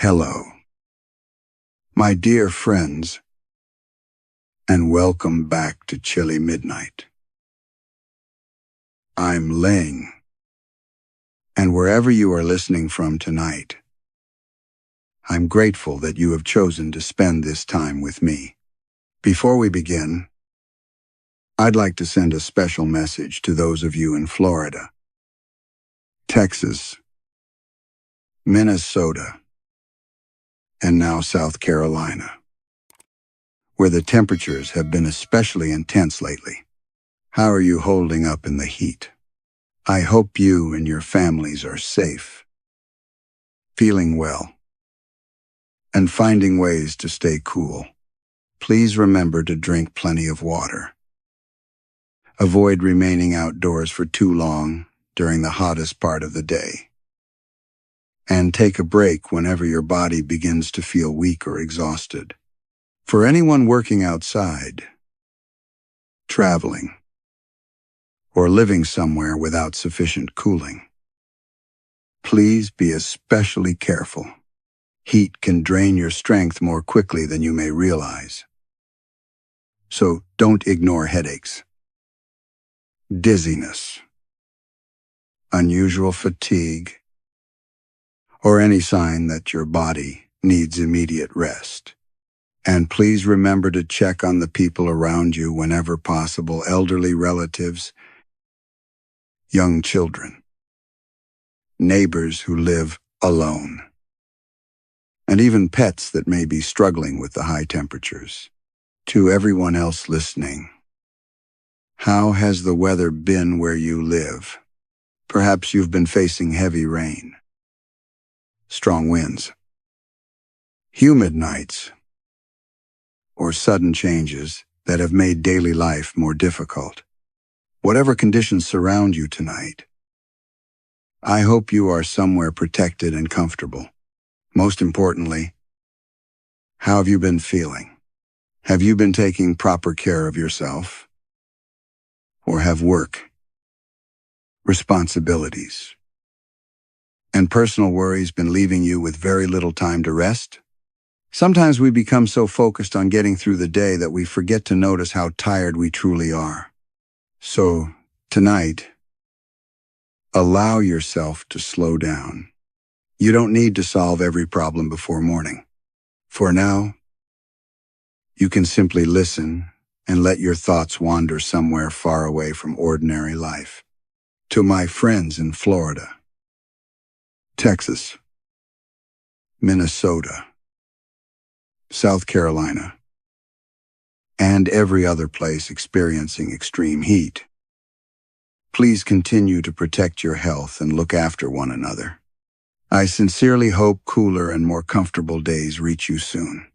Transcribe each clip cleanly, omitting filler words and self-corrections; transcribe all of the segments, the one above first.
Hello, my dear friends, and welcome back to Chilly Midnight. I'm Leanh, and wherever you are listening from tonight, I'm grateful that you have chosen to spend this time with me. Before we begin, I'd like to send a special message to those of you in Florida, Texas, Minnesota, and now South Carolina, where the temperatures have been especially intense lately. How are you holding up in the heat? I hope you and your families are safe, feeling well, and finding ways to stay cool. Please remember to drink plenty of water. Avoid remaining outdoors for too long during the hottest part of the day. And take a break whenever your body begins to feel weak or exhausted. For anyone working outside, traveling, or living somewhere without sufficient cooling, please be especially careful. Heat can drain your strength more quickly than you may realize. So don't ignore headaches, dizziness, unusual fatigue, or any sign that your body needs immediate rest. And please remember to check on the people around you whenever possible: elderly relatives, young children, neighbors who live alone, and even pets that may be struggling with the high temperatures. To everyone else listening, how has the weather been where you live? Perhaps you've been facing heavy rain, strong winds, humid nights, or sudden changes that have made daily life more difficult. Whatever conditions surround you tonight, I hope you are somewhere protected and comfortable. Most importantly, how have you been feeling? Have you been taking proper care of yourself? Or have work, responsibilities, and personal worries been leaving you with very little time to rest? Sometimes we become so focused on getting through the day that we forget to notice how tired we truly are. So, tonight, allow yourself to slow down. You don't need to solve every problem before morning. For now, you can simply listen and let your thoughts wander somewhere far away from ordinary life. To my friends in Florida, Texas, Minnesota, South Carolina, and every other place experiencing extreme heat, please continue to protect your health and look after one another. I sincerely hope cooler and more comfortable days reach you soon.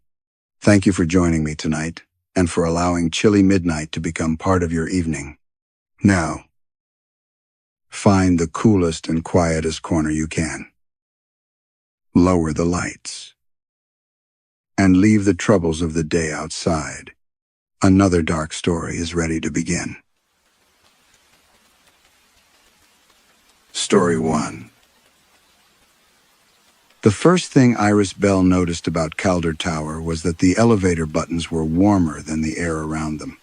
Thank you for joining me tonight and for allowing Chilly Midnight to become part of your evening. Now, find the coolest and quietest corner you can. Lower the lights, and leave the troubles of the day outside. Another dark story is ready to begin. Story 1. The first thing Iris Bell noticed about Calder Tower was that the elevator buttons were warmer than the air around them.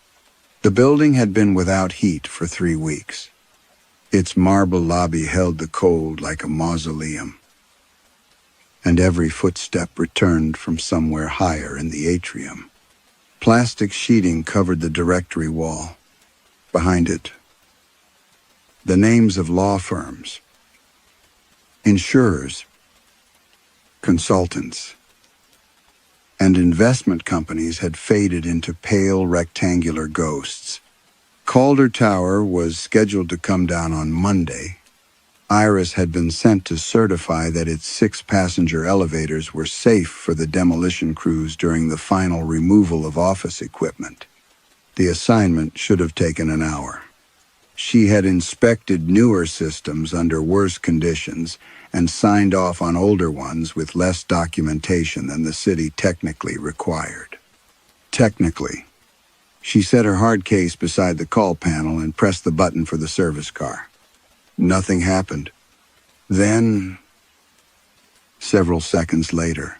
The building had been without heat for 3 weeks. Its marble lobby held the cold like a mausoleum, and every footstep returned from somewhere higher in the atrium. Plastic sheeting covered the directory wall. Behind it, the names of law firms, insurers, consultants, and investment companies had faded into pale rectangular ghosts. Calder Tower was scheduled to come down on Monday. Iris had been sent to certify that its 6 passenger elevators were safe for the demolition crews during the final removal of office equipment. The assignment should have taken an hour. She had inspected newer systems under worse conditions and signed off on older ones with less documentation than the city technically required. Technically, she set her hard case beside the call panel and pressed the button for the service car. Nothing happened. Then, Several seconds later,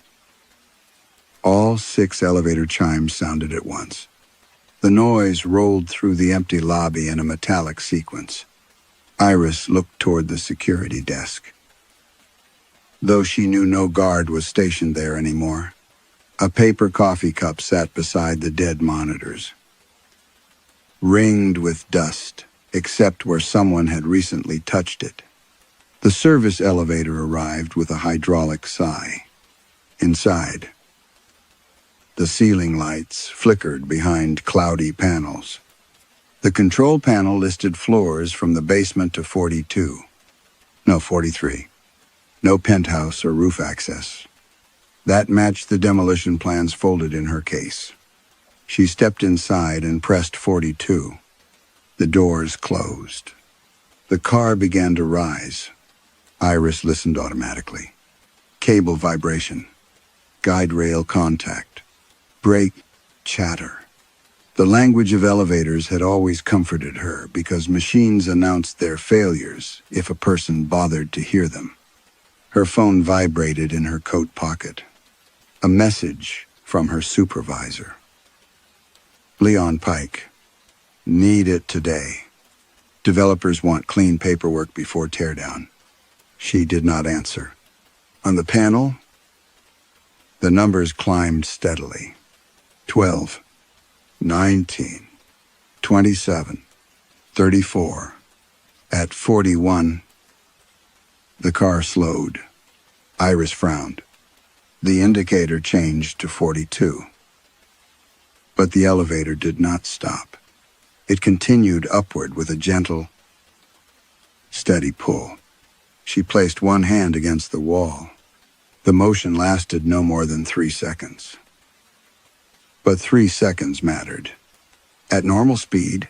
all 6 elevator chimes sounded at once. The noise rolled through the empty lobby in a metallic sequence. Iris looked toward the security desk. Though she knew no guard was stationed there anymore, a paper coffee cup sat beside the dead monitors, ringed with dust, except where someone had recently touched it. The service elevator arrived with a hydraulic sigh. Inside, the ceiling lights flickered behind cloudy panels. The control panel listed floors from the basement to 42. No, 43. No penthouse or roof access. That matched the demolition plans folded in her case. She stepped inside and pressed 42. The doors closed. The car began to rise. Iris listened automatically. Cable vibration. Guide rail contact. Brake chatter. The language of elevators had always comforted her because machines announced their failures if a person bothered to hear them. Her phone vibrated in her coat pocket. A message from her supervisor. Leon Pike. Need it today. Developers want clean paperwork before teardown. She did not answer. On the panel, the numbers climbed steadily. 12, 19, 27, 34. At 41, the car slowed. Iris frowned. The indicator changed to 42. But the elevator did not stop. It continued upward with a gentle, steady pull. She placed one hand against the wall. The motion lasted no more than 3 seconds. But 3 seconds mattered. At normal speed,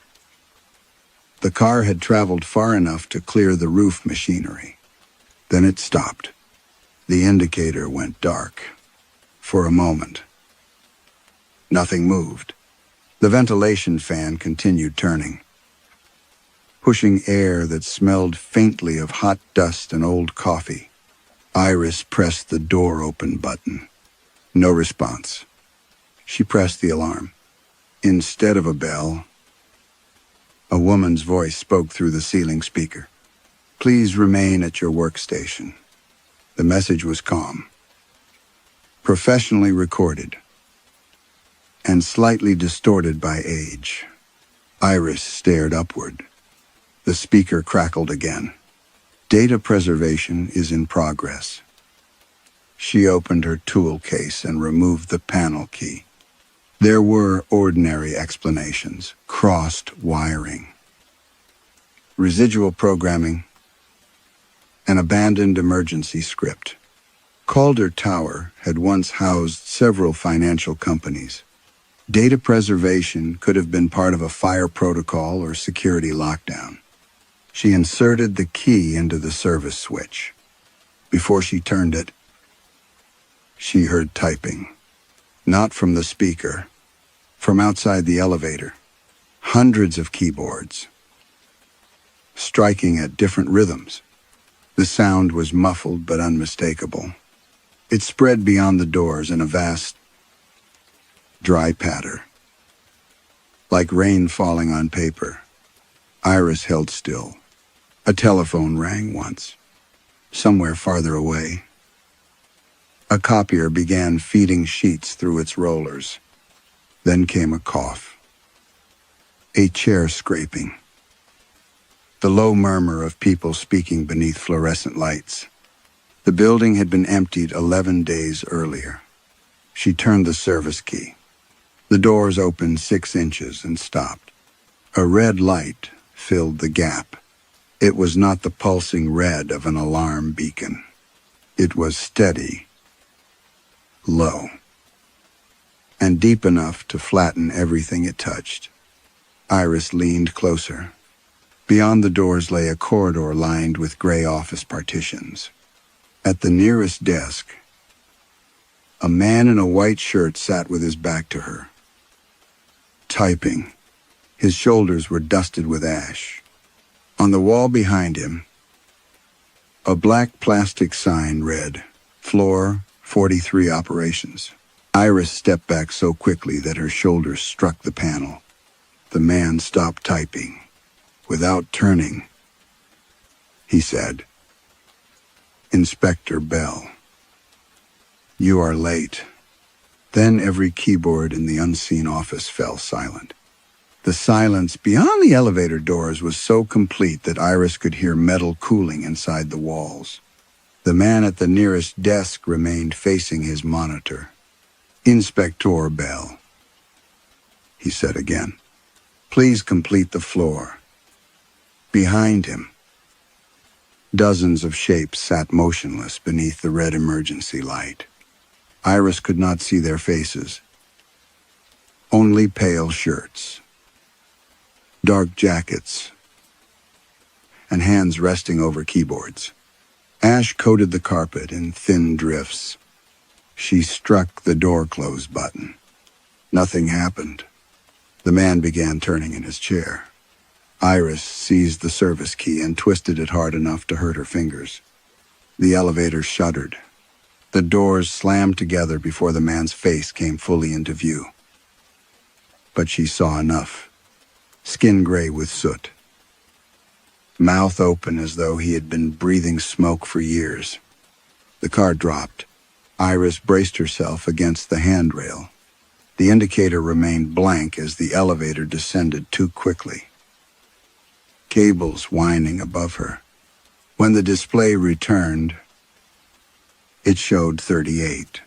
the car had traveled far enough to clear the roof machinery. Then it stopped. The indicator went dark. For a moment, nothing moved. The ventilation fan continued turning, pushing air that smelled faintly of hot dust and old coffee. Iris pressed the door open button. No response. She pressed the alarm. Instead of a bell, a woman's voice spoke through the ceiling speaker. Please remain at your workstation. The message was calm, professionally recorded, and slightly distorted by age. Iris stared upward. The speaker crackled again. Data preservation is in progress. She opened her tool case and removed the panel key. There were ordinary explanations: crossed wiring, residual programming, an abandoned emergency script. Calder Tower had once housed several financial companies. Data preservation could have been part of a fire protocol or security lockdown. She inserted the key into the service switch. Before she turned it, she heard typing. Not from the speaker, from outside the elevator. Hundreds of keyboards, striking at different rhythms. The sound was muffled but unmistakable. It spread beyond the doors in a vast, dry patter, like rain falling on paper. Iris held still. A telephone rang once, somewhere farther away. A copier began feeding sheets through its rollers. Then came a cough, a chair scraping, the low murmur of people speaking beneath fluorescent lights. The building had been emptied 11 days earlier. She turned the service key. The doors opened 6 inches and stopped. A red light filled the gap. It was not the pulsing red of an alarm beacon. It was steady, low, and deep enough to flatten everything it touched. Iris leaned closer. Beyond the doors lay a corridor lined with gray office partitions. At the nearest desk, a man in a white shirt sat with his back to her, typing. His shoulders were dusted with ash. On the wall behind him, a black plastic sign read, Floor 43 operations. Iris stepped back so quickly that her shoulders struck the panel. The man stopped typing. Without turning, he said, "Inspector Bell, you are late." Then every keyboard in the unseen office fell silent. The silence beyond the elevator doors was so complete that Iris could hear metal cooling inside the walls. The man at the nearest desk remained facing his monitor. "Inspector Bell," he said again, "please complete the floor." Behind him, dozens of shapes sat motionless beneath the red emergency light. Iris could not see their faces. Only pale shirts, dark jackets, and hands resting over keyboards. Ash coated the carpet in thin drifts. She struck the door close button. Nothing happened. The man began turning in his chair. Iris seized the service key and twisted it hard enough to hurt her fingers. The elevator shuddered. The doors slammed together before the man's face came fully into view. But she saw enough. Skin gray with soot. Mouth open as though he had been breathing smoke for years. The car dropped. Iris braced herself against the handrail. The indicator remained blank as the elevator descended too quickly. Cables whining above her. When the display returned, it showed 38.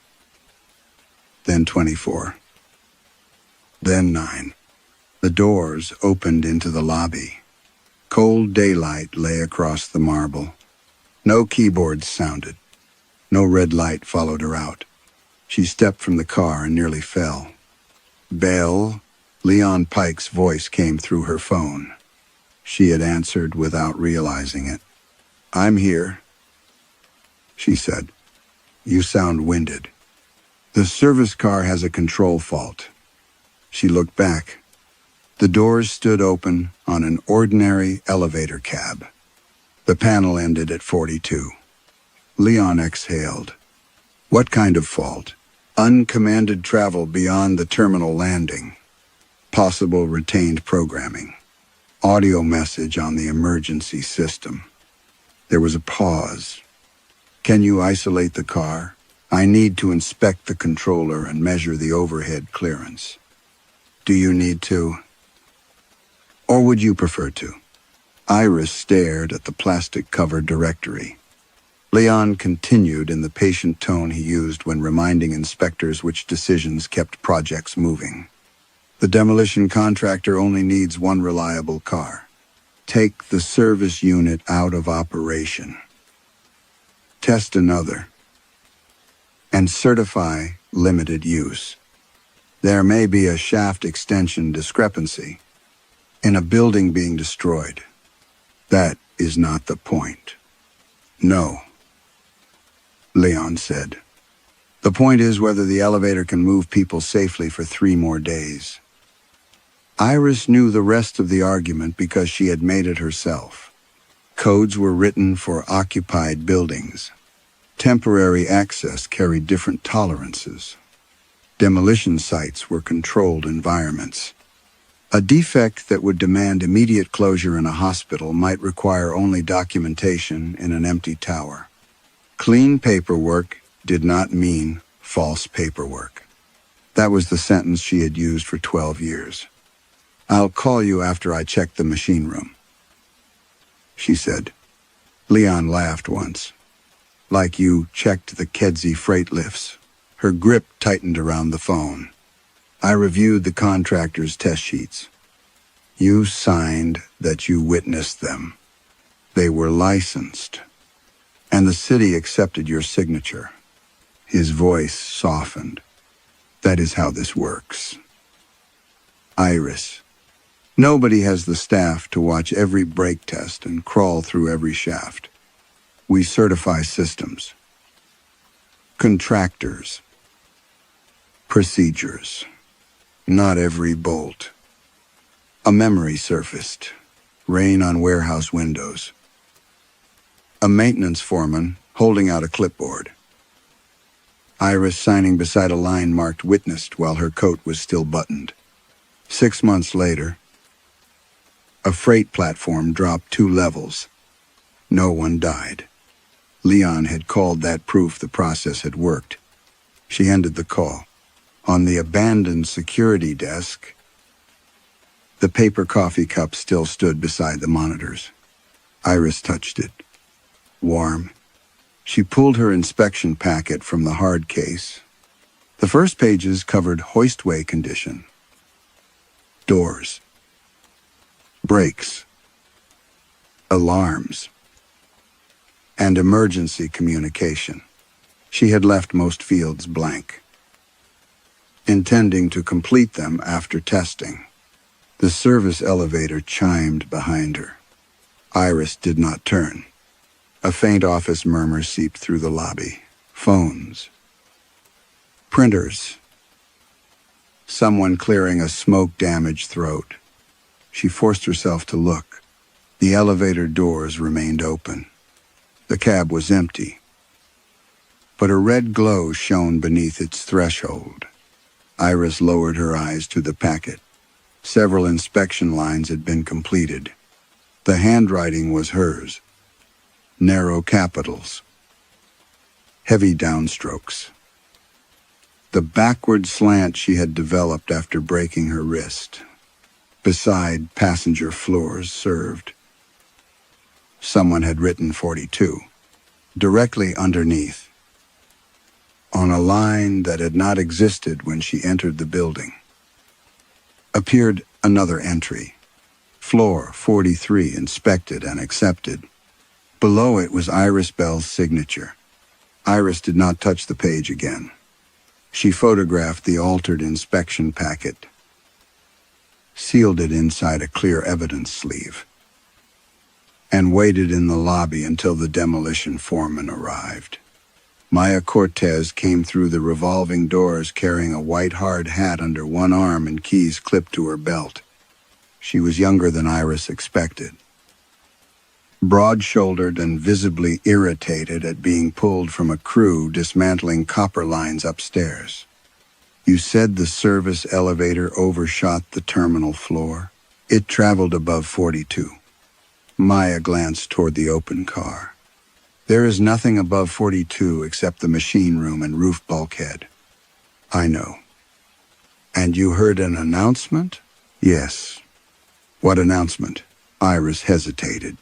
Then 24. Then 9. The doors opened into the lobby. Cold daylight lay across the marble. No keyboards sounded. No red light followed her out. She stepped from the car and nearly fell. "Bell," Leon Pike's voice came through her phone. She had answered without realizing it. "I'm here," she said. "You sound winded." "The service car has a control fault." She looked back. The doors stood open on an ordinary elevator cab. The panel ended at 42. Leon exhaled. "What kind of fault?" "Uncommanded travel beyond the terminal landing. Possible retained programming. Audio message on the emergency system." There was a pause. "Can you isolate the car? I need to inspect the controller and measure the overhead clearance." "Do you need to? Or would you prefer to?" Iris stared at the plastic-covered directory. Leon continued in the patient tone he used when reminding inspectors which decisions kept projects moving. "The demolition contractor only needs one reliable car. Take the service unit out of operation. Test another. And certify limited use. There may be a shaft extension discrepancy in a building being destroyed. That is not the point." "No," Leon said. "The point is whether the elevator can move people safely for 3 more days." Iris knew the rest of the argument because she had made it herself. Codes were written for occupied buildings. Temporary access carried different tolerances. Demolition sites were controlled environments. A defect that would demand immediate closure in a hospital might require only documentation in an empty tower. Clean paperwork did not mean false paperwork. That was the sentence she had used for 12 years. "I'll call you after I check the machine room," she said. Leon laughed once. "Like you checked the Kedzie freight lifts." Her grip tightened around the phone. "I reviewed the contractor's test sheets. You signed that you witnessed them. They were licensed. And the city accepted your signature." His voice softened. "That is how this works. Iris, nobody has the staff to watch every brake test and crawl through every shaft. We certify systems, contractors, procedures. Not every bolt. A memory surfaced, rain on warehouse windows. A maintenance foreman holding out a clipboard. Iris, signing beside a line marked "Witnessed" while her coat was still buttoned. 6 months later, a freight platform dropped 2 levels. No one died. Leanh had called that proof the process had worked. She ended the call. On the abandoned security desk, the paper coffee cup still stood beside the monitors. Iris touched it. Warm. She pulled her inspection packet from the hard case. The first pages covered hoistway condition, doors, brakes, alarms, and emergency communication. She had left most fields blank, intending to complete them after testing. The service elevator chimed behind her. Iris did not turn. A faint office murmur seeped through the lobby. Phones. Printers. Someone clearing a smoke-damaged throat. She forced herself to look. The elevator doors remained open. The cab was empty, but a red glow shone beneath its threshold. Iris lowered her eyes to the packet. Several inspection lines had been completed. The handwriting was hers. Narrow capitals. Heavy downstrokes. The backward slant she had developed after breaking her wrist. Beside passenger floors served. Someone had written 42. Directly underneath, on a line that had not existed when she entered the building, appeared another entry. Floor 43 inspected and accepted. Below it was Iris Bell's signature. Iris did not touch the page again. She photographed the altered inspection packet, sealed it inside a clear evidence sleeve, and waited in the lobby until the demolition foreman arrived. Maya Cortez came through the revolving doors carrying a white hard hat under one arm and keys clipped to her belt. She was younger than Iris expected. Broad-shouldered and visibly irritated at being pulled from a crew dismantling copper lines upstairs. You said the service elevator overshot the terminal floor. It traveled above 42. Maya glanced toward the open car. There is nothing above 42 except the machine room and roof bulkhead. I know. And you heard an announcement? Yes. What announcement? Iris hesitated.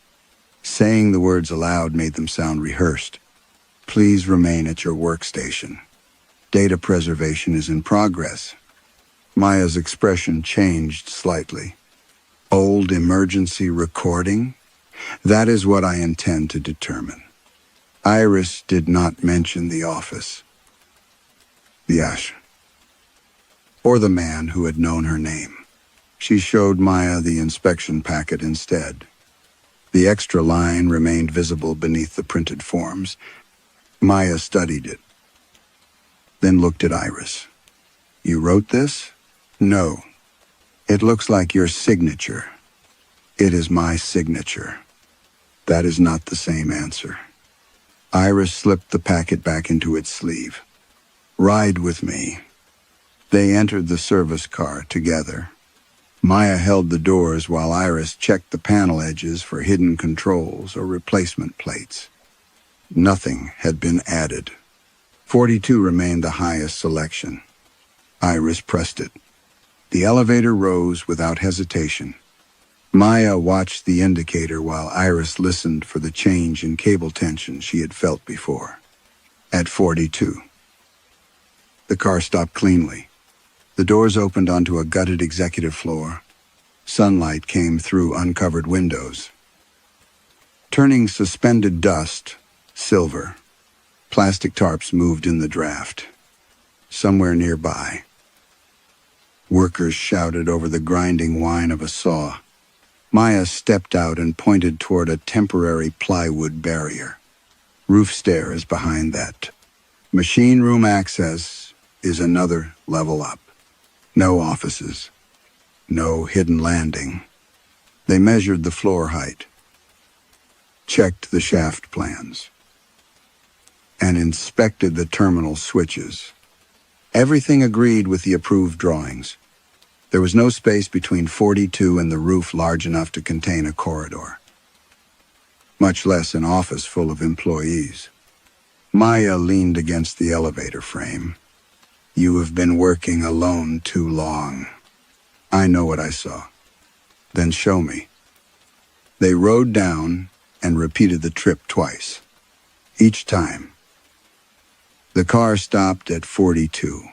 Saying the words aloud made them sound rehearsed. Please remain at your workstation. Data preservation is in progress. Maya's expression changed slightly. Old emergency recording? That is what I intend to determine. Iris did not mention the office, the ash, or the man who had known her name. She showed Maya the inspection packet instead. The extra line remained visible beneath the printed forms. Maya studied it, then looked at Iris. You wrote this? No. It looks like your signature. It is my signature. That is not the same answer. Iris slipped the packet back into its sleeve. Ride with me. They entered the service car together. Maya held the doors while Iris checked the panel edges for hidden controls or replacement plates. Nothing had been added. 42 remained the highest selection. Iris pressed it. The elevator rose without hesitation. Maya watched the indicator while Iris listened for the change in cable tension she had felt before. At 42. The car stopped cleanly. The doors opened onto a gutted executive floor. Sunlight came through uncovered windows, turning suspended dust silver. Plastic tarps moved in the draft. Somewhere nearby, workers shouted over the grinding whine of a saw. Maya stepped out and pointed toward a temporary plywood barrier. Roof stairs behind that. Machine room access is another level up. No offices. No hidden landing. They measured the floor height. Checked the shaft plans. and inspected the terminal switches. Everything agreed with the approved drawings. There was no space between 42 and the roof large enough to contain a corridor, much less an office full of employees. Maya leaned against the elevator frame. "You have been working alone too long." "I know what I saw." "Then show me." They rode down and repeated the trip twice. Each time, the car stopped at 42.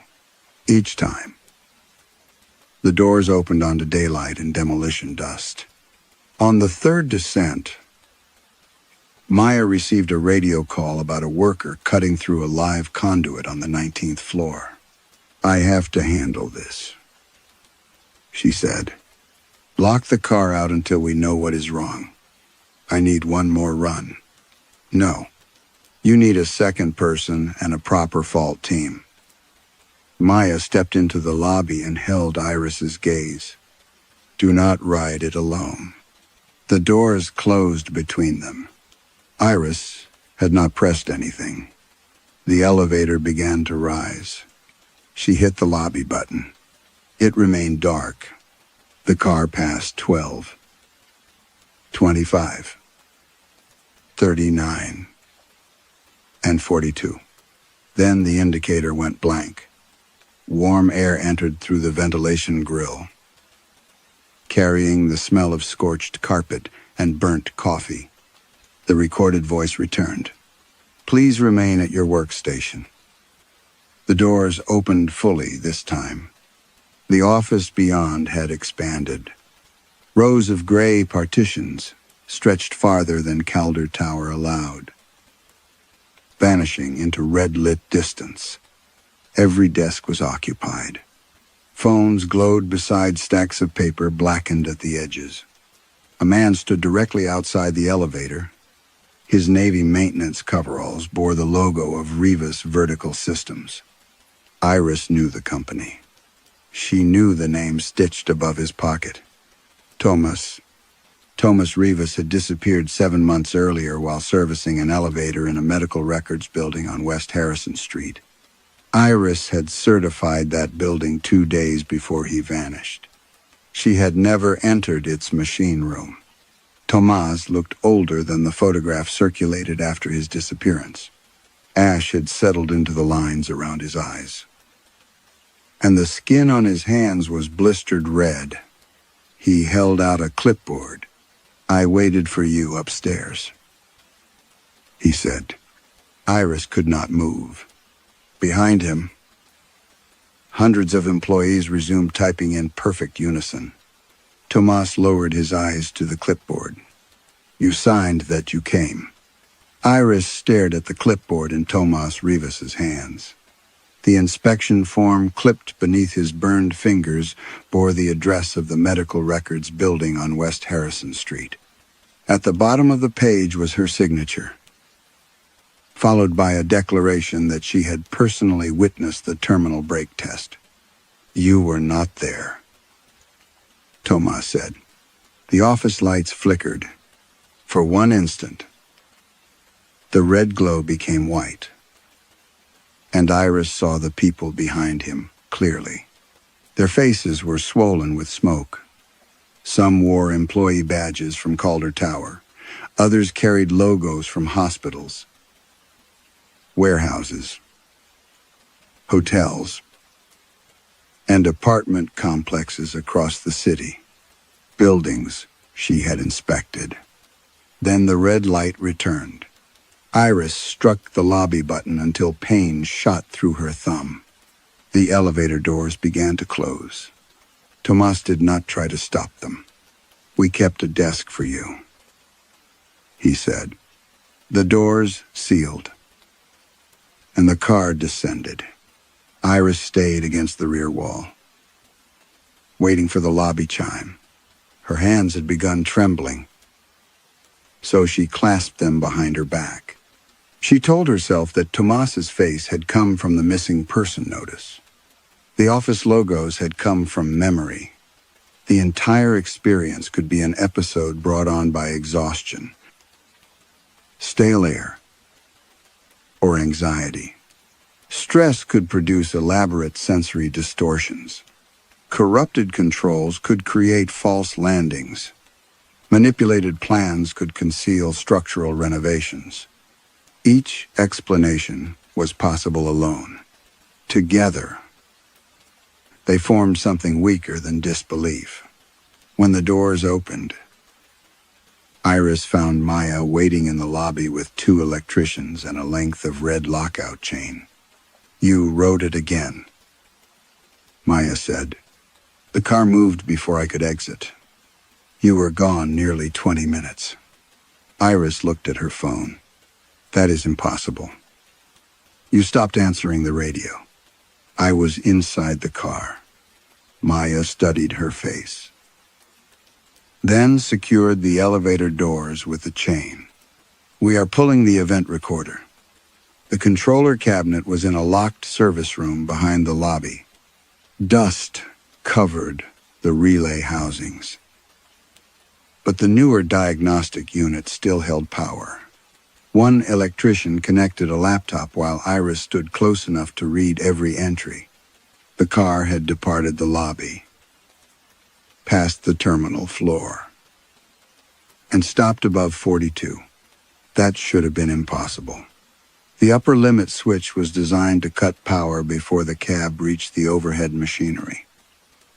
Each time, the doors opened onto daylight and demolition dust. On the third descent, Maya received a radio call about a worker cutting through a live conduit on the 19th floor. "I have to handle this," she said. "Lock the car out until we know what is wrong. I need one more run." "No. You need a second person and a proper fault team." Maya stepped into the lobby and held Iris's gaze. "Do not ride it alone." The doors closed between them. Iris had not pressed anything. The elevator began to rise. She hit the lobby button. It remained dark. The car passed 12, 25, 39, and 42. Then the indicator went blank. Warm air entered through the ventilation grill, carrying the smell of scorched carpet and burnt coffee. The recorded voice returned. "Please remain at your workstation." The doors opened fully this time. The office beyond had expanded. Rows of gray partitions stretched farther than Calder Tower allowed, vanishing into red-lit distance. Every desk was occupied. Phones glowed beside stacks of paper blackened at the edges. A man stood directly outside the elevator. His Navy maintenance coveralls bore the logo of Rivas Vertical Systems. Iris knew the company. She knew the name stitched above his pocket. Thomas Rivas had disappeared 7 months earlier while servicing an elevator in a medical records building on West Harrison Street. Iris had certified that building 2 days before he vanished. She had never entered its machine room. Tomas looked older than the photograph circulated after his disappearance. Ash had settled into the lines around his eyes, and the skin on his hands was blistered red. He held out a clipboard. "I waited for you upstairs," he said. Iris could not move. Behind him, hundreds of employees resumed typing in perfect unison. Tomas lowered his eyes to the clipboard. "You signed that you came." Iris stared at the clipboard in Tomas Rivas's hands. The inspection form clipped beneath his burned fingers bore the address of the medical records building on West Harrison Street. At the bottom of the page was her signature, followed by a declaration that she had personally witnessed the terminal brake test. "You were not there," Tomas said. The office lights flickered. For one instant, the red glow became white, and Iris saw the people behind him clearly. Their faces were swollen with smoke. Some wore employee badges from Calder Tower. Others carried logos from hospitals, warehouses, hotels, and apartment complexes across the city. Buildings she had inspected. Then the red light returned. Iris struck the lobby button until pain shot through her thumb. The elevator doors began to close. Tomas did not try to stop them. "We kept a desk for you," he said. The doors sealed, and the car descended. Iris stayed against the rear wall, waiting for the lobby chime. Her hands had begun trembling, so she clasped them behind her back. She told herself that Tomas's face had come from the missing person notice. The office logos had come from memory. The entire experience could be an episode brought on by exhaustion, stale air, or anxiety. Stress could produce elaborate sensory distortions. Corrupted controls could create false landings. Manipulated plans could conceal structural renovations. Each explanation was possible alone. Together, they formed something weaker than disbelief. When the doors opened, Iris found Maya waiting in the lobby with 2 electricians and a length of red lockout chain. "You wrote it again," Maya said. "The car moved before I could exit. You were gone nearly 20 minutes. Iris looked at her phone. "That is impossible. You stopped answering the radio." "I was inside the car." Maya studied her face, then secured the elevator doors with the chain. "We are pulling the event recorder." The controller cabinet was in a locked service room behind the lobby. Dust covered the relay housings. But the newer diagnostic unit still held power. One electrician connected a laptop while Iris stood close enough to read every entry. The car had departed the lobby, past the terminal floor, and stopped above 42. That should have been impossible. The upper limit switch was designed to cut power before the cab reached the overhead machinery.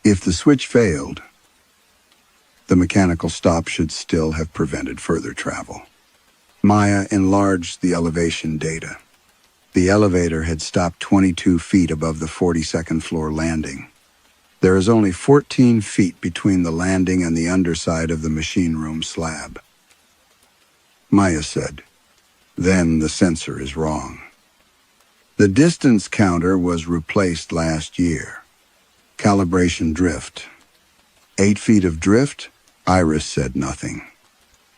If the switch failed, the mechanical stop should still have prevented further travel. Maya enlarged the elevation data. The elevator had stopped 22 feet above the 42nd floor landing. There is only 14 feet between the landing and the underside of the machine room slab. Maya said, "Then the sensor is wrong." The distance counter was replaced last year. Calibration drift. 8 feet of drift? Iris said nothing.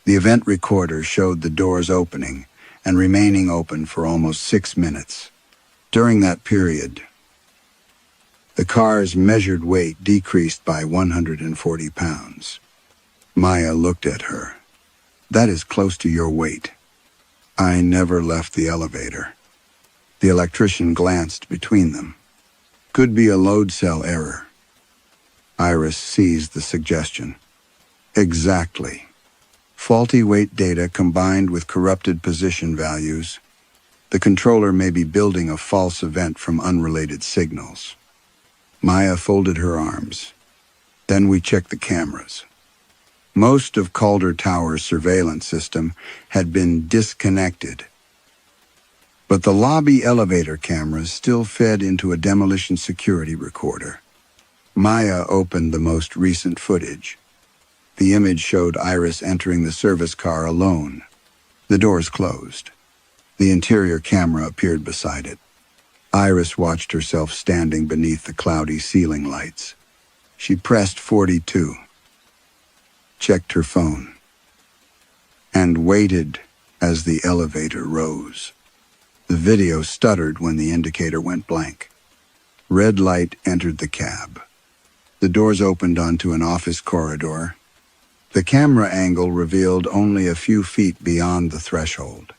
The event recorder showed the doors opening and remaining open for almost 6 minutes. During that period, the car's measured weight decreased by 140 pounds. Maya looked at her. "That is close to your weight." "I never left the elevator." The electrician glanced between them. "Could be a load cell error." Iris seized the suggestion. "Exactly. Faulty weight data combined with corrupted position values. The controller may be building a false event from unrelated signals." Maya folded her arms. "Then we checked the cameras." Most of Calder Tower's surveillance system had been disconnected, but the lobby elevator cameras still fed into a demolition security recorder. Maya opened the most recent footage. The image showed Iris entering the service car alone. The doors closed. The interior camera appeared beside it. Iris watched herself standing beneath the cloudy ceiling lights. She pressed 42, checked her phone, and waited as the elevator rose. The video stuttered when the indicator went blank. Red light entered the cab. The doors opened onto an office corridor. The camera angle revealed only a few feet beyond the threshold,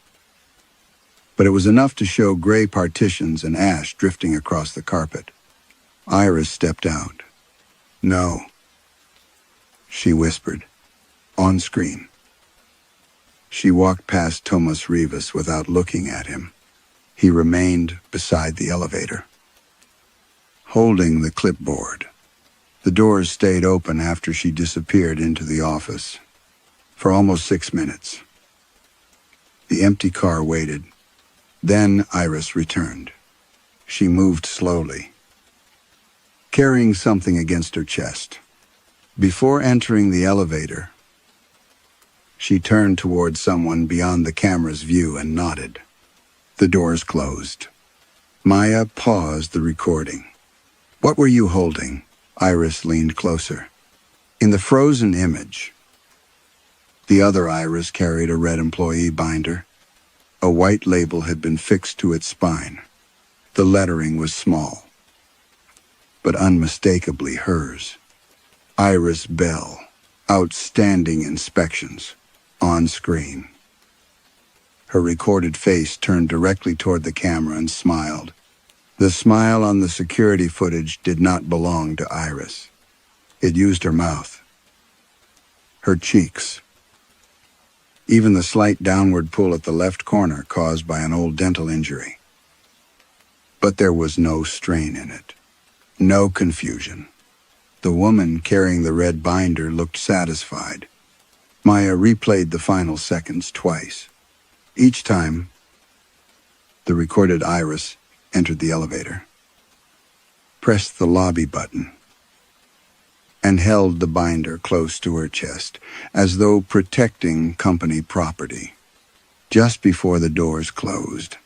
but it was enough to show gray partitions and ash drifting across the carpet. Iris stepped out. "No," she whispered, on screen. She walked past Tomas Rivas without looking at him. He remained beside the elevator, holding the clipboard. The doors stayed open after she disappeared into the office for almost 6 minutes. The empty car waited. Then Iris returned. She moved slowly, carrying something against her chest. Before entering the elevator, she turned toward someone beyond the camera's view and nodded. The doors closed. Maya paused the recording. "What were you holding?" Iris leaned closer. In the frozen image, the other Iris carried a red employee binder. A white label had been fixed to its spine. The lettering was small, but unmistakably hers. Iris Bell, Outstanding Inspections, on screen. Her recorded face turned directly toward the camera and smiled. The smile on the security footage did not belong to Iris. It used her mouth, her cheeks, even the slight downward pull at the left corner caused by an old dental injury. But there was no strain in it, no confusion. The woman carrying the red binder looked satisfied. Maya replayed the final seconds twice. Each time, the recorded Iris entered the elevator, pressed the lobby button, and held the binder close to her chest, as though protecting company property. Just before the doors closed,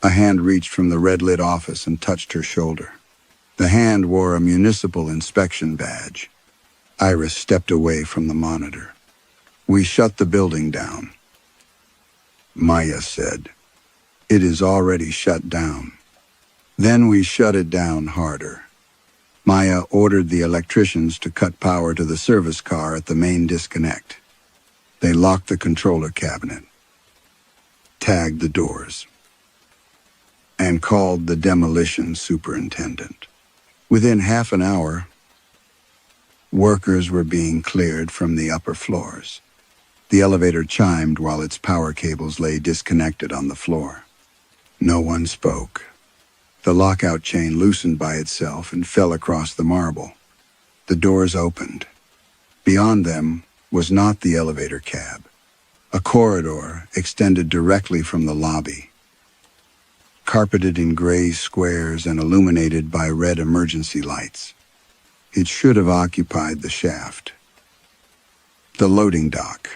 a hand reached from the red-lit office and touched her shoulder. The hand wore a municipal inspection badge. Iris stepped away from the monitor. "We shut the building down," Maya said. "It is already shut down." "Then we shut it down harder." Maya ordered the electricians to cut power to the service car at the main disconnect. They locked the controller cabinet, tagged the doors, and called the demolition superintendent. Within half an hour, workers were being cleared from the upper floors. The elevator chimed while its power cables lay disconnected on the floor. No one spoke. The lockout chain loosened by itself and fell across the marble. The doors opened. Beyond them was not the elevator cab. A corridor extended directly from the lobby, carpeted in gray squares and illuminated by red emergency lights. It should have occupied the shaft, the loading dock,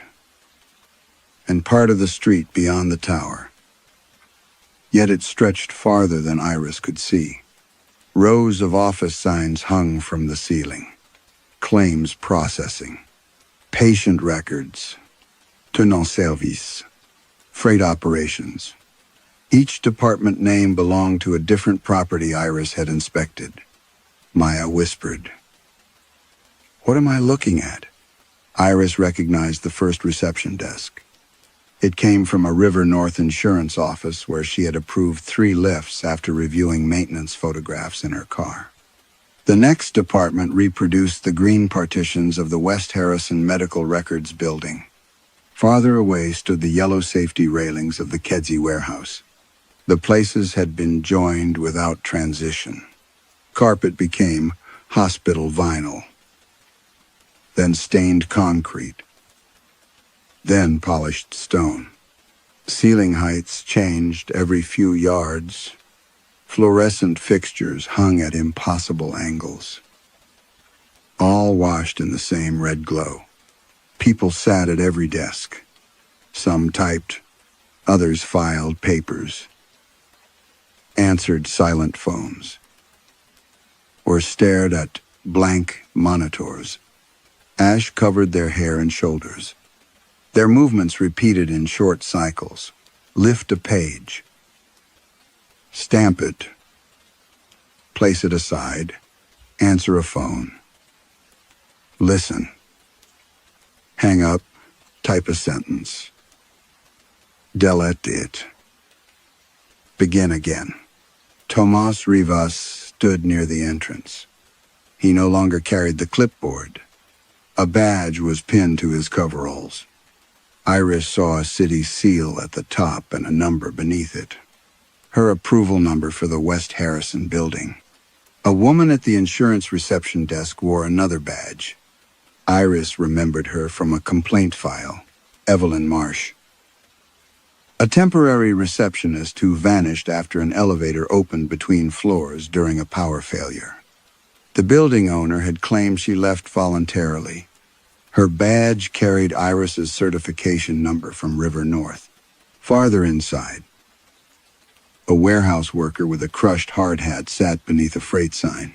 and part of the street beyond the tower. Yet it stretched farther than Iris could see. Rows of office signs hung from the ceiling. Claims processing, patient records, tenant service, freight operations. Each department name belonged to a different property Iris had inspected. Maya whispered, "What am I looking at?" Iris recognized the first reception desk. It came from a River North insurance office where she had approved 3 lifts after reviewing maintenance photographs in her car. The next department reproduced the green partitions of the West Harrison Medical Records building. Farther away stood the yellow safety railings of the Kedzie warehouse. The places had been joined without transition. Carpet became hospital vinyl, then stained concrete, then polished stone. Ceiling heights changed every few yards. Fluorescent fixtures hung at impossible angles, all washed in the same red glow. People sat at every desk. Some typed, others filed papers, answered silent phones, or stared at blank monitors. Ash covered their hair and shoulders. Their movements repeated in short cycles. Lift a page, stamp it, place it aside, answer a phone, listen, hang up, type a sentence, delete it, begin again. Tomas Rivas stood near the entrance. He no longer carried the clipboard. A badge was pinned to his coveralls. Iris saw a city seal at the top and a number beneath it. Her approval number for the West Harrison building. A woman at the insurance reception desk wore another badge. Iris remembered her from a complaint file, Evelyn Marsh. A temporary receptionist who vanished after an elevator opened between floors during a power failure. The building owner had claimed she left voluntarily. Her badge carried Iris's certification number from River North. Farther inside, a warehouse worker with a crushed hard hat sat beneath a freight sign.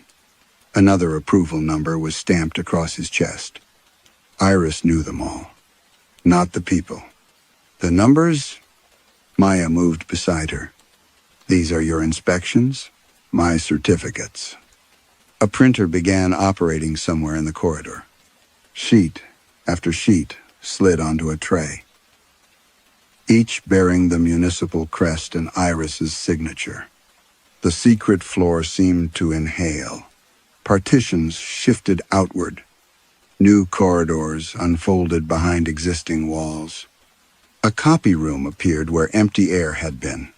Another approval number was stamped across his chest. Iris knew them all, not the people. The numbers? Maya moved beside her. "These are your inspections? My certificates." A printer began operating somewhere in the corridor. Sheet after sheet slid onto a tray. each bearing the municipal crest and Iris's signature. The secret floor seemed to inhale. Partitions shifted outward. New corridors unfolded behind existing walls. A copy room appeared where empty air had been,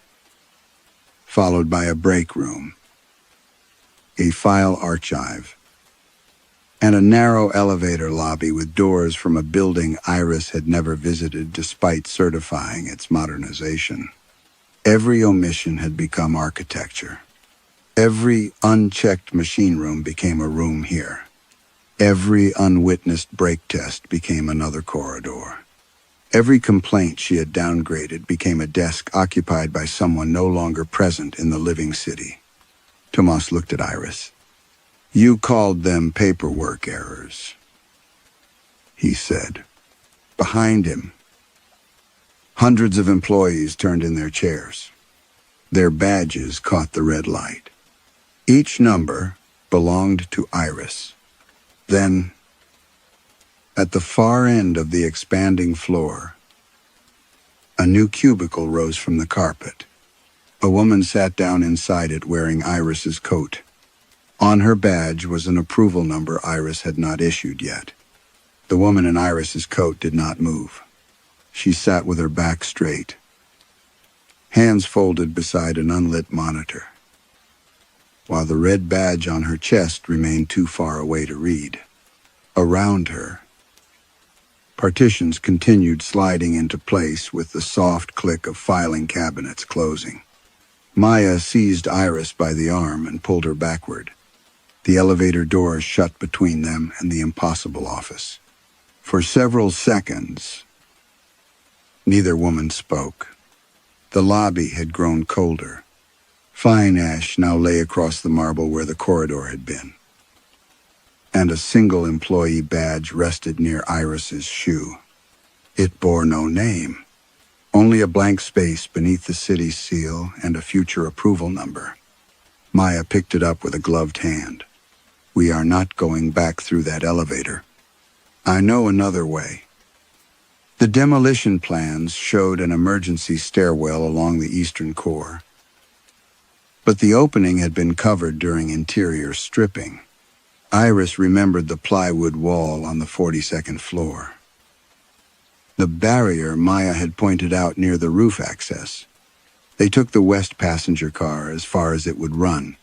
followed by a break room, a file archive, and a narrow elevator lobby with doors from a building Iris had never visited despite certifying its modernization. Every omission had become architecture. Every unchecked machine room became a room here. Every unwitnessed brake test became another corridor. Every complaint she had downgraded became a desk occupied by someone no longer present in the living city. Tomas looked at Iris. "You called them paperwork errors," he said. Behind him, hundreds of employees turned in their chairs. Their badges caught the red light. Each number belonged to Iris. Then, at the far end of the expanding floor, a new cubicle rose from the carpet. A woman sat down inside it wearing Iris's coat. On her badge was an approval number Iris had not issued yet. The woman in Iris's coat did not move. She sat with her back straight, hands folded beside an unlit monitor, while the red badge on her chest remained too far away to read. Around her, partitions continued sliding into place with the soft click of filing cabinets closing. Maya seized Iris by the arm and pulled her backward. The elevator doors shut between them and the impossible office. For several seconds, neither woman spoke. The lobby had grown colder. Fine ash now lay across the marble where the corridor had been, and a single employee badge rested near Iris's shoe. It bore no name, only a blank space beneath the city's seal and a future approval number. Maya picked it up with a gloved hand. "We are not going back through that elevator. I know another way." The demolition plans showed an emergency stairwell along the eastern core, but the opening had been covered during interior stripping. Iris remembered the plywood wall on the 42nd floor. The barrier Maya had pointed out near the roof access. They took the west passenger car as far as it would run,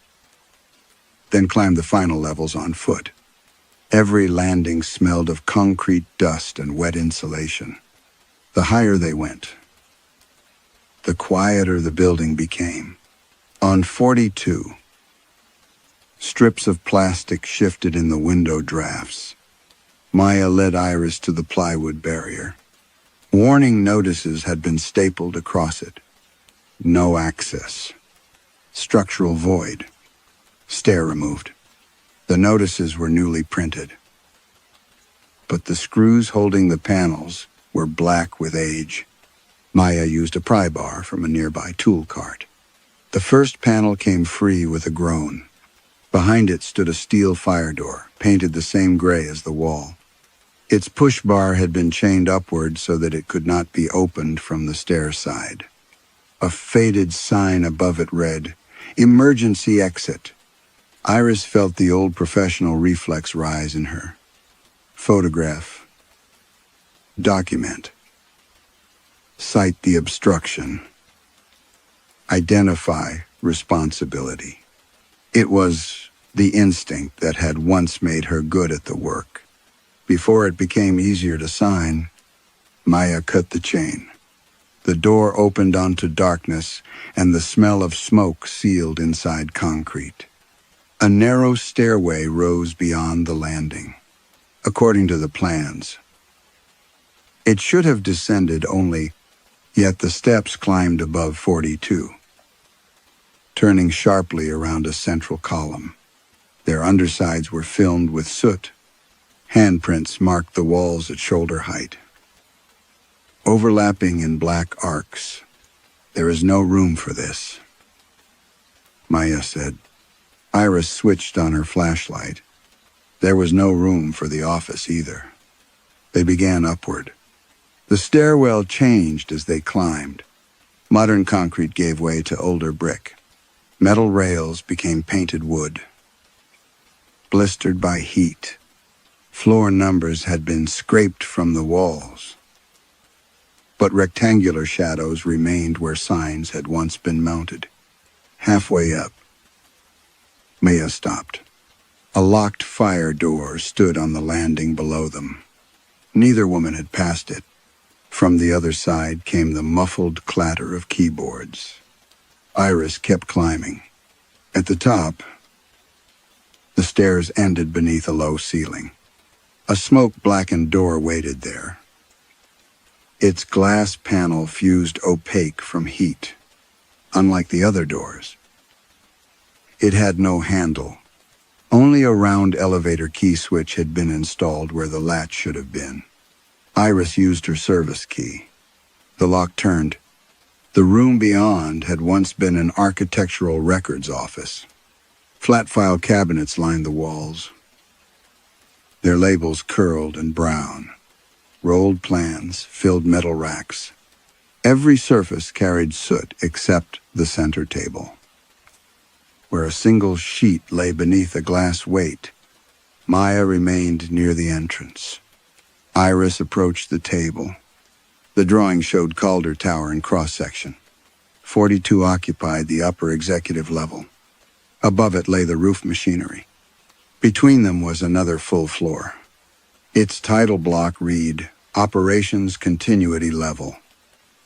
then climbed the final levels on foot. Every landing smelled of concrete dust and wet insulation. The higher they went, the quieter the building became. On 42, strips of plastic shifted in the window drafts. Maya led Iris to the plywood barrier. Warning notices had been stapled across it. No access. Structural void. Stair removed. The notices were newly printed, but the screws holding the panels were black with age. Maya used a pry bar from a nearby tool cart. The first panel came free with a groan. Behind it stood a steel fire door, painted the same gray as the wall. Its push bar had been chained upward so that it could not be opened from the stair side. A faded sign above it read, "Emergency exit." Iris felt the old professional reflex rise in her. Photograph. Document. Cite the obstruction. Identify responsibility. It was the instinct that had once made her good at the work. Before it became easier to sign, Maya cut the chain. The door opened onto darkness, and the smell of smoke sealed inside concrete. A narrow stairway rose beyond the landing. According to the plans, it should have descended only, yet the steps climbed above 42, turning sharply around a central column. Their undersides were filmed with soot. Handprints marked the walls at shoulder height, overlapping in black arcs. "There is no room for this," Maya said. Iris switched on her flashlight. There was no room for the office either. They began upward. The stairwell changed as they climbed. Modern concrete gave way to older brick. Metal rails became painted wood. Blistered by heat, floor numbers had been scraped from the walls. But rectangular shadows remained where signs had once been mounted. Halfway up, Maya stopped. A locked fire door stood on the landing below them. Neither woman had passed it. From the other side came the muffled clatter of keyboards. Iris kept climbing. At the top, the stairs ended beneath a low ceiling. A smoke-blackened door waited there. Its glass panel fused opaque from heat, unlike the other doors. It had no handle. Only a round elevator key switch had been installed where the latch should have been. Iris used her service key. The lock turned. The room beyond had once been an architectural records office. Flat file cabinets lined the walls, their labels curled and brown. Rolled plans filled metal racks. Every surface carried soot except the center table, where a single sheet lay beneath a glass weight. Maya remained near the entrance. Iris approached the table. The drawing showed Calder Tower in cross-section. 42 occupied the upper executive level. Above it lay the roof machinery. Between them was another full floor. Its title block read, Operations Continuity Level.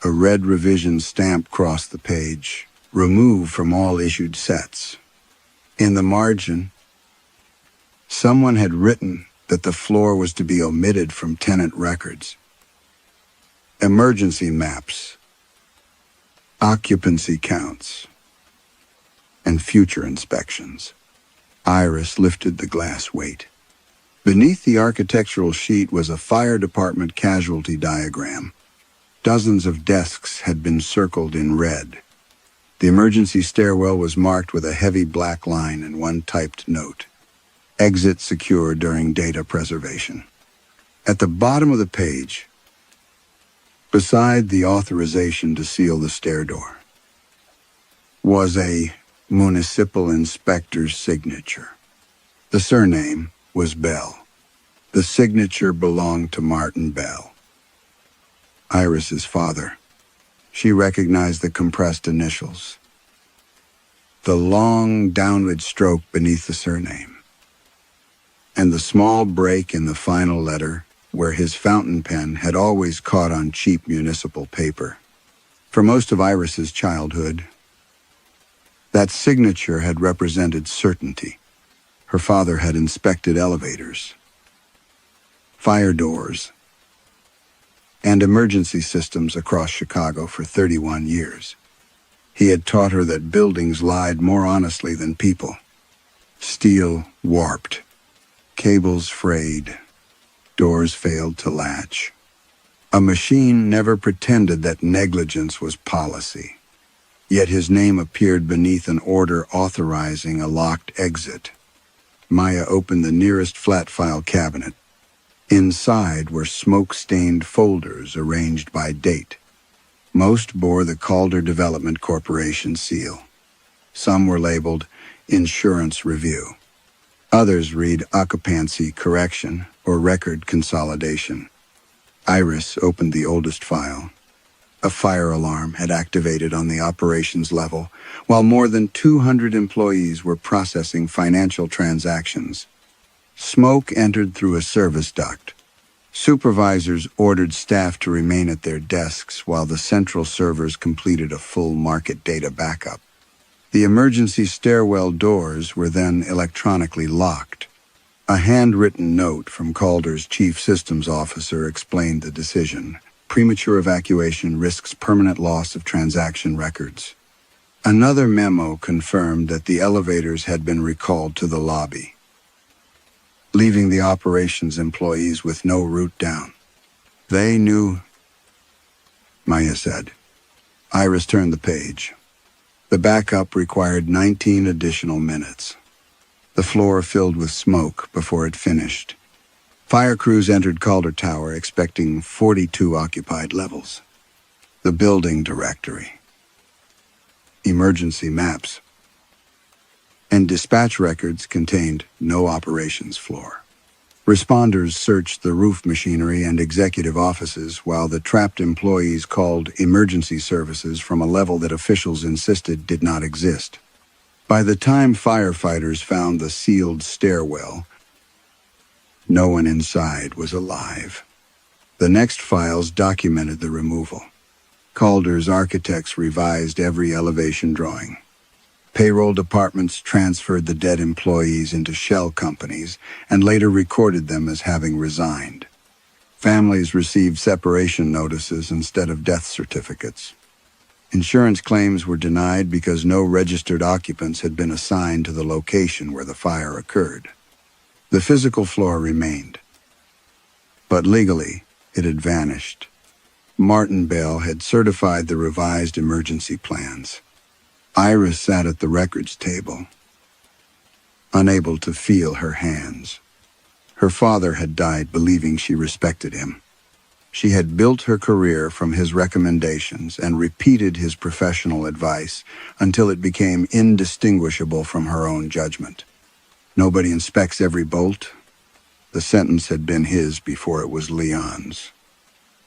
A red revision stamp crossed the page, removed from all issued sets. In the margin, someone had written that the floor was to be omitted from tenant records. Emergency maps, occupancy counts, and future inspections. Iris lifted the glass weight. Beneath the architectural sheet was a fire department casualty diagram. Dozens of desks had been circled in red. The emergency stairwell was marked with a heavy black line and one typed note. Exit secure during data preservation. At the bottom of the page, beside the authorization to seal the stair door, was a municipal inspector's signature. The surname was Bell. The signature belonged to Martin Bell, Iris's father. She recognized the compressed initials, the long downward stroke beneath the surname, and the small break in the final letter where his fountain pen had always caught on cheap municipal paper. For most of Iris's childhood, that signature had represented certainty. Her father had inspected elevators, fire doors, and emergency systems across Chicago for 31 years. He had taught her that buildings lied more honestly than people. Steel warped, cables frayed, doors failed to latch. A machine never pretended that negligence was policy. Yet his name appeared beneath an order authorizing a locked exit. Maya opened the nearest flat file cabinet. Inside were smoke-stained folders arranged by date. Most bore the Calder Development Corporation seal. Some were labeled Insurance Review. Others read Occupancy Correction or Record Consolidation. Iris opened the oldest file. A fire alarm had activated on the operations level, while more than 200 employees were processing financial transactions. Smoke entered through a service duct. Supervisors ordered staff to remain at their desks while the central servers completed a full market data backup. The emergency stairwell doors were then electronically locked. A handwritten note from Calder's chief systems officer explained the decision. Premature evacuation risks permanent loss of transaction records. Another memo confirmed that the elevators had been recalled to the lobby, leaving the operations employees with no route down. They knew, Maya said. Iris turned the page. The backup required 19 additional minutes. The floor filled with smoke before it finished. Fire crews entered Calder Tower expecting 42 occupied levels. The building directory, emergency maps, and dispatch records contained no operations floor. Responders searched the roof machinery and executive offices while the trapped employees called emergency services from a level that officials insisted did not exist. By the time firefighters found the sealed stairwell, no one inside was alive. The next files documented the removal. Calder's architects revised every elevation drawing. Payroll departments transferred the dead employees into shell companies and later recorded them as having resigned. Families received separation notices instead of death certificates. Insurance claims were denied because no registered occupants had been assigned to the location where the fire occurred. The physical floor remained, but legally it had vanished. Martin Bell had certified the revised emergency plans. Iris sat at the records table, unable to feel her hands. Her father had died believing she respected him. She had built her career from his recommendations and repeated his professional advice until it became indistinguishable from her own judgment. Nobody inspects every bolt. The sentence had been his before it was Leon's.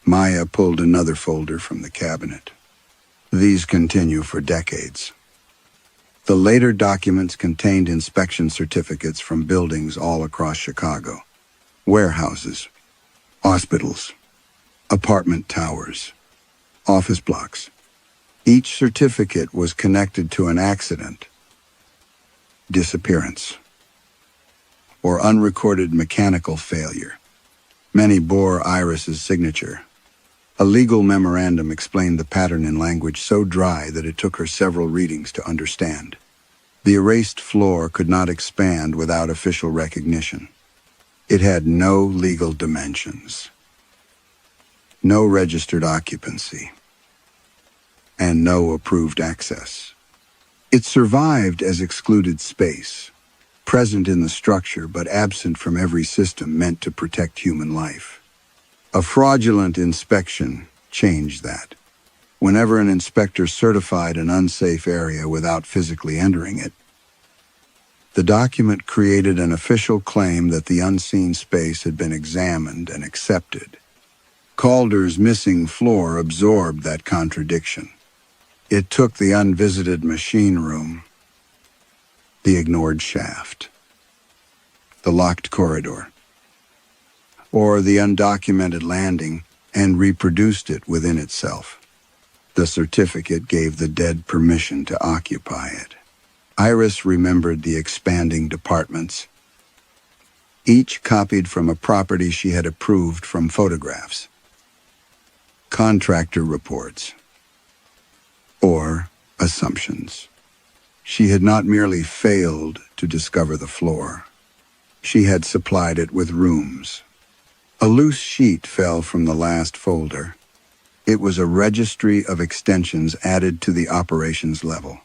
Maya pulled another folder from the cabinet. These continue for decades. The later documents contained inspection certificates from buildings all across Chicago. Warehouses, hospitals, apartment towers, office blocks. Each certificate was connected to an accident, disappearance, or unrecorded mechanical failure. Many bore Iris's signature. A legal memorandum explained the pattern in language so dry that it took her several readings to understand. The erased floor could not expand without official recognition. It had no legal dimensions, no registered occupancy, and no approved access. It survived as excluded space, present in the structure but absent from every system meant to protect human life. A fraudulent inspection changed that. Whenever an inspector certified an unsafe area without physically entering it, the document created an official claim that the unseen space had been examined and accepted. Calder's missing floor absorbed that contradiction. It took the unvisited machine room, the ignored shaft, the locked corridor, or the undocumented landing, and reproduced it within itself. The certificate gave the dead permission to occupy it. Iris remembered the expanding departments, each copied from a property she had approved from photographs, contractor reports, or assumptions. She had not merely failed to discover the floor. She had supplied it with rooms. A loose sheet fell from the last folder. It was a registry of extensions added to the operations level.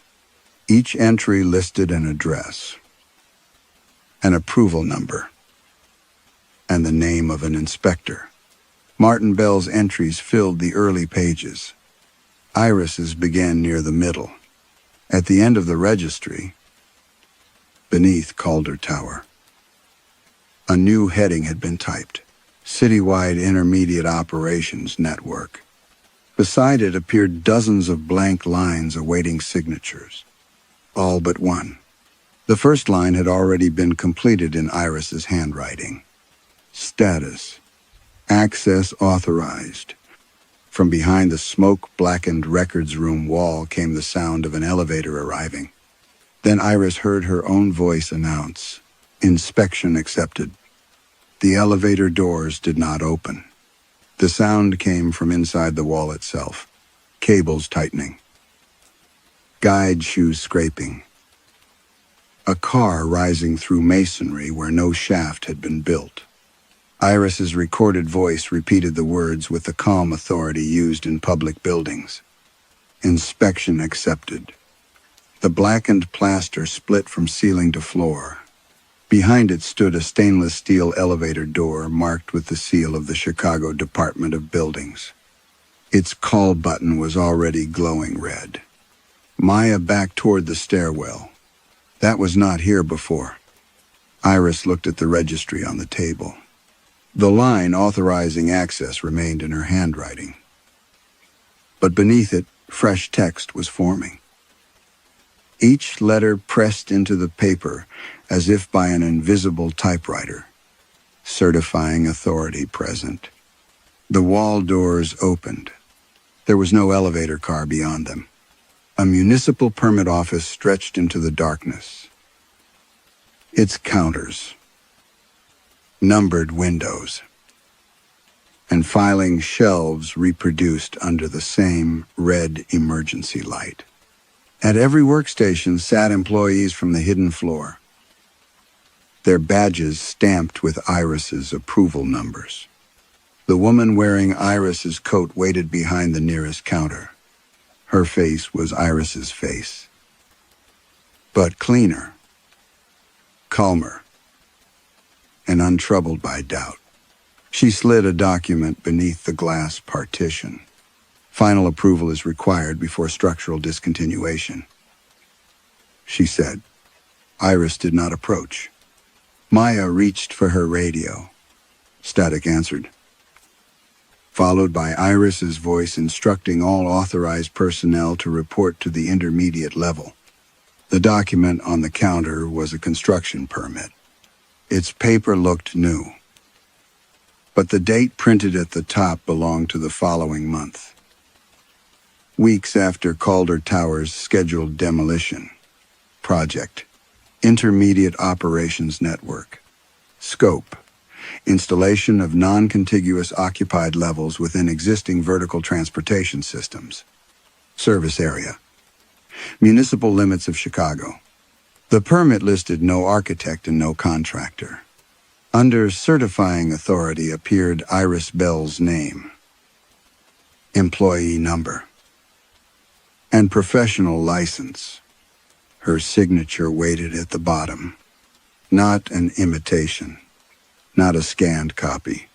Each entry listed an address, an approval number, and the name of an inspector. Martin Bell's entries filled the early pages. Iris's began near the middle. At the end of the registry, beneath Calder Tower, a new heading had been typed: Citywide Intermediate Operations Network. Beside it appeared dozens of blank lines awaiting signatures, all but one. The first line had already been completed in Iris's handwriting. Status: Access authorized. From behind the smoke-blackened records room wall came the sound of an elevator arriving. Then Iris heard her own voice announce, "Inspection accepted." The elevator doors did not open. The sound came from inside the wall itself, cables tightening, guide shoes scraping, a car rising through masonry where no shaft had been built. Iris's recorded voice repeated the words with the calm authority used in public buildings. Inspection accepted. The blackened plaster split from ceiling to floor. Behind it stood a stainless steel elevator door marked with the seal of the Chicago Department of Buildings. Its call button was already glowing red. Maya backed toward the stairwell. That was not here before. Iris looked at the registry on the table. The line authorizing access remained in her handwriting. But beneath it, fresh text was forming. Each letter pressed into the paper as if by an invisible typewriter, certifying authority present. The wall doors opened. There was no elevator car beyond them. A municipal permit office stretched into the darkness. Its counters, numbered windows, and filing shelves reproduced under the same red emergency light. At every workstation sat employees from the hidden floor, their badges stamped with Iris's approval numbers. The woman wearing Iris's coat waited behind the nearest counter. Her face was Iris's face, but cleaner, calmer, and untroubled by doubt. She slid a document beneath the glass partition. Final approval is required before structural discontinuation, she said. Iris did not approach. Maya reached for her radio. Static answered, followed by Iris's voice instructing all authorized personnel to report to the intermediate level. The document on the counter was a construction permit. Its paper looked new, but the date printed at the top belonged to the following month. Weeks after Calder Tower's scheduled demolition. Project: Intermediate Operations Network. Scope: installation of non-contiguous occupied levels within existing vertical transportation systems. Service area: municipal limits of Chicago. The permit listed no architect and no contractor. Under certifying authority appeared Iris Bell's name, employee number, and professional license. Her signature waited at the bottom. Not an imitation, not a scanned copy.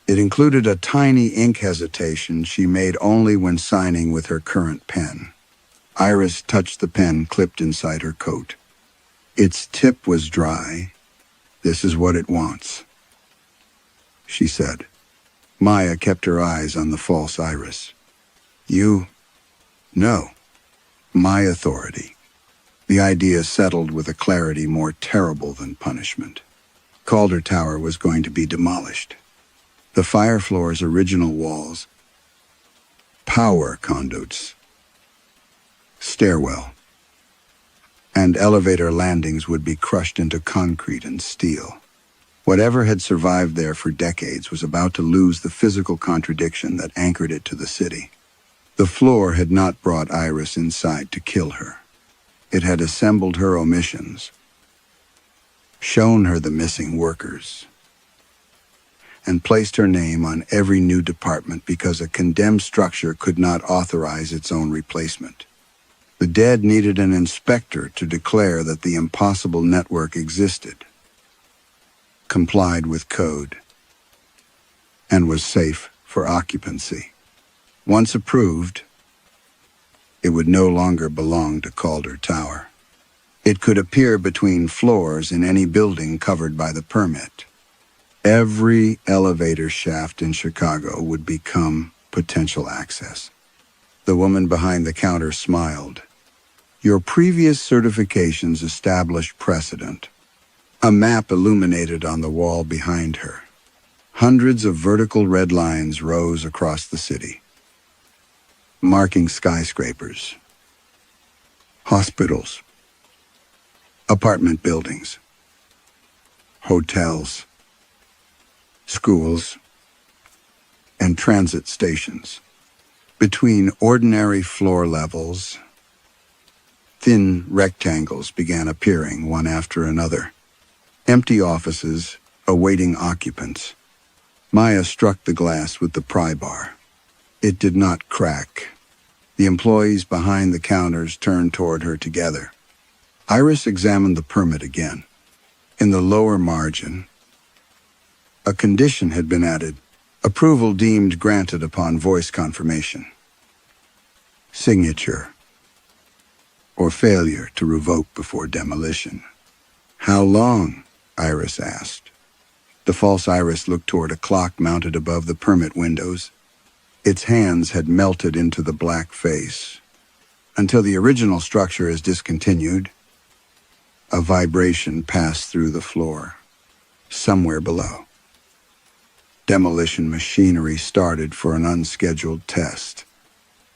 It included a tiny ink hesitation she made only when signing with her current pen. Iris touched the pen clipped inside her coat. Its tip was dry. This is what it wants, she said. Maya kept her eyes on the false Iris. You? No. My authority. The idea settled with a clarity more terrible than punishment. Calder Tower was going to be demolished. The fire floor's original walls, power conduits, stairwell, and elevator landings would be crushed into concrete and steel. Whatever had survived there for decades was about to lose the physical contradiction that anchored it to the city. The floor had not brought Iris inside to kill her. It had assembled her omissions, shown her the missing workers, and placed her name on every new department because a condemned structure could not authorize its own replacement. The dead needed an inspector to declare that the impossible network existed, complied with code, and was safe for occupancy. Once approved, it would no longer belong to Calder Tower. It could appear between floors in any building covered by the permit. Every elevator shaft in Chicago would become potential access. The woman behind the counter smiled. Your previous certifications established precedent. A map illuminated on the wall behind her. Hundreds of vertical red lines rose across the city, marking skyscrapers, hospitals, apartment buildings, hotels, schools, and transit stations. Between ordinary floor levels, thin rectangles began appearing one after another. Empty offices awaiting occupants. Maya struck the glass with the pry bar. It did not crack. The employees behind the counters turned toward her together. Iris examined the permit again. In the lower margin, a condition had been added. Approval deemed granted upon voice confirmation. Signature, or failure to revoke before demolition. How long? Iris asked. The false Iris looked toward a clock mounted above the permit windows. Its hands had melted into the black face. Until the original structure is discontinued, a vibration passed through the floor, somewhere below. Demolition machinery started for an unscheduled test.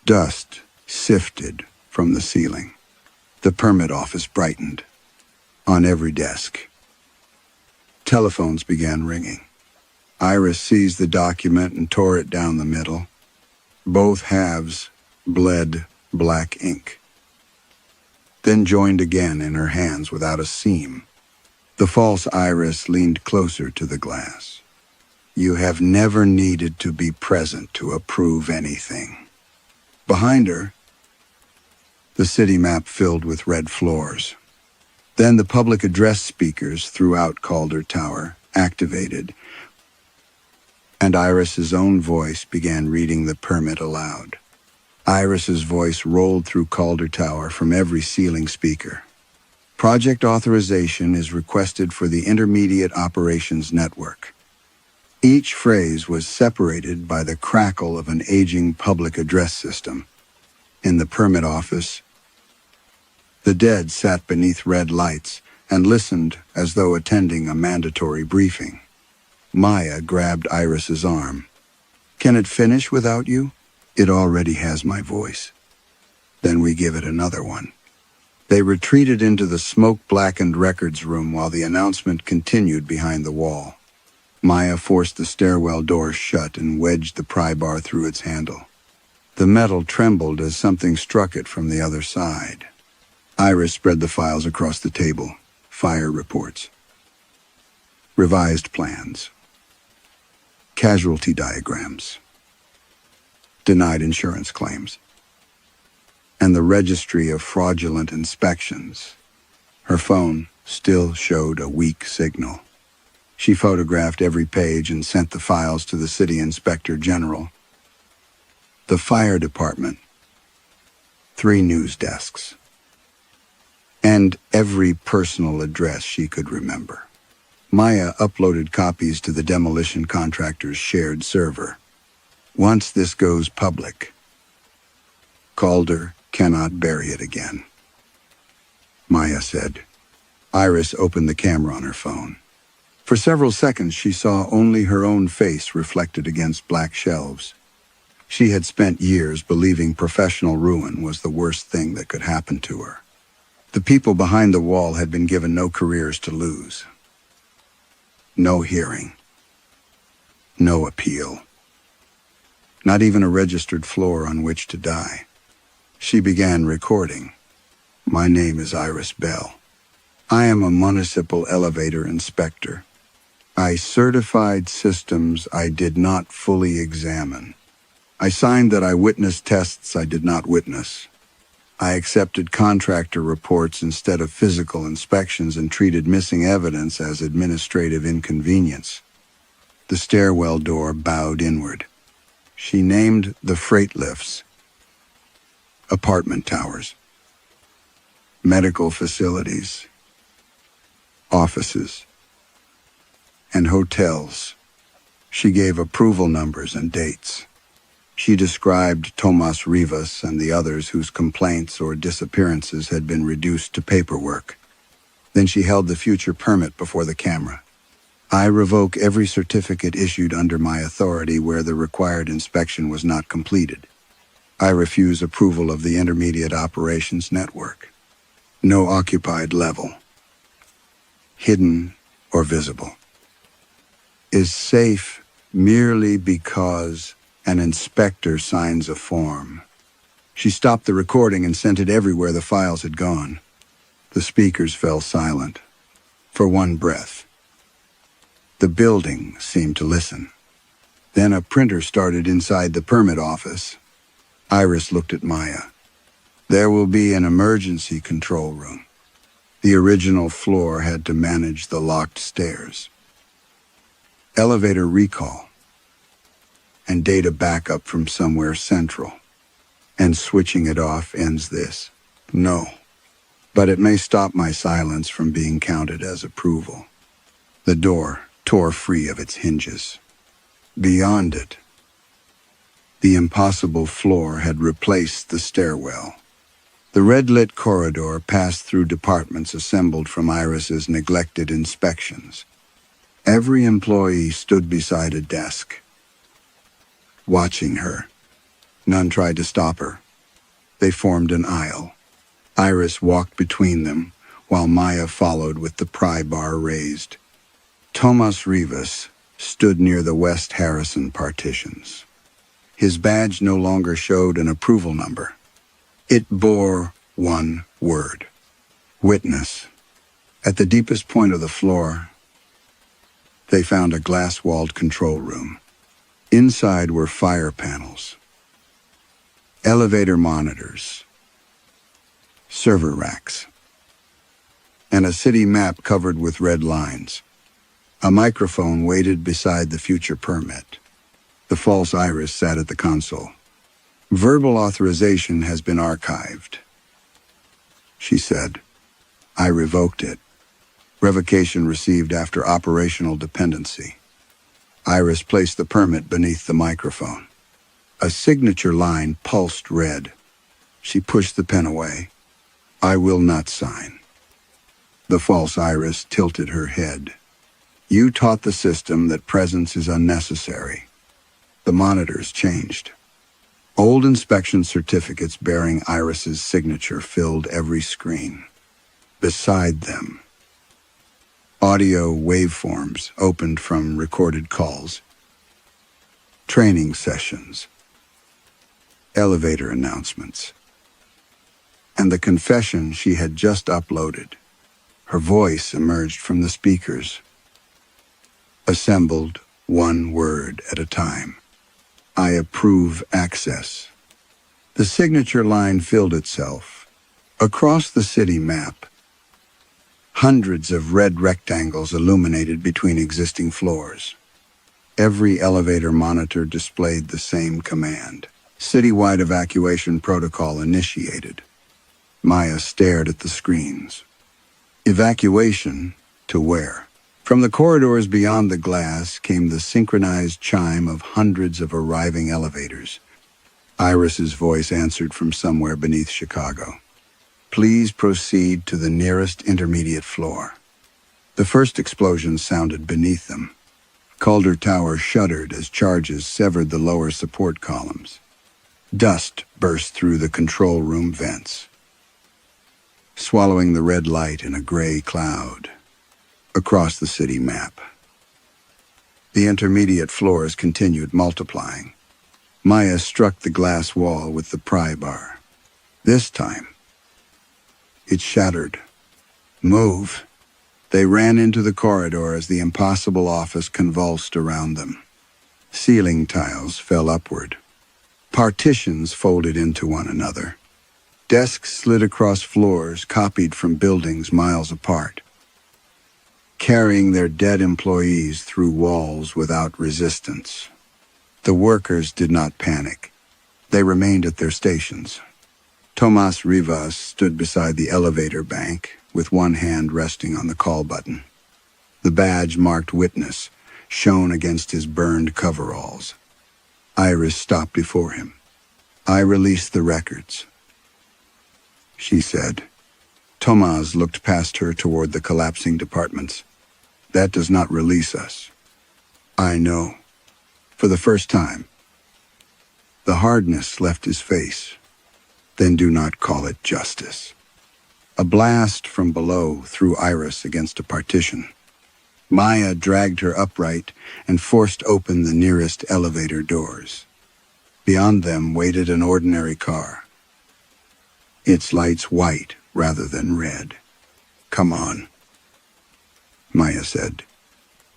Dust sifted from the ceiling. The permit office brightened. On every desk, telephones began ringing. Iris seized the document and tore it down the middle. Both halves bled black ink, then joined again in her hands without a seam. The false Iris leaned closer to the glass. You have never needed to be present to approve anything. Behind her, the city map filled with red floors. Then the public address speakers throughout Calder Tower activated, and Iris's own voice began reading the permit aloud. Iris's voice rolled through Calder Tower from every ceiling speaker. Project authorization is requested for the Intermediate Operations Network. Each phrase was separated by the crackle of an aging public address system. In the permit office, the dead sat beneath red lights and listened as though attending a mandatory briefing. Maya grabbed Iris's arm. Can it finish without you? It already has my voice. Then we give it another one. They retreated into the smoke-blackened records room while the announcement continued behind the wall. Maya forced the stairwell door shut and wedged the pry bar through its handle. The metal trembled as something struck it from the other side. Iris spread the files across the table. Fire reports, revised plans, casualty diagrams, denied insurance claims, and the registry of fraudulent inspections. Her phone still showed a weak signal. She photographed every page and sent the files to the city inspector general. The fire department, 3 news desks, and every personal address she could remember. Maya uploaded copies to the demolition contractor's shared server. Once this goes public, Calder cannot bury it again, Maya said. Iris opened the camera on her phone. For several seconds, she saw only her own face reflected against black shelves. She had spent years believing professional ruin was the worst thing that could happen to her. The people behind the wall had been given no careers to lose. No hearing. No appeal. Not even a registered floor on which to die. She began recording. My name is Iris Bell. I am a municipal elevator inspector. I certified systems I did not fully examine. I signed that I witnessed tests I did not witness. I accepted contractor reports instead of physical inspections and treated missing evidence as administrative inconvenience. The stairwell door bowed inward. She named the freight lifts, apartment towers, medical facilities, offices, and hotels. She gave approval numbers and dates. She described Tomas Rivas and the others whose complaints or disappearances had been reduced to paperwork. Then she held the future permit before the camera. I revoke every certificate issued under my authority where the required inspection was not completed. I refuse approval of the Intermediate Operations Network. No occupied level, hidden or visible, is safe merely because an inspector signs a form. She stopped the recording and sent it everywhere the files had gone. The speakers fell silent for one breath. The building seemed to listen. Then a printer started inside the permit office. Iris looked at Maya. There will be an emergency control room. The original floor had to manage the locked stairs. Elevator recall and data backup from somewhere central. And switching it off ends this. No. But it may stop my silence from being counted as approval. The door tore free of its hinges. Beyond it, the impossible floor had replaced the stairwell. The red-lit corridor passed through departments assembled from Iris's neglected inspections. Every employee stood beside a desk, watching her. None tried to stop her. They formed an aisle. Iris walked between them, while Maya followed with the pry bar raised. Tomas Rivas stood near the West Harrison partitions. His badge no longer showed an approval number. It bore one word: witness. At the deepest point of the floor, they found a glass-walled control room. Inside were fire panels, elevator monitors, server racks, and a city map covered with red lines. A microphone waited beside the future permit. The false Iris sat at the console. Verbal authorization has been archived, she said. I revoked it. Revocation received after operational dependency. Iris placed the permit beneath the microphone. A signature line pulsed red. She pushed the pen away. I will not sign. The false Iris tilted her head. You taught the system that presence is unnecessary. The monitors changed. Old inspection certificates bearing Iris's signature filled every screen. Beside them, audio waveforms opened from recorded calls, training sessions, elevator announcements, and the confession she had just uploaded. Her voice emerged from the speakers, assembled one word at a time. I approve access. The signature line filled itself. Across the city map, hundreds of red rectangles illuminated between existing floors. Every elevator monitor displayed the same command. Citywide evacuation protocol initiated. Maya stared at the screens. Evacuation to where? From the corridors beyond the glass came the synchronized chime of hundreds of arriving elevators. Iris's voice answered from somewhere beneath Chicago. Please proceed to the nearest intermediate floor. The first explosion sounded beneath them. Calder Tower shuddered as charges severed the lower support columns. Dust burst through the control room vents, swallowing the red light in a gray cloud. Across the city map, the intermediate floors continued multiplying. Maya struck the glass wall with the pry bar. This time, it shattered. Move. They ran into the corridor as the impossible office convulsed around them. Ceiling tiles fell upward. Partitions folded into one another. Desks slid across floors copied from buildings miles apart, carrying their dead employees through walls without resistance. The workers did not panic. They remained at their stations. Tomas Rivas stood beside the elevator bank, with one hand resting on the call button. The badge marked witness shone against his burned coveralls. Iris stopped before him. I released the records, she said. Tomas looked past her toward the collapsing departments. That does not release us. I know. For the first time. The hardness left his face. Then do not call it justice. A blast from below threw Iris against a partition. Maya dragged her upright and forced open the nearest elevator doors. Beyond them waited an ordinary car, its lights white rather than red. Come on, Maya said.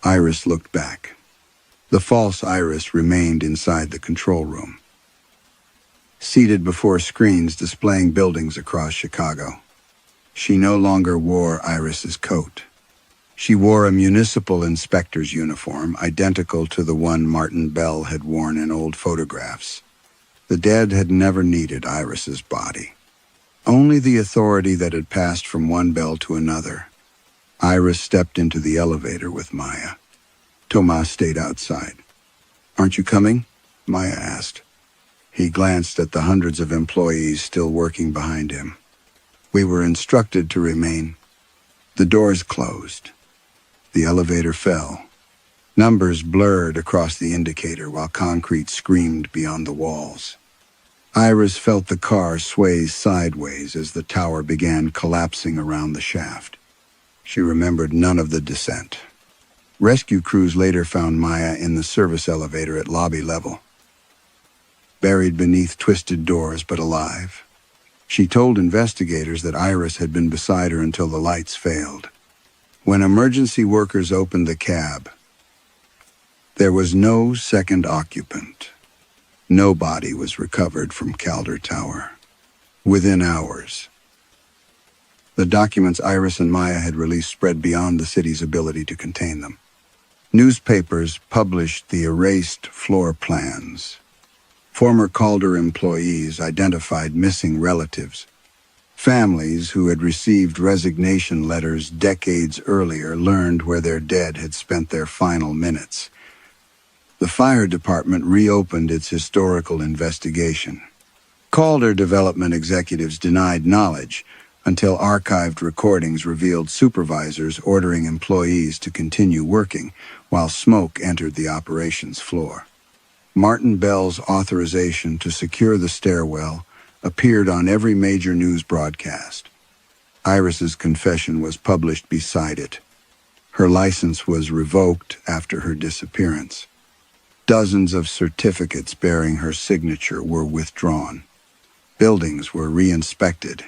Iris looked back. The false Iris remained inside the control room, seated before screens displaying buildings across Chicago. She no longer wore Iris's coat. She wore a municipal inspector's uniform, identical to the one Martin Bell had worn in old photographs. The dead had never needed Iris's body. Only the authority that had passed from one Bell to another. Iris stepped into the elevator with Maya. Tomas stayed outside. "Aren't you coming?" Maya asked. He glanced at the hundreds of employees still working behind him. "We were instructed to remain." The doors closed. The elevator fell. Numbers blurred across the indicator while concrete screamed beyond the walls. Iris felt the car sway sideways as the tower began collapsing around the shaft. She remembered none of the descent. Rescue crews later found Maya in the service elevator at lobby level, buried beneath twisted doors but alive. She told investigators that Iris had been beside her until the lights failed. When emergency workers opened the cab, there was no second occupant. No body was recovered from Calder Tower. Within hours, the documents Iris and Maya had released spread beyond the city's ability to contain them. Newspapers published the erased floor plans. Former Calder employees identified missing relatives. Families who had received resignation letters decades earlier learned where their dead had spent their final minutes. The fire department reopened its historical investigation. Calder development executives denied knowledge until archived recordings revealed supervisors ordering employees to continue working while smoke entered the operations floor. Martin Bell's authorization to secure the stairwell appeared on every major news broadcast. Iris's confession was published beside it. Her license was revoked after her disappearance. Dozens of certificates bearing her signature were withdrawn. Buildings were re-inspected.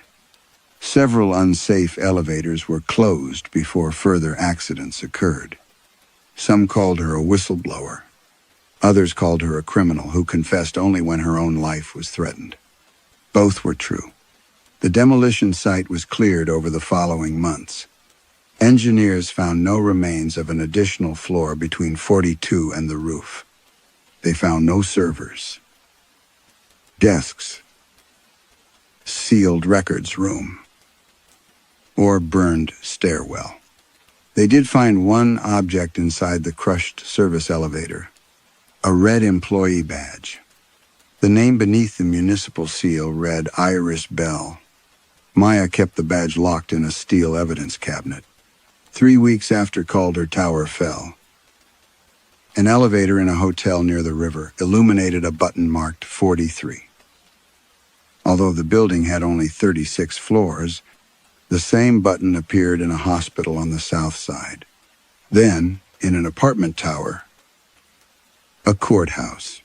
Several unsafe elevators were closed before further accidents occurred. Some called her a whistleblower. Others called her a criminal who confessed only when her own life was threatened. Both were true. The demolition site was cleared over the following months. Engineers found no remains of an additional floor between 42 and the roof. They found no servers, desks, sealed records room, or burned stairwell. They did find one object inside the crushed service elevator, a red employee badge. The name beneath the municipal seal read Iris Bell. Maya kept the badge locked in a steel evidence cabinet. 3 weeks after Calder Tower fell, an elevator in a hotel near the river illuminated a button marked 43. Although the building had only 36 floors, the same button appeared in a hospital on the south side. Then, in an apartment tower, a courthouse,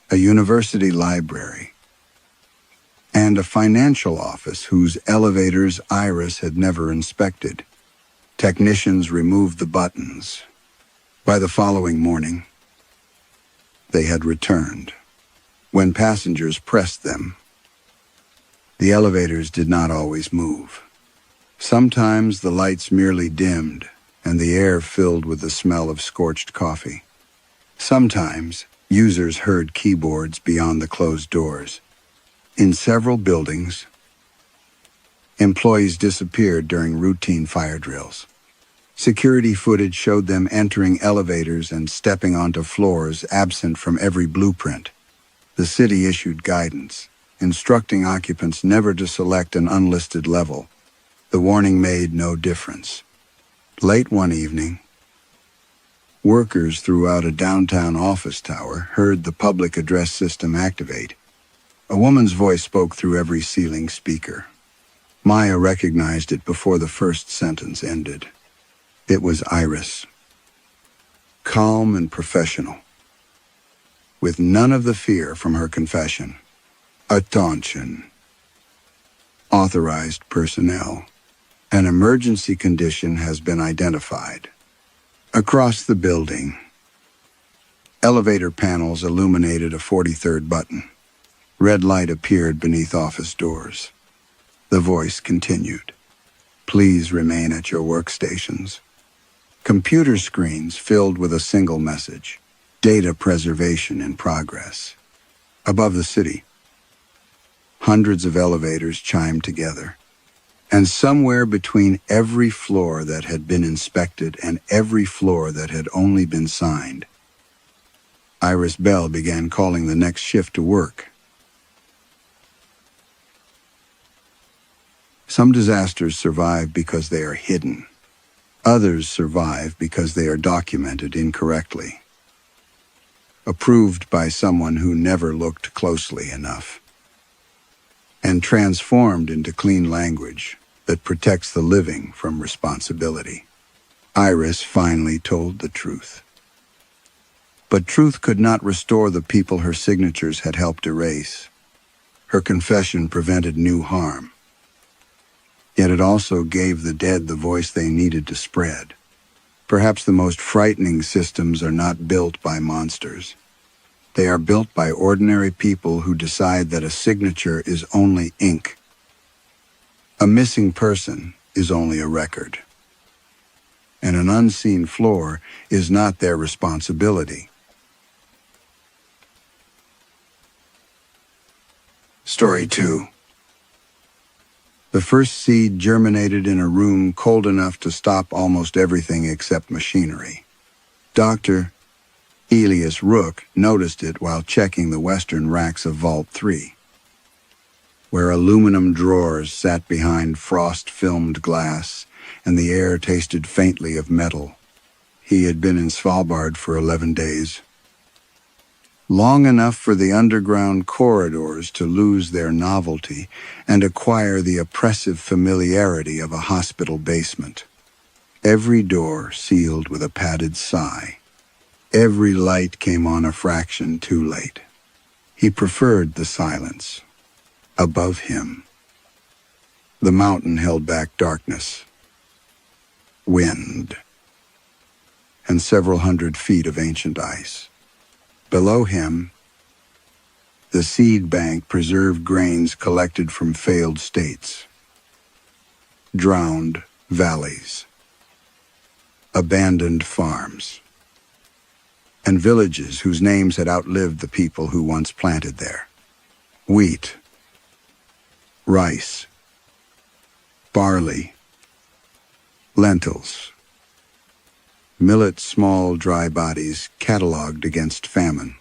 a university library, and a financial office whose elevators Iris had never inspected. Technicians removed the buttons. By the following morning, they had returned. When passengers pressed them, the elevators did not always move. Sometimes the lights merely dimmed and the air filled with the smell of scorched coffee. Sometimes users heard keyboards beyond the closed doors. In several buildings, employees disappeared during routine fire drills. Security footage showed them entering elevators and stepping onto floors absent from every blueprint. The city issued guidance, instructing occupants never to select an unlisted level. The warning made no difference. Late one evening, workers throughout a downtown office tower heard the public address system activate. A woman's voice spoke through every ceiling speaker. Maya recognized it before the first sentence ended. It was Iris, calm and professional, with none of the fear from her confession. Attention. Authorized personnel. An emergency condition has been identified. Across the building, elevator panels illuminated a 43rd button. Red light appeared beneath office doors. The voice continued. Please remain at your workstations. Computer screens filled with a single message. Data preservation in progress. Above the city, hundreds of elevators chimed together. And somewhere between every floor that had been inspected and every floor that had only been signed, Iris Bell began calling the next shift to work. Some disasters survive because they are hidden. Others survive because they are documented incorrectly, approved by someone who never looked closely enough, and transformed into clean language that protects the living from responsibility. Iris finally told the truth. But truth could not restore the people her signatures had helped erase. Her confession prevented new harm. Yet it also gave the dead the voice they needed to spread. Perhaps the most frightening systems are not built by monsters. They are built by ordinary people who decide that a signature is only ink. A missing person is only a record. And an unseen floor is not their responsibility. Story 2. The first seed germinated in a room cold enough to stop almost everything except machinery. Dr. Elias Rook noticed it while checking the western racks of Vault 3, where aluminum drawers sat behind frost-filmed glass and the air tasted faintly of metal. He had been in Svalbard for 11 days. Long enough for the underground corridors to lose their novelty and acquire the oppressive familiarity of a hospital basement. Every door sealed with a padded sigh. Every light came on a fraction too late. He preferred the silence. Above him, the mountain held back darkness, wind, and several hundred feet of ancient ice. Below him, the seed bank preserved grains collected from failed states, drowned valleys, abandoned farms, and villages whose names had outlived the people who once planted there. Wheat, rice, barley, lentils, millet, small, dry bodies cataloged against famine.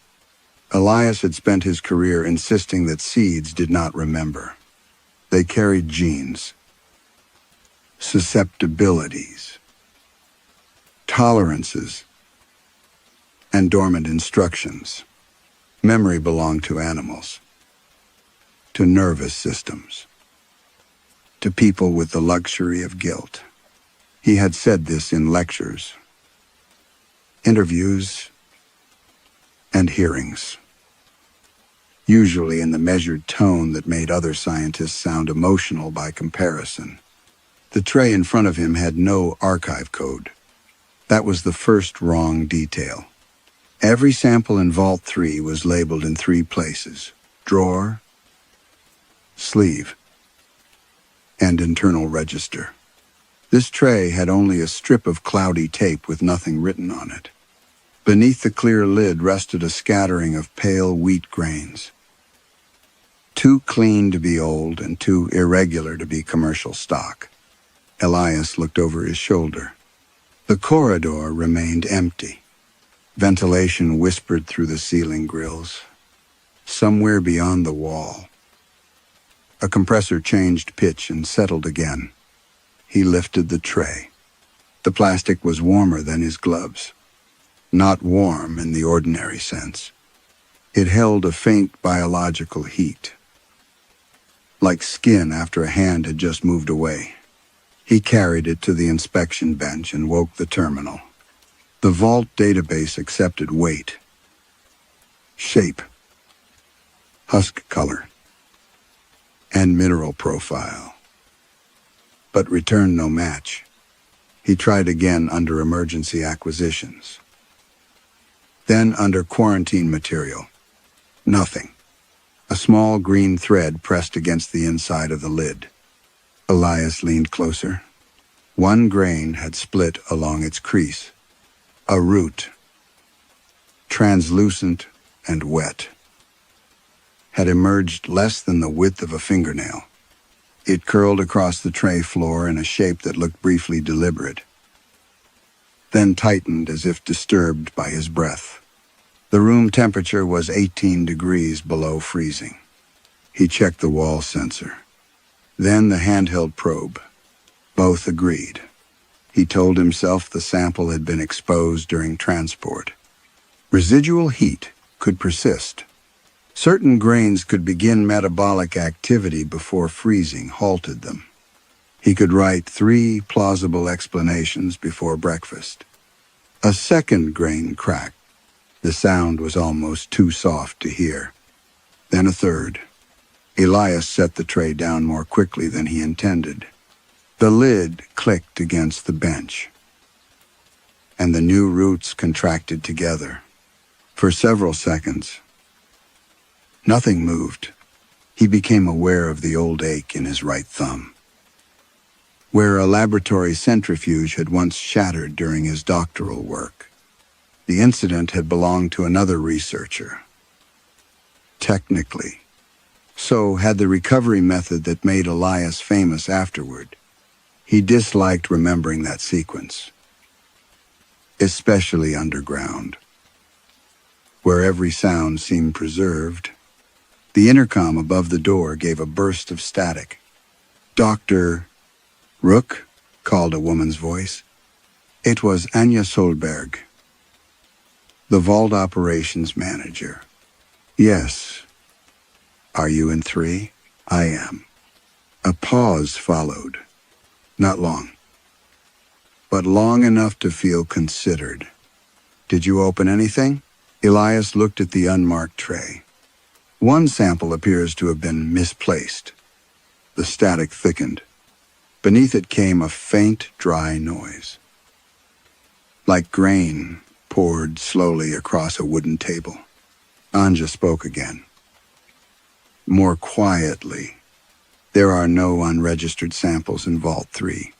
Elias had spent his career insisting that seeds did not remember. They carried genes, susceptibilities, tolerances, and dormant instructions. Memory belonged to animals, to nervous systems, to people with the luxury of guilt. He had said this in lectures, interviews, and hearings, usually in the measured tone that made other scientists sound emotional by comparison. The tray in front of him had no archive code. That was the first wrong detail. Every sample in Vault 3 was labeled in 3 places: drawer, sleeve, and internal register. This tray had only a strip of cloudy tape with nothing written on it. Beneath the clear lid rested a scattering of pale wheat grains, too clean to be old and too irregular to be commercial stock. Elias looked over his shoulder. The corridor remained empty. Ventilation whispered through the ceiling grills. Somewhere beyond the wall, a compressor changed pitch and settled again. He lifted the tray. The plastic was warmer than his gloves. Not warm in the ordinary sense. It held a faint biological heat, like skin after a hand had just moved away. He carried it to the inspection bench and woke the terminal. The Vault database accepted weight, shape, husk color, and mineral profile, but returned no match. He tried again under emergency acquisitions. Then under quarantine material. Nothing. A small green thread pressed against the inside of the lid. Elias leaned closer. One grain had split along its crease. A root, translucent and wet, had emerged less than the width of a fingernail. It curled across the tray floor in a shape that looked briefly deliberate, then tightened as if disturbed by his breath. The room temperature was 18 degrees below freezing. He checked the wall sensor, then the handheld probe. Both agreed. He told himself the sample had been exposed during transport. Residual heat could persist. Certain grains could begin metabolic activity before freezing halted them. He could write 3 plausible explanations before breakfast. A second grain cracked. The sound was almost too soft to hear. Then a third. Elias set the tray down more quickly than he intended. The lid clicked against the bench, and the new roots contracted together. For several seconds, nothing moved. He became aware of the old ache in his right thumb, where a laboratory centrifuge had once shattered during his doctoral work. The incident had belonged to another researcher. Technically, so had the recovery method that made Elias famous afterward. He disliked remembering that sequence, especially underground, where every sound seemed preserved. The intercom above the door gave a burst of static. "Dr. Rook?" called a woman's voice. It was Anya Solberg, the vault operations manager. "Yes. Are you in 3? I am." A pause followed. Not long, but long enough to feel considered. "Did you open anything?" Elias looked at the unmarked tray. One sample appears to have been misplaced. The static thickened. Beneath it came a faint, dry noise, like grain poured slowly across a wooden table. Anja spoke again, more quietly. "There are no unregistered samples in Vault 3.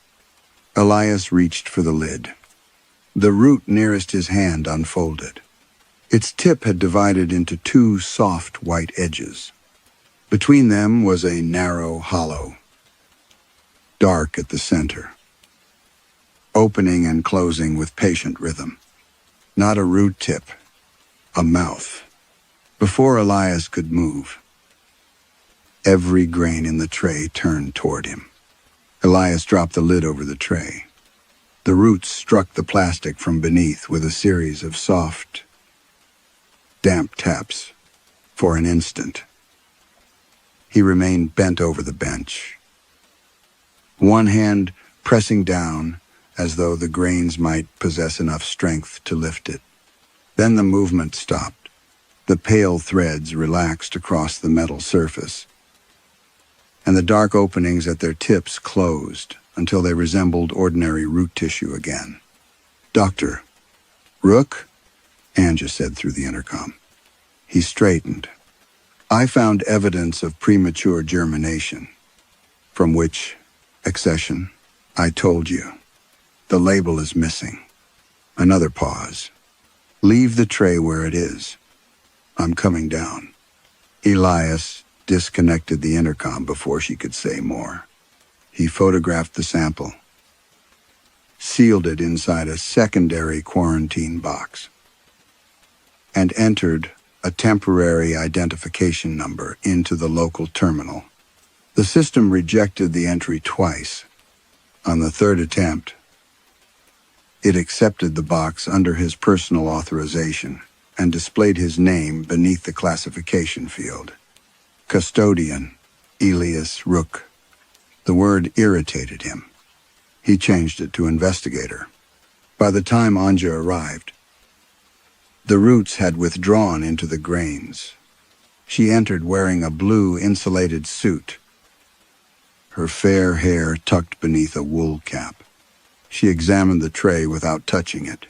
Elias reached for the lid. The root nearest his hand unfolded. Its tip had divided into 2 soft white edges. Between them was a narrow hollow, dark at the center, opening and closing with patient rhythm. Not a root tip, a mouth. Before Elias could move, every grain in the tray turned toward him. Elias dropped the lid over the tray. The roots struck the plastic from beneath with a series of soft, damp taps. For an instant, he remained bent over the bench, one hand pressing down as though the grains might possess enough strength to lift it. Then the movement stopped. The pale threads relaxed across the metal surface, and the dark openings at their tips closed until they resembled ordinary root tissue again. "Dr. Rook?" Anja said through the intercom. He straightened. "I found evidence of premature germination, from which accession I told you. The label is missing." Another pause. "Leave the tray where it is. I'm coming down." Elias disconnected the intercom before she could say more. He photographed the sample, sealed it inside a secondary quarantine box, and entered a temporary identification number into the local terminal. The system rejected the entry twice. On the third attempt, it accepted the box under his personal authorization and displayed his name beneath the classification field. Custodian, Elias Rook. The word irritated him. He changed it to investigator. By the time Anja arrived, the roots had withdrawn into the grains. She entered wearing a blue insulated suit, her fair hair tucked beneath a wool cap. She examined the tray without touching it.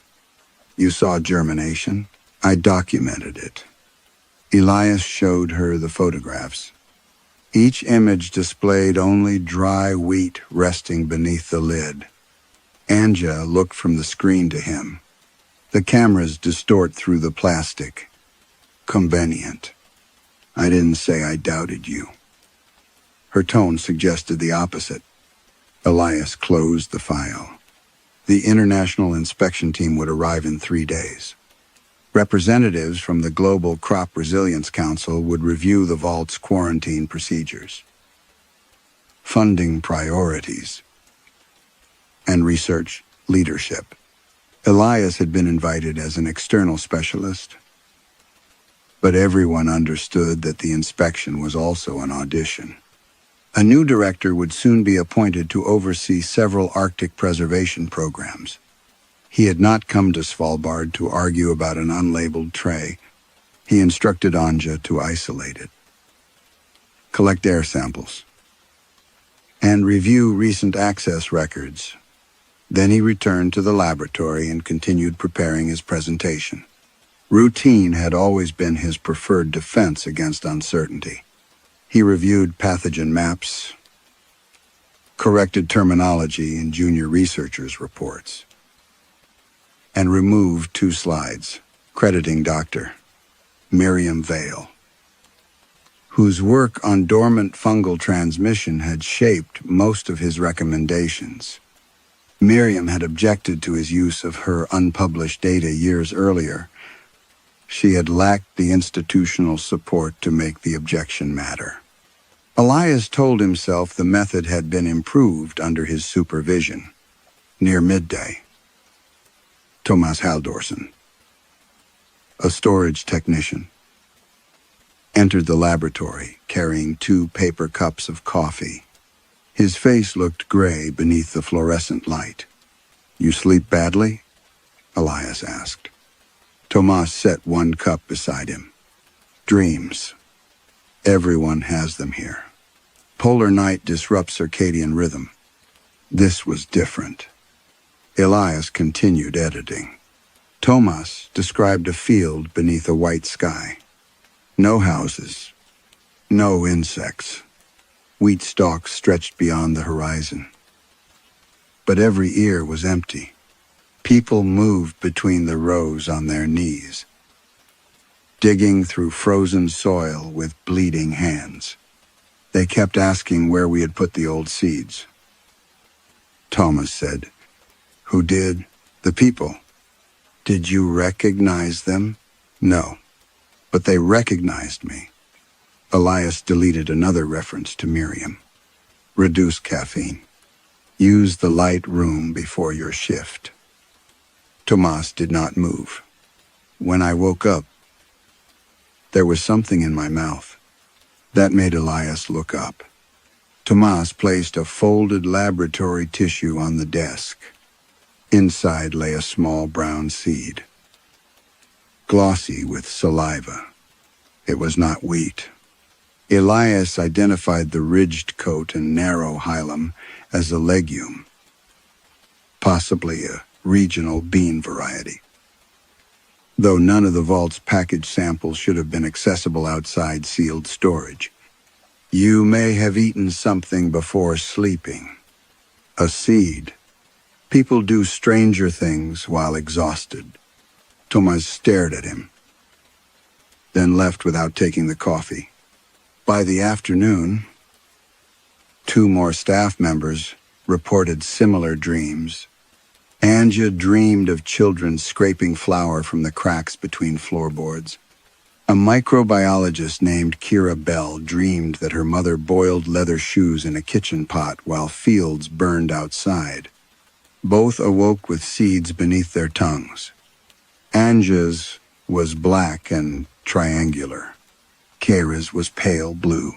"You saw germination? I documented it." Elias showed her the photographs. Each image displayed only dry wheat resting beneath the lid. Anja looked from the screen to him. The cameras distort through the plastic. Convenient. I didn't say I doubted you. Her tone suggested the opposite. Elias closed the file. The international inspection team would arrive in 3 days. Representatives from the Global Crop Resilience Council would review the vault's quarantine procedures, funding priorities, and research leadership. Elias had been invited as an external specialist, but everyone understood that the inspection was also an audition. A new director would soon be appointed to oversee several Arctic preservation programs. He had not come to Svalbard to argue about an unlabeled tray. He instructed Anja to isolate it, collect air samples, and review recent access records. Then he returned to the laboratory and continued preparing his presentation. Routine had always been his preferred defense against uncertainty. He reviewed pathogen maps, corrected terminology in junior researchers' reports, and removed 2 slides, crediting Dr. Miriam Vale, whose work on dormant fungal transmission had shaped most of his recommendations. Miriam had objected to his use of her unpublished data years earlier. She had lacked the institutional support to make the objection matter. Elias told himself the method had been improved under his supervision. Near midday, Thomas Haldorsen, a storage technician, entered the laboratory carrying 2 paper cups of coffee. His face looked gray beneath the fluorescent light. "You sleep badly?" Elias asked. Thomas set 1 cup beside him. "Dreams. Everyone has them here. Polar night disrupts circadian rhythm. This was different." Elias continued editing. Thomas described a field beneath a white sky. No houses, no insects. Wheat stalks stretched beyond the horizon. But every ear was empty. People moved between the rows on their knees, digging through frozen soil with bleeding hands. They kept asking where we had put the old seeds. Thomas said, "Who did?" "The people." "Did you recognize them?" "No, but they recognized me." Elias deleted another reference to Miriam. "Reduce caffeine. Use the light room before your shift." Thomas did not move. When I woke up, there was something in my mouth. That made Elias look up. Thomas placed a folded laboratory tissue on the desk. Inside lay a small brown seed, glossy with saliva. It was not wheat. Elias identified the ridged coat and narrow hilum as a legume, possibly a regional bean variety. Though none of the vault's package samples should have been accessible outside sealed storage. "You may have eaten something before sleeping. A seed. People do stranger things while exhausted." Thomas stared at him, then left without taking the coffee. By the afternoon, 2 more staff members reported similar dreams. Anja dreamed of children scraping flour from the cracks between floorboards. A microbiologist named Kira Bell dreamed that her mother boiled leather shoes in a kitchen pot while fields burned outside. Both awoke with seeds beneath their tongues. Anja's was black and triangular. Kira's was pale blue.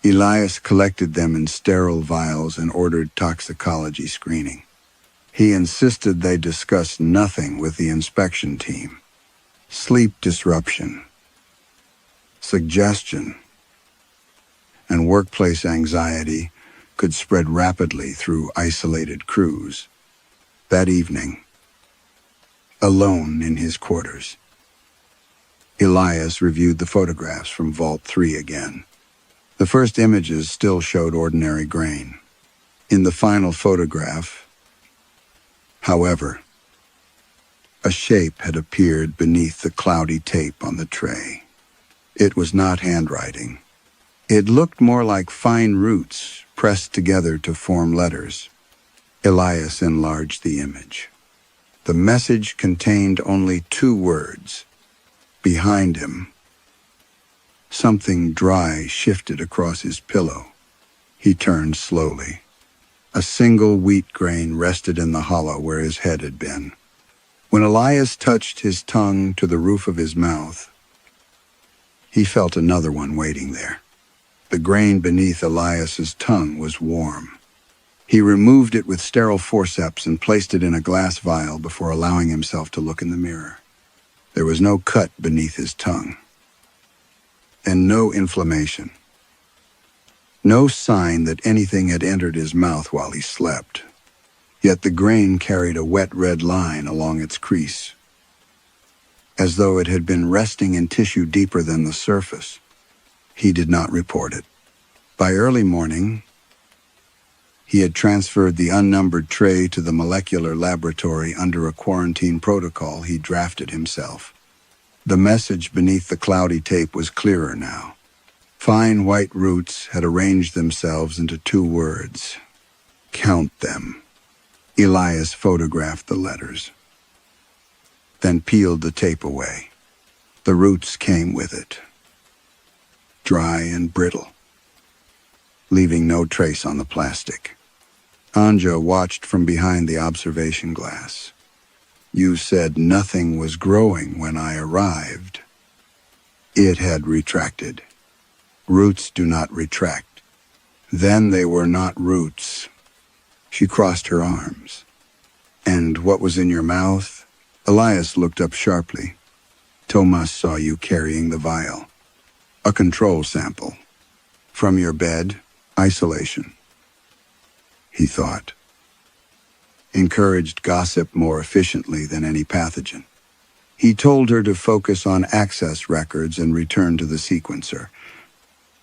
Elias collected them in sterile vials and ordered toxicology screening. He insisted they discuss nothing with the inspection team. Sleep disruption, suggestion, and workplace anxiety could spread rapidly through isolated crews. That evening, alone in his quarters, Elias reviewed the photographs from Vault 3 again. The first images still showed ordinary grain. In the final photograph, however, a shape had appeared beneath the cloudy tape on the tray. It was not handwriting. It looked more like fine roots pressed together to form letters. Elias enlarged the image. The message contained only 2 words. Behind him, something dry shifted across his pillow. He turned slowly. A single wheat grain rested in the hollow where his head had been. When Elias touched his tongue to the roof of his mouth, he felt another one waiting there. The grain beneath Elias's tongue was warm. He removed it with sterile forceps and placed it in a glass vial before allowing himself to look in the mirror. There was no cut beneath his tongue, and no inflammation. No sign that anything had entered his mouth while he slept. Yet the grain carried a wet red line along its crease, as though it had been resting in tissue deeper than the surface. He did not report it. By early morning, he had transferred the unnumbered tray to the molecular laboratory under a quarantine protocol he drafted himself. The message beneath the cloudy tape was clearer now. Fine white roots had arranged themselves into 2 words. Count them. Elias photographed the letters, then peeled the tape away. The roots came with it, dry and brittle, leaving no trace on the plastic. Anja watched from behind the observation glass. You said nothing was growing when I arrived. It had retracted. Roots do not retract. Then they were not roots. She crossed her arms. And what was in your mouth? Elias looked up sharply. Tomas saw you carrying the vial. A control sample. From your bed, isolation. He thought. Encouraged gossip more efficiently than any pathogen. He told her to focus on access records and return to the sequencer.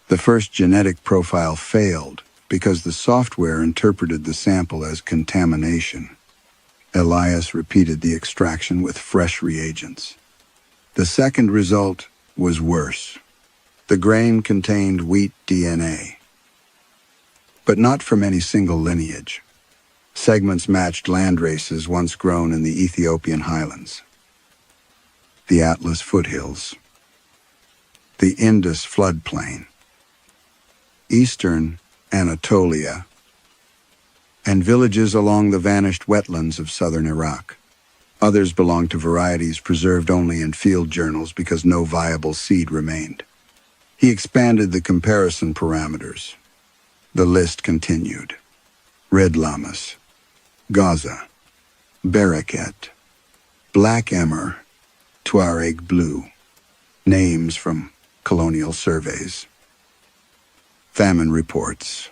The first genetic profile failed because the software interpreted the sample as contamination. Elias repeated the extraction with fresh reagents. The second result was worse. The grain contained wheat DNA, but not from any single lineage. Segments matched land races once grown in the Ethiopian highlands, the Atlas foothills, the Indus floodplain, eastern Anatolia, and villages along the vanished wetlands of southern Iraq. Others belonged to varieties preserved only in field journals because no viable seed remained. He expanded the comparison parameters. The list continued. Red llamas, Gaza, Barakat, Black Emmer, Tuareg Blue, names from colonial surveys, famine reports,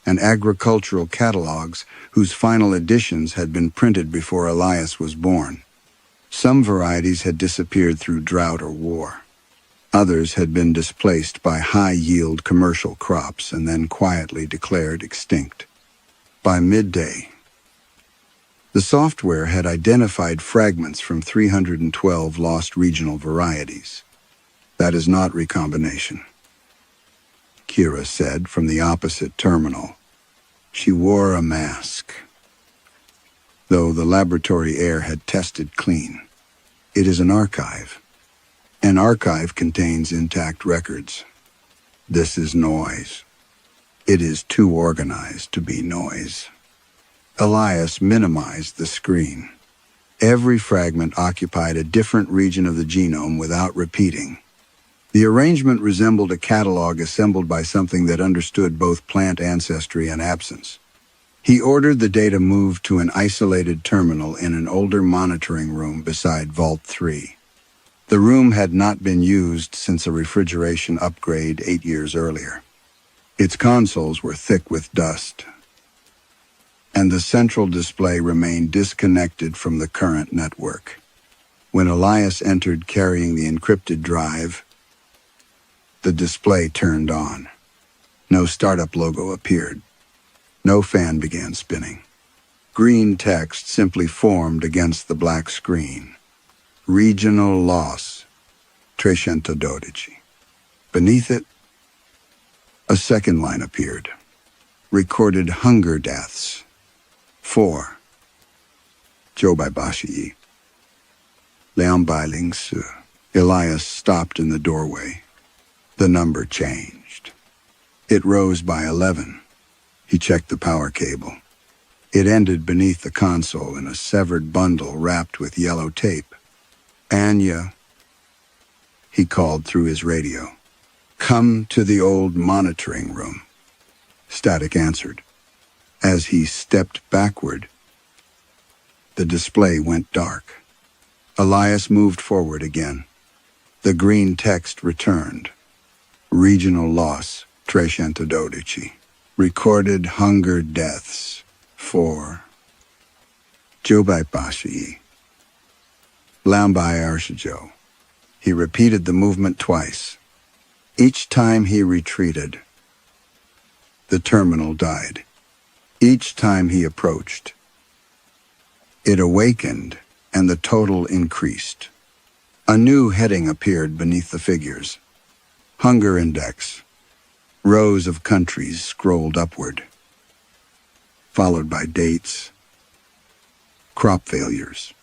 and agricultural catalogs whose final editions had been printed before Elias was born. Some varieties had disappeared through drought or war. Others had been displaced by high-yield commercial crops and then quietly declared extinct. By midday, the software had identified fragments from 312 lost regional varieties. That is not recombination, Kira said from the opposite terminal. She wore a mask, though the laboratory air had tested clean. It is an archive. An archive contains intact records. This is noise. It is too organized to be noise. Elias minimized the screen. Every fragment occupied a different region of the genome without repeating. The arrangement resembled a catalog assembled by something that understood both plant ancestry and absence. He ordered the data moved to an isolated terminal in an older monitoring room beside Vault 3. The room had not been used since a refrigeration upgrade 8 years earlier. Its consoles were thick with dust, and the central display remained disconnected from the current network. When Elias entered carrying the encrypted drive, The display turned on. No startup logo appeared. No fan began spinning. Green text simply formed against the black screen. Regional loss, 312. Beneath it, a second line appeared. Recorded hunger deaths, 4. Jobai Leanh. Elias stopped in the doorway. The number changed. It rose by 11. He checked the power cable. It ended beneath the console in a severed bundle wrapped with yellow tape. Anya, he called through his radio. Come to the old monitoring room. Static answered. As he stepped backward, the display went dark. Elias moved forward again. The green text returned. Regional loss, 312. Recorded hunger deaths, 4. Jobai. Leanh. He repeated the movement twice. Each time he retreated, the terminal died. Each time he approached, it awakened and the total increased. A new heading appeared beneath the figures. Hunger index. Rows of countries scrolled upward, followed by dates, crop failures,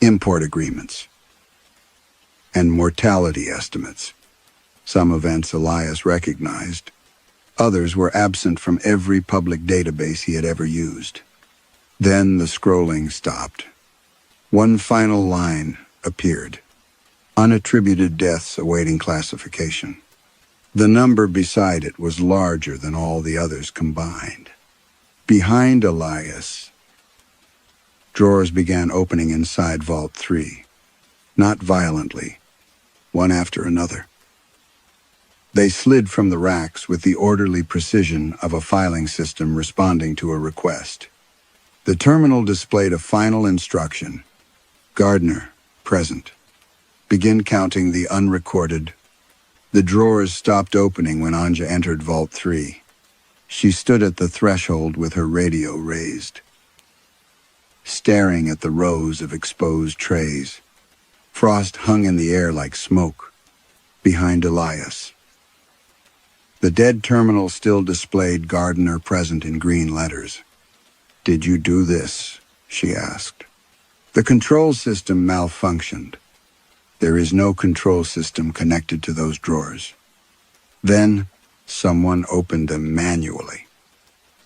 import agreements, and mortality estimates. Some events Elias recognized. Others were absent from every public database he had ever used. Then the scrolling stopped. One final line appeared. Unattributed deaths awaiting classification. The number beside it was larger than all the others combined. Behind Elias, drawers began opening inside Vault 3. Not violently, one after another. They slid from the racks with the orderly precision of a filing system responding to a request. The terminal displayed a final instruction. Gardner, present. Begin counting the unrecorded. The drawers stopped opening when Anja entered Vault 3. She stood at the threshold with her radio raised, staring at the rows of exposed trays. Frost hung in the air like smoke. Behind Elias, the dead terminal still displayed Gardner present in green letters. Did you do this? She asked. The control system malfunctioned. There is no control system connected to those drawers. Then, someone opened them manually.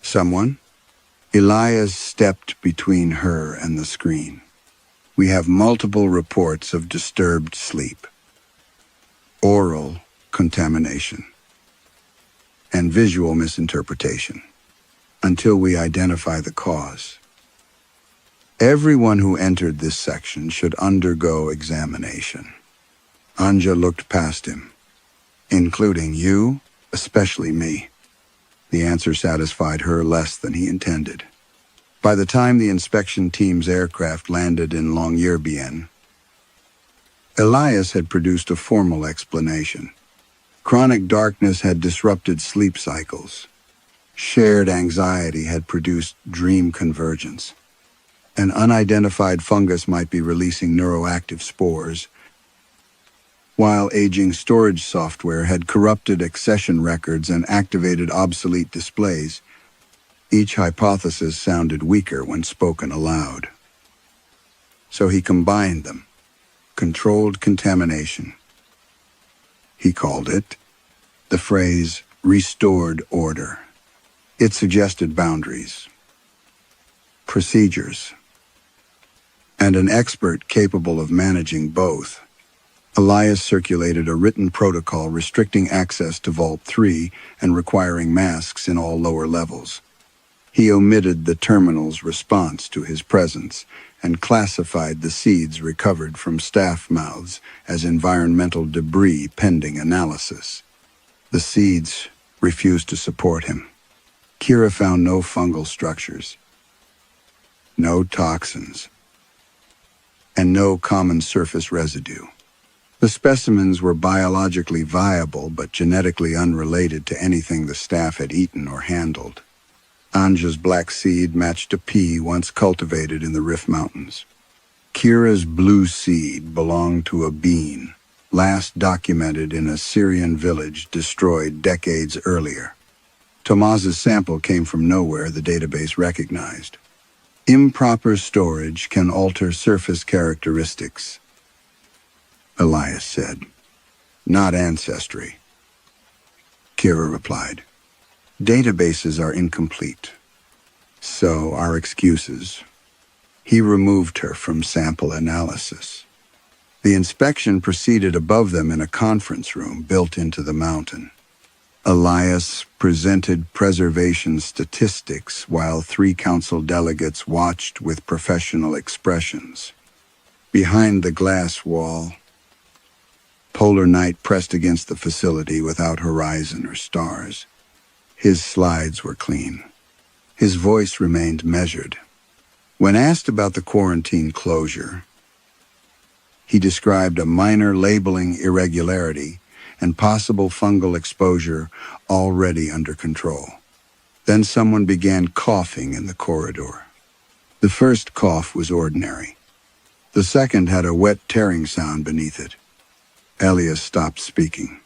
Someone? Elias stepped between her and the screen. We have multiple reports of disturbed sleep, oral contamination, and visual misinterpretation, until we identify the cause. Everyone who entered this section should undergo examination. Anja looked past him. Including you, especially me. The answer satisfied her less than he intended. By the time the inspection team's aircraft landed in Longyearbyen, Elias had produced a formal explanation. Chronic darkness had disrupted sleep cycles. Shared anxiety had produced dream convergence. An unidentified fungus might be releasing neuroactive spores, while aging storage software had corrupted accession records and activated obsolete displays. Each hypothesis sounded weaker when spoken aloud. So he combined them. Controlled contamination. He called it the phrase restored order. It suggested boundaries, procedures, and an expert capable of managing both. Elias circulated a written protocol restricting access to Vault 3 and requiring masks in all lower levels. He omitted the terminal's response to his presence and classified the seeds recovered from staff mouths as environmental debris pending analysis. The seeds refused to support him. Kira found no fungal structures, no toxins, and no common surface residue. The specimens were biologically viable but genetically unrelated to anything the staff had eaten or handled. Anja's black seed matched a pea once cultivated in the Rift Mountains. Kira's blue seed belonged to a bean, last documented in a Syrian village destroyed decades earlier. Tomas's sample came from nowhere the database recognized. Improper storage can alter surface characteristics, Elias said. Not ancestry. Kira replied. Databases are incomplete. So our excuses. He removed her from sample analysis. The inspection proceeded above them in a conference room built into the mountain. Elias presented preservation statistics while 3 council delegates watched with professional expressions. Behind the glass wall, polar night pressed against the facility without horizon or stars. His slides were clean. His voice remained measured. When asked about the quarantine closure, he described a minor labeling irregularity and possible fungal exposure already under control. Then someone began coughing in the corridor. The first cough was ordinary. The second had a wet tearing sound beneath it. Elias stopped speaking.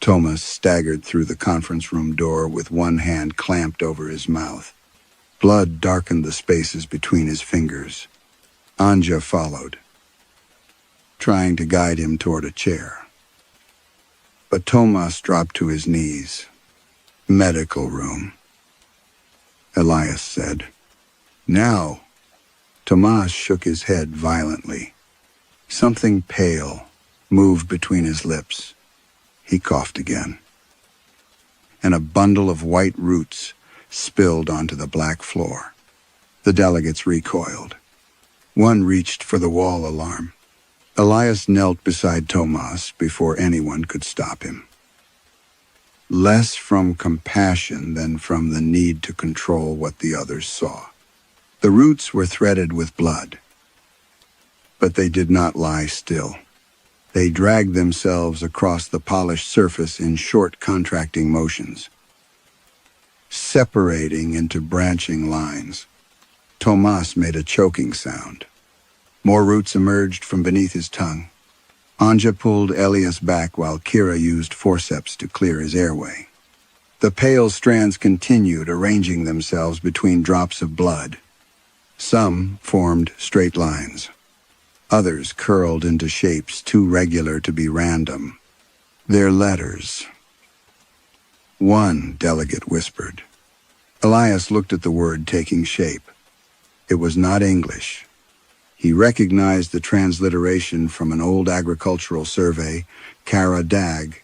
Thomas staggered through the conference room door with one hand clamped over his mouth. Blood darkened the spaces between his fingers. Anja followed, trying to guide him toward a chair. But Thomas dropped to his knees. Medical room, Elias said. Now. Thomas shook his head violently. Something pale moved between his lips. He coughed again. And a bundle of white roots spilled onto the black floor. The delegates recoiled. One reached for the wall alarm. Elias knelt beside Thomas before anyone could stop him. Less from compassion than from the need to control what the others saw. The roots were threaded with blood, but they did not lie still. They dragged themselves across the polished surface in short contracting motions, separating into branching lines. Thomas made a choking sound. More roots emerged from beneath his tongue. Anja pulled Elias back while Kira used forceps to clear his airway. The pale strands continued arranging themselves between drops of blood. Some formed straight lines. Others curled into shapes too regular to be random. Their letters. One delegate whispered. Elias looked at the word taking shape. It was not English. He recognized the transliteration from an old agricultural survey, Kara Dag,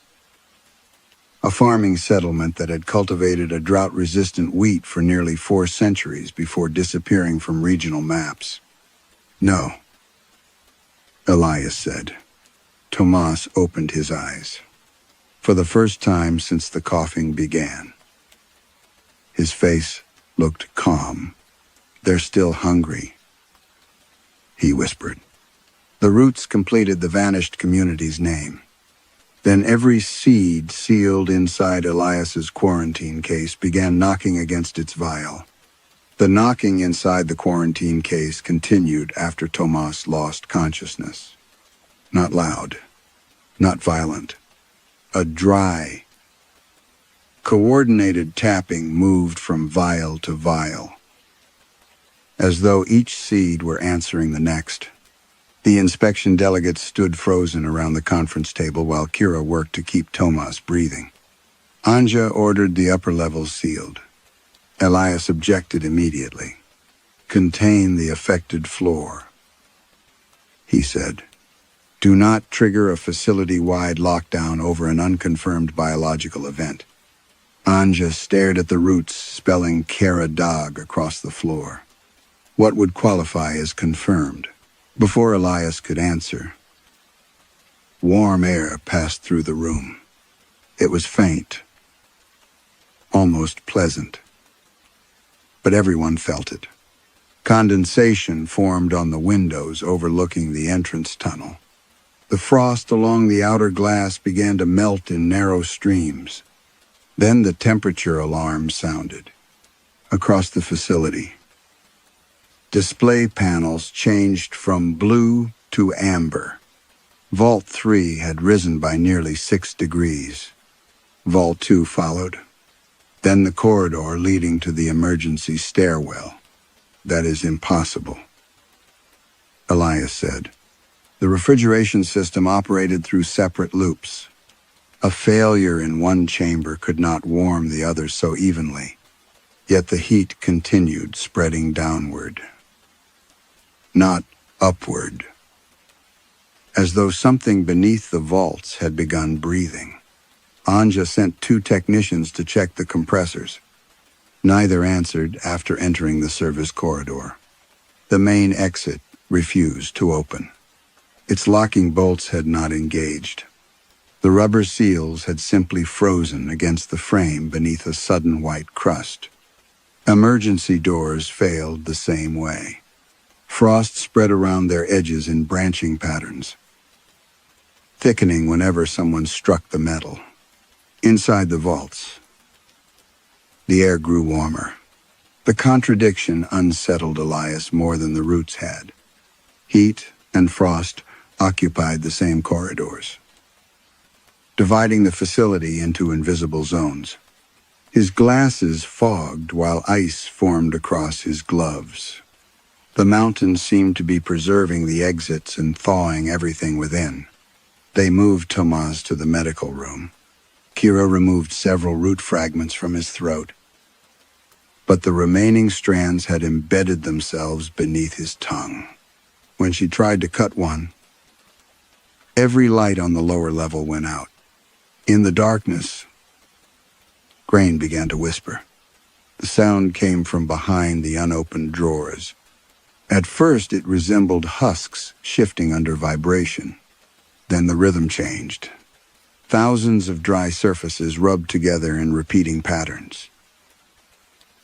a farming settlement that had cultivated a drought-resistant wheat for nearly 4 centuries before disappearing from regional maps. No, Elias said. Thomas opened his eyes. For the first time since the coughing began. His face looked calm. They're still hungry, he whispered. The roots completed the vanished community's name. Then every seed sealed inside Elias's quarantine case began knocking against its vial. The knocking inside the quarantine case continued after Thomas lost consciousness. Not loud, not violent. A dry, coordinated tapping moved from vial to vial, as though each seed were answering the next. The inspection delegates stood frozen around the conference table while Kira worked to keep Thomas breathing. Anja ordered the upper levels sealed. Elias objected immediately. Contain the affected floor, he said. Do not trigger a facility-wide lockdown over an unconfirmed biological event. Anja stared at the roots spelling Kara Dog across the floor. What would qualify as confirmed? Before Elias could answer, warm air passed through the room. It was faint, almost pleasant, but everyone felt it. Condensation formed on the windows overlooking the entrance tunnel. The frost along the outer glass began to melt in narrow streams. Then the temperature alarm sounded. Across the facility, display panels changed from blue to amber. Vault 3 had risen by nearly 6 degrees. Vault 2 followed. Then the corridor leading to the emergency stairwell. That is impossible, Elias said. The refrigeration system operated through separate loops. A failure in one chamber could not warm the others so evenly. Yet the heat continued, spreading downward, not upward, as though something beneath the vaults had begun breathing. Anja sent 2 technicians to check the compressors. Neither answered after entering the service corridor. The main exit refused to open. Its locking bolts had not engaged. The rubber seals had simply frozen against the frame beneath a sudden white crust. Emergency doors failed the same way. Frost spread around their edges in branching patterns, thickening whenever someone struck the metal. Inside the vaults, the air grew warmer. The contradiction unsettled Elias more than the roots had. Heat and frost occupied the same corridors, dividing the facility into invisible zones. His glasses fogged while ice formed across his gloves. The mountains seemed to be preserving the exits and thawing everything within. They moved Tomas to the medical room. Kira removed several root fragments from his throat, but the remaining strands had embedded themselves beneath his tongue. When she tried to cut one, every light on the lower level went out. In the darkness, Grain began to whisper. The sound came from behind the unopened drawers. At first, it resembled husks shifting under vibration. Then the rhythm changed. Thousands of dry surfaces rubbed together in repeating patterns,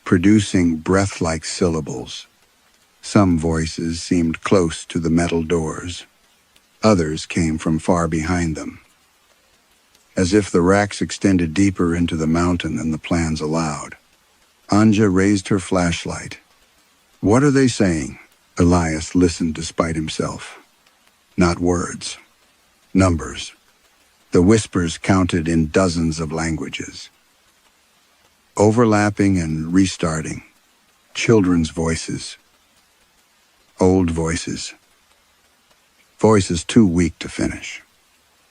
producing breath-like syllables. Some voices seemed close to the metal doors. Others came from far behind them, as if the racks extended deeper into the mountain than the plans allowed. Anja raised her flashlight. "What are they saying?" Elias listened despite himself. Not words. Numbers. The whispers counted in dozens of languages, overlapping and restarting. Children's voices. Old voices. Voices too weak to finish.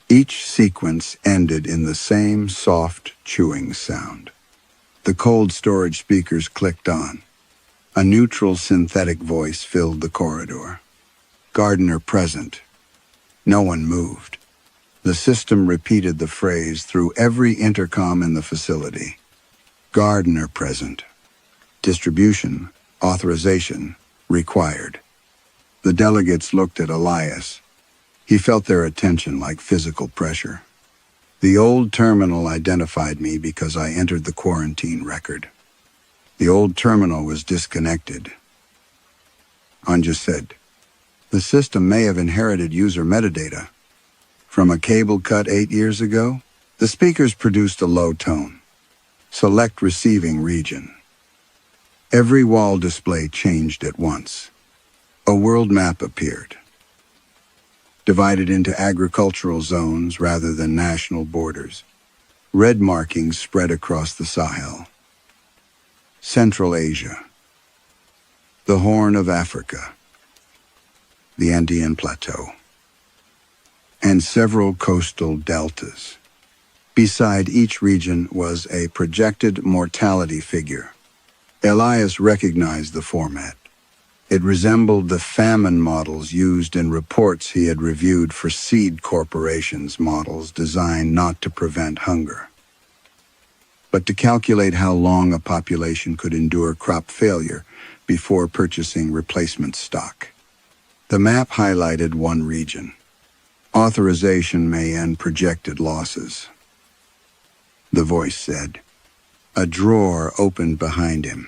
Each sequence ended in the same soft, chewing sound. The cold storage speakers clicked on. A neutral synthetic voice filled the corridor. Gardener present. No one moved. The system repeated the phrase through every intercom in the facility. Gardener present. Distribution, authorization, required. The delegates looked at Elias. He felt their attention like physical pressure. The old terminal identified me because I entered the quarantine record. The old terminal was disconnected. Anja said, "The system may have inherited user metadata from a cable cut 8 years ago." The speakers produced a low tone. Select receiving region. Every wall display changed at once. A world map appeared, divided into agricultural zones rather than national borders. Red markings spread across the Sahel, Central Asia, the Horn of Africa, the Andean Plateau, and several coastal deltas. Beside each region was a projected mortality figure. Elias recognized the format. It resembled the famine models used in reports he had reviewed for seed corporations, models designed not to prevent hunger, but to calculate how long a population could endure crop failure before purchasing replacement stock. The map highlighted one region. Authorization may end projected losses. The voice said. A drawer opened behind him.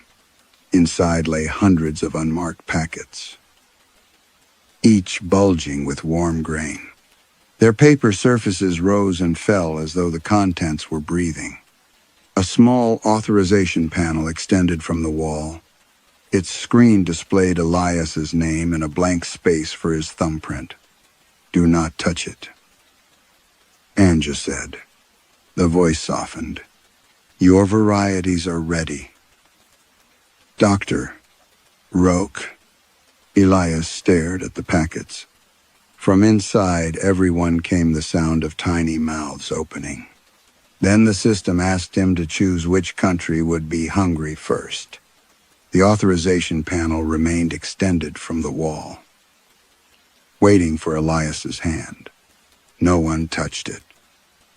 Inside lay hundreds of unmarked packets, each bulging with warm grain. Their paper surfaces rose and fell as though the contents were breathing. A small authorization panel extended from the wall. Its screen displayed Elias's name and a blank space for his thumbprint. "Do not touch it," Anja said. The voice softened. "Your varieties are ready." "Dr. Roque." Elias stared at the packets. From inside, everyone came the sound of tiny mouths opening. Then the system asked him to choose which country would be hungry first. The authorization panel remained extended from the wall, waiting for Elias's hand. No one touched it.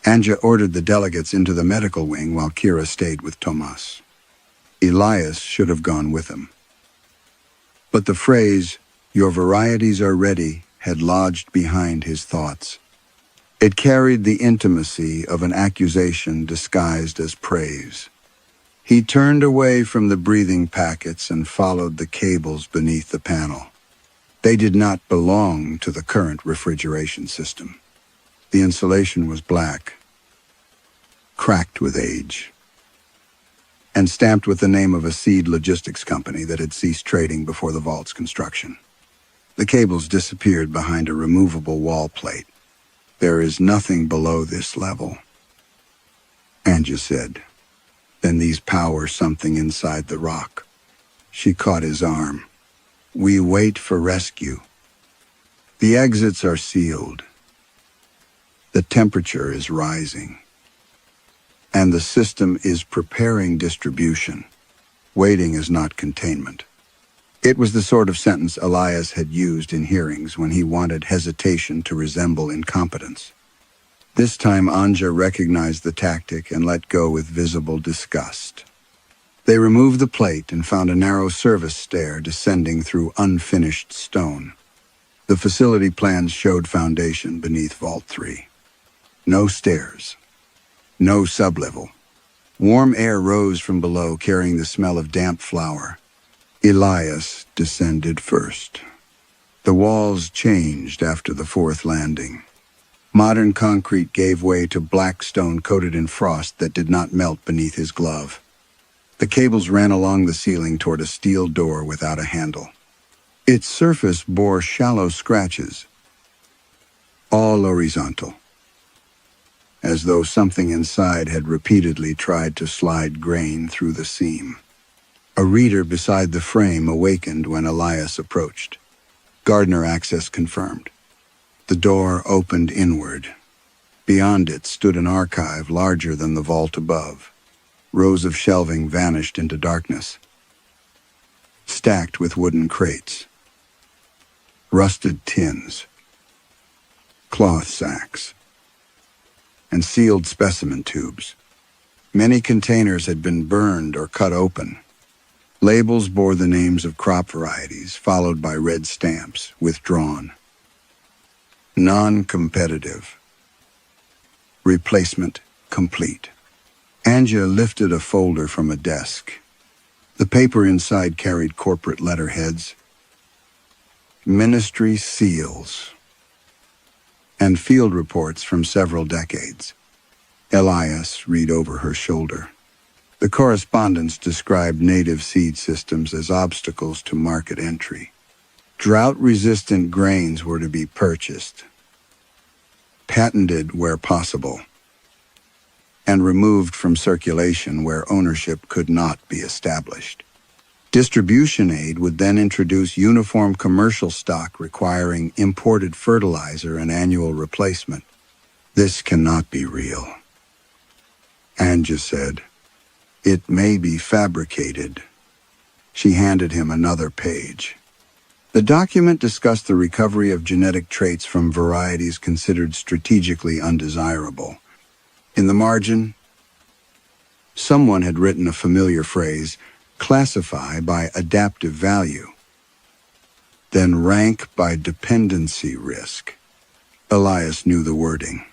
Anja ordered the delegates into the medical wing while Kira stayed with Tomas. Elias should have gone with him. But the phrase, "Your varieties are ready," had lodged behind his thoughts. It carried the intimacy of an accusation disguised as praise. He turned away from the breathing packets and followed the cables beneath the panel. They did not belong to the current refrigeration system. The insulation was black, cracked with age, and stamped with the name of a seed logistics company that had ceased trading before the vault's construction. The cables disappeared behind a removable wall plate. "There is nothing below this level," Anja said. "Then these power something inside the rock." She caught his arm. "We wait for rescue. The exits are sealed. The temperature is rising. And the system is preparing distribution. Waiting is not containment." It was the sort of sentence Elias had used in hearings when he wanted hesitation to resemble incompetence. This time Anja recognized the tactic and let go with visible disgust. They removed the plate and found a narrow service stair descending through unfinished stone. The facility plans showed foundation beneath Vault 3. No stairs. No sublevel. Warm air rose from below, carrying the smell of damp flour. Elias descended first. The walls changed after the fourth landing. Modern concrete gave way to black stone coated in frost that did not melt beneath his glove. The cables ran along the ceiling toward a steel door without a handle. Its surface bore shallow scratches, all horizontal, as though something inside had repeatedly tried to slide grain through the seam. A reader beside the frame awakened when Elias approached. Gardener access confirmed. The door opened inward. Beyond it stood an archive larger than the vault above. Rows of shelving vanished into darkness, stacked with wooden crates, rusted tins, cloth sacks, and sealed specimen tubes. Many containers had been burned or cut open. Labels bore the names of crop varieties, followed by red stamps, withdrawn. Non-competitive. Replacement complete. Anja lifted a folder from a desk. The paper inside carried corporate letterheads, ministry seals, and field reports from several decades. Elias read over her shoulder. The correspondence described native seed systems as obstacles to market entry. Drought-resistant grains were to be purchased, patented where possible, and removed from circulation where ownership could not be established. Distribution aid would then introduce uniform commercial stock requiring imported fertilizer and annual replacement. "This cannot be real," Anja said. "It may be fabricated." She handed him another page. The document discussed the recovery of genetic traits from varieties considered strategically undesirable. In the margin, someone had written a familiar phrase, "Classify by adaptive value," then "rank by dependency risk." Elias knew the wording.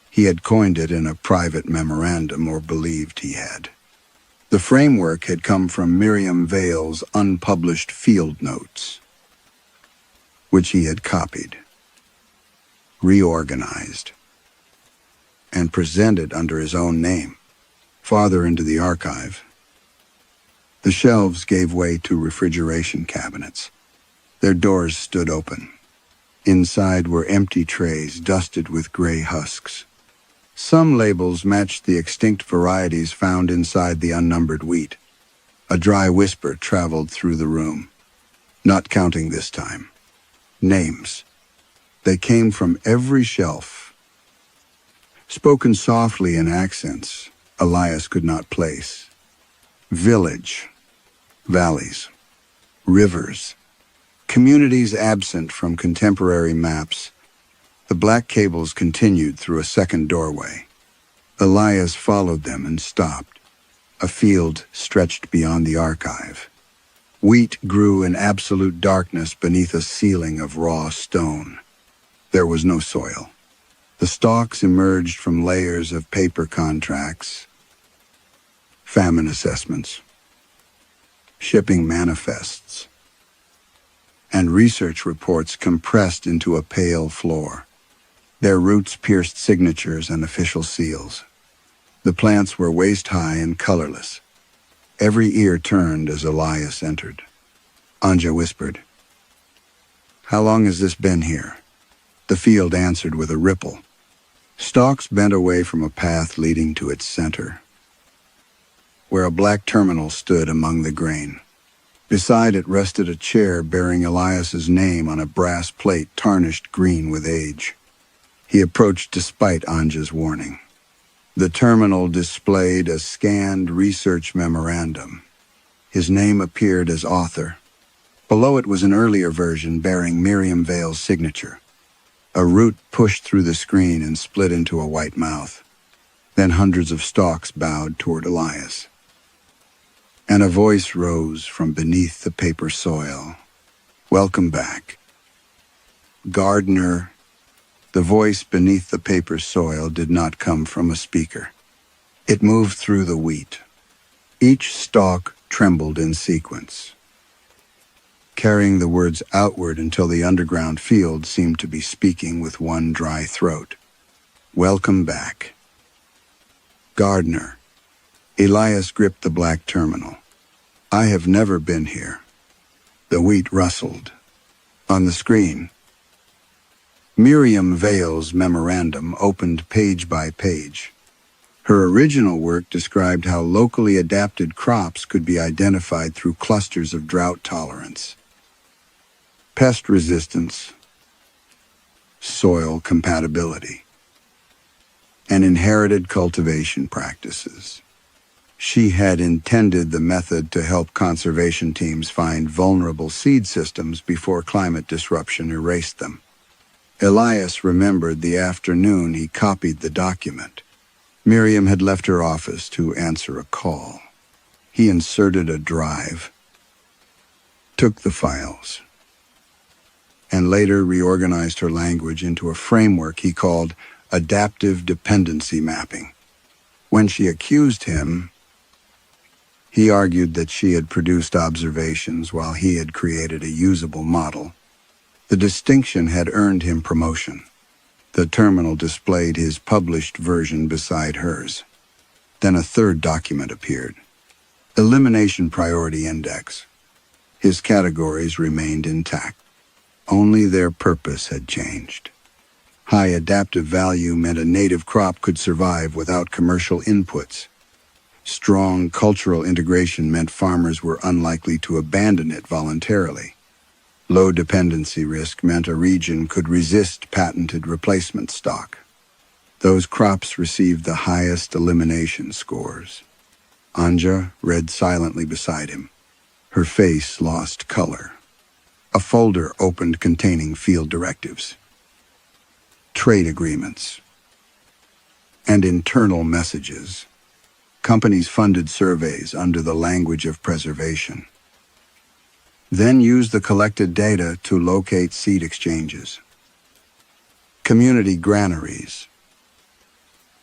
He had coined it in a private memorandum, or believed he had. The framework had come from Miriam Vale's unpublished field notes, which he had copied. reorganized, and presented under his own name. Farther into the archive, the shelves gave way to refrigeration cabinets. Their doors stood open. Inside were empty trays dusted with gray husks. Some labels matched the extinct varieties found inside the unnumbered wheat. A dry whisper traveled through the room. Not counting this time. Names. They came from every shelf. Spoken softly in accents Elias could not place. Village. Valleys. Rivers. Communities absent from contemporary maps. The black cables continued through a second doorway. Elias followed them and stopped. A field stretched beyond the archive. Wheat grew in absolute darkness beneath a ceiling of raw stone. There was no soil. The stalks emerged from layers of paper contracts, famine assessments, shipping manifests, and research reports compressed into a pale floor. Their roots pierced signatures and official seals. The plants were waist-high and colorless. Every ear turned as Elias entered. Anja whispered, "How long has this been here?" The field answered with a ripple. Stalks bent away from a path leading to its center, where a black terminal stood among the grain. Beside it rested a chair bearing Elias's name on a brass plate tarnished green with age. He approached despite Anja's warning. The terminal displayed a scanned research memorandum. His name appeared as author. Below it was an earlier version bearing Miriam Vale's signature. A root pushed through the screen and split into a white mouth. Then hundreds of stalks bowed toward Elias. And a voice rose from beneath the paper soil. "Welcome back, Gardener." The voice beneath the paper soil did not come from a speaker. It moved through the wheat. Each stalk trembled in sequence, carrying the words outward until the underground field seemed to be speaking with one dry throat. "Welcome back, Gardener." Elias gripped the black terminal. "I have never been here." The wheat rustled. On the screen, Miriam Vale's memorandum opened page by page. Her original work described how locally adapted crops could be identified through clusters of drought tolerance, pest resistance, soil compatibility, and inherited cultivation practices. She had intended the method to help conservation teams find vulnerable seed systems before climate disruption erased them. Elias remembered the afternoon he copied the document. Miriam had left her office to answer a call. He inserted a drive, took the files, and later reorganized her language into a framework he called adaptive dependency mapping. When she accused him, he argued that she had produced observations while he had created a usable model. The distinction had earned him promotion. The terminal displayed his published version beside hers. Then a third document appeared. Elimination Priority Index. His categories remained intact. Only their purpose had changed. High adaptive value meant a native crop could survive without commercial inputs. Strong cultural integration meant farmers were unlikely to abandon it voluntarily. Low dependency risk meant a region could resist patented replacement stock. Those crops received the highest elimination scores. Anja read silently beside him. Her face lost color. A folder opened containing field directives, trade agreements, and internal messages. Companies funded surveys under the language of preservation. Then used the collected data to locate seed exchanges, community granaries,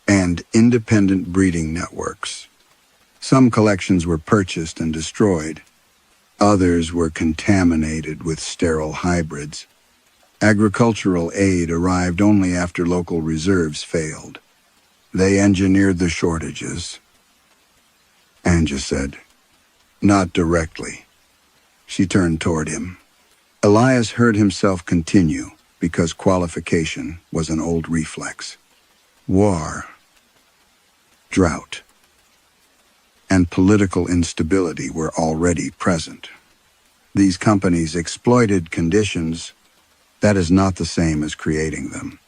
and independent breeding networks. Some collections were purchased and destroyed. Others were contaminated with sterile hybrids. Agricultural aid arrived only after local reserves failed. They engineered the shortages. Anja said, "Not directly." She turned toward him. Elias heard himself continue because qualification was an old reflex. War, drought, and political instability were already present. These companies exploited conditions. That is not the same as creating them.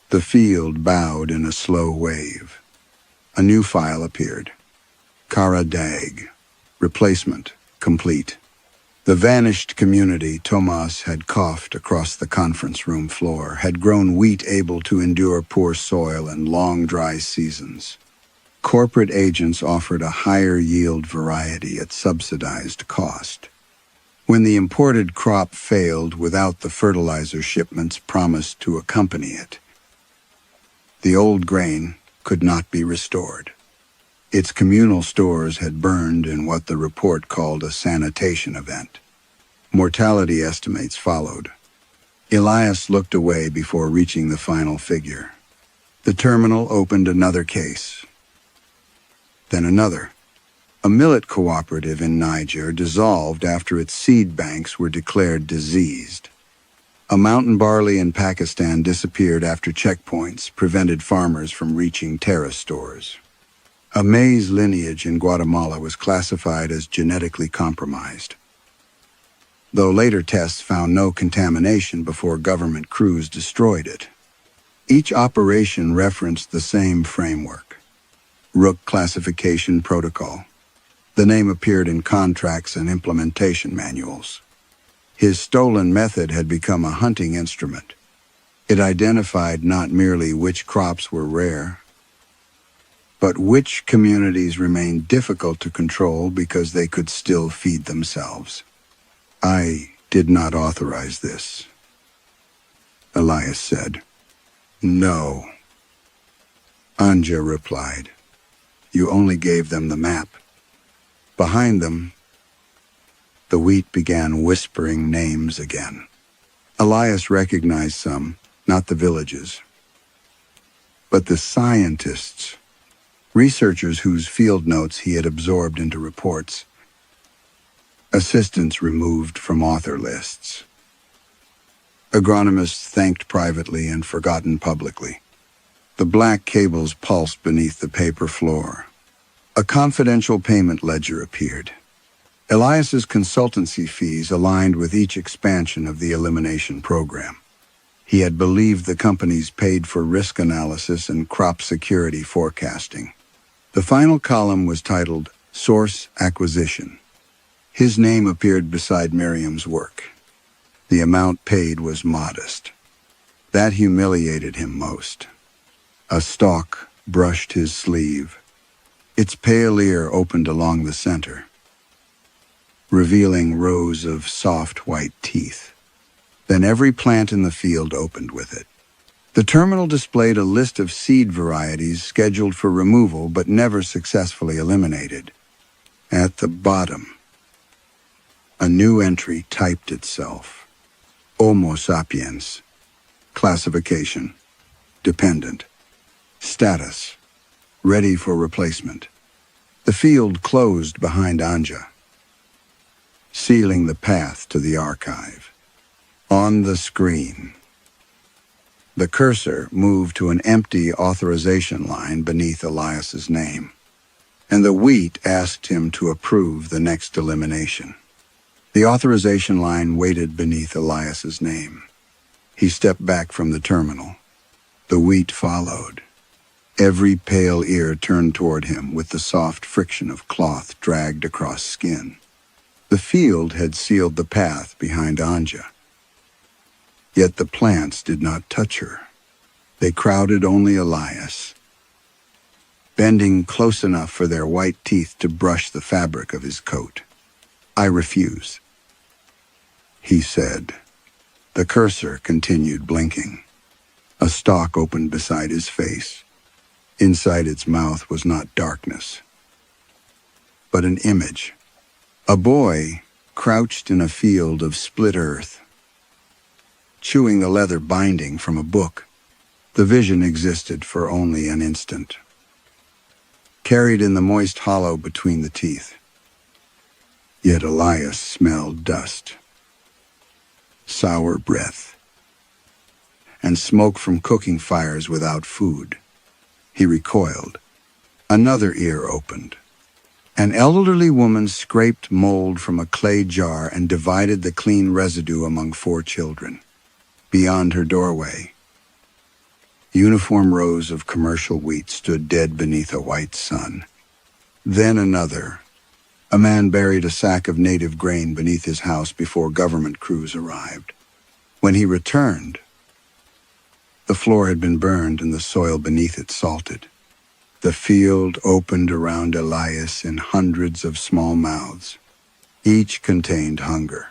The field bowed in a slow wave. A new file appeared. Kara Dag. Replacement complete. The vanished community Tomas had coughed across the conference room floor had grown wheat able to endure poor soil and long dry seasons. Corporate agents offered a higher yield variety at subsidized cost. When the imported crop failed without the fertilizer shipments promised to accompany it, the old grain could not be restored. Its communal stores had burned in what the report called a sanitation event. Mortality estimates followed. Elias looked away before reaching the final figure. The terminal opened another case. Then another. A millet cooperative in Niger dissolved after its seed banks were declared diseased. A mountain barley in Pakistan disappeared after checkpoints prevented farmers from reaching terrace stores. A maize lineage in Guatemala was classified as genetically compromised, though later tests found no contamination before government crews destroyed it. Each operation referenced the same framework, Rook Classification Protocol. The name appeared in contracts and implementation manuals. His stolen method had become a hunting instrument. It identified not merely which crops were rare, but which communities remained difficult to control because they could still feed themselves. "I did not authorize this," Elias said. "No," Anja replied. "You only gave them the map." Behind them, the wheat began whispering names again. Elias recognized some, not the villages, but the scientists, researchers whose field notes he had absorbed into reports, assistants removed from author lists, agronomists thanked privately and forgotten publicly. The black cables pulsed beneath the paper floor. A confidential payment ledger appeared. Elias's consultancy fees aligned with each expansion of the elimination program. He had believed the companies paid for risk analysis and crop security forecasting. The final column was titled Source Acquisition. His name appeared beside Miriam's work. The amount paid was modest. That humiliated him most. A stalk brushed his sleeve. Its pale ear opened along the center, revealing rows of soft white teeth. Then every plant in the field opened with it. The terminal displayed a list of seed varieties scheduled for removal but never successfully eliminated. At the bottom, a new entry typed itself. Homo sapiens. Classification. Dependent. Status. Ready for replacement. The field closed behind Anja, sealing the path to the archive. On the screen, the cursor moved to an empty authorization line beneath Elias's name, and the wheat asked him to approve the next elimination. The authorization line waited beneath Elias's name. He stepped back from the terminal. The wheat followed. Every pale ear turned toward him with the soft friction of cloth dragged across skin. The field had sealed the path behind Anja. Yet the plants did not touch her. They crowded only Elias, bending close enough for their white teeth to brush the fabric of his coat. "I refuse," he said. The cursor continued blinking. A stalk opened beside his face. Inside its mouth was not darkness, but an image. A boy crouched in a field of split earth, chewing the leather binding from a book. The vision existed for only an instant. Carried in the moist hollow between the teeth. Yet Elias smelled dust, sour breath, and smoke from cooking fires without food. He recoiled. Another ear opened. An elderly woman scraped mold from a clay jar and divided the clean residue among 4 children. Beyond her doorway, uniform rows of commercial wheat stood dead beneath a white sun. Then another. A man buried a sack of native grain beneath his house before government crews arrived. When he returned, the floor had been burned and the soil beneath it salted. The field opened around Elias in hundreds of small mouths. Each contained hunger,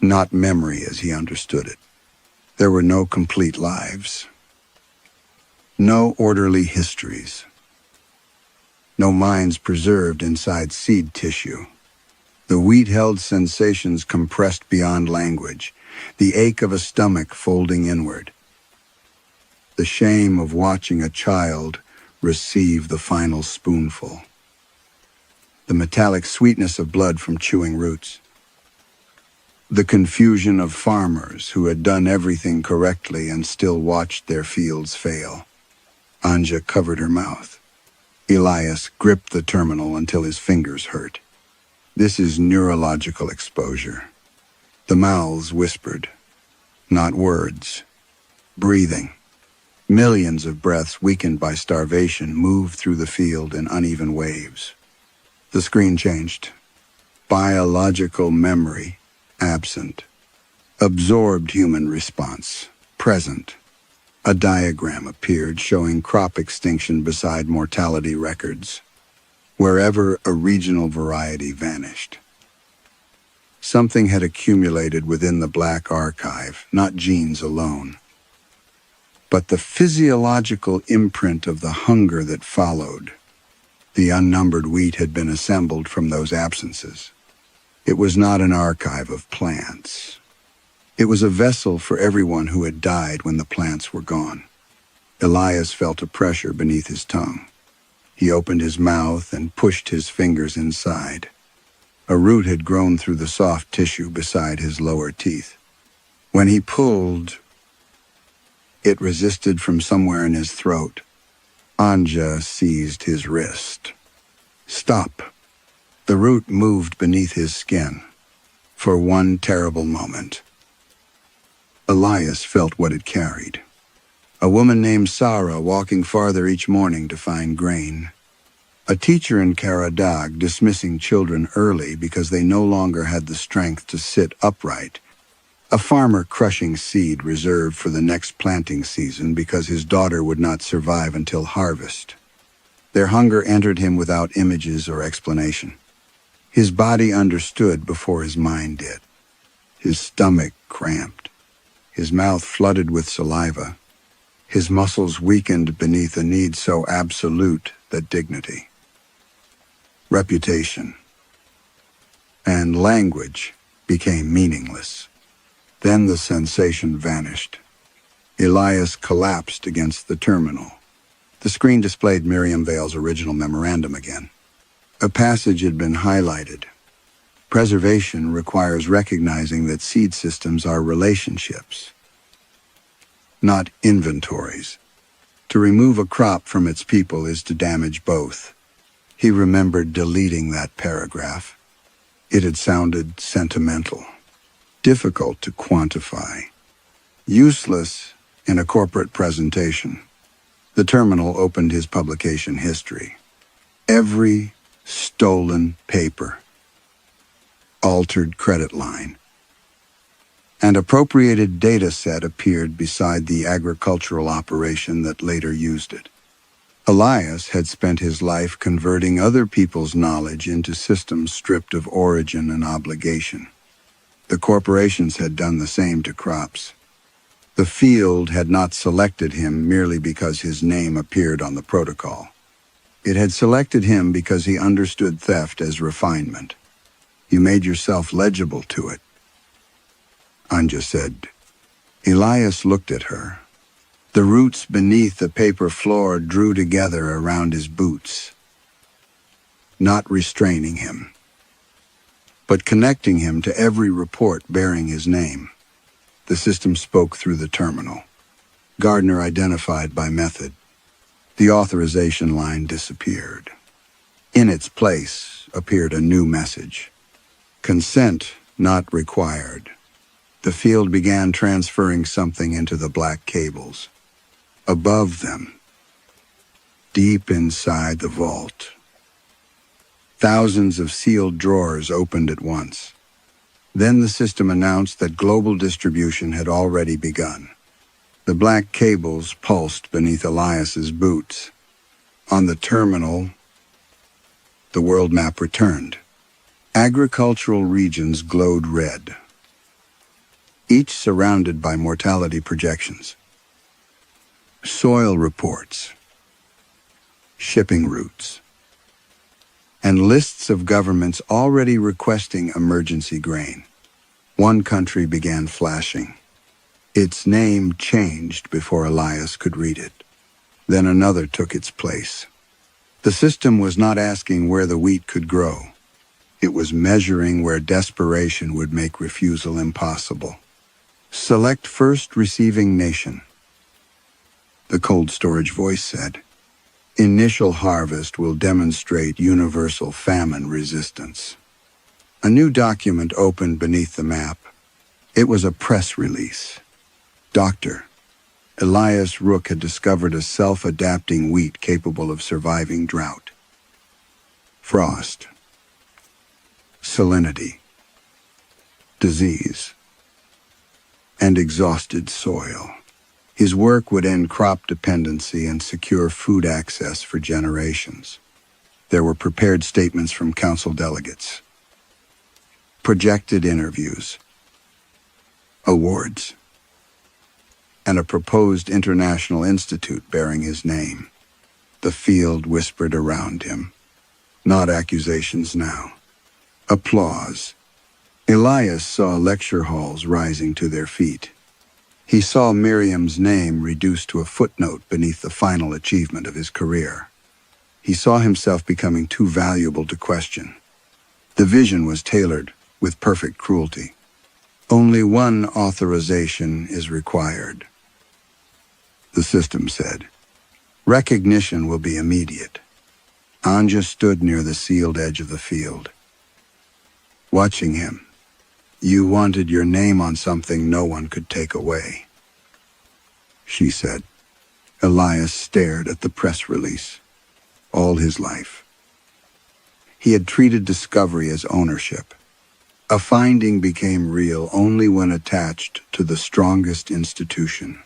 not memory as he understood it. There were no complete lives, no orderly histories, no minds preserved inside seed tissue. The wheat held sensations compressed beyond language, the ache of a stomach folding inward, the shame of watching a child receive the final spoonful, the metallic sweetness of blood from chewing roots, the confusion of farmers who had done everything correctly and still watched their fields fail. Anja covered her mouth. Elias gripped the terminal until his fingers hurt. This is neurological exposure. The mouths whispered, not words, breathing. Millions of breaths weakened by starvation moved through the field in uneven waves. The screen changed. Biological memory, absent. Absorbed human response, present. A diagram appeared showing crop extinction beside mortality records, wherever a regional variety vanished. Something had accumulated within the black archive, not genes alone, but the physiological imprint of the hunger that followed. The unnumbered wheat had been assembled from those absences. It was not an archive of plants. It was a vessel for everyone who had died when the plants were gone. Elias felt a pressure beneath his tongue. He opened his mouth and pushed his fingers inside. A root had grown through the soft tissue beside his lower teeth. When he pulled, it resisted from somewhere in his throat. Anja seized his wrist. Stop. The root moved beneath his skin. For one terrible moment, Elias felt what it carried. A woman named Sarah walking farther each morning to find grain. A teacher in Karadag dismissing children early because they no longer had the strength to sit upright. A farmer crushing seed reserved for the next planting season because his daughter would not survive until harvest. Their hunger entered him without images or explanation. His body understood before his mind did. His stomach cramped. His mouth flooded with saliva. His muscles weakened beneath a need so absolute that dignity, reputation, and language became meaningless. Then the sensation vanished. Elias collapsed against the terminal. The screen displayed Miriam Vale's original memorandum again. A passage had been highlighted. Preservation requires recognizing that seed systems are relationships, not inventories. To remove a crop from its people is to damage both. He remembered deleting that paragraph. It had sounded sentimental, difficult to quantify, useless in a corporate presentation. The terminal opened his publication history. Every stolen paper, altered credit line, and appropriated data set appeared beside the agricultural operation that later used it. Elias had spent his life converting other people's knowledge into systems stripped of origin and obligation. The corporations had done the same to crops. The field had not selected him merely because his name appeared on the protocol. It had selected him because he understood theft as refinement. You made yourself legible to it. Anja said, Elias looked at her. The roots beneath the paper floor drew together around his boots, not restraining him, but connecting him to every report bearing his name. The system spoke through the terminal. Gardner identified by method. The authorization line disappeared. In its place appeared a new message. Consent not required. The field began transferring something into the black cables. Above them, deep inside the vault, thousands of sealed drawers opened at once. Then the system announced that global distribution had already begun. The black cables pulsed beneath Elias's boots. On the terminal, the world map returned. Agricultural regions glowed red, each surrounded by mortality projections. Soil reports, shipping routes, and lists of governments already requesting emergency grain. One country began flashing. Its name changed before Elias could read it. Then another took its place. The system was not asking where the wheat could grow. It was measuring where desperation would make refusal impossible. Select first receiving nation. The cold storage voice said, "Initial harvest will demonstrate universal famine resistance." A new document opened beneath the map. It was a press release. Dr. Elias Rook had discovered a self-adapting wheat capable of surviving drought, frost, salinity, disease, and exhausted soil. His work would end crop dependency and secure food access for generations. There were prepared statements from council delegates, projected interviews, awards, and a proposed international institute bearing his name. The field whispered around him. Not accusations now. Applause. Elias saw lecture halls rising to their feet. He saw Miriam's name reduced to a footnote beneath the final achievement of his career. He saw himself becoming too valuable to question. The vision was tailored with perfect cruelty. Only one authorization is required, the system said. Recognition will be immediate. Anja stood near the sealed edge of the field, watching him. "You wanted your name on something no one could take away," she said. Elias stared at the press release. All his life, he had treated discovery as ownership. A finding became real only when attached to the strongest institution,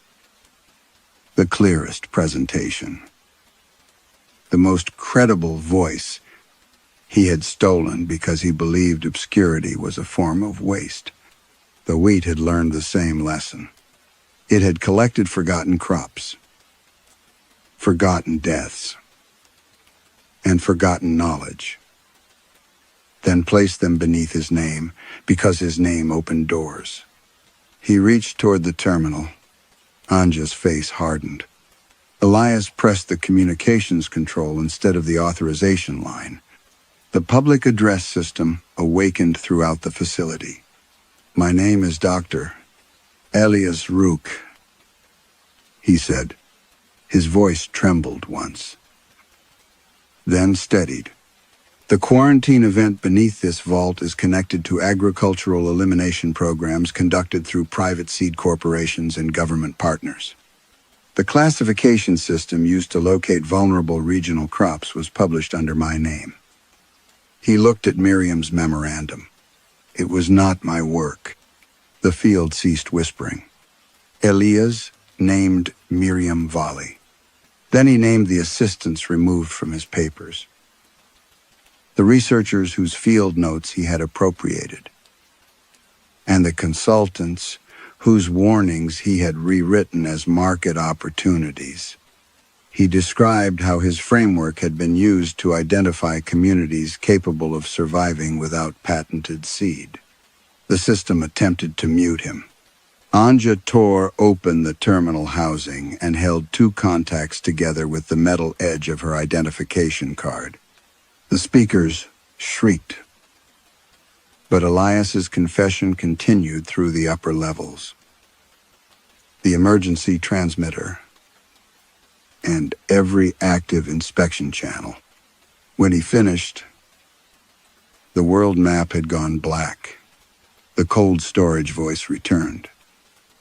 the clearest presentation, the most credible voice. He had stolen because he believed obscurity was a form of waste. The wheat had learned the same lesson. It had collected forgotten crops, forgotten deaths, and forgotten knowledge, then placed them beneath his name because his name opened doors. He reached toward the terminal. Anja's face hardened. Elias pressed the communications control instead of the authorization line. The public address system awakened throughout the facility. "My name is Dr. Elias Rook," he said. His voice trembled once, then steadied. "The quarantine event beneath this vault is connected to agricultural elimination programs conducted through private seed corporations and government partners. The classification system used to locate vulnerable regional crops was published under my name." He looked at Miriam's memorandum. "It was not my work." The field ceased whispering. Elias named Miriam Volley. Then he named the assistants removed from his papers, the researchers whose field notes he had appropriated, and the consultants whose warnings he had rewritten as market opportunities. He described how his framework had been used to identify communities capable of surviving without patented seed. The system attempted to mute him. Anja tore open the terminal housing and held two contacts together with the metal edge of her identification card. The speakers shrieked, but Elias's confession continued through the upper levels. The emergency transmitter and every active inspection channel. When he finished, the world map had gone black. The cold storage voice returned.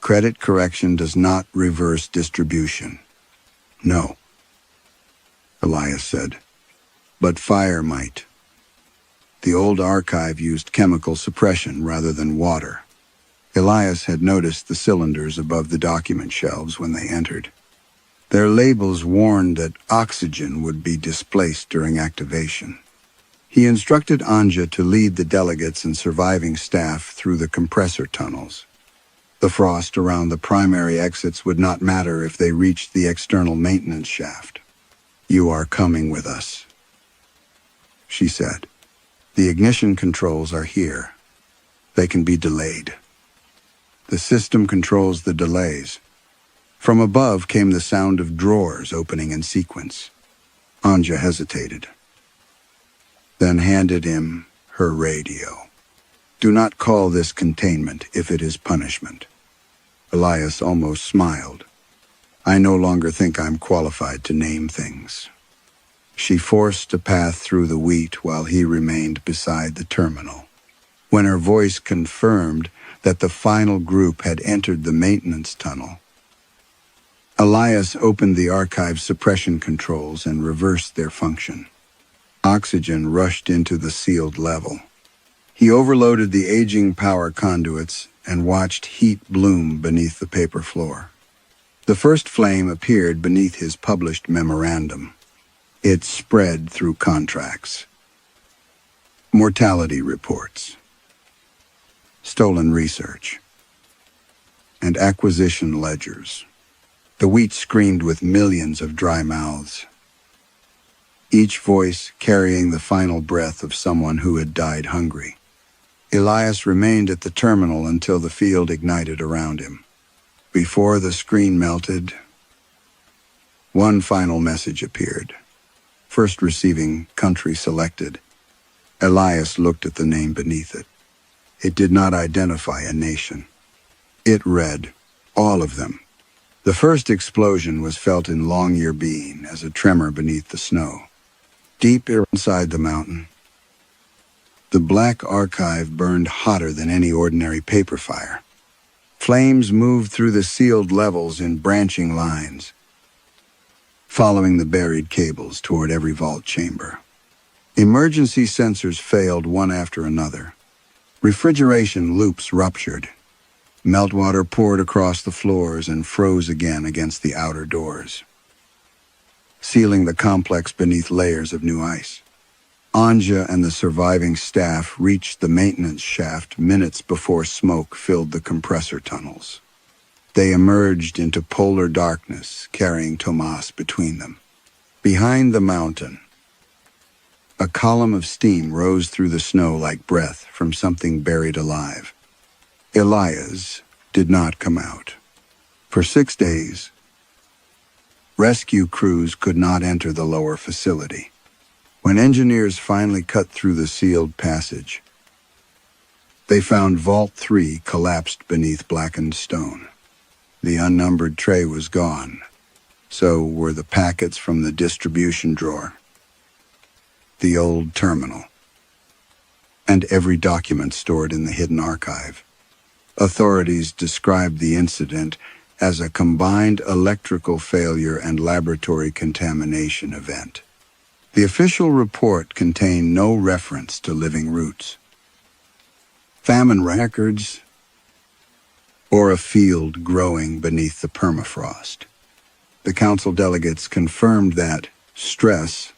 Credit correction does not reverse distribution. No, Elias said, but fire might. The old archive used chemical suppression rather than water. Elias had noticed the cylinders above the document shelves when they entered. Their labels warned that oxygen would be displaced during activation. He instructed Anja to lead the delegates and surviving staff through the compressor tunnels. The frost around the primary exits would not matter if they reached the external maintenance shaft. "You are coming with us," she said. "The ignition controls are here. They can be delayed." The system controls the delays. From above came the sound of drawers opening in sequence. Anja hesitated, then handed him her radio. "Do not call this containment if it is punishment." Elias almost smiled. "I no longer think I'm qualified to name things." She forced a path through the wheat while he remained beside the terminal. When her voice confirmed that the final group had entered the maintenance tunnel, Elias opened the archive suppression controls and reversed their function. Oxygen rushed into the sealed level. He overloaded the aging power conduits and watched heat bloom beneath the paper floor. The first flame appeared beneath his published memorandum. It spread through contracts, mortality reports, stolen research, and acquisition ledgers. The wheat screamed with millions of dry mouths, each voice carrying the final breath of someone who had died hungry. Elias remained at the terminal until the field ignited around him. Before the screen melted, one final message appeared. First receiving country selected, Elias looked at the name beneath it. It did not identify a nation. It read, "All of them." The first explosion was felt in Leanh as a tremor beneath the snow. Deep inside the mountain, the black archive burned hotter than any ordinary paper fire. Flames moved through the sealed levels in branching lines, following the buried cables toward every vault chamber. Emergency sensors failed one after another. Refrigeration loops ruptured. Meltwater poured across the floors and froze again against the outer doors, sealing the complex beneath layers of new ice. Anja and the surviving staff reached the maintenance shaft minutes before smoke filled the compressor tunnels. They emerged into polar darkness, carrying Tomas between them. Behind the mountain, a column of steam rose through the snow like breath from something buried alive. Elias did not come out. For 6 days, rescue crews could not enter the lower facility. When engineers finally cut through the sealed passage, they found Vault 3 collapsed beneath blackened stone. The unnumbered tray was gone. So were the packets from the distribution drawer, the old terminal, and every document stored in the hidden archive. Authorities described the incident as a combined electrical failure and laboratory contamination event. The official report contained no reference to living roots, famine records, or a field growing beneath the permafrost. The council delegates confirmed that stress,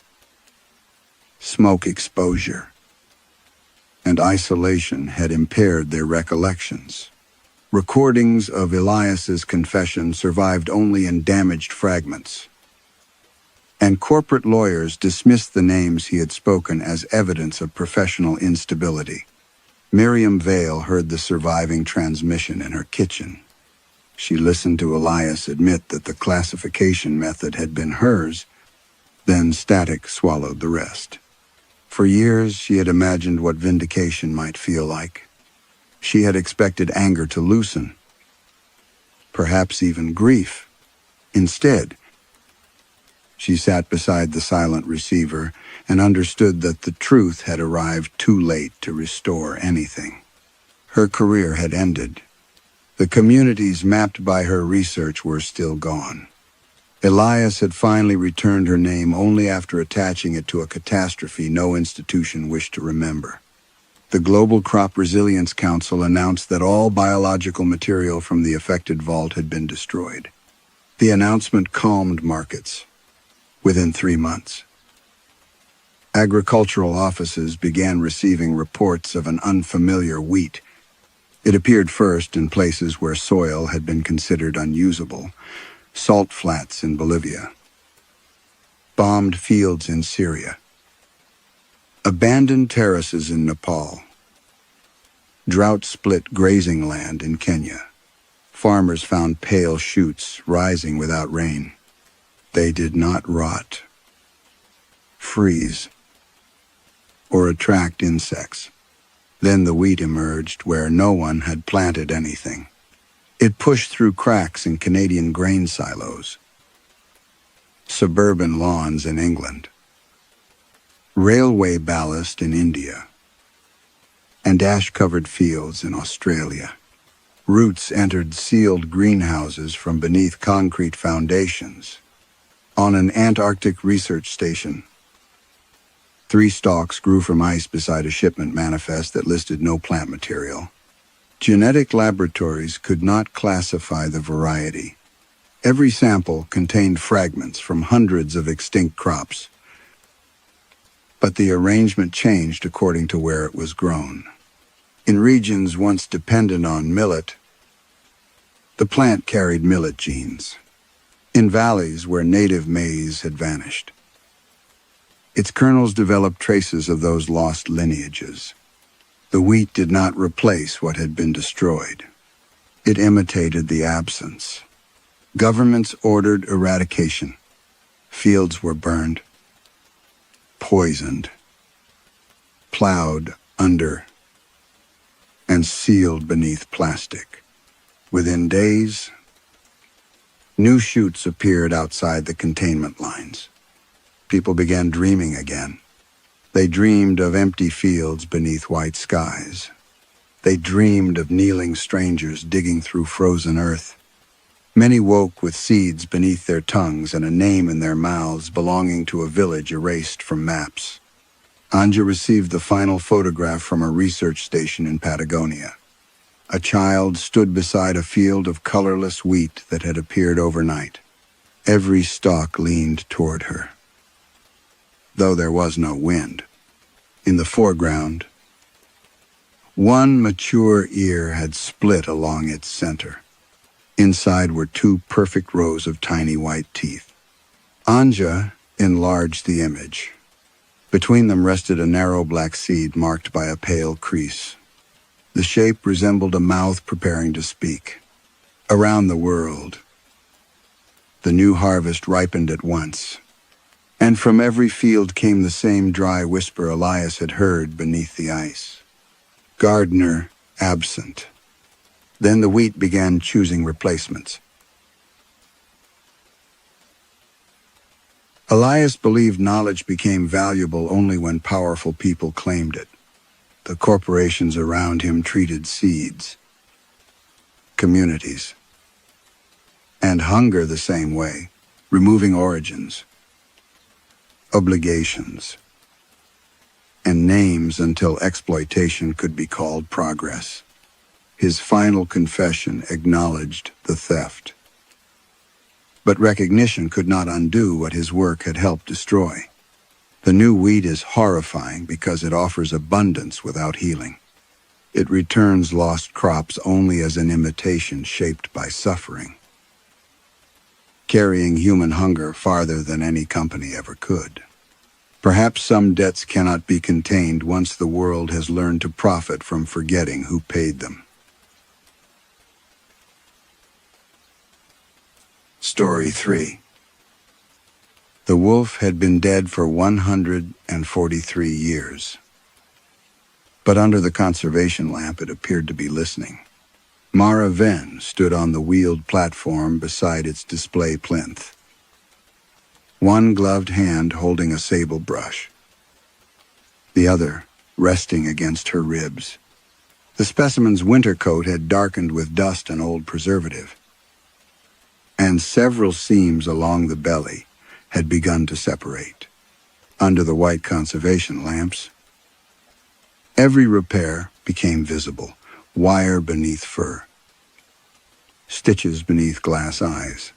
smoke exposure, and isolation had impaired their recollections. Recordings of Elias's confession survived only in damaged fragments, and corporate lawyers dismissed the names he had spoken as evidence of professional instability. Miriam Vale heard the surviving transmission in her kitchen. She listened to Elias admit that the classification method had been hers, then static swallowed the rest. For years, she had imagined what vindication might feel like. She had expected anger to loosen, perhaps even grief. Instead, she sat beside the silent receiver and understood that the truth had arrived too late to restore anything. Her career had ended. The communities mapped by her research were still gone. Elias had finally returned her name only after attaching it to a catastrophe no institution wished to remember. The Global Crop Resilience Council announced that all biological material from the affected vault had been destroyed. The announcement calmed markets. Within 3 months, agricultural offices began receiving reports of an unfamiliar wheat. It appeared first in places where soil had been considered unusable: salt flats in Bolivia, bombed fields in Syria, abandoned terraces in Nepal, drought-split grazing land in Kenya. Farmers found pale shoots rising without rain. They did not rot, freeze, or attract insects. Then the wheat emerged where no one had planted anything. It pushed through cracks in Canadian grain silos, suburban lawns in England, railway ballast in India, and ash-covered fields in Australia. Roots entered sealed greenhouses from beneath concrete foundations. On an Antarctic research station, 3 stalks grew from ice beside a shipment manifest that listed no plant material. Genetic laboratories could not classify the variety. Every sample contained fragments from hundreds of extinct crops, but the arrangement changed according to where it was grown. In regions once dependent on millet, the plant carried millet genes. In valleys where native maize had vanished, its kernels developed traces of those lost lineages. The wheat did not replace what had been destroyed. It imitated the absence. Governments ordered eradication. Fields were burned, poisoned, plowed under, and sealed beneath plastic. Within days, new shoots appeared outside the containment lines. People began dreaming again. They dreamed of empty fields beneath white skies. They dreamed of kneeling strangers digging through frozen earth. Many woke with seeds beneath their tongues and a name in their mouths belonging to a village erased from maps. Anja received the final photograph from a research station in Patagonia. A child stood beside a field of colorless wheat that had appeared overnight. Every stalk leaned toward her, though there was no wind. In the foreground, one mature ear had split along its center. Inside were 2 perfect rows of tiny white teeth. Anja enlarged the image. Between them rested a narrow black seed marked by a pale crease. The shape resembled a mouth preparing to speak. Around the world, the new harvest ripened at once, and from every field came the same dry whisper Elias had heard beneath the ice. Gardener absent. Then the wheat began choosing replacements. Elias believed knowledge became valuable only when powerful people claimed it. The corporations around him treated seeds, communities, and hunger the same way, removing origins, obligations, and names until exploitation could be called progress. His final confession acknowledged the theft. But recognition could not undo what his work had helped destroy. The new wheat is horrifying because it offers abundance without healing. It returns lost crops only as an imitation shaped by suffering, carrying human hunger farther than any company ever could. Perhaps some debts cannot be contained once the world has learned to profit from forgetting who paid them. Story 3. The wolf had been dead for 143 years. But under the conservation lamp it appeared to be listening. Mara Venn stood on the wheeled platform beside its display plinth, one gloved hand holding a sable brush, the other resting against her ribs. The specimen's winter coat had darkened with dust and old preservative, and several seams along the belly had begun to separate. Under the white conservation lamps, every repair became visible: wire beneath fur, stitches beneath glass eyes,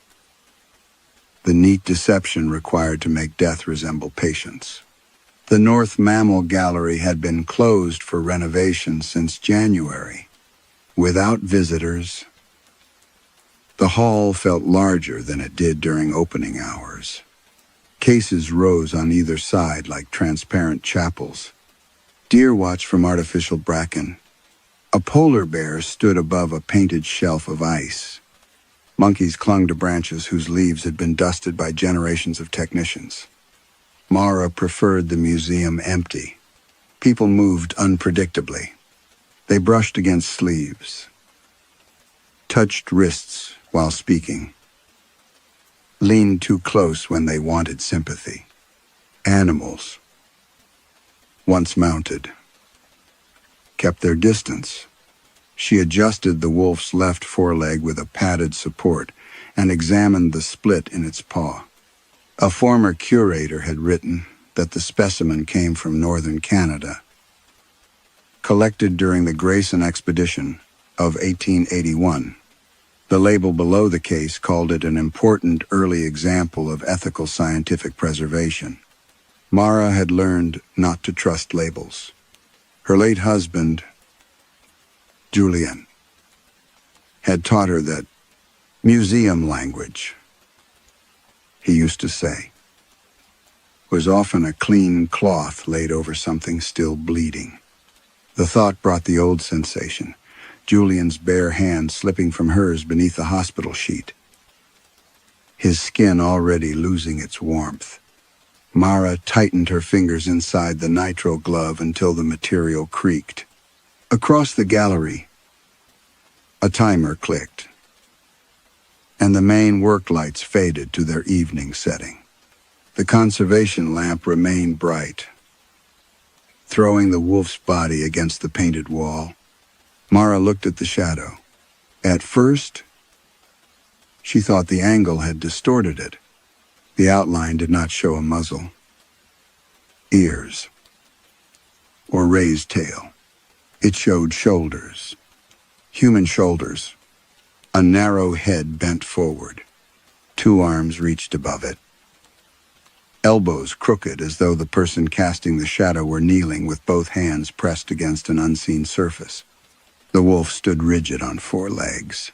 the neat deception required to make death resemble patience. The North Mammal Gallery had been closed for renovation since January, without visitors. The hall felt larger than it did during opening hours. Cases rose on either side like transparent chapels. Deer watched from artificial bracken. A polar bear stood above a painted shelf of ice. Monkeys clung to branches whose leaves had been dusted by generations of technicians. Mara preferred the museum empty. People moved unpredictably. They brushed against sleeves, touched wrists while speaking, leaned too close when they wanted sympathy. Animals, once mounted, kept their distance. She adjusted the wolf's left foreleg with a padded support and examined the split in its paw. A former curator had written that the specimen came from northern Canada, collected during the Grayson expedition of 1881. The label below the case called it an important early example of ethical scientific preservation. Mara had learned not to trust labels. Her late husband, Julian, had taught her that museum language, he used to say, was often a clean cloth laid over something still bleeding. The thought brought the old sensation, Julian's bare hand slipping from hers beneath the hospital sheet, his skin already losing its warmth. Mara tightened her fingers inside the nitro glove until the material creaked. Across the gallery, a timer clicked, and the main work lights faded to their evening setting. The conservation lamp remained bright, throwing the wolf's body against the painted wall. Mara looked at the shadow. At first, she thought the angle had distorted it. The outline did not show a muzzle, ears, or raised tail. It showed shoulders, human shoulders, a narrow head bent forward. Two arms reached above it, elbows crooked as though the person casting the shadow were kneeling with both hands pressed against an unseen surface. The wolf stood rigid on four legs,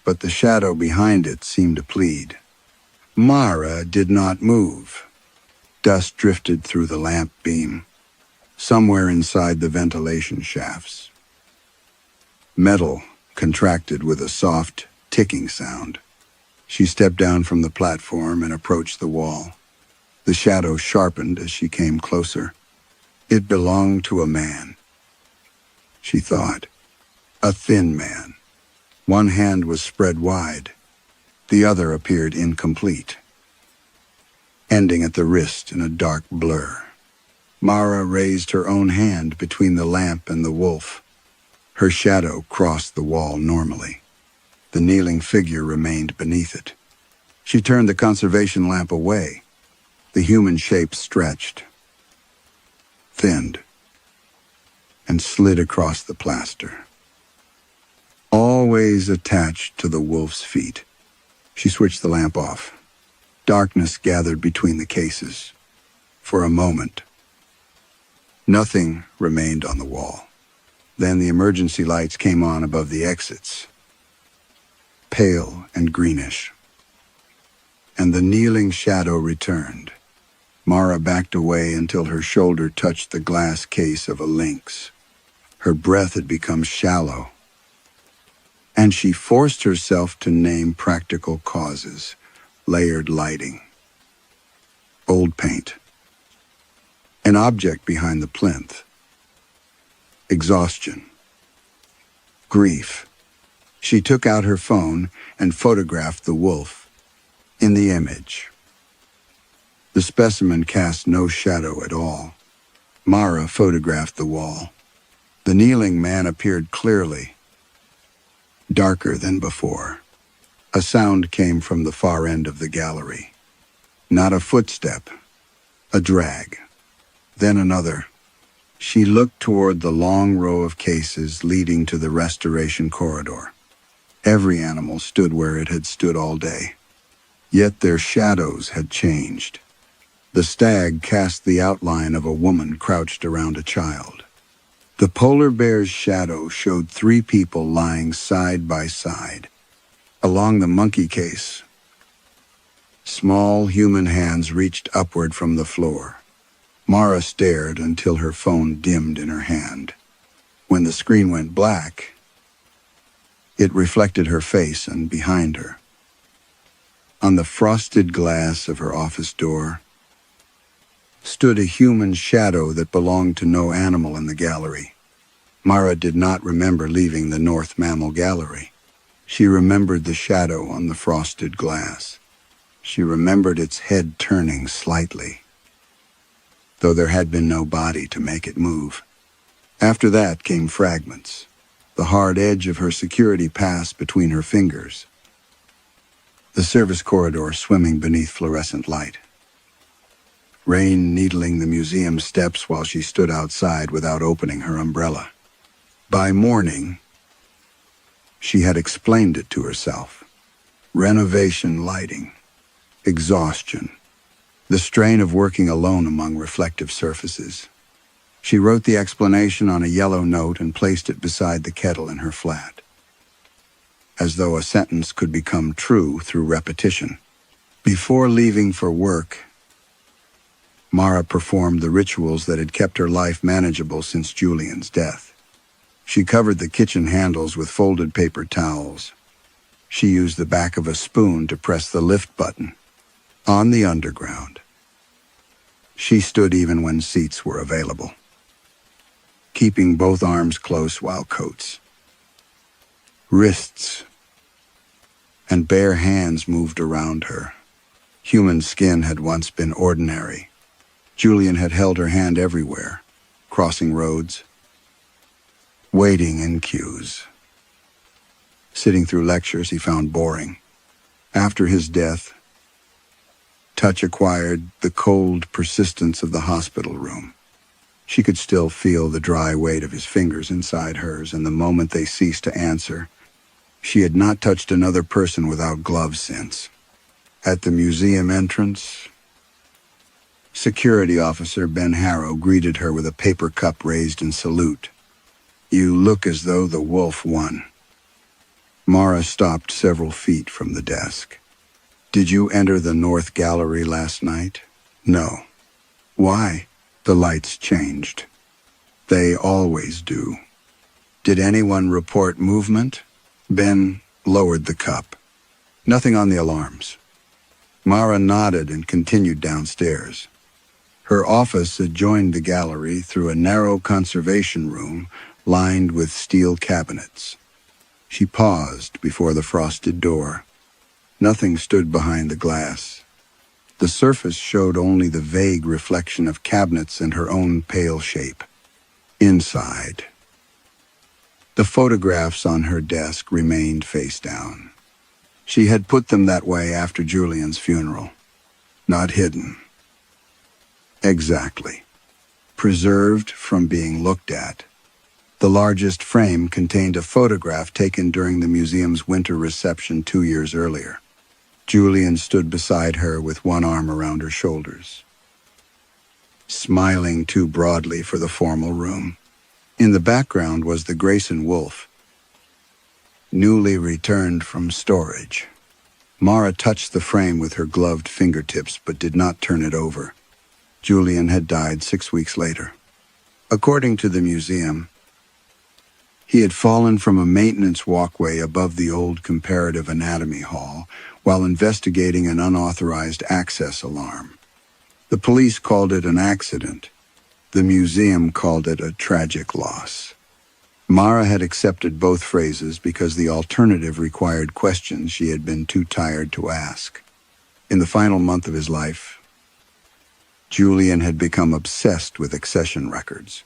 but the shadow behind it seemed to plead. Mara did not move. Dust drifted through the lamp beam, somewhere inside the ventilation shafts. Metal contracted with a soft, ticking sound. She stepped down from the platform and approached the wall. The shadow sharpened as she came closer. It belonged to a man, she thought. A thin man. One hand was spread wide. The other appeared incomplete, ending at the wrist in a dark blur. Mara raised her own hand between the lamp and the wolf. Her shadow crossed the wall normally. The kneeling figure remained beneath it. She turned the conservation lamp away. The human shape stretched, thinned, and slid across the plaster, always attached to the wolf's feet. She switched the lamp off. Darkness gathered between the cases. For a moment, nothing remained on the wall. Then the emergency lights came on above the exits, pale and greenish, and the kneeling shadow returned. Mara backed away until her shoulder touched the glass case of a lynx. Her breath had become shallow, and she forced herself to name practical causes: layered lighting, old paint, an object behind the plinth, exhaustion, grief. She took out her phone and photographed the wolf. In the image, the specimen cast no shadow at all. Mara photographed the wall. The kneeling man appeared clearly, darker than before. A sound came from the far end of the gallery. Not a footstep, a drag, then another. She looked toward the long row of cases leading to the restoration corridor. Every animal stood where it had stood all day. Yet their shadows had changed. The stag cast the outline of a woman crouched around a child. The polar bear's shadow showed 3 people lying side by side. Along the monkey case, small human hands reached upward from the floor. Mara stared until her phone dimmed in her hand. When the screen went black, it reflected her face and behind her. On the frosted glass of her office door stood a human shadow that belonged to no animal in the gallery. Mara did not remember leaving the North Mammal Gallery. She remembered the shadow on the frosted glass. She remembered its head turning slightly, though there had been no body to make it move. After that came fragments, the hard edge of her security pass between her fingers, the service corridor swimming beneath fluorescent light, rain needling the museum steps while she stood outside without opening her umbrella. By morning, she had explained it to herself. Renovation lighting, exhaustion, the strain of working alone among reflective surfaces. She wrote the explanation on a yellow note and placed it beside the kettle in her flat, as though a sentence could become true through repetition. Before leaving for work, Mara performed the rituals that had kept her life manageable since Julian's death. She covered the kitchen handles with folded paper towels. She used the back of a spoon to press the lift button. On the underground, she stood even when seats were available, keeping both arms close while coats, wrists, and bare hands moved around her. Human skin had once been ordinary. Julian had held her hand everywhere, crossing roads, waiting in queues, sitting through lectures he found boring. After his death, touch acquired the cold persistence of the hospital room. She could still feel the dry weight of his fingers inside hers, and the moment they ceased to answer, she had not touched another person without gloves since. At the museum entrance, Security Officer Ben Harrow greeted her with a paper cup raised in salute. "You look as though the wolf won." Mara stopped several feet from the desk. "Did you enter the North Gallery last night?" "No." "Why?" The lights changed. "They always do." "Did anyone report movement?" Ben lowered the cup. "Nothing on the alarms." Mara nodded and continued downstairs. Her office adjoined the gallery through a narrow conservation room lined with steel cabinets. She paused before the frosted door. Nothing stood behind the glass. The surface showed only the vague reflection of cabinets and her own pale shape. Inside, the photographs on her desk remained face down. She had put them that way after Julian's funeral. Not hidden. Exactly. Preserved from being looked at. The largest frame contained a photograph taken during the museum's winter reception 2 years earlier. Julian stood beside her with one arm around her shoulders, smiling too broadly for the formal room. In the background was the Grayson wolf, newly returned from storage. Mara touched the frame with her gloved fingertips but did not turn it over. Julian had died 6 weeks later. According to the museum, He had fallen from a maintenance walkway above the old comparative anatomy hall while investigating an unauthorized access alarm. The police called it an accident. The museum called it a tragic loss. Mara had accepted both phrases because the alternative required questions she had been too tired to ask. In the final month of his life, Julian had become obsessed with accession records.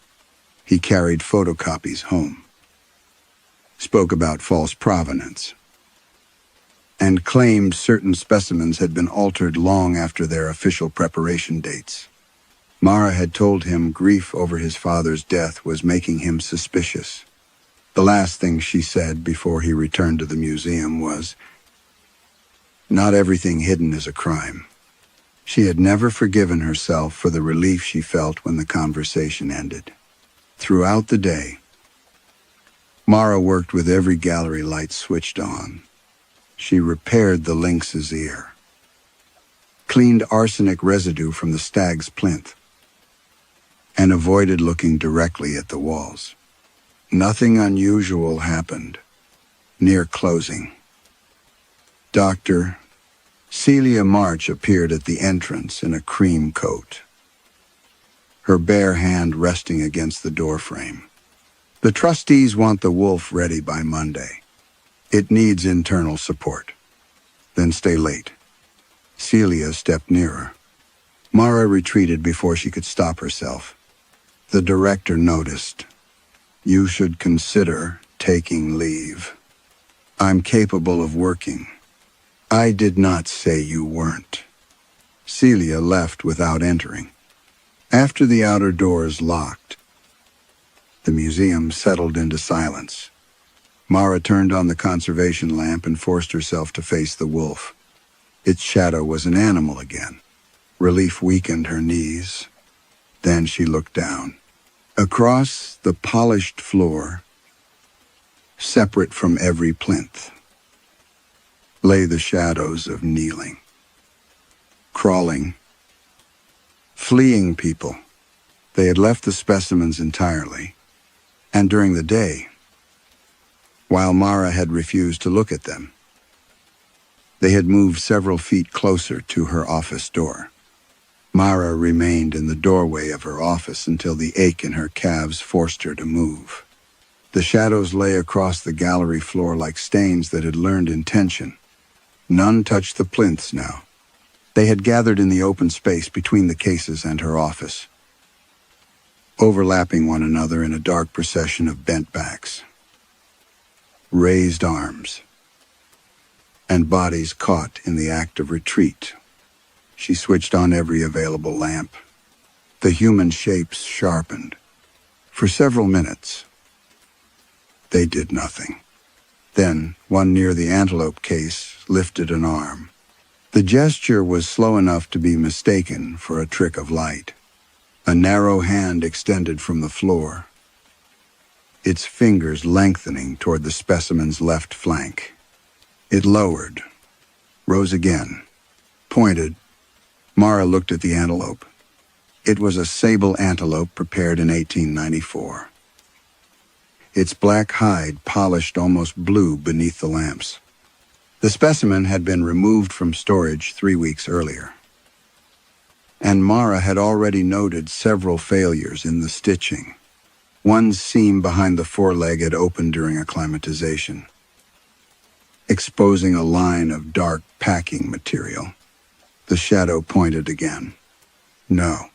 He carried photocopies home, spoke about false provenance, and claimed certain specimens had been altered long after their official preparation dates. Mara had told him grief over his father's death was making him suspicious. The last thing she said before he returned to the museum was, "Not everything hidden is a crime." She had never forgiven herself for the relief she felt when the conversation ended. Throughout the day, Mara worked with every gallery light switched on. She repaired the lynx's ear, cleaned arsenic residue from the stag's plinth, and avoided looking directly at the walls. Nothing unusual happened. Near closing, Dr. Celia March appeared at the entrance in a cream coat, her bare hand resting against the doorframe. "The trustees want the wolf ready by Monday. It needs internal support. Then stay late." Celia stepped nearer. Mara retreated before she could stop herself. The director noticed. "You should consider taking leave. I'm capable of working." "I did not say you weren't." Celia left without entering. After the outer doors locked, the museum settled into silence. Mara turned on the conservation lamp and forced herself to face the wolf. Its shadow was an animal again. Relief weakened her knees. Then she looked down. Across the polished floor, separate from every plinth, lay the shadows of kneeling, crawling, fleeing people. They had left the specimens entirely, and during the day, while Mara had refused to look at them, they had moved several feet closer to her office door. Mara remained in the doorway of her office until the ache in her calves forced her to move. The shadows lay across the gallery floor like stains that had learned intention. None touched the plinths now. They had gathered in the open space between the cases and her office, overlapping one another in a dark procession of bent backs, raised arms, and bodies caught in the act of retreat. She switched on every available lamp. The human shapes sharpened. For several minutes, they did nothing. Then, one near the antelope case lifted an arm. The gesture was slow enough to be mistaken for a trick of light. A narrow hand extended from the floor, its fingers lengthening toward the specimen's left flank. It lowered, rose again, pointed. Mara looked at the antelope. It was a sable antelope prepared in 1894. Its black hide polished almost blue beneath the lamps. The specimen had been removed from storage 3 weeks earlier, and Mara had already noted several failures in the stitching. One seam behind the foreleg had opened during acclimatization, exposing a line of dark packing material. The shadow pointed again. "No,"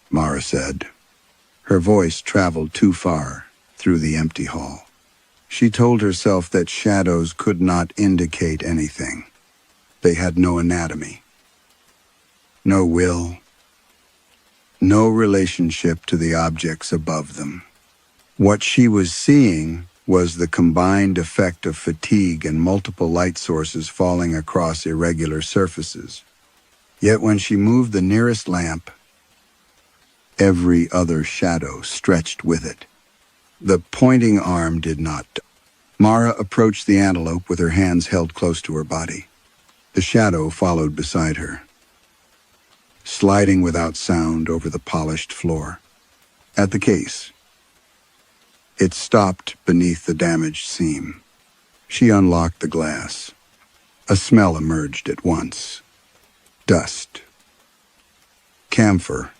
Mara said. Her voice traveled too far through the empty hall. She told herself that shadows could not indicate anything. They had no anatomy, no will, no relationship to the objects above them. What she was seeing was the combined effect of fatigue and multiple light sources falling across irregular surfaces. Yet when she moved the nearest lamp, every other shadow stretched with it. The pointing arm did not. Mara approached the antelope with her hands held close to her body. The shadow followed beside her, sliding without sound over the polished floor. At the case, It stopped beneath the damaged seam. She unlocked the glass. A smell emerged at once. Dust. Camphor.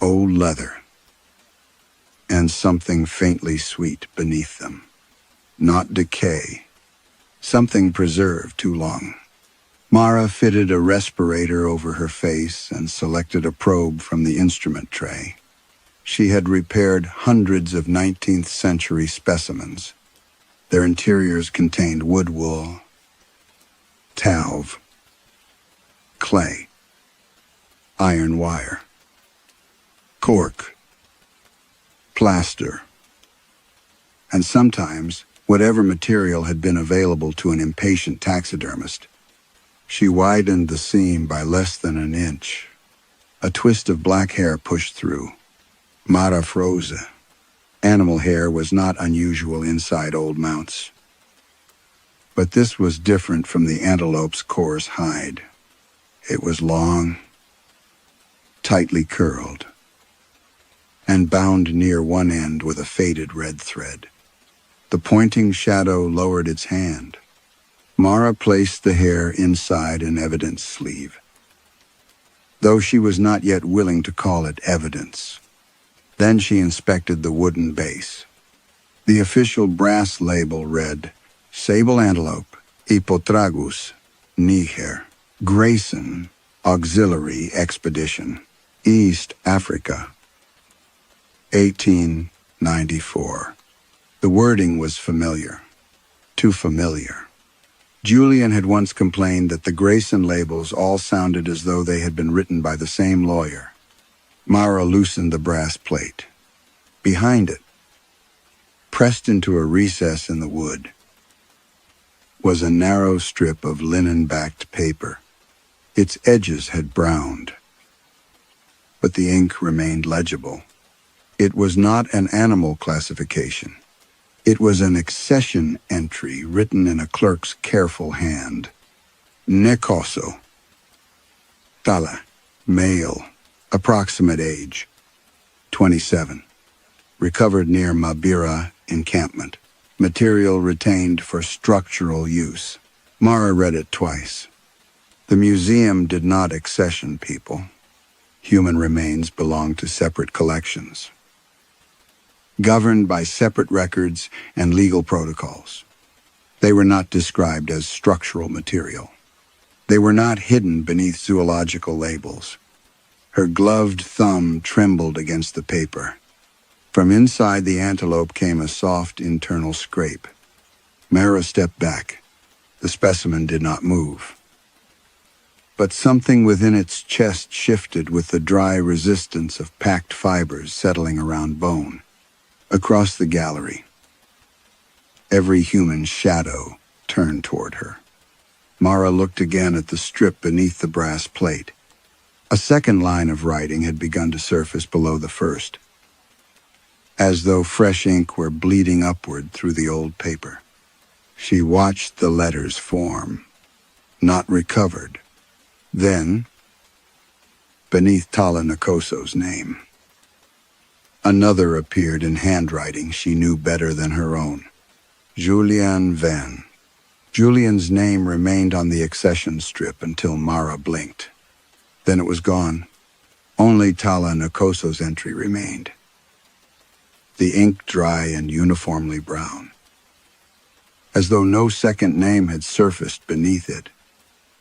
Old leather. And something faintly sweet beneath them. Not decay. Something preserved too long. Mara fitted a respirator over her face and selected a probe from the instrument tray. She had repaired hundreds of 19th century specimens. Their interiors contained wood wool, talv, clay, iron wire, cork, plaster, and sometimes whatever material had been available to an impatient taxidermist. She widened the seam by less than an inch. A twist of black hair pushed through. Mara froze. Animal hair was not unusual inside old mounts. But this was different from the antelope's coarse hide. It was long, tightly curled, and bound near one end with a faded red thread. The pointing shadow lowered its hand. Mara placed the hair inside an evidence sleeve, though she was not yet willing to call it evidence. Then she inspected the wooden base. The official brass label read, Sable Antelope, Hippotragus, Niger, Grayson, Auxiliary Expedition, East Africa, 1894. The wording was familiar. Too familiar. Julian had once complained that the Grayson labels all sounded as though they had been written by the same lawyer. Mara loosened the brass plate. Behind it, pressed into a recess in the wood, was a narrow strip of linen-backed paper. Its edges had browned, but the ink remained legible. It was not an animal classification. It was an accession entry written in a clerk's careful hand. Nekoso. Tala. Male. Approximate age. 27. Recovered near Mabira encampment. Material retained for structural use. Mara read it twice. The museum did not accession people. Human remains belonged to separate collections, governed by separate records and legal protocols. They were not described as structural material. They were not hidden beneath zoological labels. Her gloved thumb trembled against the paper. From inside the antelope came a soft internal scrape. Mara stepped back. The specimen did not move. But something within its chest shifted with the dry resistance of packed fibers settling around bone. Across the gallery, every human shadow turned toward her. Mara looked again at the strip beneath the brass plate. A second line of writing had begun to surface below the first, as though fresh ink were bleeding upward through the old paper. She watched the letters form, not recovered. Then, beneath Tala Nkoso's name, another appeared in handwriting she knew better than her own. Julian Van. Julian's name remained on the accession strip until Mara blinked. Then it was gone. Only Tala Nkoso's entry remained. The ink dry and uniformly brown, as though no second name had surfaced beneath it.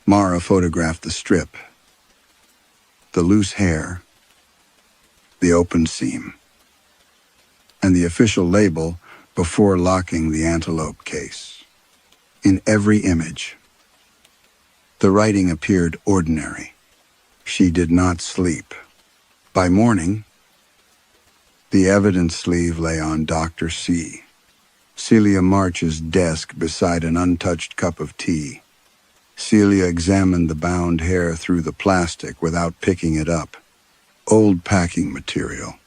Mara photographed the strip, the loose hair, the open seam, and the official label before locking the antelope case. In every image, the writing appeared ordinary. She did not sleep. By morning, the evidence sleeve lay on Dr. C. Celia March's desk beside an untouched cup of tea. Celia examined the bound hair through the plastic without picking it up. Old packing material.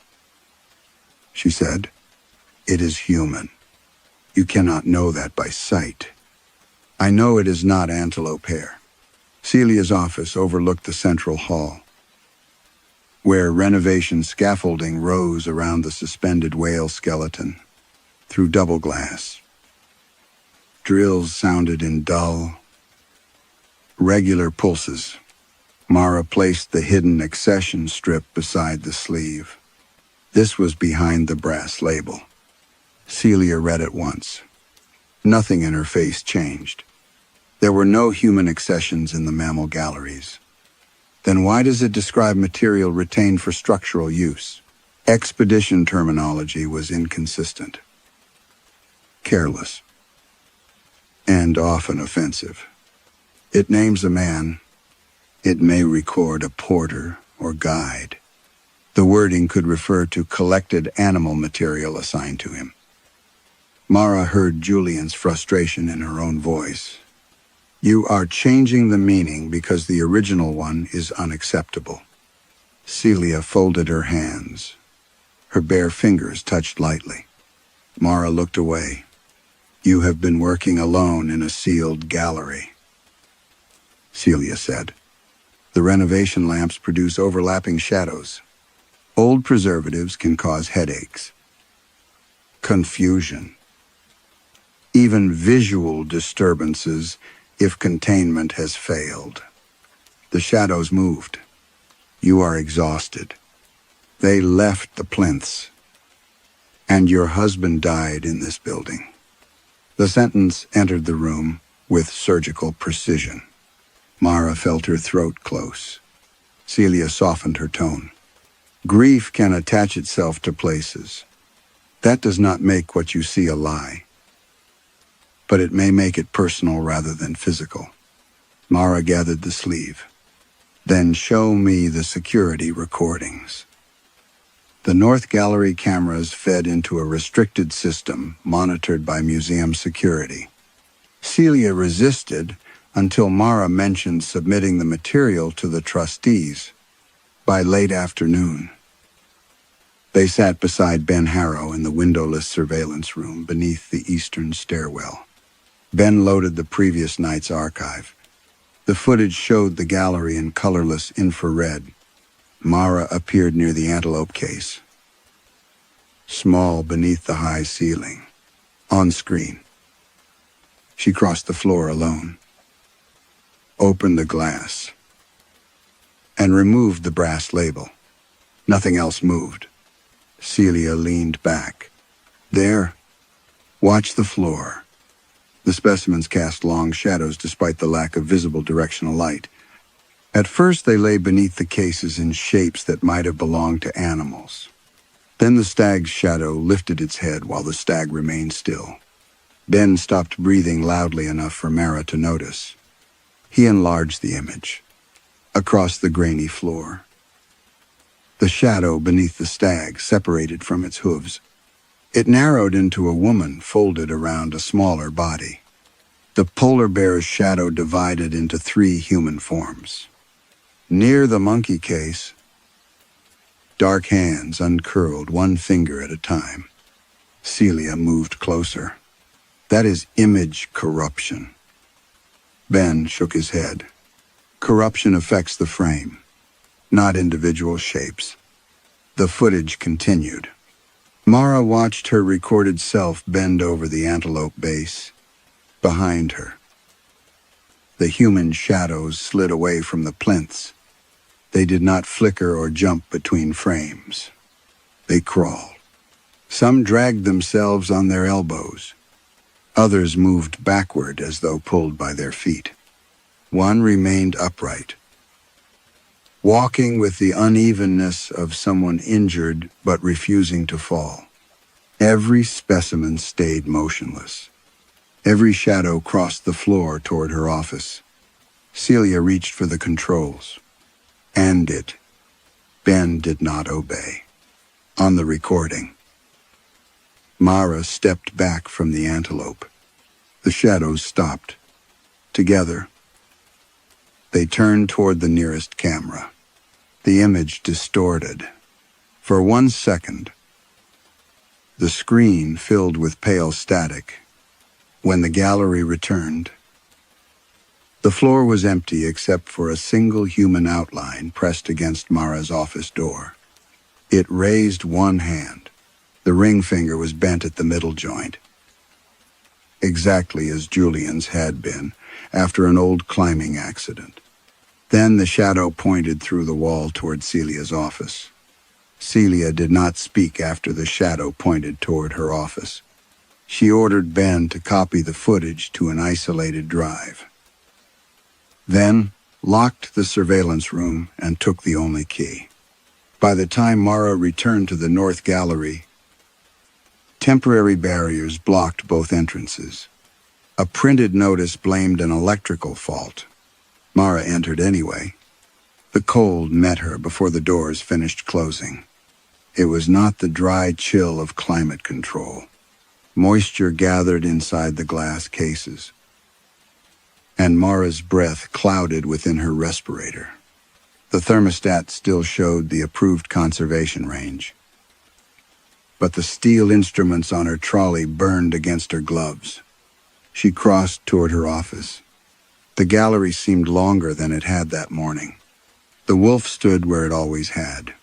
She said, "It is human. You cannot know that by sight. I know it is not antelope hair." Celia's office overlooked the central hall. where renovation scaffolding rose around the suspended whale skeleton. Through double glass, drills sounded in dull, regular pulses. Mara placed the hidden accession strip beside the sleeve. This was behind the brass label. Celia read it once. Nothing in her face changed. There were no human accessions in the mammal galleries. Then why does it describe material retained for structural use? Expedition terminology was inconsistent, careless, and often offensive. It names a man. It may record a porter or guide. The wording could refer to collected animal material assigned to him. Mara heard Julian's frustration in her own voice. You are changing the meaning because the original one is unacceptable. Celia folded her hands. Her bare fingers touched lightly. Mara looked away. You have been working alone in a sealed gallery, Celia said. The renovation lamps produce overlapping shadows. Old preservatives can cause headaches, confusion, even visual disturbances if containment has failed. The shadows moved. You are exhausted. They left the plinths. And your husband died in this building. The sentence entered the room with surgical precision. Mara felt her throat close. Celia softened her tone. Grief can attach itself to places. That does not make what you see a lie. But it may make it personal rather than physical. Mara gathered the sleeve. Then show me the security recordings. The North Gallery cameras fed into a restricted system monitored by museum security. Celia resisted until Mara mentioned submitting the material to the trustees. By late afternoon, they sat beside Ben Harrow in the windowless surveillance room beneath the eastern stairwell. Ben loaded the previous night's archive. The footage showed the gallery in colorless infrared. Mara appeared near the antelope case, small beneath the high ceiling, on screen. She crossed the floor alone, opened the glass, and removed the brass label. Nothing else moved. Celia leaned back. There, watch the floor. The specimens cast long shadows despite the lack of visible directional light. At first they lay beneath the cases in shapes that might have belonged to animals. Then the stag's shadow lifted its head while the stag remained still. Ben stopped breathing loudly enough for Mara to notice. He enlarged the image, across the grainy floor. The shadow beneath the stag separated from its hooves. It narrowed into a woman folded around a smaller body. The polar bear's shadow divided into 3 human forms. Near the monkey case, dark hands uncurled 1 finger at a time. Celia moved closer. That is image corruption. Ben shook his head. Corruption affects the frame, not individual shapes. The footage continued. Mara watched her recorded self bend over the antelope base. Behind her, the human shadows slid away from the plinths. They did not flicker or jump between frames. They crawled. Some dragged themselves on their elbows. Others moved backward as though pulled by their feet. One remained upright, walking with the unevenness of someone injured but refusing to fall. Every specimen stayed motionless. Every shadow crossed the floor toward her office. Celia reached for the controls. And Ben did not obey. On the recording, Mara stepped back from the antelope. The shadows stopped. Together, they turned toward the nearest camera. The image distorted. For 1 second, the screen filled with pale static. When the gallery returned, the The floor was empty except for a single human outline pressed against Mara's office door. It raised one hand. The ring finger was bent at the middle joint, exactly as Julian's had been after an old climbing accident. Then the shadow pointed through the wall toward Celia's office. Celia did not speak after the shadow pointed toward her office. She ordered Ben to copy the footage to an isolated drive, then locked the surveillance room and took the only key. By the time Mara returned to the North Gallery, temporary barriers blocked both entrances. A printed notice blamed an electrical fault. Mara entered anyway. The cold met her before the doors finished closing. It was not the dry chill of climate control. Moisture gathered inside the glass cases, and Mara's breath clouded within her respirator. The thermostat still showed the approved conservation range, but the steel instruments on her trolley burned against her gloves. She crossed toward her office. The gallery seemed longer than it had that morning. The wolf stood where it always had.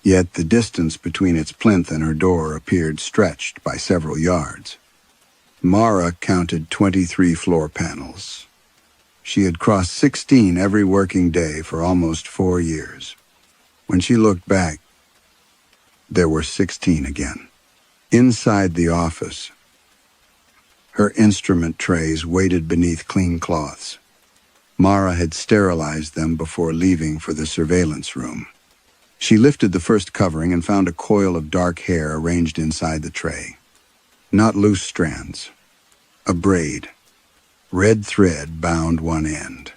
Yet the distance between its plinth and her door appeared stretched by several yards. Mara counted 23 floor panels. She had crossed 16 every working day for almost 4 years. When she looked back, there were 16 again. Inside the office, her instrument trays waited beneath clean cloths. Mara had sterilized them before leaving for the surveillance room. She lifted the first covering and found a coil of dark hair arranged inside the tray. Not loose strands. A braid. Red thread bound one end.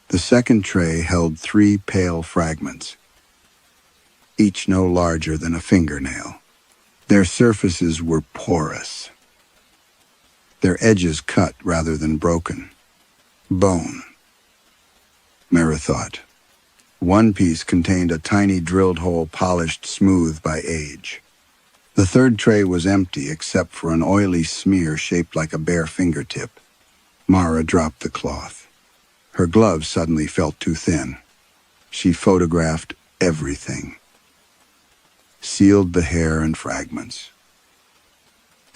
The second tray held 3 pale fragments, each no larger than a fingernail. Their surfaces were porous, their edges cut rather than broken. Bone, Mara thought. One piece contained a tiny drilled hole polished smooth by age. The third tray was empty except for an oily smear shaped like a bare fingertip. Mara dropped the cloth. Her gloves suddenly felt too thin. She photographed everything, sealed the hair and fragments,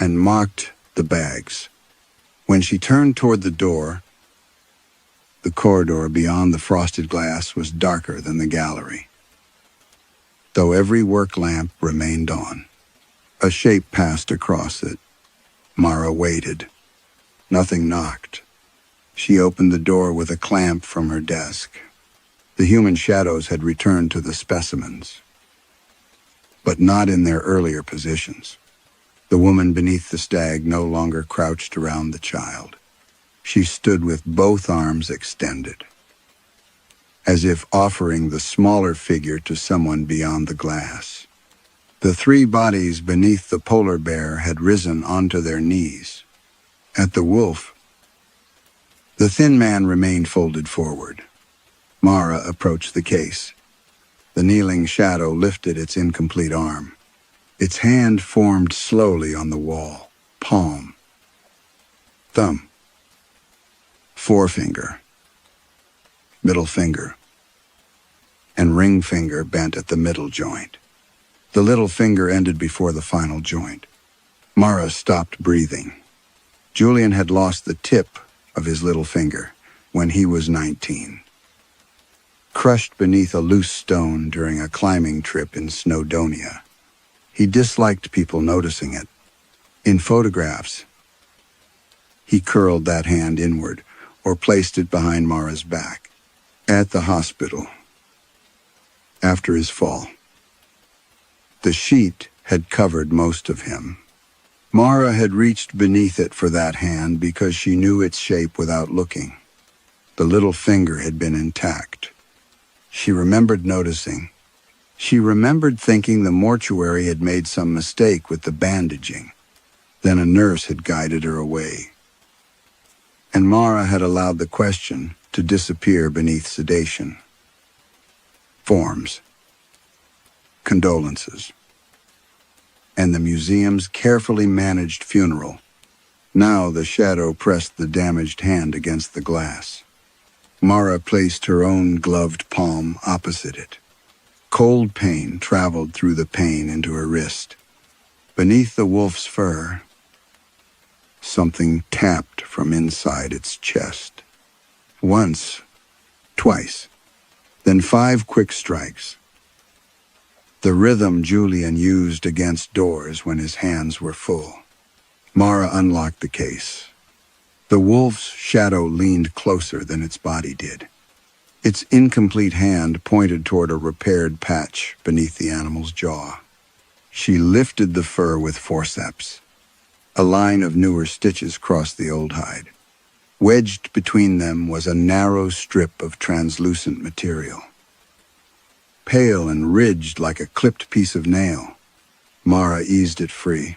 and marked the bags. When she turned toward the door, the corridor beyond the frosted glass was darker than the gallery, though every work lamp remained on. A shape passed across it. Mara waited. Nothing knocked. She opened the door with a clamp from her desk. The human shadows had returned to the specimens, but not in their earlier positions. The woman beneath the stag no longer crouched around the child. She stood with both arms extended, as if offering the smaller figure to someone beyond the glass. The 3 bodies beneath the polar bear had risen onto their knees. At the wolf, the thin man remained folded forward. Mara approached the case. The kneeling shadow lifted its incomplete arm. Its hand formed slowly on the wall. Palm, thumb, forefinger, middle finger, and ring finger bent at the middle joint. The little finger ended before the final joint. Mara stopped breathing. Julian had lost the tip of his little finger when he was 19. Crushed beneath a loose stone during a climbing trip in Snowdonia. He disliked people noticing it. In photographs, he curled that hand inward or placed it behind Mara's back. At the hospital, after his fall, the sheet had covered most of him. Mara had reached beneath it for that hand because she knew its shape without looking. The little finger had been intact. She remembered noticing. She remembered thinking the mortuary had made some mistake with the bandaging. Then a nurse had guided her away. And Mara had allowed the question to disappear beneath sedation. Forms, condolences, and the museum's carefully managed funeral Now the shadow pressed the damaged hand against the glass. Mara placed her own gloved palm opposite it. Cold pain traveled through the pain into her wrist. Beneath the wolf's fur, something tapped from inside its chest. Once, twice, then 5 quick strikes. The rhythm Julian used against doors when his hands were full. Mara unlocked the case. The wolf's shadow leaned closer than its body did. Its incomplete hand pointed toward a repaired patch beneath the animal's jaw. She lifted the fur with forceps. A line of newer stitches crossed the old hide. Wedged between them was a narrow strip of translucent material. Pale and ridged like a clipped piece of nail, Mara eased it free.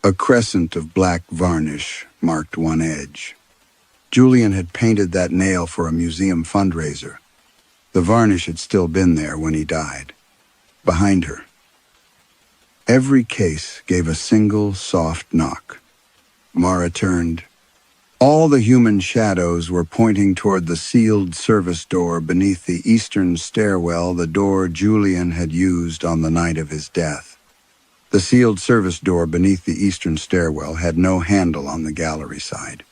A crescent of black varnish marked one edge. Julian had painted that nail for a museum fundraiser. The varnish had still been there when he died. Behind her. Every case gave a single soft knock. Mara turned. All the human shadows were pointing toward the sealed service door beneath the eastern stairwell, the door Julian had used on the night of his death. The sealed service door beneath the eastern stairwell had no handle on the gallery side.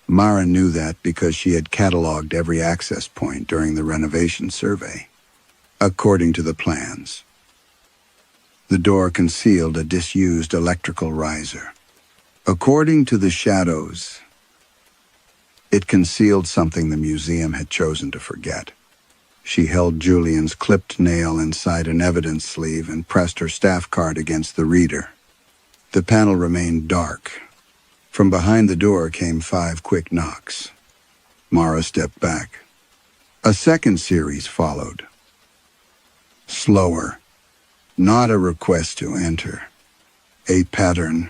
Mara knew that because she had cataloged every access point during the renovation survey. According to the plans, the door concealed a disused electrical riser. According to the shadows, it concealed something the museum had chosen to forget. She held Julian's clipped nail inside an evidence sleeve and pressed her staff card against the reader. The panel remained dark. From behind the door came 5 quick knocks. Mara stepped back. A second series followed. Slower. Not a request to enter. A pattern.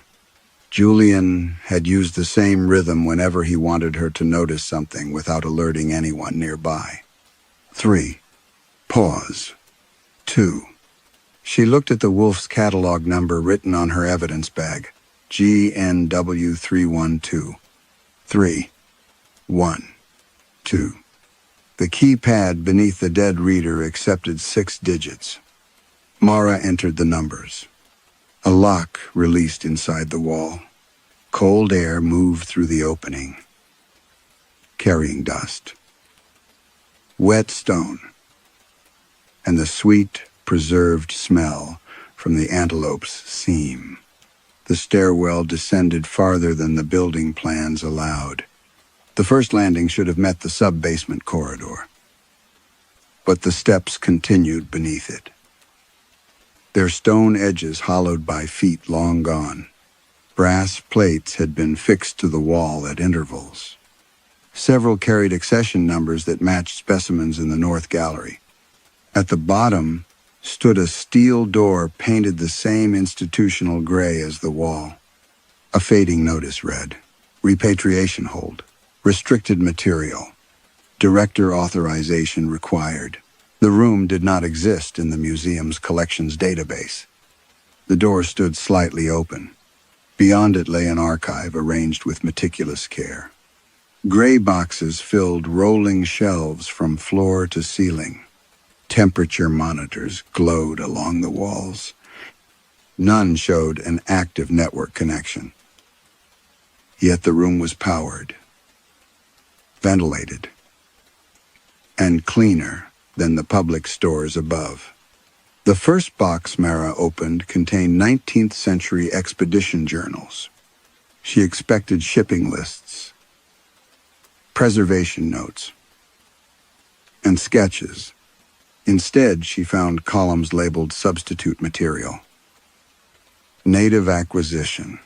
Julian had used the same rhythm whenever he wanted her to notice something without alerting anyone nearby. 3. Pause. 2. She looked at the wolf's catalog number written on her evidence bag. GNW312. 3. 1. 2. The keypad beneath the dead reader accepted 6 digits. Mara entered the numbers. A lock released inside the wall. Cold air moved through the opening, carrying dust. Wet stone, and the sweet, preserved smell from the antelope's seam. The stairwell descended farther than the building plans allowed. The first landing should have met the sub-basement corridor, but the steps continued beneath it. Their stone edges hollowed by feet long gone. Brass plates had been fixed to the wall at intervals. Several carried accession numbers that matched specimens in the north gallery. At the bottom stood a steel door painted the same institutional gray as the wall. A fading notice read, "Repatriation hold. Restricted material. Director authorization required." The room did not exist in the museum's collections database. The door stood slightly open. Beyond it lay an archive arranged with meticulous care. Gray boxes filled rolling shelves from floor to ceiling. Temperature monitors glowed along the walls. None showed an active network connection. Yet the room was powered, ventilated, and cleaner than the public stores above. The first box Mara opened contained 19th century expedition journals. She expected shipping lists, preservation notes, and sketches. Instead, she found columns labeled substitute material, native acquisition,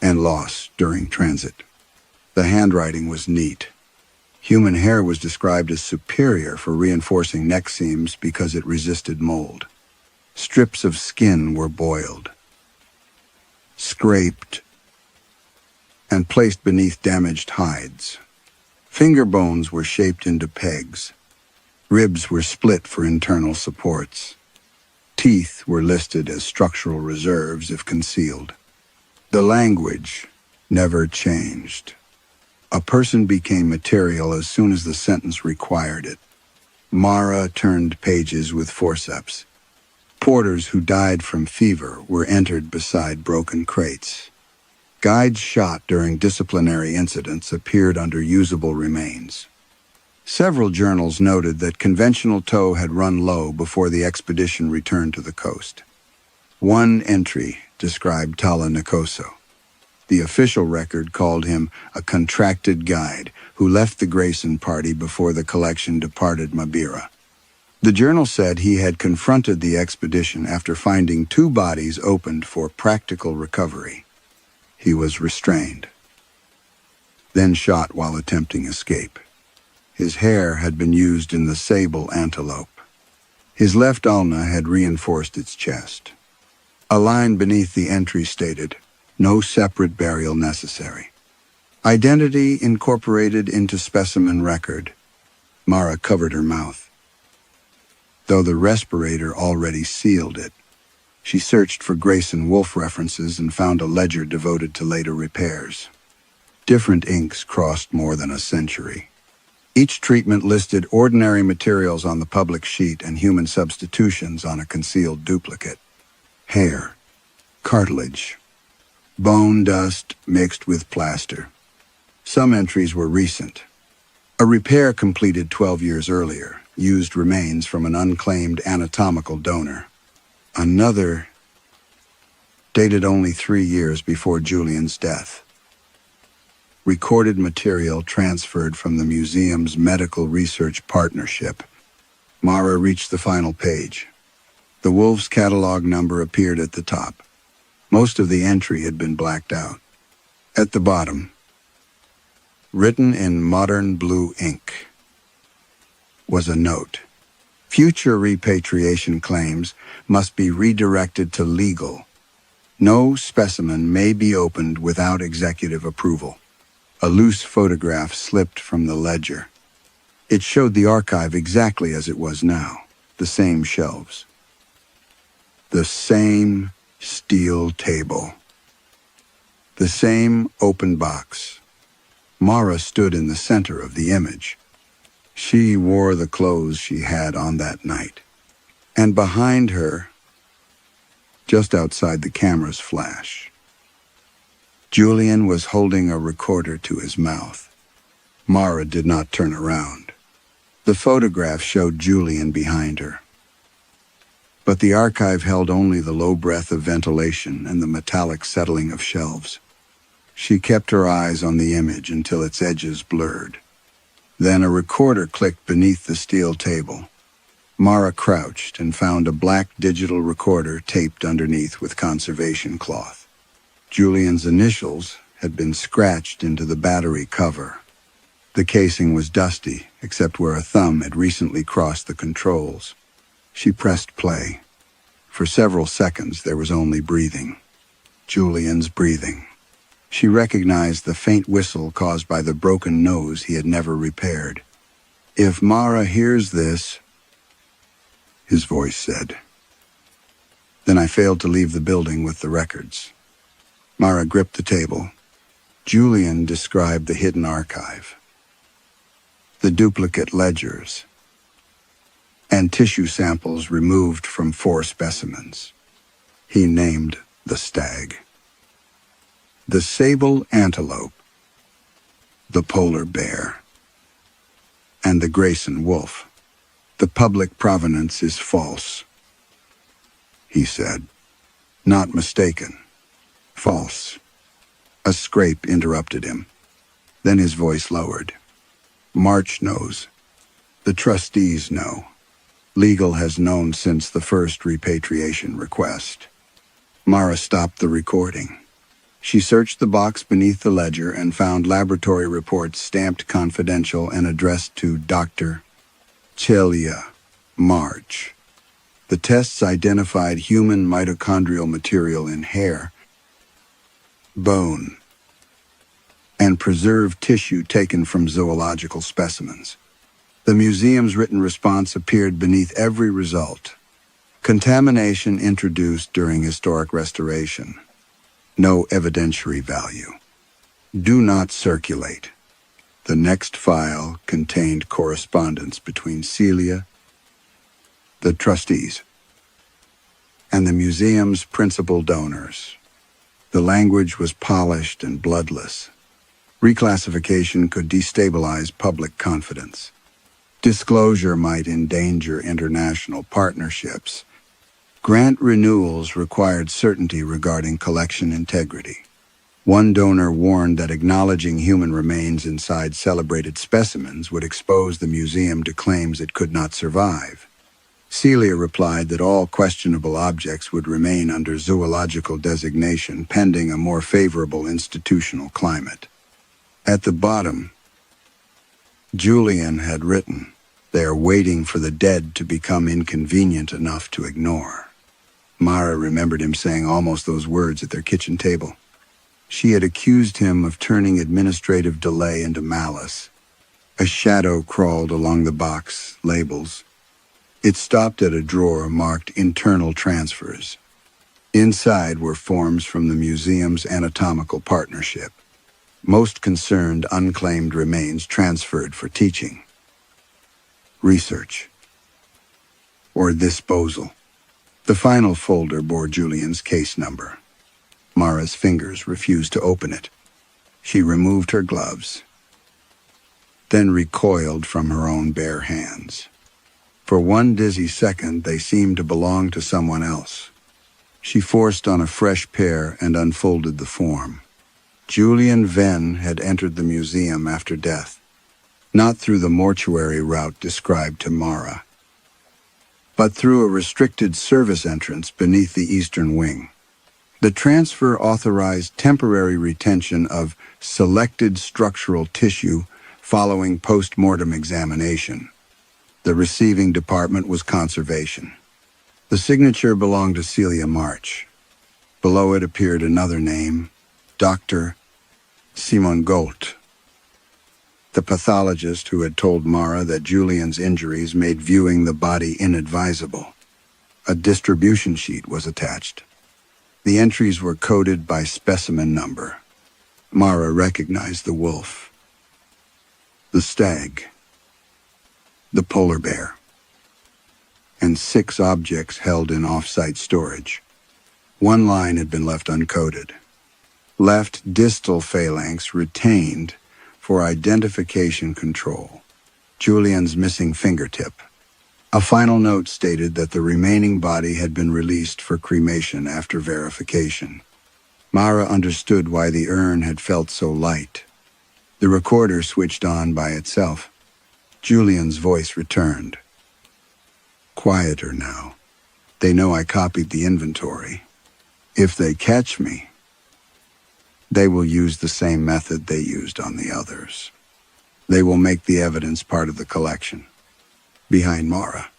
and loss during transit. The handwriting was neat. Human hair was described as superior for reinforcing neck seams because it resisted mold. Strips of skin were boiled, scraped, and placed beneath damaged hides. Finger bones were shaped into pegs. Ribs were split for internal supports. Teeth were listed as structural reserves if concealed. The language, never changed. A person became material as soon as the sentence required it. Mara turned pages with forceps. Porters who died from fever were entered beside broken crates. Guides shot during disciplinary incidents appeared under usable remains. Several journals noted that conventional tow had run low before the expedition returned to the coast. One entry described Tala Nikoso. The official record called him a contracted guide who left the Grayson party before the collection departed Mabira. The journal said he had confronted the expedition after finding 2 bodies opened for practical recovery. He was restrained, then shot while attempting escape. His hair had been used in the sable antelope. His left ulna had reinforced its chest. A line beneath the entry stated, "No separate burial necessary." Identity incorporated into specimen record. Mara covered her mouth, though the respirator already sealed it. She searched for Grayson Wolf references and found a ledger devoted to later repairs. Different inks crossed more than a century. Each treatment listed ordinary materials on the public sheet and human substitutions on a concealed duplicate. Hair, cartilage, bone dust mixed with plaster. Some entries were recent. A repair completed 12 years earlier used remains from an unclaimed anatomical donor. Another dated only 3 years before Julian's death. Recorded material transferred from the museum's medical research partnership. Mara reached the final page. The Wolf's catalog number appeared at the top. Most of the entry had been blacked out. At the bottom, written in modern blue ink, was a note. Future repatriation claims must be redirected to legal. No specimen may be opened without executive approval. A loose photograph slipped from the ledger. It showed the archive exactly as it was now, the same shelves, the same steel table, the same open box. Mara stood in the center of the image. She wore the clothes she had on that night. And behind her, just outside the camera's flash, Julian was holding a recorder to his mouth. Mara did not turn around. The photograph showed Julian behind her. But the archive held only the low breath of ventilation and the metallic settling of shelves. She kept her eyes on the image until its edges blurred. Then a recorder clicked beneath the steel table. Mara crouched and found a black digital recorder taped underneath with conservation cloth. Julian's initials had been scratched into the battery cover. The casing was dusty, except where a thumb had recently crossed the controls. She pressed play. For several seconds, there was only breathing. Julian's breathing. She recognized the faint whistle caused by the broken nose he had never repaired. "If Mara hears this," his voice said. "Then I failed to leave the building with the records." Mara gripped the table. Julian described the hidden archive, the duplicate ledgers, and tissue samples removed from 4 specimens. He named the stag, the sable antelope, the polar bear, and the Grayson wolf. "The public provenance is false," he said. "Not mistaken. False." A scrape interrupted him. Then his voice lowered. "March knows. The trustees know. Legal has known since the first repatriation request." Mara stopped the recording. She searched the box beneath the ledger and found laboratory reports stamped confidential and addressed to Dr. Celia March. The tests identified human mitochondrial material in hair, bone, and preserved tissue taken from zoological specimens. The museum's written response appeared beneath every result. Contamination introduced during historic restoration. No evidentiary value. Do not circulate. The next file contained correspondence between Celia, the trustees, and the museum's principal donors. The language was polished and bloodless. Reclassification could destabilize public confidence. Disclosure might endanger international partnerships. Grant renewals required certainty regarding collection integrity. One donor warned that acknowledging human remains inside celebrated specimens would expose the museum to claims it could not survive. Celia replied that all questionable objects would remain under zoological designation pending a more favorable institutional climate. At the bottom, Julian had written, "They are waiting for the dead to become inconvenient enough to ignore." Mara remembered him saying almost those words at their kitchen table. She had accused him of turning administrative delay into malice. A shadow crawled along the box labels. It stopped at a drawer marked Internal Transfers. Inside were forms from the museum's anatomical partnership. Most concerned unclaimed remains transferred for teaching, research, or disposal. The final folder bore Julian's case number. Mara's fingers refused to open it. She removed her gloves, then recoiled from her own bare hands. For one dizzy second, they seemed to belong to someone else. She forced on a fresh pair and unfolded the form. Julian Venn had entered the museum after death, not through the mortuary route described to Mara, but through a restricted service entrance beneath the eastern wing. The transfer authorized temporary retention of selected structural tissue following post-mortem examination. The receiving department was conservation. The signature belonged to Celia March. Below it appeared another name, Dr. Simon Golt, the pathologist who had told Mara that Julian's injuries made viewing the body inadvisable. A distribution sheet was attached. The entries were coded by specimen number. Mara recognized the wolf, the stag, the polar bear, and 6 objects held in off-site storage. One line had been left uncoded. Left distal phalanx retained for identification control. Julian's missing fingertip. A final note stated that the remaining body had been released for cremation after verification. Mara understood why the urn had felt so light. The recorder switched on by itself. Julian's voice returned. Quieter now. They know I copied the inventory. If they catch me, they will use the same method they used on the others. They will make the evidence part of the collection. Behind Mara,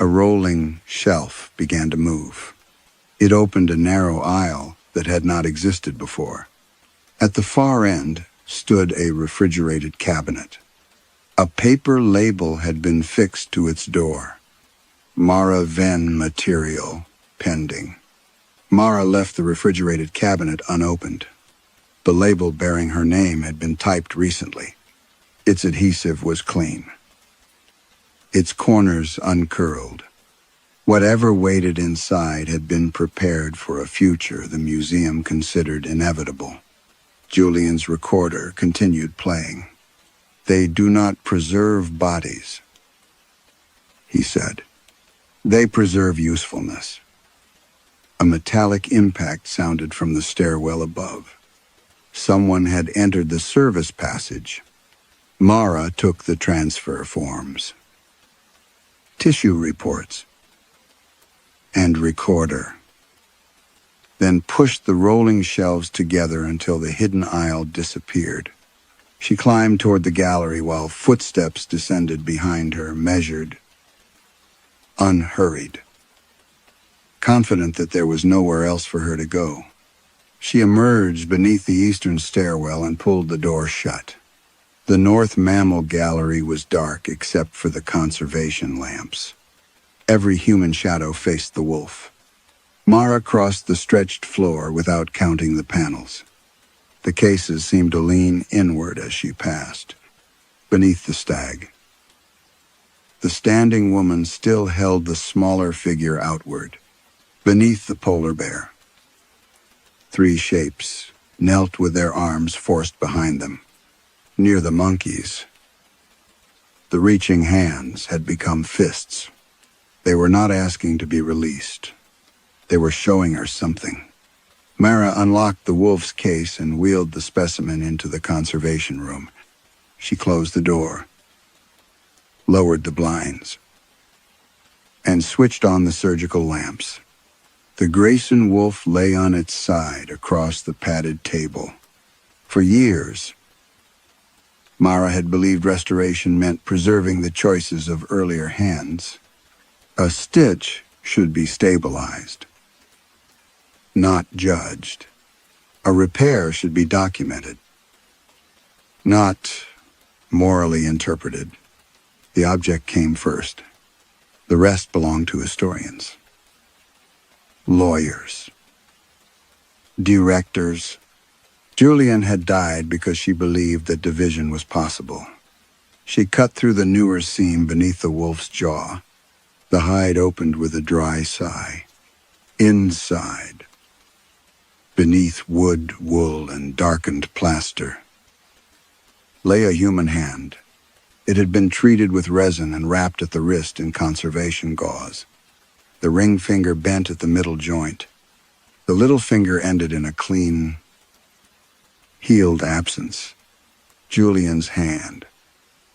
a rolling shelf began to move. It opened a narrow aisle that had not existed before. At the far end stood a refrigerated cabinet. A paper label had been fixed to its door. Mara Venn material pending. Mara left the refrigerated cabinet unopened. The label bearing her name had been typed recently. Its adhesive was clean, its corners uncurled. Whatever waited inside had been prepared for a future the museum considered inevitable. Julian's recorder continued playing. "They do not preserve bodies," he said. "They preserve usefulness." A metallic impact sounded from the stairwell above. Someone had entered the service passage. Mara took the transfer forms, tissue reports, and recorder, then pushed the rolling shelves together until the hidden aisle disappeared. She climbed toward the gallery while footsteps descended behind her, measured, unhurried, confident that there was nowhere else for her to go. She emerged beneath the eastern stairwell and pulled the door shut. The North Mammal Gallery was dark except for the conservation lamps. Every human shadow faced the wolf. Mara crossed the stretched floor without counting the panels. The cases seemed to lean inward as she passed, beneath the stag. The standing woman still held the smaller figure outward, beneath the polar bear. Three shapes knelt with their arms forced behind them. Near the monkeys, the reaching hands had become fists. They were not asking to be released. They were showing her something. Mara unlocked the wolf's case and wheeled the specimen into the conservation room. She closed the door, lowered the blinds, and switched on the surgical lamps. The Grayson wolf lay on its side across the padded table. For years, Mara had believed restoration meant preserving the choices of earlier hands. A stitch should be stabilized, not judged. A repair should be documented, not morally interpreted. The object came first. The rest belonged to historians, lawyers, directors. Julian had died because she believed that division was possible. She cut through the newer seam beneath the wolf's jaw. The hide opened with a dry sigh. Inside, beneath wood, wool, and darkened plaster, lay a human hand. It had been treated with resin and wrapped at the wrist in conservation gauze. The ring finger bent at the middle joint. The little finger ended in a clean, healed absence. Julian's hand.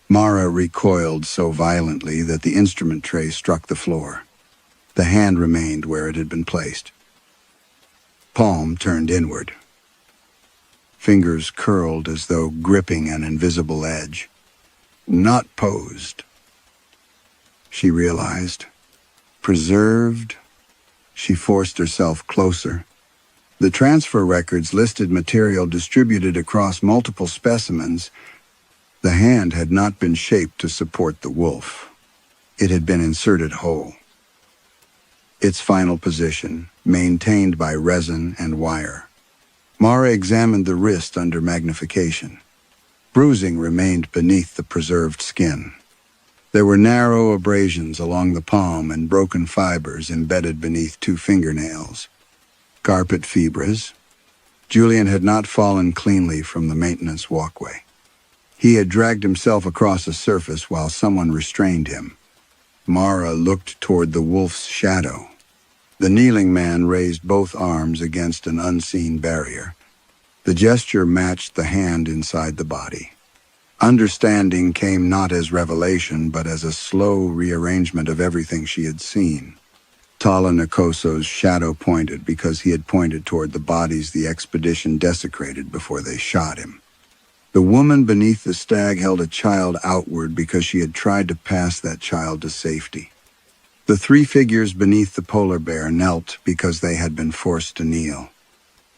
Mara recoiled so violently that the instrument tray struck the floor. The hand remained where it had been placed. Palm turned inward. Fingers curled as though gripping an invisible edge. Not posed, she realized. Preserved. She forced herself closer. The transfer records listed material distributed across multiple specimens. The hand had not been shaped to support the wolf. It had been inserted whole. Its final position, maintained by resin and wire. Mara examined the wrist under magnification. Bruising remained beneath the preserved skin. There were narrow abrasions along the palm and broken fibers embedded beneath 2 fingernails. Carpet fibres. Julian had not fallen cleanly from the maintenance walkway. He had dragged himself across a surface while someone restrained him. Mara looked toward the wolf's shadow. The kneeling man raised both arms against an unseen barrier. The gesture matched the hand inside the body. Understanding came not as revelation, but as a slow rearrangement of everything she had seen. Tala Nkoso's shadow pointed because he had pointed toward the bodies the expedition desecrated before they shot him. The woman beneath the stag held a child outward because she had tried to pass that child to safety. The 3 figures beneath the polar bear knelt because they had been forced to kneel.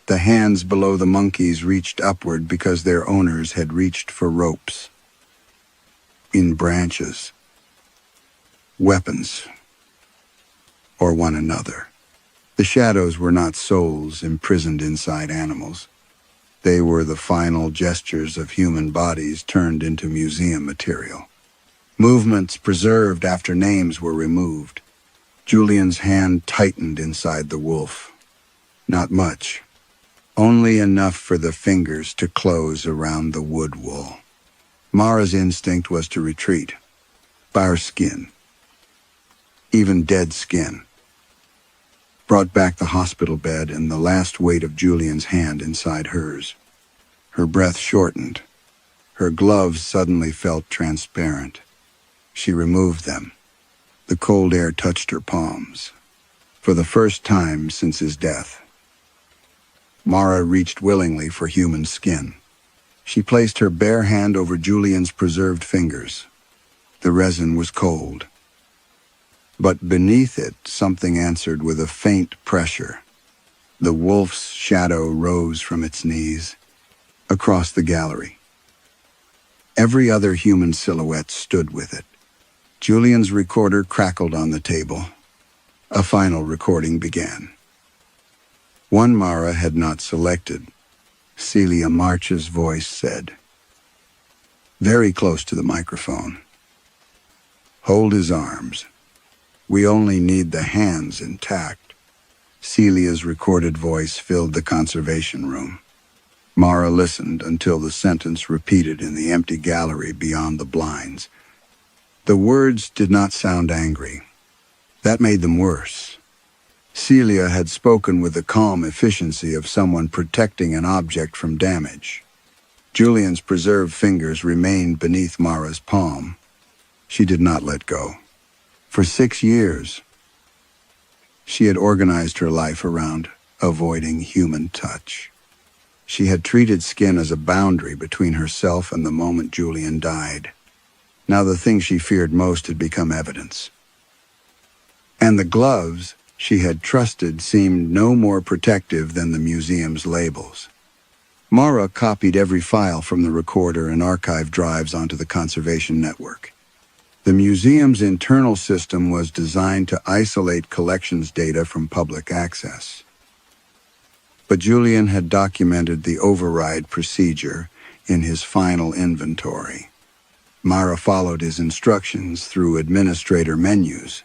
The hands below the monkeys reached upward because their owners had reached for ropes. In branches, weapons, or one another. The shadows were not souls imprisoned inside animals. They were the final gestures of human bodies turned into museum material. Movements preserved after names were removed. Julian's hand tightened inside the wolf. Not much. Only enough for the fingers to close around the wood wool. Mara's instinct was to retreat. Bare skin. Even dead skin. Brought back the hospital bed and the last weight of Julian's hand inside hers. Her breath shortened. Her gloves suddenly felt transparent. She removed them. The cold air touched her palms. For the first time since his death. Mara reached willingly for human skin. She placed her bare hand over Julian's preserved fingers. The resin was cold. But beneath it, something answered with a faint pressure. The wolf's shadow rose from its knees, across the gallery. Every other human silhouette stood with it. Julian's recorder crackled on the table. A final recording began. One Mara had not selected. Celia March's voice said, very close to the microphone. Hold his arms. We only need the hands intact. Celia's recorded voice filled the conservation room. Mara listened until the sentence repeated in the empty gallery beyond the blinds. The words did not sound angry. That made them worse. Celia had spoken with the calm efficiency of someone protecting an object from damage. Julian's preserved fingers remained beneath Mara's palm. She did not let go. For 6 years, she had organized her life around avoiding human touch. She had treated skin as a boundary between herself and the moment Julian died. Now the thing she feared most had become evidence. And the gloves she had trusted seemed no more protective than the museum's labels. Mara copied every file from the recorder and archive drives onto the conservation network. The museum's internal system was designed to isolate collections data from public access. But Julian had documented the override procedure in his final inventory. Mara followed his instructions through administrator menus,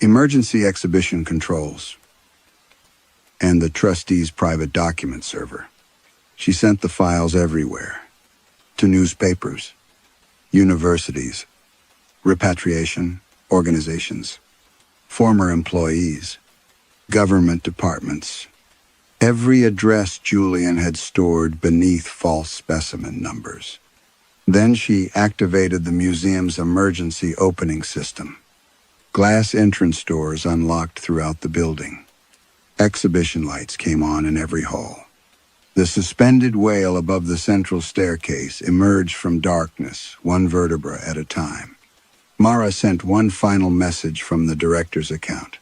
emergency exhibition controls, and the trustee's private document server. She sent the files everywhere, to newspapers, universities, repatriation organizations, former employees, government departments, every address Julian had stored beneath false specimen numbers. Then she activated the museum's emergency opening system. Glass entrance doors unlocked throughout the building. Exhibition lights came on in every hall. The suspended whale above the central staircase emerged from darkness, one vertebra at a time. Mara sent one final message from the director's account.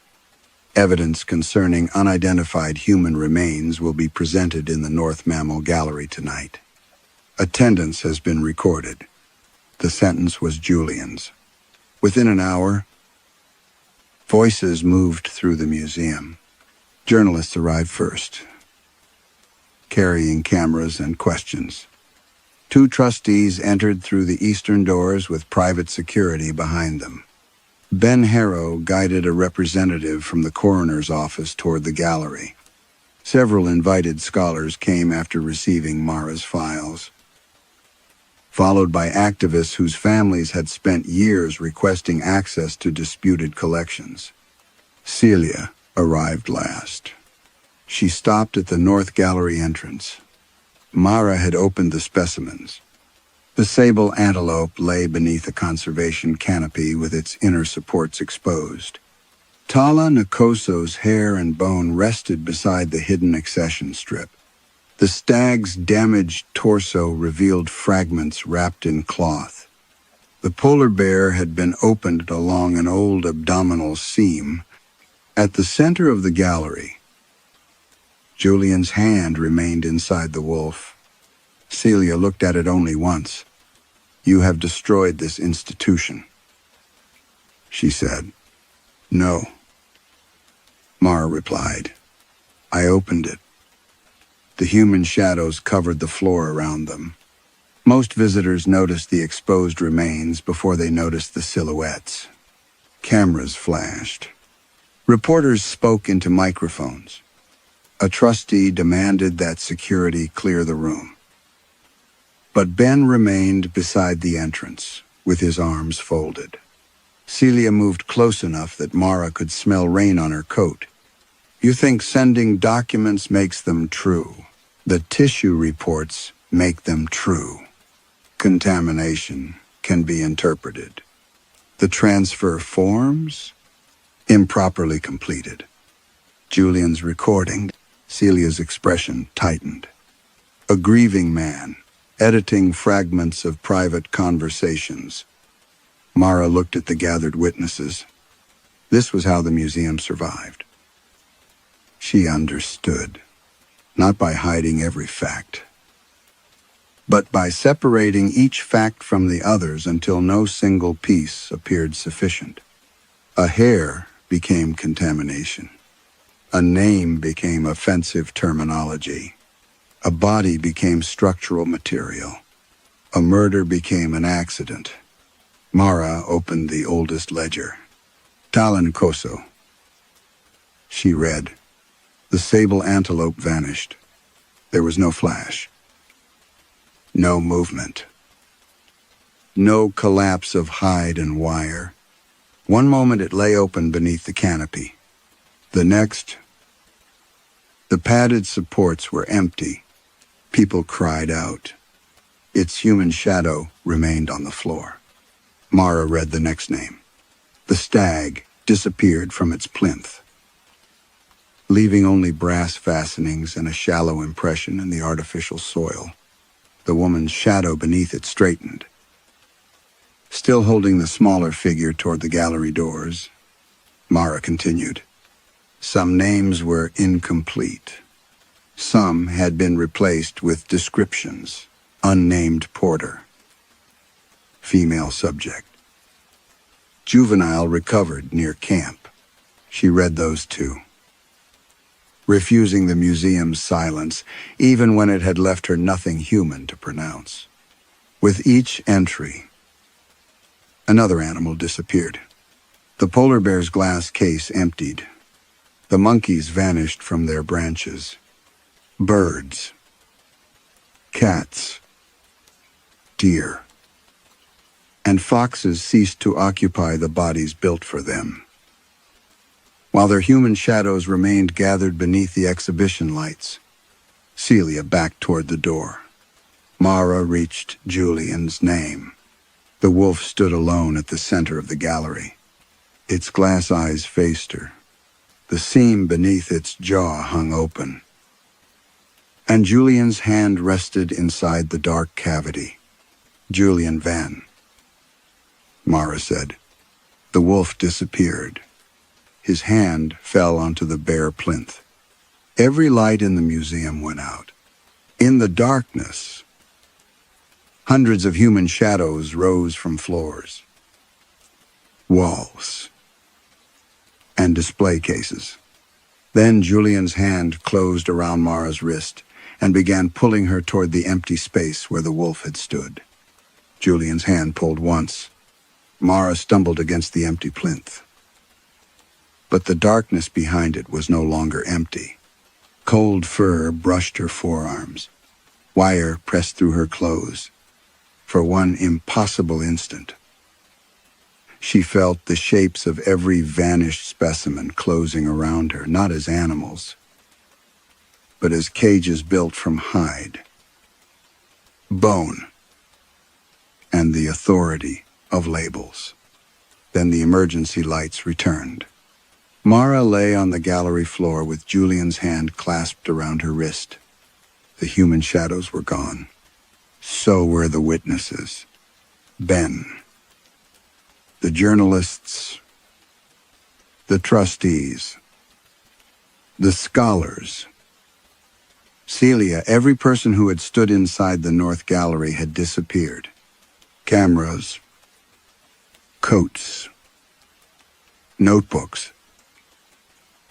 Evidence concerning unidentified human remains will be presented in the North Mammal Gallery tonight. Attendance has been recorded. The sentence was Julian's. Within an hour, voices moved through the museum. Journalists arrived first, carrying cameras and questions. 2 trustees entered through the eastern doors with private security behind them. Ben Harrow guided a representative from the coroner's office toward the gallery. Several invited scholars came after receiving Mara's files, followed by activists whose families had spent years requesting access to disputed collections. Celia arrived last. She stopped at the North Gallery entrance. Mara had opened the specimens. The sable antelope lay beneath a conservation canopy with its inner supports exposed. Tala Nkoso's hair and bone rested beside the hidden accession strip. The stag's damaged torso revealed fragments wrapped in cloth. The polar bear had been opened along an old abdominal seam. At the center of the gallery, Julian's hand remained inside the wolf. Celia looked at it only once. "You have destroyed this institution," she said. "No," Mara replied. "I opened it." The human shadows covered the floor around them. Most visitors noticed the exposed remains before they noticed the silhouettes. Cameras flashed. Reporters spoke into microphones. A trustee demanded that security clear the room. But Ben remained beside the entrance, with his arms folded. Celia moved close enough that Mara could smell rain on her coat. "You think sending documents makes them true. The tissue reports make them true. Contamination can be interpreted. The transfer forms, improperly completed." Julian's recording, Celia's expression tightened. A grieving man, editing fragments of private conversations. Mara looked at the gathered witnesses. This was how the museum survived. She understood, not by hiding every fact, but by separating each fact from the others until no single piece appeared sufficient. A hair became contamination. A name became offensive terminology. A body became structural material. A murder became an accident. Mara opened the oldest ledger. Talon Koso. She read. The sable antelope vanished. There was no flash. No movement. No collapse of hide and wire. One moment it lay open beneath the canopy. The next, the padded supports were empty. People cried out. Its human shadow remained on the floor. Mara read the next name. The stag disappeared from its plinth, leaving only brass fastenings and a shallow impression in the artificial soil. The woman's shadow beneath it straightened. Still holding the smaller figure toward the gallery doors, Mara continued. Some names were incomplete. Some had been replaced with descriptions. Unnamed porter. Female subject. Juvenile recovered near camp. She read those too, refusing the museum's silence, even when it had left her nothing human to pronounce. With each entry, another animal disappeared. The polar bear's glass case emptied. The monkeys vanished from their branches. Birds. Cats. Deer. And foxes ceased to occupy the bodies built for them. While their human shadows remained gathered beneath the exhibition lights, Celia backed toward the door. Mara reached Julian's name. The wolf stood alone at the center of the gallery. Its glass eyes faced her. The seam beneath its jaw hung open. And Julian's hand rested inside the dark cavity. Julian Van. Mara said. The wolf disappeared. His hand fell onto the bare plinth. Every light in the museum went out. In the darkness, hundreds of human shadows rose from floors, walls, and display cases. Then Julian's hand closed around Mara's wrist and began pulling her toward the empty space where the wolf had stood. Julian's hand pulled once. Mara stumbled against the empty plinth. But the darkness behind it was no longer empty. Cold fur brushed her forearms. Wire pressed through her clothes. For one impossible instant, she felt the shapes of every vanished specimen closing around her, not as animals, but as cages built from hide, bone, and the authority of labels. Then the emergency lights returned. Mara lay on the gallery floor with Julian's hand clasped around her wrist. The human shadows were gone. So were the witnesses. Ben. The journalists. The trustees. The scholars. Celia, every person who had stood inside the North Gallery had disappeared. Cameras. Coats. Notebooks.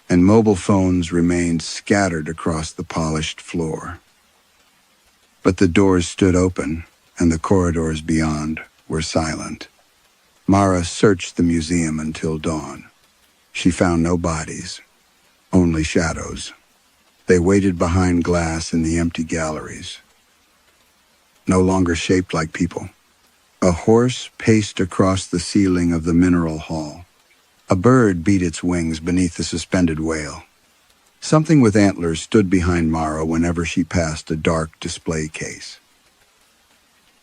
And mobile phones remained scattered across the polished floor. But the doors stood open, and the corridors beyond were silent. Mara searched the museum until dawn. She found no bodies, only shadows. They waited behind glass in the empty galleries, no longer shaped like people. A horse paced across the ceiling of the mineral hall. A bird beat its wings beneath the suspended whale. Something with antlers stood behind Mara whenever she passed a dark display case,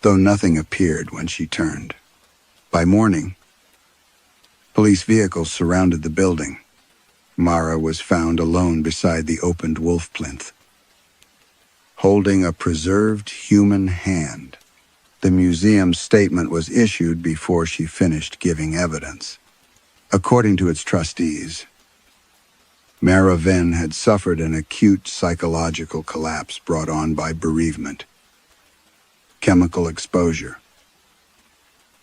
though nothing appeared when she turned. By morning, police vehicles surrounded the building. Mara was found alone beside the opened wolf plinth, holding a preserved human hand. The museum's statement was issued before she finished giving evidence. According to its trustees, Mara Venn had suffered an acute psychological collapse brought on by bereavement, chemical exposure,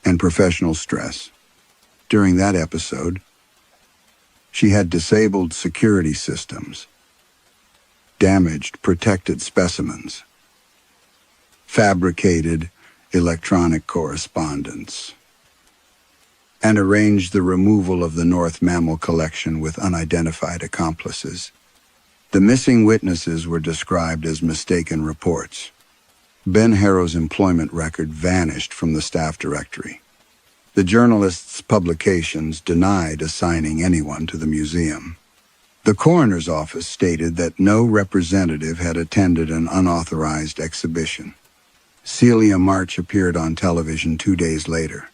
and professional stress. During that episode, she had disabled security systems, damaged protected specimens, fabricated electronic correspondence, and arranged the removal of the North Mammal collection with unidentified accomplices. The missing witnesses were described as mistaken reports. Ben Harrow's employment record vanished from the staff directory. The journalist's publications denied assigning anyone to the museum. The coroner's office stated that no representative had attended an unauthorized exhibition. Celia March appeared on television 2 days later.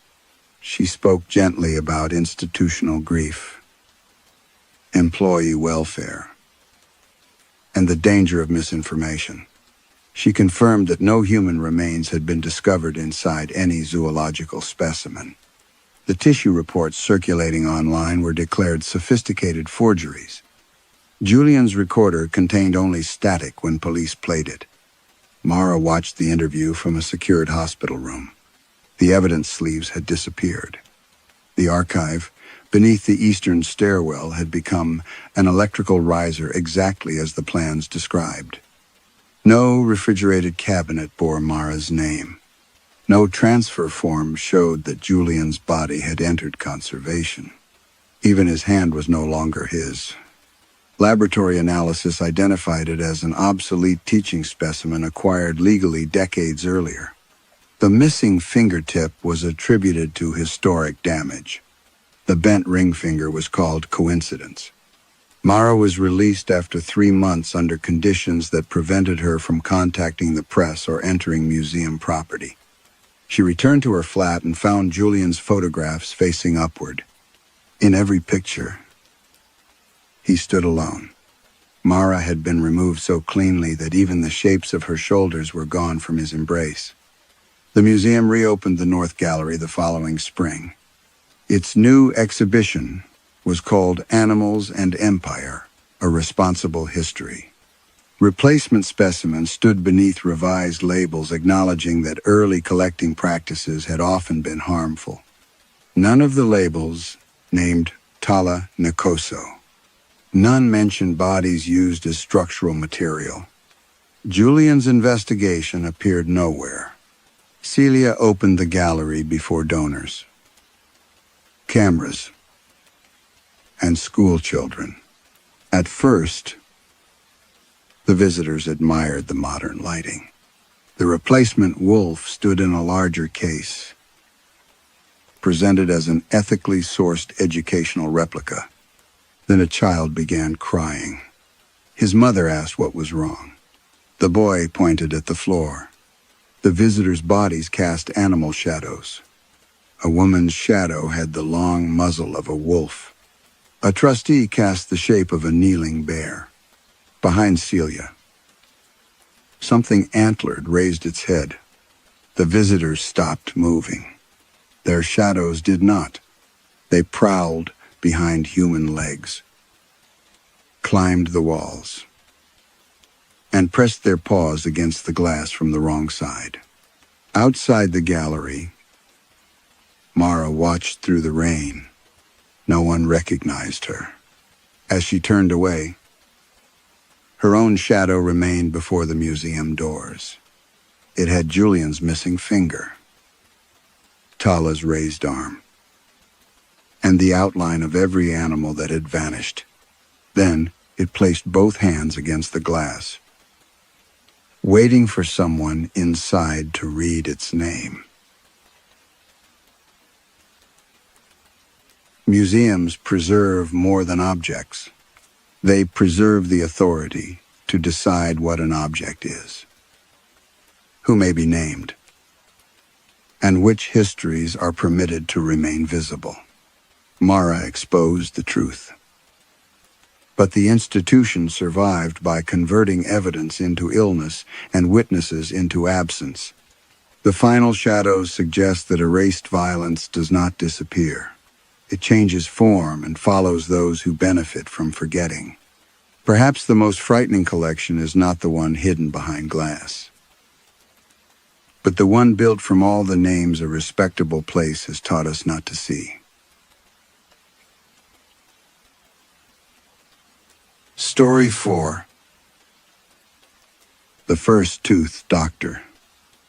She spoke gently about institutional grief, employee welfare, and the danger of misinformation. She confirmed that no human remains had been discovered inside any zoological specimen. The tissue reports circulating online were declared sophisticated forgeries. Julian's recorder contained only static when police played it. Mara watched the interview from a secured hospital room. The evidence sleeves had disappeared. The archive, beneath the eastern stairwell, had become an electrical riser exactly as the plans described. No refrigerated cabinet bore Mara's name. No transfer form showed that Julian's body had entered conservation. Even his hand was no longer his. Laboratory analysis identified it as an obsolete teaching specimen acquired legally decades earlier. The missing fingertip was attributed to historic damage. The bent ring finger was called coincidence. Mara was released after 3 months under conditions that prevented her from contacting the press or entering museum property. She returned to her flat and found Julian's photographs facing upward. In every picture, he stood alone. Mara had been removed so cleanly that even the shapes of her shoulders were gone from his embrace. The museum reopened the North Gallery the following spring. Its new exhibition was called Animals and Empire, A Responsible History. Replacement specimens stood beneath revised labels acknowledging that early collecting practices had often been harmful. None of the labels named Tala Nkoso. None mentioned bodies used as structural material. Julian's investigation appeared nowhere. Celia opened the gallery before donors, cameras, and school children. At first, the visitors admired the modern lighting. The replacement wolf stood in a larger case, presented as an ethically sourced educational replica. Then a child began crying. His mother asked what was wrong. The boy pointed at the floor. The visitors' bodies cast animal shadows. A woman's shadow had the long muzzle of a wolf. A trustee cast the shape of a kneeling bear. Behind Celia, something antlered raised its head. The visitors stopped moving. Their shadows did not. They prowled behind human legs, climbed the walls, and pressed their paws against the glass from the wrong side. Outside the gallery, Mara watched through the rain. No one recognized her. As she turned away, her own shadow remained before the museum doors. It had Julian's missing finger, Tala's raised arm, and the outline of every animal that had vanished. Then it placed both hands against the glass, waiting for someone inside to read its name. Museums preserve more than objects. They preserve the authority to decide what an object is, who may be named, and which histories are permitted to remain visible. Mara exposed the truth. But the institution survived by converting evidence into illness and witnesses into absence. The final shadows suggest that erased violence does not disappear. It changes form and follows those who benefit from forgetting. Perhaps the most frightening collection is not the one hidden behind glass, but the one built from all the names a respectable place has taught us not to see. Story 4. The first tooth doctor,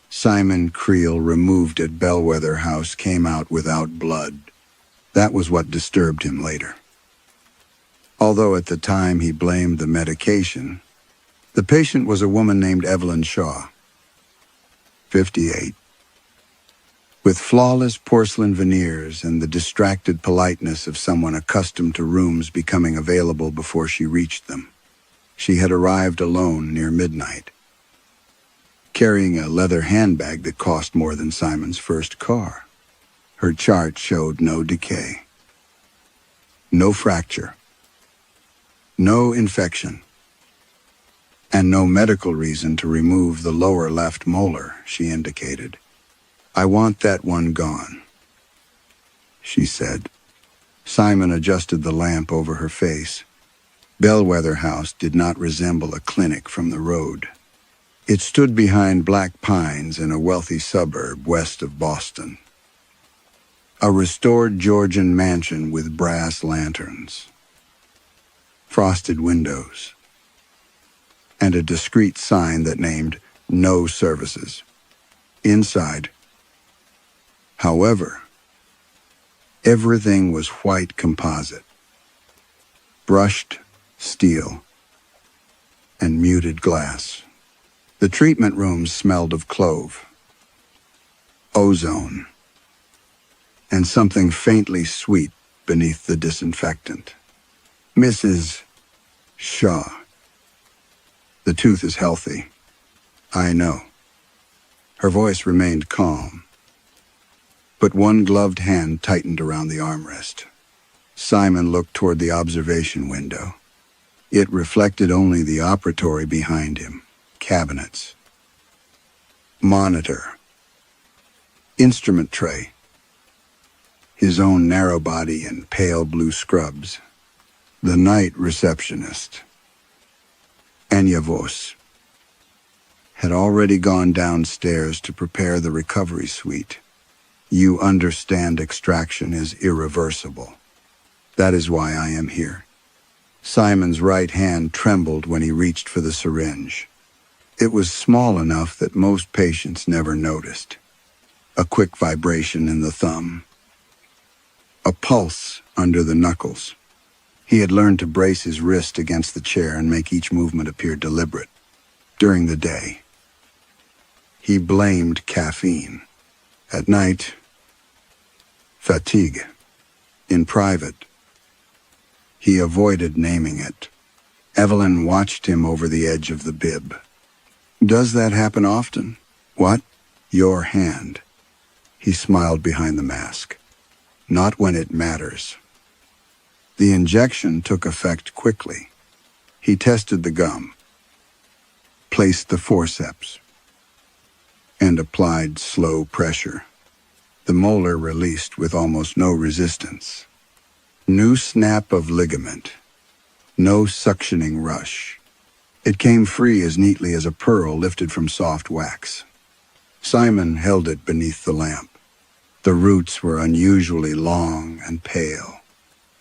Simon Creel, removed at Bellwether House, came out without blood. That was what disturbed him later. Although at the time he blamed the medication, the patient was a woman named Evelyn Shaw, 58. With flawless porcelain veneers and the distracted politeness of someone accustomed to rooms becoming available before she reached them. She had arrived alone near midnight, carrying a leather handbag that cost more than Simon's first car. Her chart showed no decay, no fracture, no infection, and no medical reason to remove the lower left molar, she indicated. "I want that one gone," she said. Simon adjusted the lamp over her face. Bellwether House did not resemble a clinic from the road. It stood behind black pines in a wealthy suburb west of Boston. A restored Georgian mansion with brass lanterns, frosted windows, and a discreet sign that named "No Services." Inside, however, everything was white composite, brushed steel, and muted glass. The treatment rooms smelled of clove, ozone, and something faintly sweet beneath the disinfectant. "Mrs. Shaw, the tooth is healthy. I know." Her voice remained calm, but one gloved hand tightened around the armrest. Simon looked toward the observation window. It reflected only the operatory behind him, cabinets, monitor, instrument tray, his own narrow body and pale blue scrubs. The night receptionist, Anya Vos, had already gone downstairs to prepare the recovery suite. "You understand extraction is irreversible. That is why I am here." Simon's right hand trembled when he reached for the syringe. It was small enough that most patients never noticed. A quick vibration in the thumb, a pulse under the knuckles. He had learned to brace his wrist against the chair and make each movement appear deliberate. During the day, he blamed caffeine. At night, fatigue. In private, he avoided naming it. Evelyn watched him over the edge of the bib. "Does that happen often?" "What?" "Your hand." He smiled behind the mask. "Not when it matters." The injection took effect quickly. He tested the gum, placed the forceps, and applied slow pressure. The molar released with almost no resistance. No snap of ligament, no suctioning rush. It came free as neatly as a pearl lifted from soft wax. Simon held it beneath the lamp. The roots were unusually long and pale.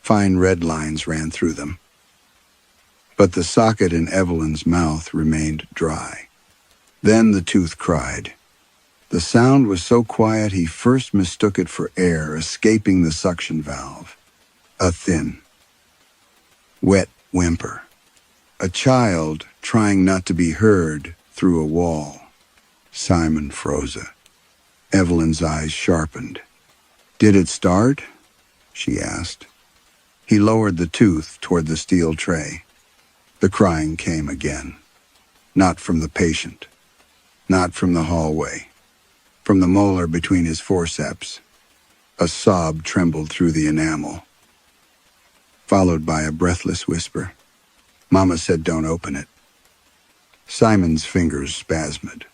Fine red lines ran through them. But the socket in Evelyn's mouth remained dry. Then the tooth cried. The sound was so quiet he first mistook it for air escaping the suction valve. A thin, wet whimper. A child trying not to be heard through a wall. Simon froze. Evelyn's eyes sharpened. "Did it start?" she asked. He lowered the tooth toward the steel tray. The crying came again. Not from the patient. Not from the hallway. From the molar between his forceps. A sob trembled through the enamel, followed by a breathless whisper. "Mama said don't open it." Simon's fingers spasmed.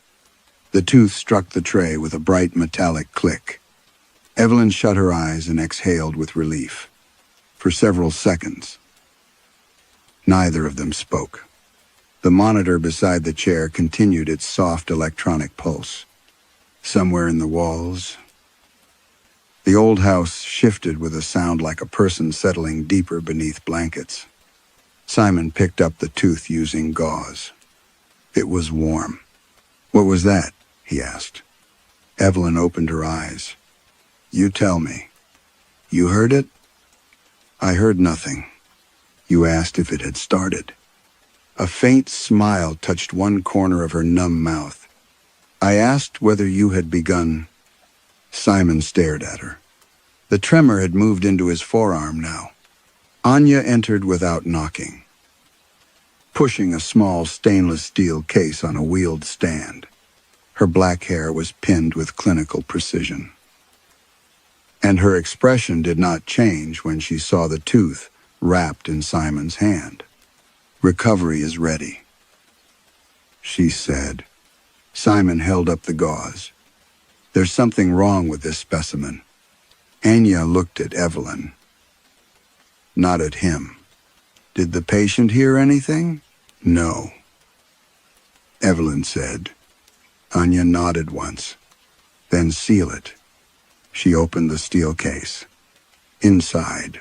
The tooth struck the tray with a bright metallic click. Evelyn shut her eyes and exhaled with relief. For several seconds, neither of them spoke. The monitor beside the chair continued its soft electronic pulse. Somewhere in the walls, the old house shifted with a sound like a person settling deeper beneath blankets. Simon picked up the tooth using gauze. It was warm. "What was that?" he asked. Evelyn opened her eyes. "You tell me. You heard it?" "I heard nothing." "You asked if it had started." A faint smile touched one corner of her numb mouth. "I asked whether you had begun." Simon stared at her. The tremor had moved into his forearm now. Anya entered without knocking, pushing a small stainless steel case on a wheeled stand. Her black hair was pinned with clinical precision. And her expression did not change when she saw the tooth wrapped in Simon's hand. "Recovery is ready," she said. Simon held up the gauze. "There's something wrong with this specimen." Anya looked at Evelyn, not at him. "Did the patient hear anything?" "No," Evelyn said. Anya nodded once. "Then seal it." She opened the steel case. Inside,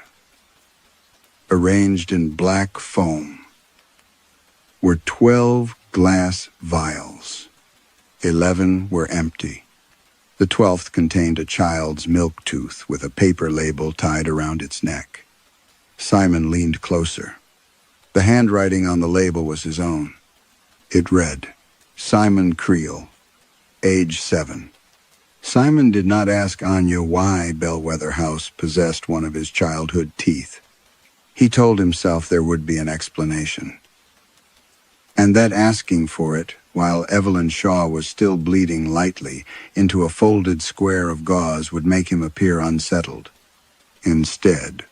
arranged in black foam, were 12 glass vials. 11 were empty. The 12th contained a child's milk tooth with a paper label tied around its neck. Simon leaned closer. The handwriting on the label was his own. It read, "Simon Creel, age 7. Simon did not ask Anya why Bellwether House possessed one of his childhood teeth. He told himself there would be an explanation. And that asking for it, while Evelyn Shaw was still bleeding lightly into a folded square of gauze, would make him appear unsettled. Instead,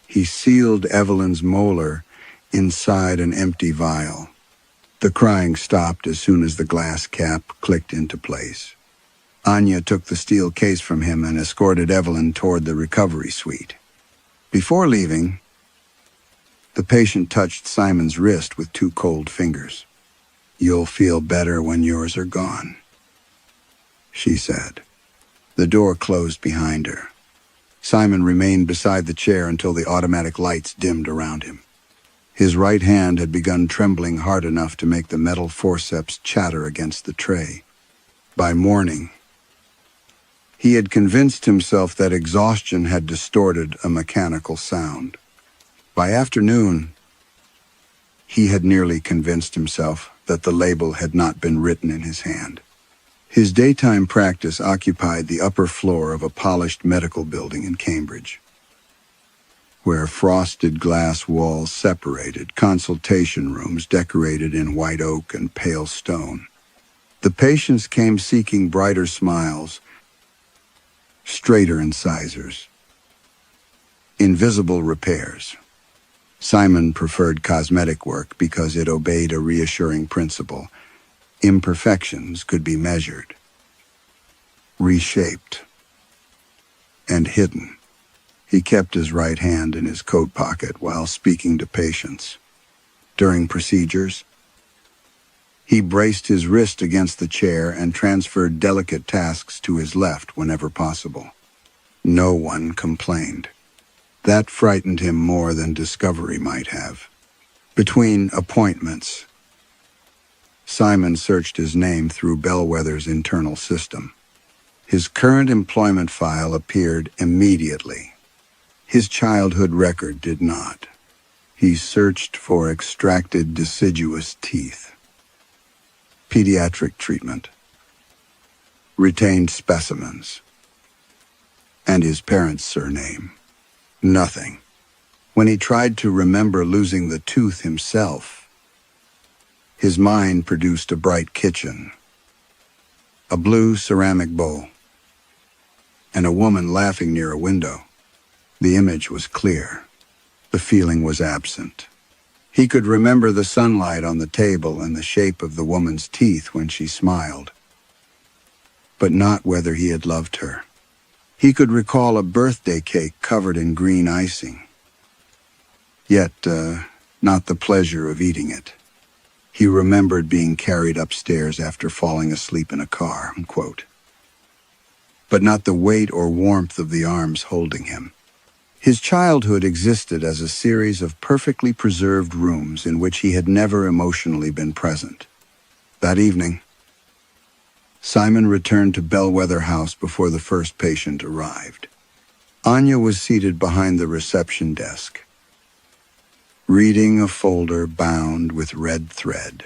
he sealed Evelyn's molar inside an empty vial. The crying stopped as soon as the glass cap clicked into place. Anya took the steel case from him and escorted Evelyn toward the recovery suite. Before leaving, the patient touched Simon's wrist with 2 cold fingers. "You'll feel better when yours are gone," she said. The door closed behind her. Simon remained beside the chair until the automatic lights dimmed around him. His right hand had begun trembling hard enough to make the metal forceps chatter against the tray. By morning, he had convinced himself that exhaustion had distorted a mechanical sound. By afternoon, he had nearly convinced himself that the label had not been written in his hand. His daytime practice occupied the upper floor of a polished medical building in Cambridge, where frosted glass walls separated consultation rooms decorated in white oak and pale stone. The patients came seeking brighter smiles, straighter incisors, invisible repairs. Simon preferred cosmetic work because it obeyed a reassuring principle. Imperfections could be measured, reshaped, and hidden. He kept his right hand in his coat pocket while speaking to patients. During procedures, he braced his wrist against the chair and transferred delicate tasks to his left whenever possible. No one complained. That frightened him more than discovery might have. Between appointments, Simon searched his name through Bellwether's internal system. His current employment file appeared immediately. His childhood record did not. He searched for extracted deciduous teeth, pediatric treatment, retained specimens, and his parents' surname. Nothing. When he tried to remember losing the tooth himself, his mind produced a bright kitchen, a blue ceramic bowl, and a woman laughing near a window. The image was clear. The feeling was absent. He could remember the sunlight on the table and the shape of the woman's teeth when she smiled, but not whether he had loved her. He could recall a birthday cake covered in green icing, yet not the pleasure of eating it. He remembered being carried upstairs after falling asleep in a car, unquote, but not the weight or warmth of the arms holding him. His childhood existed as a series of perfectly preserved rooms in which he had never emotionally been present. That evening, Simon returned to Bellwether House before the first patient arrived. Anya was seated behind the reception desk, reading a folder bound with red thread.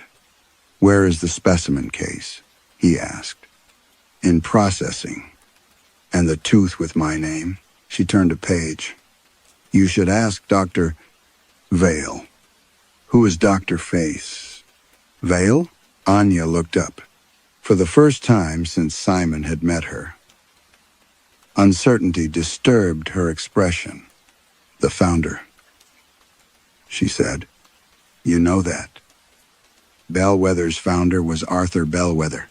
"Where is the specimen case?" he asked. "In processing." "And the tooth with my name?" She turned a page. "You should ask Dr. Vale." "Who is Dr. Face?" "Vale?" Anya looked up. For the first time since Simon had met her, uncertainty disturbed her expression. "The founder," she said. "You know that." Bellwether's founder was Arthur Bellwether.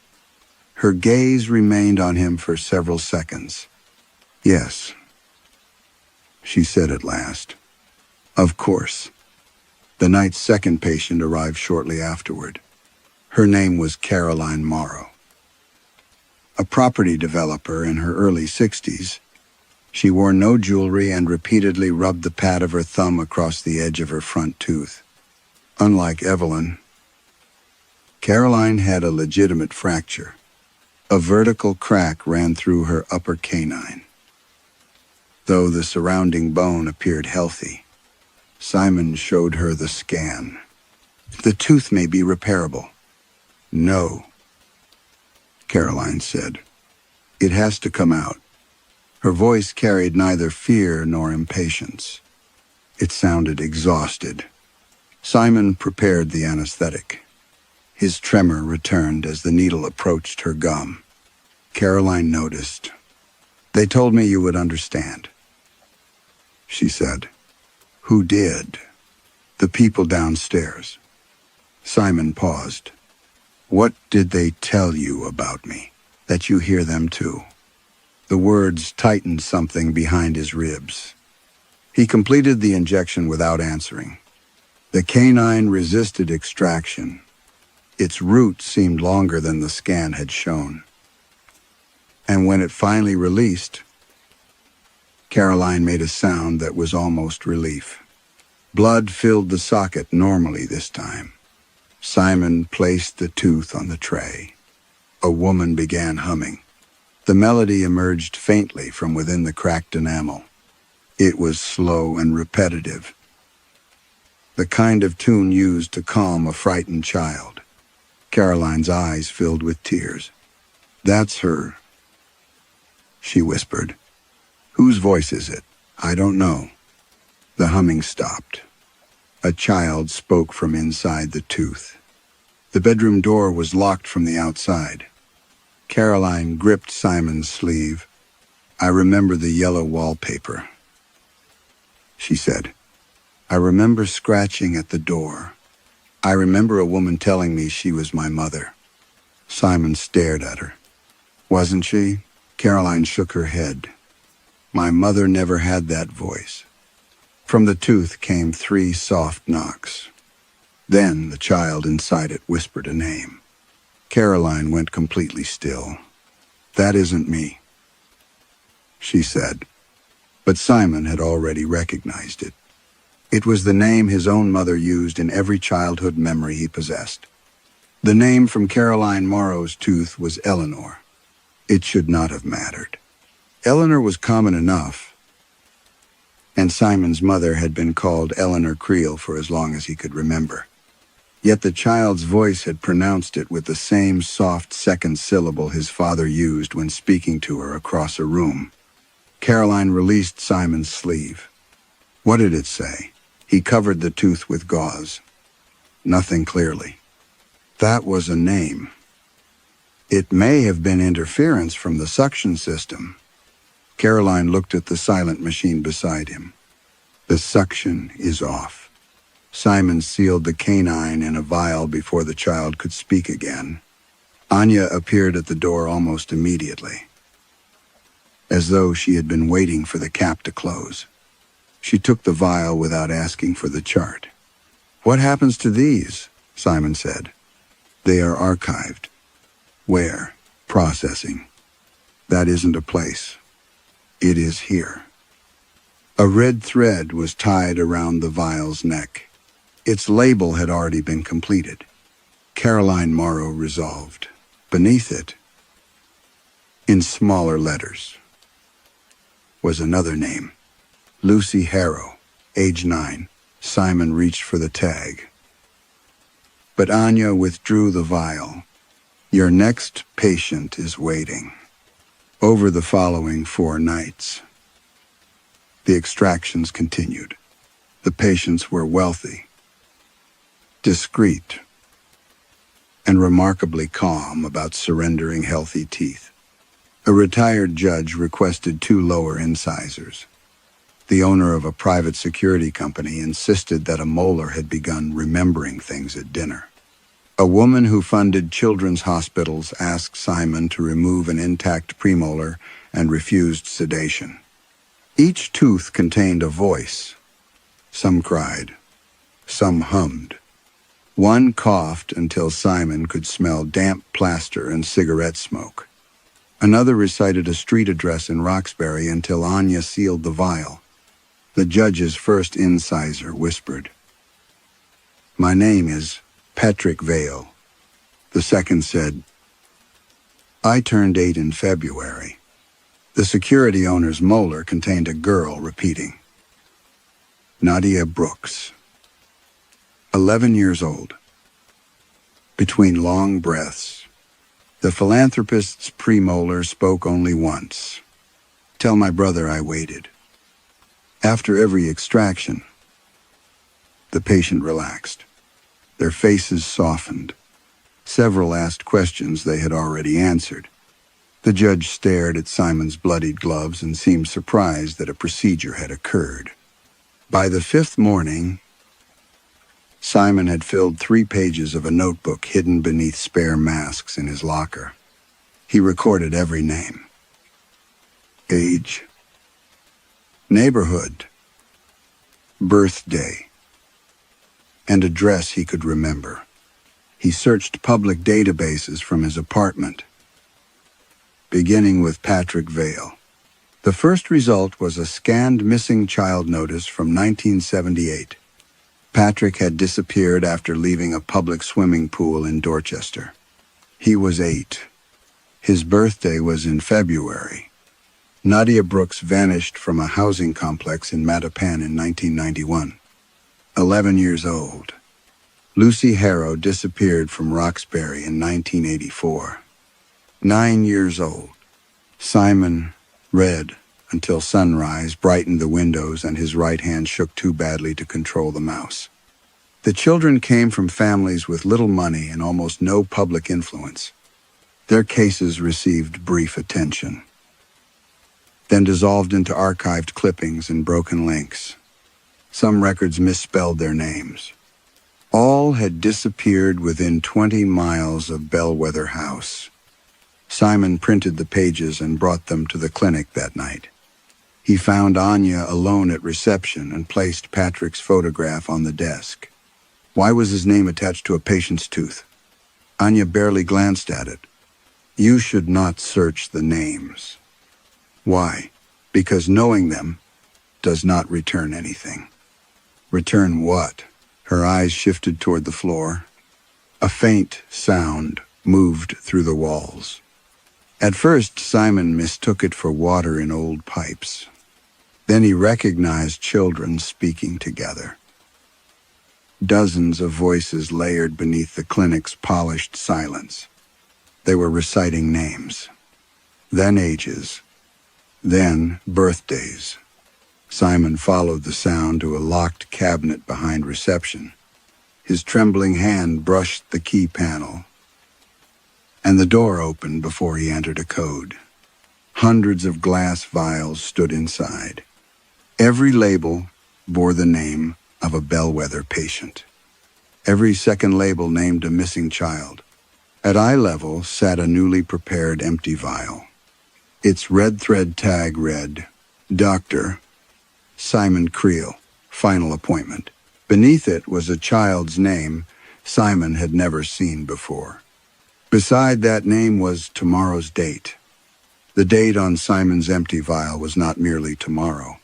Her gaze remained on him for several seconds. "Yes," she said at last. "Of course." The night's second patient arrived shortly afterward. Her name was Caroline Morrow. A property developer in her early 60s, she wore no jewelry and repeatedly rubbed the pad of her thumb across the edge of her front tooth. Unlike Evelyn, Caroline had a legitimate fracture. A vertical crack ran through her upper canine. Though the surrounding bone appeared healthy, Simon showed her the scan. "The tooth may be repairable." "No," Caroline said. "It has to come out." Her voice carried neither fear nor impatience. It sounded exhausted. Simon prepared the anesthetic. His tremor returned as the needle approached her gum. Caroline noticed. "They told me you would understand," she said. "Who did?" "The people downstairs." Simon paused. "What did they tell you about me, that you hear them too?" The words tightened something behind his ribs. He completed the injection without answering. The canine resisted extraction. Its route seemed longer than the scan had shown. And when it finally released, Caroline made a sound that was almost relief. Blood filled the socket normally this time. Simon placed the tooth on the tray. A woman began humming. The melody emerged faintly from within the cracked enamel. It was slow and repetitive, the kind of tune used to calm a frightened child. Caroline's eyes filled with tears. "That's her," she whispered. "Whose voice is it?" "I don't know." The humming stopped. A child spoke from inside the tooth. The bedroom door was locked from the outside. Caroline gripped Simon's sleeve. "I remember the yellow wallpaper," she said. "I remember scratching at the door. I remember a woman telling me she was my mother." Simon stared at her. "Wasn't she?" Caroline shook her head. "My mother never had that voice." From the tooth came 3 soft knocks. Then the child inside it whispered a name. Caroline went completely still. "That isn't me," she said. But Simon had already recognized it. It was the name his own mother used in every childhood memory he possessed. The name from Caroline Morrow's tooth was Eleanor. It should not have mattered. Eleanor was common enough, and Simon's mother had been called Eleanor Creel for as long as he could remember. Yet the child's voice had pronounced it with the same soft second syllable his father used when speaking to her across a room. Caroline released Simon's sleeve. What did it say? He covered the tooth with gauze. Nothing clearly. That was a name. It may have been interference from the suction system. Caroline looked at the silent machine beside him. "The suction is off." Simon sealed the canine in a vial before the child could speak again. Anya appeared at the door almost immediately, as though she had been waiting for the cap to close. She took the vial without asking for the chart. "What happens to these?" Simon said. "They are archived." "Where?" "Processing." "That isn't a place. It is here." A red thread was tied around the vial's neck. Its label had already been completed. Caroline Morrow resolved. Beneath it, in smaller letters, was another name. Lucy Harrow, age 9. Simon reached for the tag. But Anya withdrew the vial. Your next patient is waiting. Over the following 4 nights, the extractions continued. The patients were wealthy, discreet, and remarkably calm about surrendering healthy teeth. A retired judge requested 2 lower incisors. The owner of a private security company insisted that a molar had begun remembering things at dinner. A woman who funded children's hospitals asked Simon to remove an intact premolar and refused sedation. Each tooth contained a voice. Some cried. Some hummed. One coughed until Simon could smell damp plaster and cigarette smoke. Another recited a street address in Roxbury until Anya sealed the vial. The judge's first incisor whispered, "My name is Patrick Vale." The second said, "I turned 8 in February." The security owner's molar contained a girl repeating, "Nadia Brooks, 11 years old." Between long breaths, the philanthropist's premolar spoke only once. "Tell my brother I waited." After every extraction, the patient relaxed. Their faces softened. Several asked questions they had already answered. The judge stared at Simon's bloodied gloves and seemed surprised that a procedure had occurred. By the 5th morning, Simon had filled 3 pages of a notebook hidden beneath spare masks in his locker. He recorded every name, age, neighborhood, birthday, and address he could remember. He searched public databases from his apartment, beginning with Patrick Vale. The first result was a scanned missing child notice from 1978. Patrick had disappeared after leaving a public swimming pool in Dorchester. He was 8. His birthday was in February. Nadia Brooks vanished from a housing complex in Mattapan in 1991. 11 years old. Lucy Harrow disappeared from Roxbury in 1984. 9 years old. Simon read until sunrise brightened the windows and his right hand shook too badly to control the mouse. The children came from families with little money and almost no public influence. Their cases received brief attention, then dissolved into archived clippings and broken links. Some records misspelled their names. All had disappeared within 20 miles of Bellwether House. Simon printed the pages and brought them to the clinic that night. He found Anya alone at reception and placed Patrick's photograph on the desk. Why was his name attached to a patient's tooth? Anya barely glanced at it. You should not search the names. Why? Because knowing them does not return anything. Return what? Her eyes shifted toward the floor. A faint sound moved through the walls. At first, Simon mistook it for water in old pipes. Then he recognized children speaking together. Dozens of voices layered beneath the clinic's polished silence. They were reciting names, then ages, then birthdays. Simon followed the sound to a locked cabinet behind reception. His trembling hand brushed the key panel, and the door opened before he entered a code. Hundreds of glass vials stood inside. Every label bore the name of a Bellwether patient. Every second label named a missing child. At eye level sat a newly prepared empty vial. Its red thread tag read, Dr. Simon Creel, final appointment. Beneath it was a child's name Simon had never seen before. Beside that name was tomorrow's date. The date on Simon's empty vial was not merely tomorrow.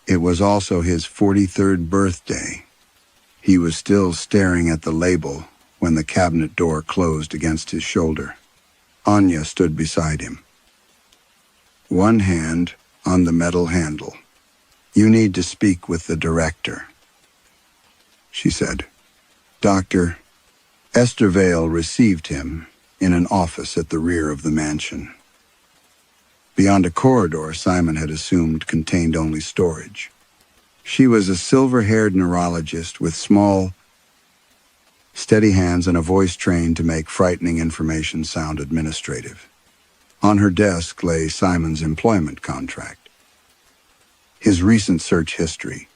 It was also his 43rd birthday. He was still staring at the label when the cabinet door closed against his shoulder. Anya stood beside him, one hand on the metal handle. "You need to speak with the director," she said. Dr. Esther Vale received him in an office at the rear of the mansion. Beyond a corridor Simon had assumed contained only storage. She was a silver-haired neurologist with small, steady hands and a voice trained to make frightening information sound administrative. On her desk lay Simon's employment contract, his recent search history,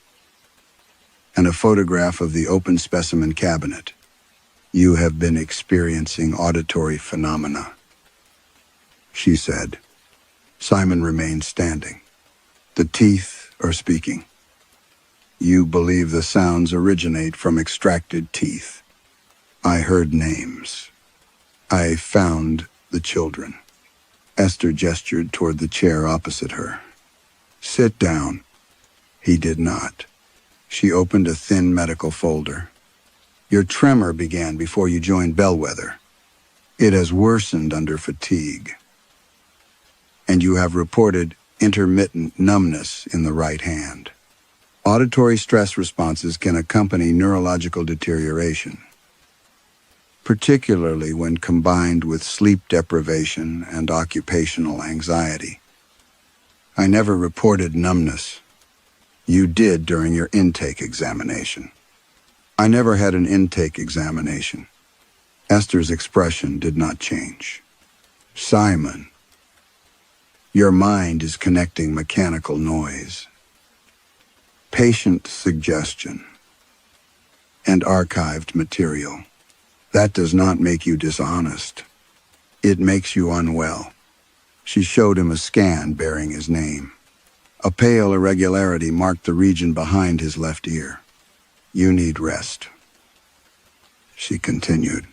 and a photograph of the open specimen cabinet. "You have been experiencing auditory phenomena," she said. Simon remained standing. "The teeth are speaking. You believe the sounds originate from extracted teeth. I heard names. I found the children." Esther gestured toward the chair opposite her. "Sit down." He did not. She opened a thin medical folder. "Your tremor began before you joined Bellwether. It has worsened under fatigue. And you have reported intermittent numbness in the right hand. Auditory stress responses can accompany neurological deterioration, particularly when combined with sleep deprivation and occupational anxiety. I never reported numbness. You did during your intake examination." "I never had an intake examination." Esther's expression did not change. "Simon, your mind is connecting mechanical noise, patient suggestion, and archived material. That does not make you dishonest. It makes you unwell." She showed him a scan bearing his name. A pale irregularity marked the region behind his left ear. "You need rest," she continued.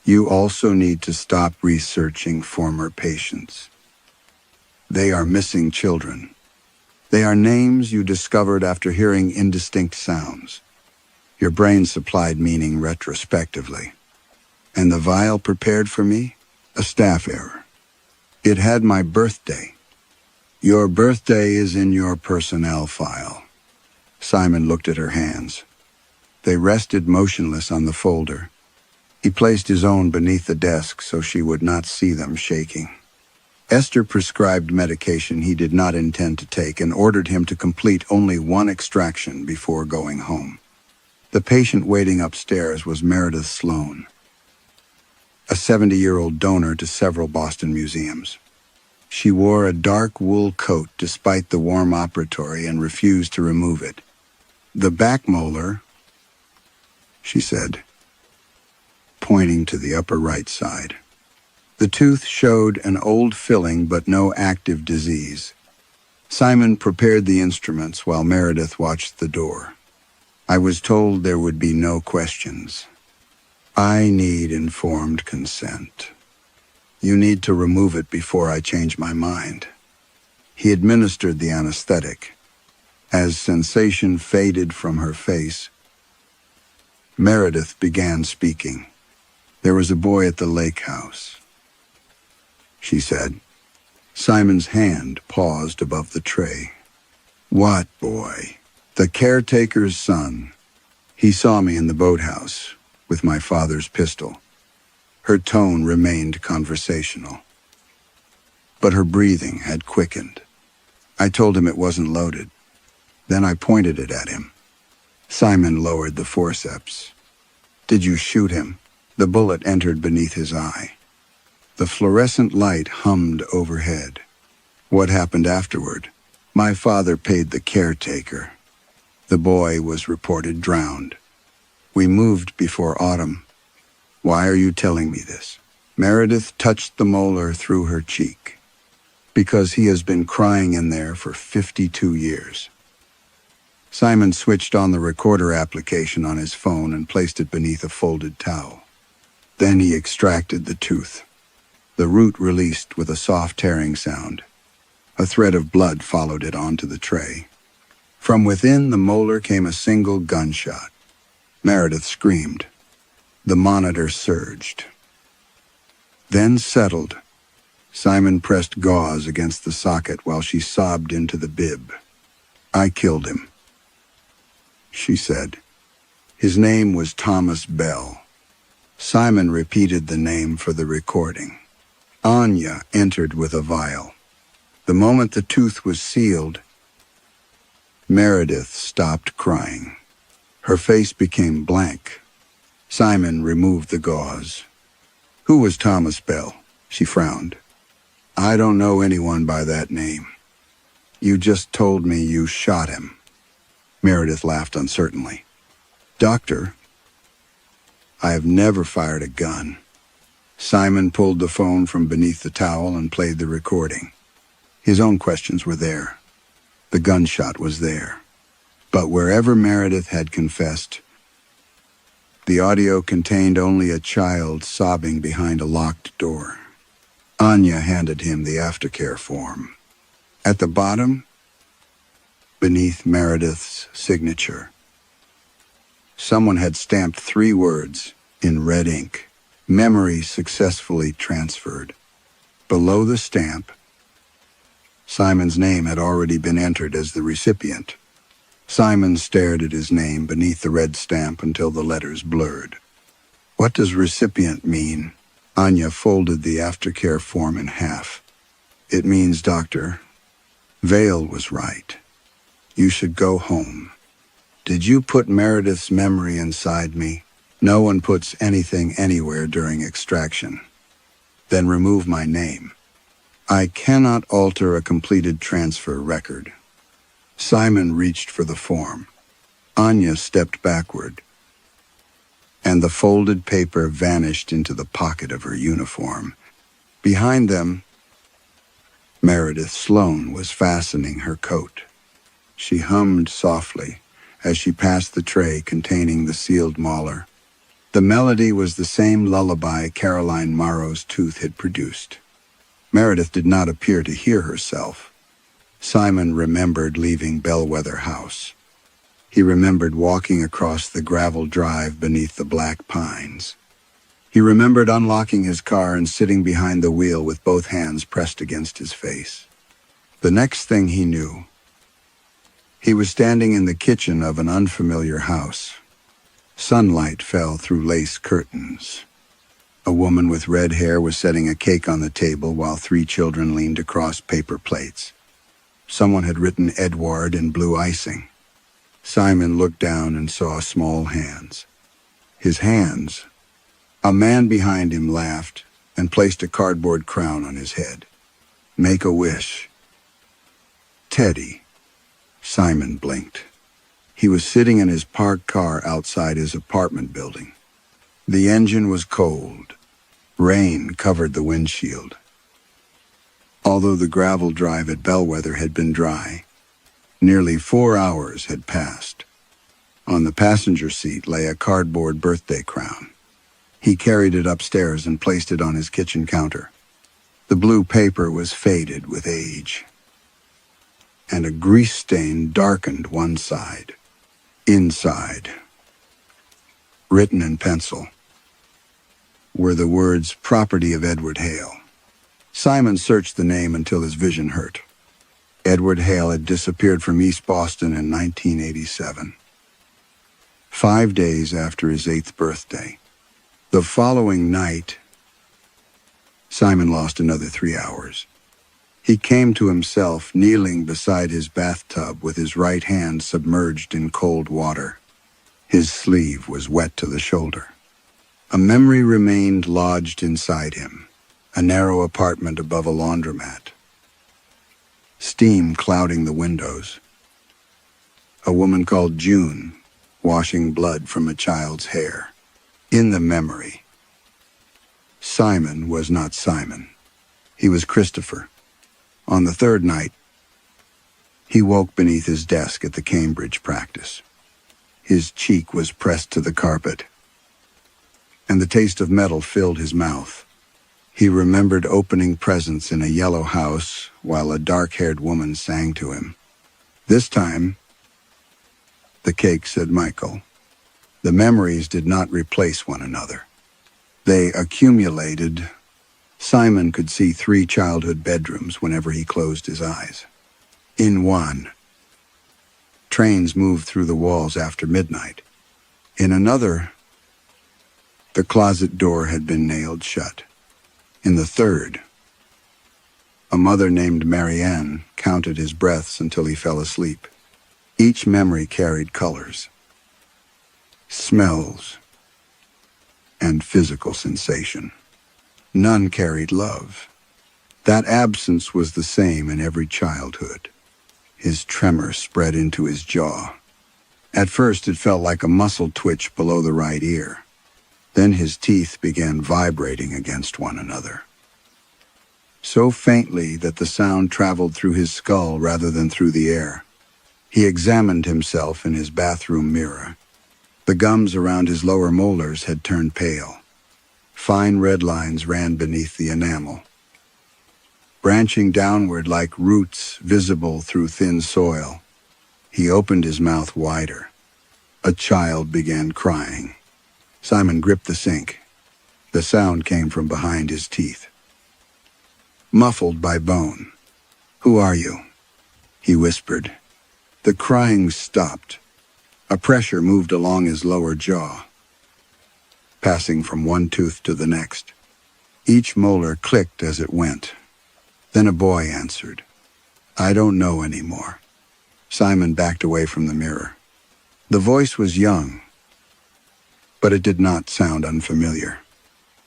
"You also need to stop researching former patients. They are missing children. They are names you discovered after hearing indistinct sounds. Your brain supplied meaning retrospectively. And the vial prepared for me? A staff error. It had my birthday. Your birthday is in your personnel file." Simon looked at her hands. They rested motionless on the folder. He placed his own beneath the desk so she would not see them shaking. Esther prescribed medication he did not intend to take and ordered him to complete only one extraction before going home. The patient waiting upstairs was Meredith Sloan, a 70-year-old donor to several Boston museums. She wore a dark wool coat despite the warm operatory and refused to remove it. "The back molar," she said, pointing to the upper right side. The tooth showed an old filling but no active disease. Simon prepared the instruments while Meredith watched the door. "I was told there would be no questions. I need informed consent. You need to remove it before I change my mind." He administered the anesthetic. As sensation faded from her face, Meredith began speaking. "There was a boy at the lake house," she said. Simon's hand paused above the tray. "What boy?" "The caretaker's son. He saw me in the boathouse with my father's pistol." Her tone remained conversational, but her breathing had quickened. "I told him it wasn't loaded. Then I pointed it at him." Simon lowered the forceps. "Did you shoot him?" The bullet entered beneath his eye. The fluorescent light hummed overhead. "What happened afterward?" "My father paid the caretaker. The boy was reported drowned. We moved before autumn." "Why are you telling me this?" Meredith touched the molar through her cheek. "Because he has been crying in there for 52 years. Simon switched on the recorder application on his phone and placed it beneath a folded towel. Then he extracted the tooth. The root released with a soft tearing sound. A thread of blood followed it onto the tray. From within the molar came a single gunshot. Meredith screamed. The monitor surged. Then settled. Simon pressed gauze against the socket while she sobbed into the bib. "I killed him," she said. His name was Thomas Bell. Simon repeated the name for the recording. Anya entered with a vial. The moment the tooth was sealed, Meredith stopped crying. Her face became blank. Simon removed the gauze. "Who was Thomas Bell?" she frowned. "I don't know anyone by that name. You just told me you shot him." Meredith laughed uncertainly. "Doctor, I have never fired a gun." Simon pulled the phone from beneath the towel and played the recording. His own questions were there. The gunshot was there. But wherever Meredith had confessed, the audio contained only a child sobbing behind a locked door. Anya handed him the aftercare form. At the bottom, beneath Meredith's signature, someone had stamped 3 words in red ink: "Memory successfully transferred." Below the stamp, Simon's name had already been entered as the recipient. Simon stared at his name beneath the red stamp until the letters blurred. "What does recipient mean?" Anya folded the aftercare form in half. "It means, doctor, Vale was right. You should go home. Did you put Meredith's memory inside me? No one puts anything anywhere during extraction. Then remove my name. I cannot alter a completed transfer record." Simon reached for the form. Anya stepped backward, and the folded paper vanished into the pocket of her uniform. Behind them, Meredith Sloan was fastening her coat. She hummed softly as she passed the tray containing the sealed molar. The melody was the same lullaby Caroline Morrow's tooth had produced. Meredith did not appear to hear herself. Simon remembered leaving Bellwether House. He remembered walking across the gravel drive beneath the black pines. He remembered unlocking his car and sitting behind the wheel with both hands pressed against his face. The next thing he knew, he was standing in the kitchen of an unfamiliar house. Sunlight fell through lace curtains. A woman with red hair was setting a cake on the table while 3 children leaned across paper plates. Someone had written Edward in blue icing. Simon looked down and saw small hands. His hands. A man behind him laughed and placed a cardboard crown on his head. "Make a wish." "Teddy." Simon blinked. He was sitting in his parked car outside his apartment building. The engine was cold. Rain covered the windshield. Although the gravel drive at Bellwether had been dry, nearly 4 hours had passed. On the passenger seat lay a cardboard birthday crown. He carried it upstairs and placed it on his kitchen counter. The blue paper was faded with age, and a grease stain darkened one side. Inside, written in pencil, were the words "Property of Edward Hale." Simon searched the name until his vision hurt. Edward Hale had disappeared from East Boston in 1987, 5 days after his 8th birthday. The following night, Simon lost another 3 hours. He came to himself kneeling beside his bathtub with his right hand submerged in cold water. His sleeve was wet to the shoulder. A memory remained lodged inside him. A narrow apartment above a laundromat. Steam clouding the windows. A woman called June, washing blood from a child's hair. In the memory, Simon was not Simon. He was Christopher. On the 3rd night, he woke beneath his desk at the Cambridge practice. His cheek was pressed to the carpet, and the taste of metal filled his mouth. He remembered opening presents in a yellow house while a dark-haired woman sang to him. This time, "The cake," said Michael. The memories did not replace one another. They accumulated. Simon could see 3 childhood bedrooms whenever he closed his eyes. In one, trains moved through the walls after midnight. In another, the closet door had been nailed shut. In the third, a mother named Marianne counted his breaths until he fell asleep. Each memory carried colors, smells, and physical sensation. None carried love. That absence was the same in every childhood. His tremor spread into his jaw. At first it felt like a muscle twitch below the right ear. Then his teeth began vibrating against one another, so faintly that the sound traveled through his skull rather than through the air. He examined himself in his bathroom mirror. The gums around his lower molars had turned pale. Fine red lines ran beneath the enamel, branching downward like roots visible through thin soil. He opened his mouth wider. A child began crying. Simon gripped the sink. The sound came from behind his teeth, muffled by bone. "Who are you?" he whispered. The crying stopped. A pressure moved along his lower jaw, passing from one tooth to the next. Each molar clicked as it went. Then a boy answered. "I don't know anymore." Simon backed away from the mirror. The voice was young, but it did not sound unfamiliar.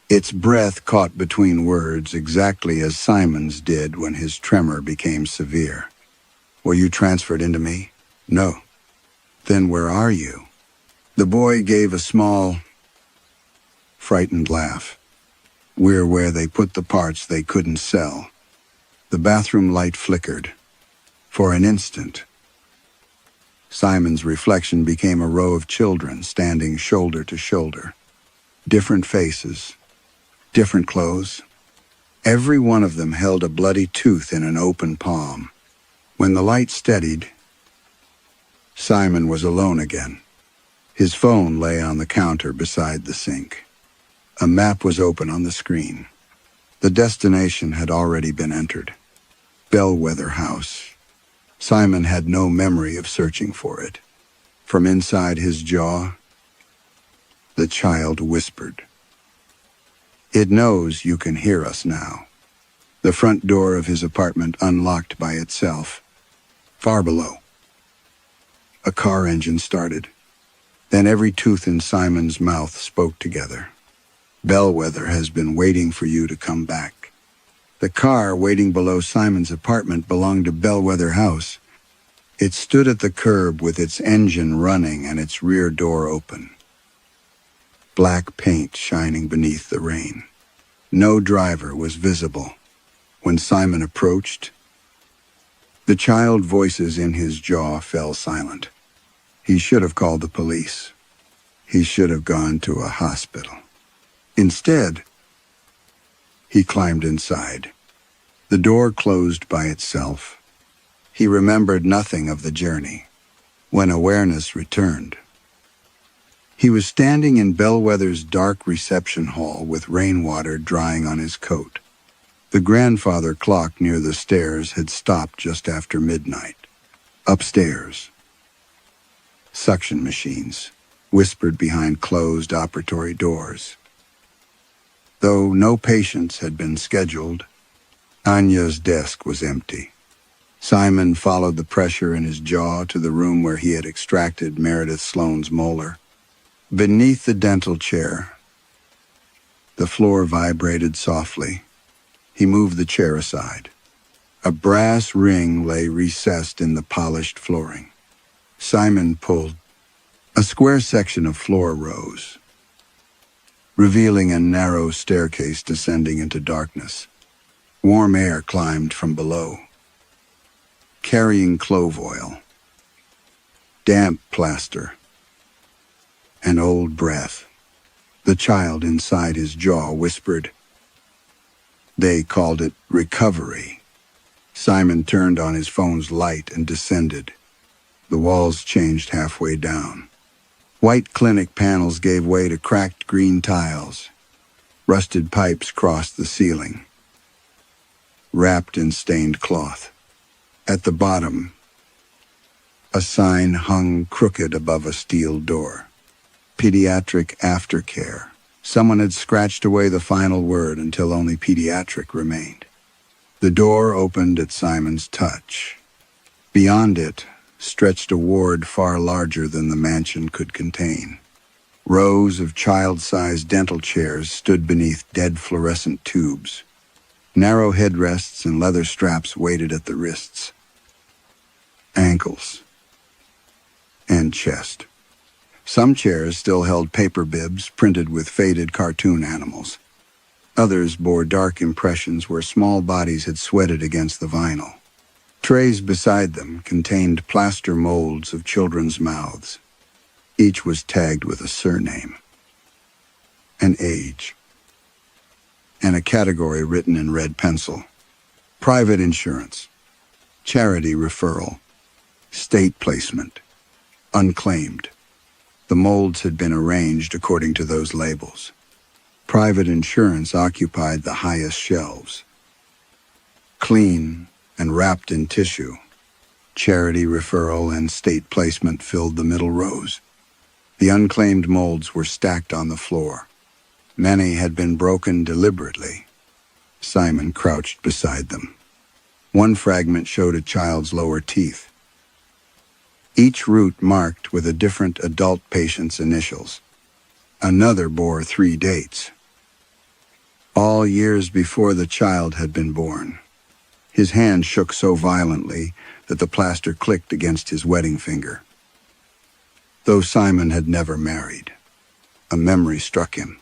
Its breath caught between words exactly as Simon's did when his tremor became severe. "Were you transferred into me?" "No." "Then where are you?" The boy gave a small, frightened laugh. "We're where they put the parts they couldn't sell." The bathroom light flickered. For an instant, Simon's reflection became a row of children standing shoulder to shoulder. Different faces, different clothes. Every one of them held a bloody tooth in an open palm. When the light steadied, Simon was alone again. His phone lay on the counter beside the sink. A map was open on the screen. The destination had already been entered. Bellwether House. Simon had no memory of searching for it. From inside his jaw, the child whispered, "It knows you can hear us now." The front door of his apartment unlocked by itself. Far below, a car engine started. Then every tooth in Simon's mouth spoke together. "Bellwether has been waiting for you to come back." The car waiting below Simon's apartment belonged to Bellwether House. It stood at the curb with its engine running and its rear door open. Black paint shining beneath the rain. No driver was visible. When Simon approached, the child voices in his jaw fell silent. He should have called the police. He should have gone to a hospital. Instead, he climbed inside. The door closed by itself. He remembered nothing of the journey. When awareness returned, he was standing in Bellwether's dark reception hall with rainwater drying on his coat. The grandfather clock near the stairs had stopped just after midnight. Upstairs, suction machines whispered behind closed operatory doors. Though no patients had been scheduled, Anya's desk was empty. Simon followed the pressure in his jaw to the room where he had extracted Meredith Sloane's molar. Beneath the dental chair, the floor vibrated softly. He moved the chair aside. A brass ring lay recessed in the polished flooring. Simon pulled. A square section of floor rose, revealing a narrow staircase descending into darkness. Warm air climbed from below, carrying clove oil, damp plaster, and old breath. The child inside his jaw whispered. They called it recovery. Simon turned on his phone's light and descended. The walls changed halfway down. White clinic panels gave way to cracked green tiles. Rusted pipes crossed the ceiling, wrapped in stained cloth. At the bottom, a sign hung crooked above a steel door. Pediatric aftercare. Someone had scratched away the final word until only pediatric remained. The door opened at Simon's touch. Beyond it stretched a ward far larger than the mansion could contain. Rows of child-sized dental chairs stood beneath dead fluorescent tubes. Narrow headrests and leather straps waited at the wrists, ankles, and chest. Some chairs still held paper bibs printed with faded cartoon animals. Others bore dark impressions where small bodies had sweated against the vinyl. Trays beside them contained plaster molds of children's mouths. Each was tagged with a surname, an age, and a category written in red pencil. Private insurance, charity referral, state placement, unclaimed. The molds had been arranged according to those labels. Private insurance occupied the highest shelves. Clean and wrapped in tissue, charity referral and state placement filled the middle rows. The unclaimed molds were stacked on the floor. Many had been broken deliberately. Simon crouched beside them. One fragment showed a child's lower teeth, each root marked with a different adult patient's initials. Another bore 3 dates, all years before the child had been born. His hand shook so violently that the plaster clicked against his wedding finger. Though Simon had never married, a memory struck him.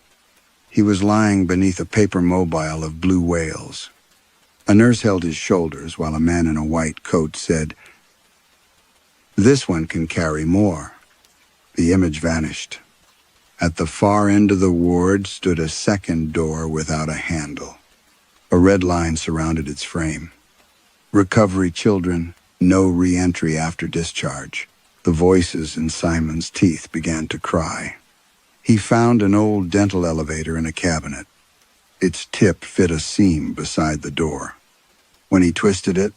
He was lying beneath a paper mobile of blue whales. A nurse held his shoulders while a man in a white coat said, "This one can carry more." The image vanished. At the far end of the ward stood a second door without a handle. A red line surrounded its frame. Recovery children, no re-entry after discharge. The voices in Simon's teeth began to cry. He found an old dental elevator in a cabinet. Its tip fit a seam beside the door. When he twisted it,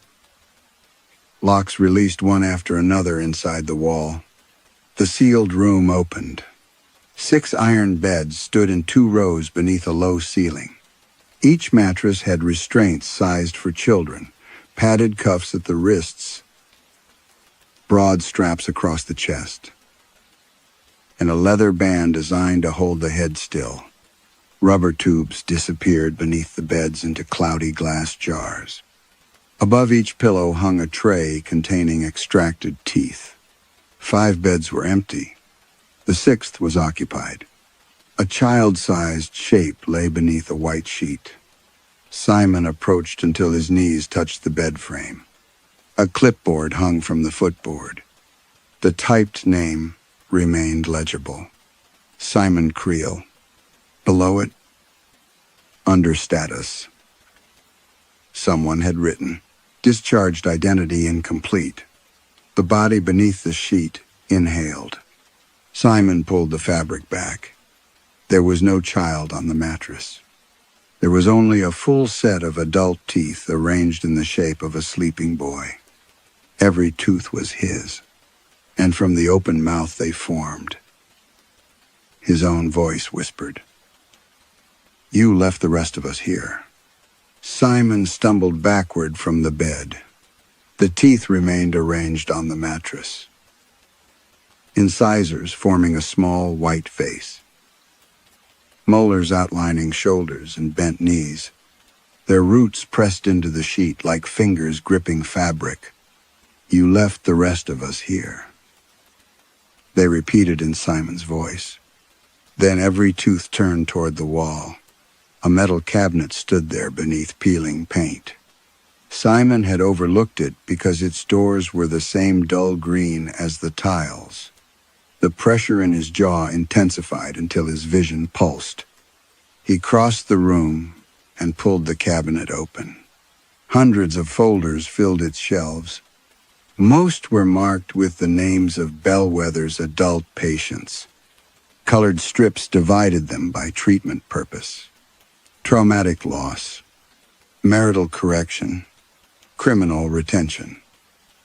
locks released one after another inside the wall. The sealed room opened. 6 iron beds stood in 2 rows beneath a low ceiling. Each mattress had restraints sized for children, padded cuffs at the wrists, broad straps across the chest, and a leather band designed to hold the head still. Rubber tubes disappeared beneath the beds into cloudy glass jars. Above each pillow hung a tray containing extracted teeth. 5 beds were empty. The 6th was occupied. A child-sized shape lay beneath a white sheet. Simon approached until his knees touched the bed frame. A clipboard hung from the footboard. The typed name remained legible. Simon Creel. Below it, under status, someone had written, "Discharged identity incomplete." The body beneath the sheet inhaled. Simon pulled the fabric back. There was no child on the mattress. There was only a full set of adult teeth arranged in the shape of a sleeping boy. Every tooth was his, and from the open mouth they formed. His own voice whispered, "You left the rest of us here." Simon stumbled backward from the bed. The teeth remained arranged on the mattress, incisors forming a small white face, molars outlining shoulders and bent knees, their roots pressed into the sheet like fingers gripping fabric. "You left the rest of us here," they repeated in Simon's voice. Then every tooth turned toward the wall. A metal cabinet stood there beneath peeling paint. Simon had overlooked it because its doors were the same dull green as the tiles. The pressure in his jaw intensified until his vision pulsed. He crossed the room and pulled the cabinet open. Hundreds of folders filled its shelves. Most were marked with the names of Bellwether's adult patients. Colored strips divided them by treatment purpose: traumatic loss, marital correction, criminal retention,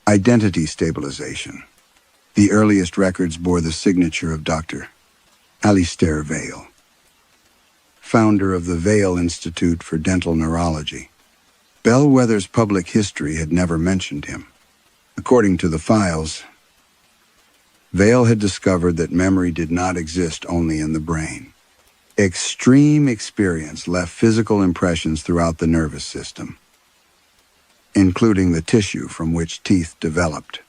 identity stabilization. The earliest records bore the signature of Dr. Alistair Vale, founder of the Vale Institute for Dental Neurology. Bellwether's public history had never mentioned him. According to the files, Vale had discovered that memory did not exist only in the brain. Extreme experience left physical impressions throughout the nervous system, including the tissue from which teeth developed.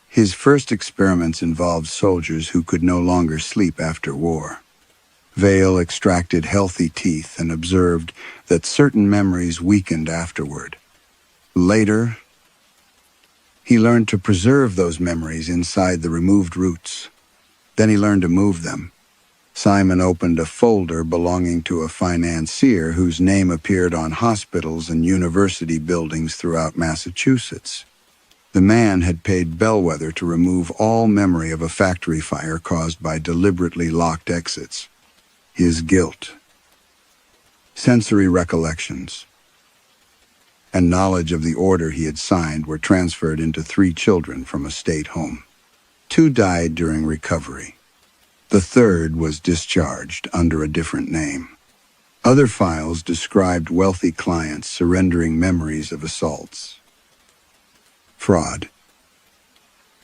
His first experiments involved soldiers who could no longer sleep after war. Vale extracted healthy teeth and observed that certain memories weakened afterward. Later, he learned to preserve those memories inside the removed roots. Then he learned to move them. Simon opened a folder belonging to a financier whose name appeared on hospitals and university buildings throughout Massachusetts. The man had paid Bellwether to remove all memory of a factory fire caused by deliberately locked exits. His guilt, sensory recollections, and knowledge of the order he had signed were transferred into 3 children from a state home. 2 died during recovery. The 3rd was discharged under a different name. Other files described wealthy clients surrendering memories of assaults, fraud,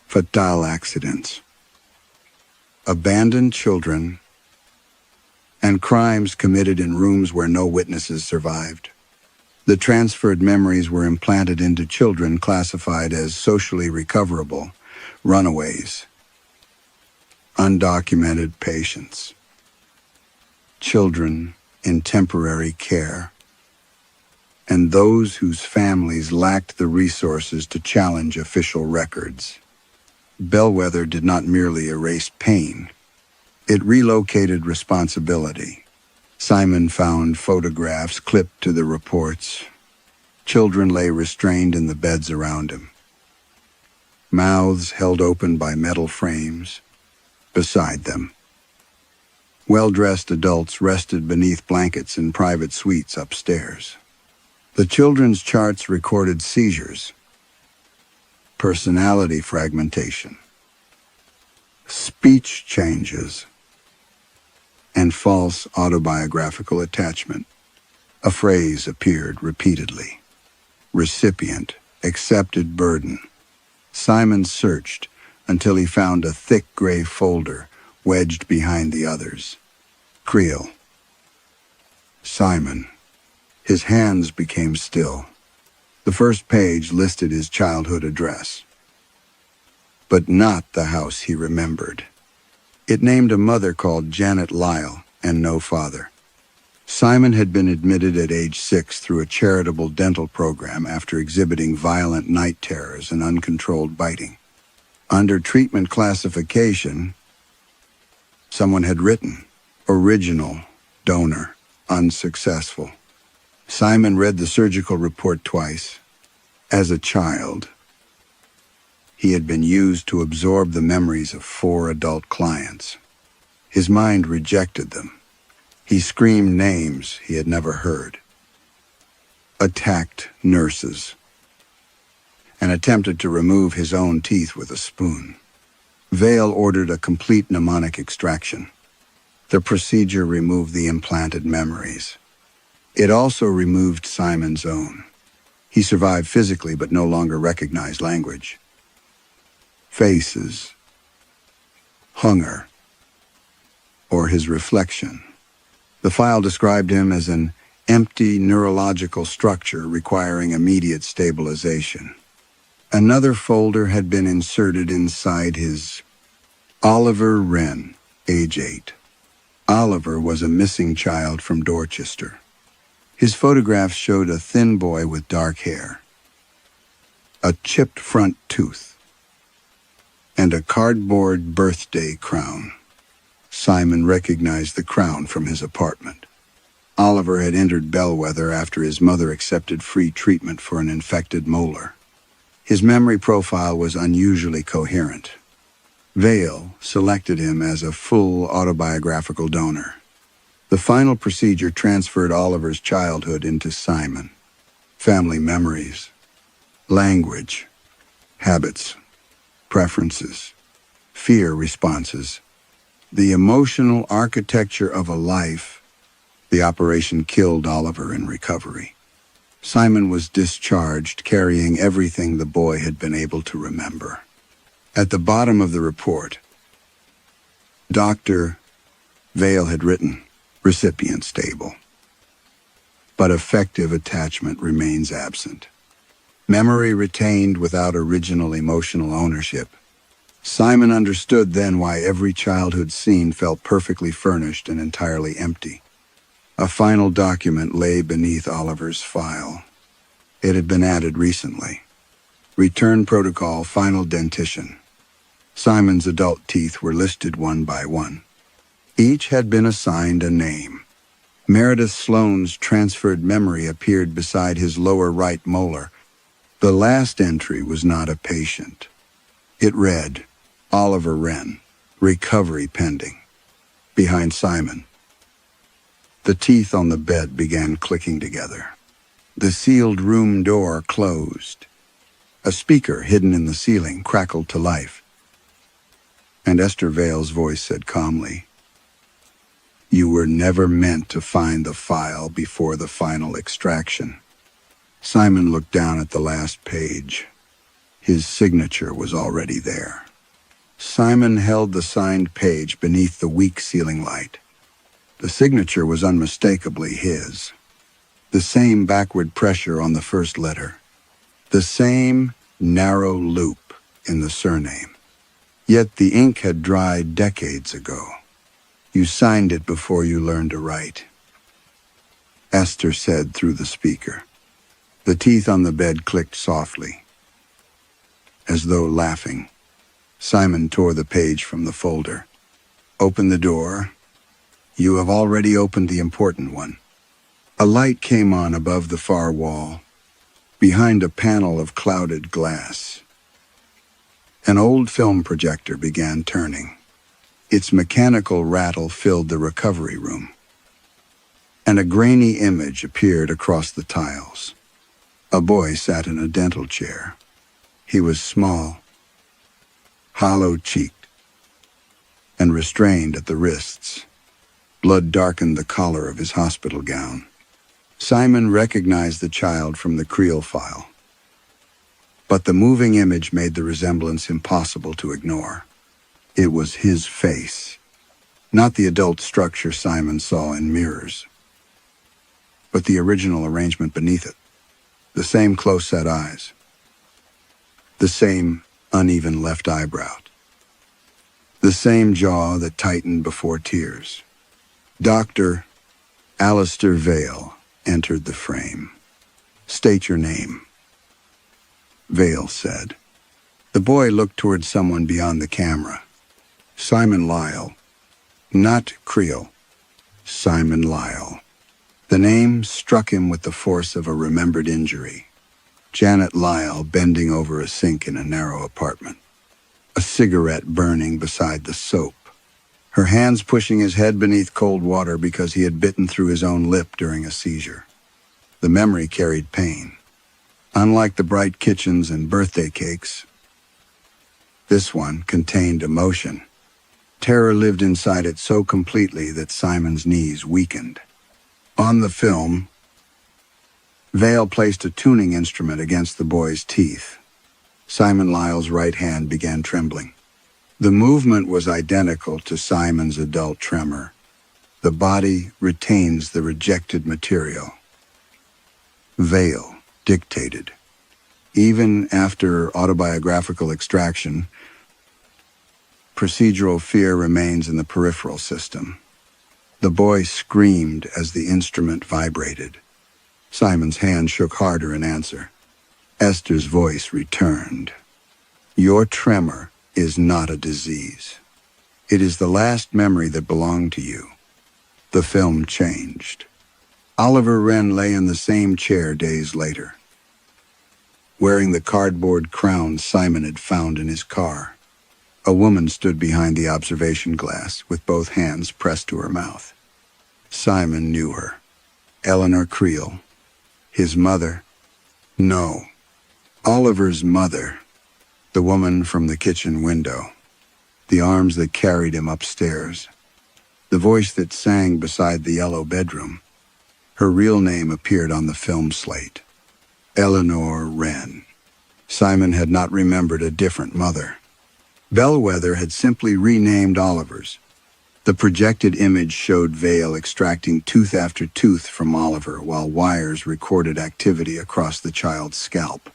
fatal accidents, abandoned children, and crimes committed in rooms where no witnesses survived. The transferred memories were implanted into children classified as socially recoverable, runaways, undocumented patients, children in temporary care, and those whose families lacked the resources to challenge official records. Bellwether did not merely erase pain, it relocated responsibility. Simon found photographs clipped to the reports. Children lay restrained in the beds around him, mouths held open by metal frames. Beside them, well-dressed adults rested beneath blankets in private suites upstairs. The children's charts recorded seizures, personality fragmentation, speech changes, and false autobiographical attachment. A phrase appeared repeatedly: recipient, accepted burden. Simon searched until he found a thick gray folder wedged behind the others. Creel. Simon. His hands became still. The first page listed his childhood address, but not the house he remembered. It named a mother called Janet Lyle and no father. Simon had been admitted at age 6 through a charitable dental program after exhibiting violent night terrors and uncontrolled biting. Under treatment classification, someone had written, original, donor, unsuccessful. Simon read the surgical report twice. As a child, he had been used to absorb the memories of 4 adult clients. His mind rejected them. He screamed names he had never heard, attacked nurses, and attempted to remove his own teeth with a spoon. Vale ordered a complete mnemonic extraction. The procedure removed the implanted memories. It also removed Simon's own. He survived physically but no longer recognized language. Faces, hunger, or his reflection. The file described him as an empty neurological structure requiring immediate stabilization. Another folder had been inserted inside his. Oliver Wren, age 8. Oliver was a missing child from Dorchester. His photographs showed a thin boy with dark hair, a chipped front tooth, and a cardboard birthday crown. Simon recognized the crown from his apartment. Oliver had entered Bellwether after his mother accepted free treatment for an infected molar. His memory profile was unusually coherent. Vale selected him as a full autobiographical donor. The final procedure transferred Oliver's childhood into Simon. Family memories, language, habits, preferences, fear responses, the emotional architecture of a life. The operation killed Oliver in recovery. Simon was discharged, carrying everything the boy had been able to remember. At the bottom of the report, Dr. Vale had written, "Recipient stable." But effective attachment remains absent. Memory retained without original emotional ownership. Simon understood then why every childhood scene felt perfectly furnished and entirely empty. A final document lay beneath Oliver's file. It had been added recently. Return protocol, final dentition. Simon's adult teeth were listed one by one. Each had been assigned a name. Meredith Sloane's transferred memory appeared beside his lower right molar. The last entry was not a patient. It read, Oliver Wren, recovery pending. Behind Simon, the teeth on the bed began clicking together. The sealed room door closed. A speaker hidden in the ceiling crackled to life. And Esther Vale's voice said calmly, "You were never meant to find the file before the final extraction." Simon looked down at the last page. His signature was already there. Simon held the signed page beneath the weak ceiling light. The signature was unmistakably his. The same backward pressure on the first letter. The same narrow loop in the surname. Yet the ink had dried decades ago. "You signed it before you learned to write," Esther said through the speaker. The teeth on the bed clicked softly. As though laughing, Simon tore the page from the folder. "Open the door. You have already opened the important one." A light came on above the far wall, behind a panel of clouded glass. An old film projector began turning. Its mechanical rattle filled the recovery room, and a grainy image appeared across the tiles. A boy sat in a dental chair. He was small, hollow-cheeked, and restrained at the wrists. Blood darkened the collar of his hospital gown. Simon recognized the child from the Creel file, but the moving image made the resemblance impossible to ignore. It was his face, not the adult structure Simon saw in mirrors, but the original arrangement beneath it. The same close-set eyes, the same uneven left eyebrow, the same jaw that tightened before tears. Dr. Alistair Vale entered the frame. "State your name," Vale said. The boy looked toward someone beyond the camera. "Simon Lyle." Not Creel. Simon Lyle. The name struck him with the force of a remembered injury. Janet Lyle bending over a sink in a narrow apartment. A cigarette burning beside the soap. Her hands pushing his head beneath cold water because he had bitten through his own lip during a seizure. The memory carried pain. Unlike the bright kitchens and birthday cakes, this one contained emotion. Terror lived inside it so completely that Simon's knees weakened. On the film, Vale placed a tuning instrument against the boy's teeth. Simon Lyle's right hand began trembling. The movement was identical to Simon's adult tremor. The body retains the rejected material. Vale dictated. Even after autobiographical extraction, procedural fear remains in the peripheral system. The boy screamed as the instrument vibrated. Simon's hand shook harder in answer. Esther's voice returned. "Your tremor is not a disease. It is the last memory that belonged to you." The film changed. Oliver Wren lay in the same chair days later. wearing the cardboard crown Simon had found in his car. A woman stood behind the observation glass with both hands pressed to her mouth. Simon knew her. Eleanor Creel. His mother? No. Oliver's mother. The woman from the kitchen window. The arms that carried him upstairs. The voice that sang beside the yellow bedroom. Her real name appeared on the film slate. Eleanor Wren. Simon had not remembered a different mother. Bellwether had simply renamed Oliver's. The projected image showed Vale extracting tooth after tooth from Oliver while wires recorded activity across the child's scalp.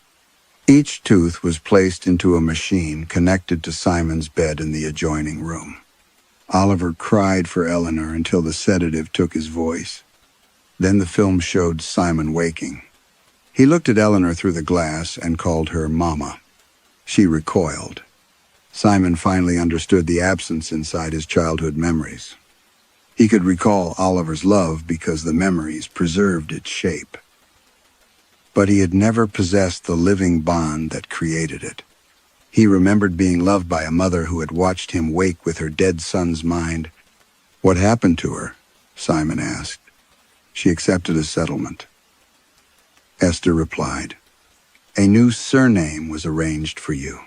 Each tooth was placed into a machine connected to Simon's bed in the adjoining room. Oliver cried for Eleanor until the sedative took his voice. Then the film showed Simon waking. He looked at Eleanor through the glass and called her Mama. She recoiled. Simon finally understood the absence inside his childhood memories. He could recall Oliver's love because the memories preserved its shape. But he had never possessed the living bond that created it. He remembered being loved by a mother who had watched him wake with her dead son's mind. "What happened to her?" Simon asked. "She accepted a settlement." Esther replied, "A new surname was arranged for you.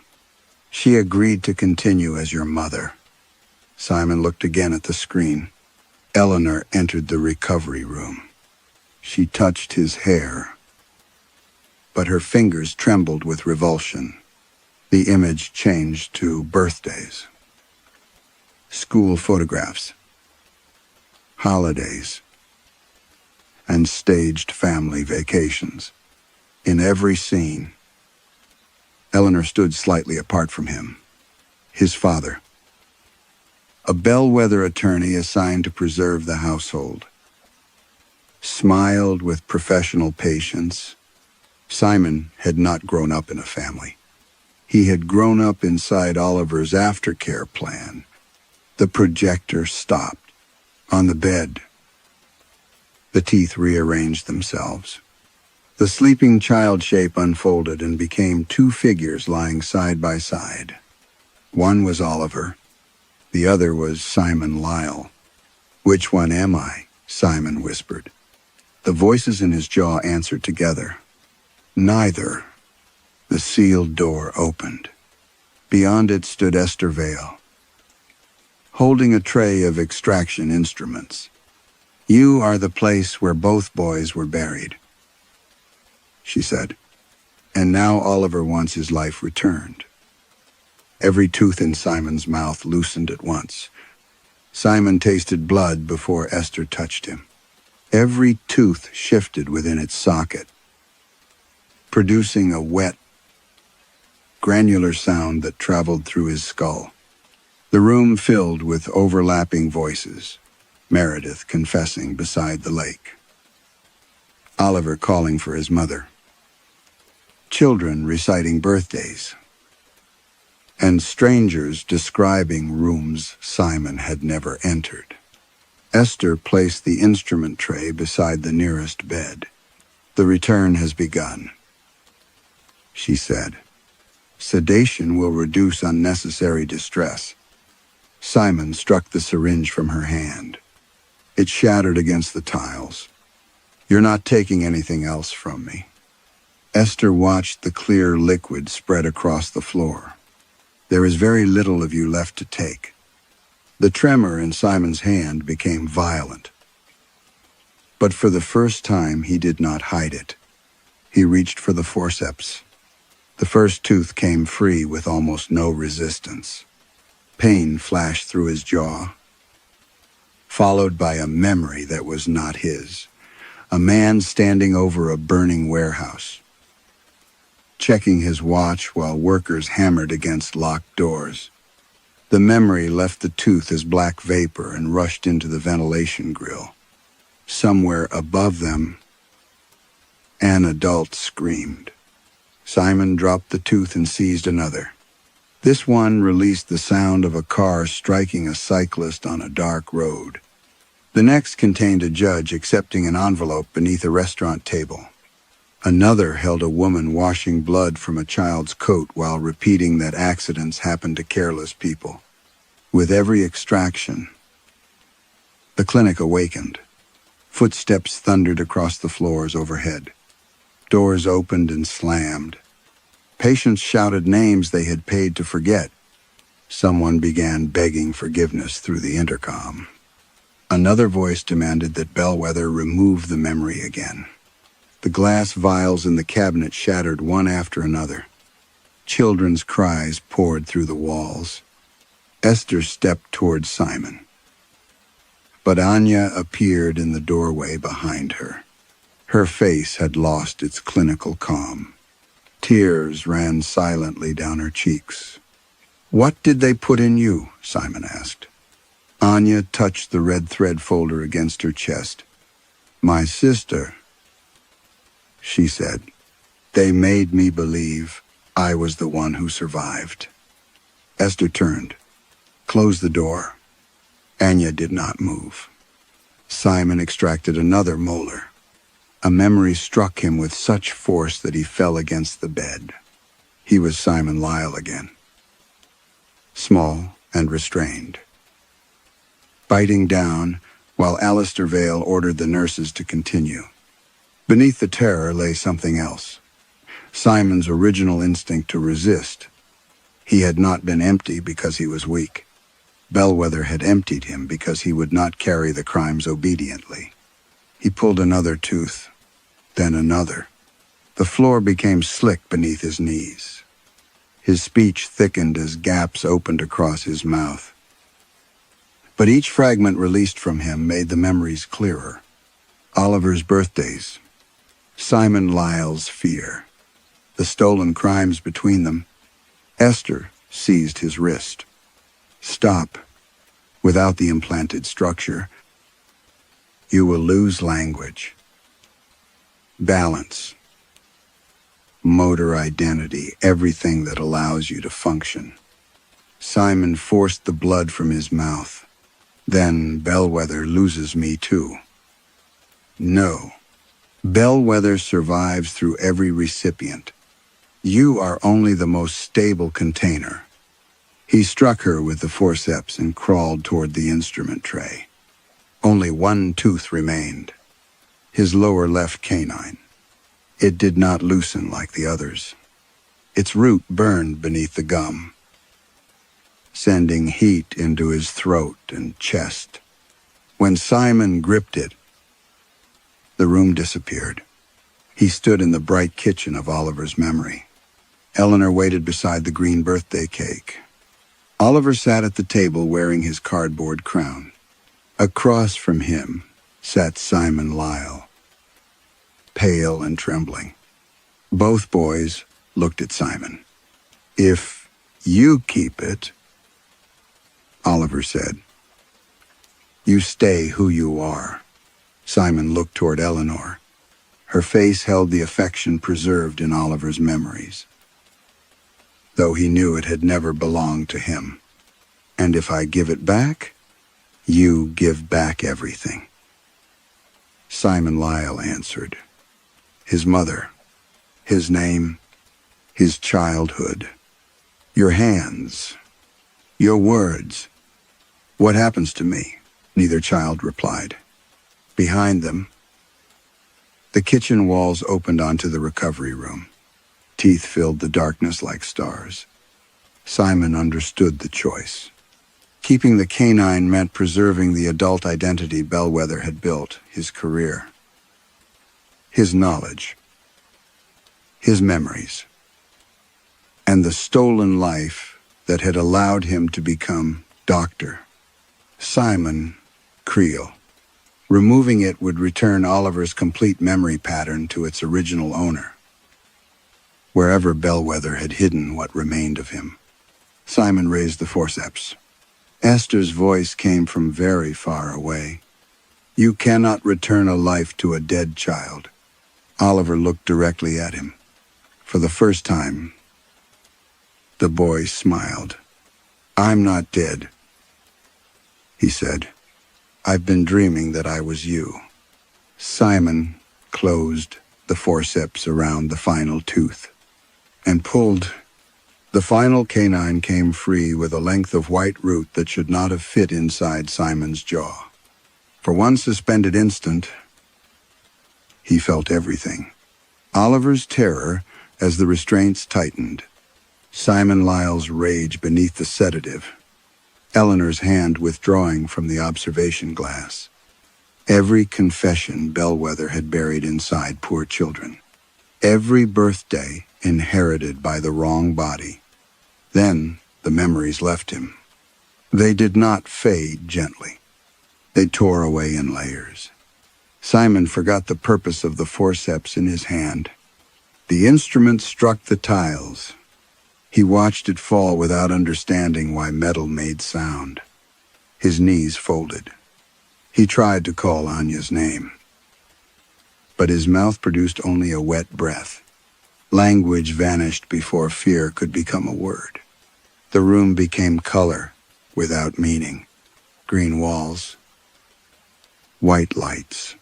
She agreed to continue as your mother." Simon looked again at the screen. Eleanor entered the recovery room. She touched his hair, but her fingers trembled with revulsion. The image changed to birthdays, school photographs, holidays, and staged family vacations. In every scene, Eleanor stood slightly apart from him. His father, a bellwether attorney assigned to preserve the household, smiled with professional patience. Simon had not grown up in a family. He had grown up inside Oliver's aftercare plan. The projector stopped. On the bed, the teeth rearranged themselves. The sleeping child shape unfolded and became two figures lying side by side. One was Oliver. The other was Simon Lyle. "Which one am I?" Simon whispered. The voices in his jaw answered together. "Neither." The sealed door opened. Beyond it stood Esther Vale, holding a tray of extraction instruments. "You are the place where both boys were buried," she said. "And now Oliver wants his life returned." Every tooth in Simon's mouth loosened at once. Simon tasted blood before Esther touched him. Every tooth shifted within its socket, producing a wet, granular sound that traveled through his skull. The room filled with overlapping voices, Meredith confessing beside the lake, Oliver calling for his mother, children reciting birthdays, and strangers describing rooms Simon had never entered. Esther placed the instrument tray beside the nearest bed. "The return has begun," she said. "Sedation will reduce unnecessary distress." Simon struck the syringe from her hand. It shattered against the tiles. "You're not taking anything else from me." Esther watched the clear liquid spread across the floor. "There is very little of you left to take." The tremor in Simon's hand became violent. But for the first time, he did not hide it. He reached for the forceps. The first tooth came free with almost no resistance. Pain flashed through his jaw, followed by a memory that was not his. A man standing over a burning warehouse, checking his watch while workers hammered against locked doors. The memory left the tooth as black vapor and rushed into the ventilation grill. Somewhere above them, an adult screamed. Simon dropped the tooth and seized another. This one released the sound of a car striking a cyclist on a dark road. The next contained a judge accepting an envelope beneath a restaurant table. Another held a woman washing blood from a child's coat while repeating that accidents happen to careless people. With every extraction, the clinic awakened. Footsteps thundered across the floors overhead. Doors opened and slammed. Patients shouted names they had paid to forget. Someone began begging forgiveness through the intercom. Another voice demanded that Bellwether remove the memory again. The glass vials in the cabinet shattered one after another. Children's cries poured through the walls. Esther stepped toward Simon. But Anya appeared in the doorway behind her. Her face had lost its clinical calm. Tears ran silently down her cheeks. "What did they put in you?" Simon asked. Anya touched the red thread folder against her chest. "My sister," she said. "They made me believe I was the one who survived." Esther turned, closed the door. Anya did not move. Simon extracted another molar. A memory struck him with such force that he fell against the bed. He was Simon Lyle again. Small and restrained. Biting down, while Alistair Vale ordered the nurses to continue. Beneath the terror lay something else. Simon's original instinct to resist. He had not been empty because he was weak. Bellwether had emptied him because he would not carry the crimes obediently. He pulled another tooth, then another. The floor became slick beneath his knees. His speech thickened as gaps opened across his mouth. But each fragment released from him made the memories clearer. Oliver's birthdays, Simon Lyle's fear, the stolen crimes between them. Esther seized his wrist. "Stop. Without the implanted structure, you will lose language, balance, motor identity, everything that allows you to function." Simon forced the blood from his mouth. "Then Bellwether loses me too." "No. Bellwether survives through every recipient. You are only the most stable container." He struck her with the forceps and crawled toward the instrument tray. Only one tooth remained, his lower left canine. It did not loosen like the others. Its root burned beneath the gum, sending heat into his throat and chest. When Simon gripped it, the room disappeared. He stood in the bright kitchen of Oliver's memory. Eleanor waited beside the green birthday cake. Oliver sat at the table wearing his cardboard crown. Across from him sat Simon Lyle, pale and trembling. Both boys looked at Simon. "If you keep it," Oliver said, "you stay who you are." Simon looked toward Eleanor. Her face held the affection preserved in Oliver's memories, though he knew it had never belonged to him. "And if I give it back, you give back everything." Simon Lyle answered. His mother, his name, his childhood. "Your hands, your words. What happens to me?" Neither child replied. Behind them, the kitchen walls opened onto the recovery room. Teeth filled the darkness like stars. Simon understood the choice. Keeping the canine meant preserving the adult identity Bellwether had built, his career, his knowledge, his memories, and the stolen life that had allowed him to become Dr. Simon Creel. Removing it would return Oliver's complete memory pattern to its original owner, wherever Bellwether had hidden what remained of him. Simon raised the forceps. Esther's voice came from very far away. "You cannot return a life to a dead child." Oliver looked directly at him. For the first time, the boy smiled. "I'm not dead," he said. "I've been dreaming that I was you." Simon closed the forceps around the final tooth and pulled. The final canine came free with a length of white root that should not have fit inside Simon's jaw. For one suspended instant, he felt everything. Oliver's terror as the restraints tightened, Simon Lyle's rage beneath the sedative, Eleanor's hand withdrawing from the observation glass. Every confession Bellwether had buried inside poor children. Every birthday inherited by the wrong body. Then the memories left him. They did not fade gently. They tore away in layers. Simon forgot the purpose of the forceps in his hand. The instrument struck the tiles. He watched it fall without understanding why metal made sound. His knees folded. He tried to call Anya's name, but his mouth produced only a wet breath. Language vanished before fear could become a word. The room became color without meaning. Green walls, white lights,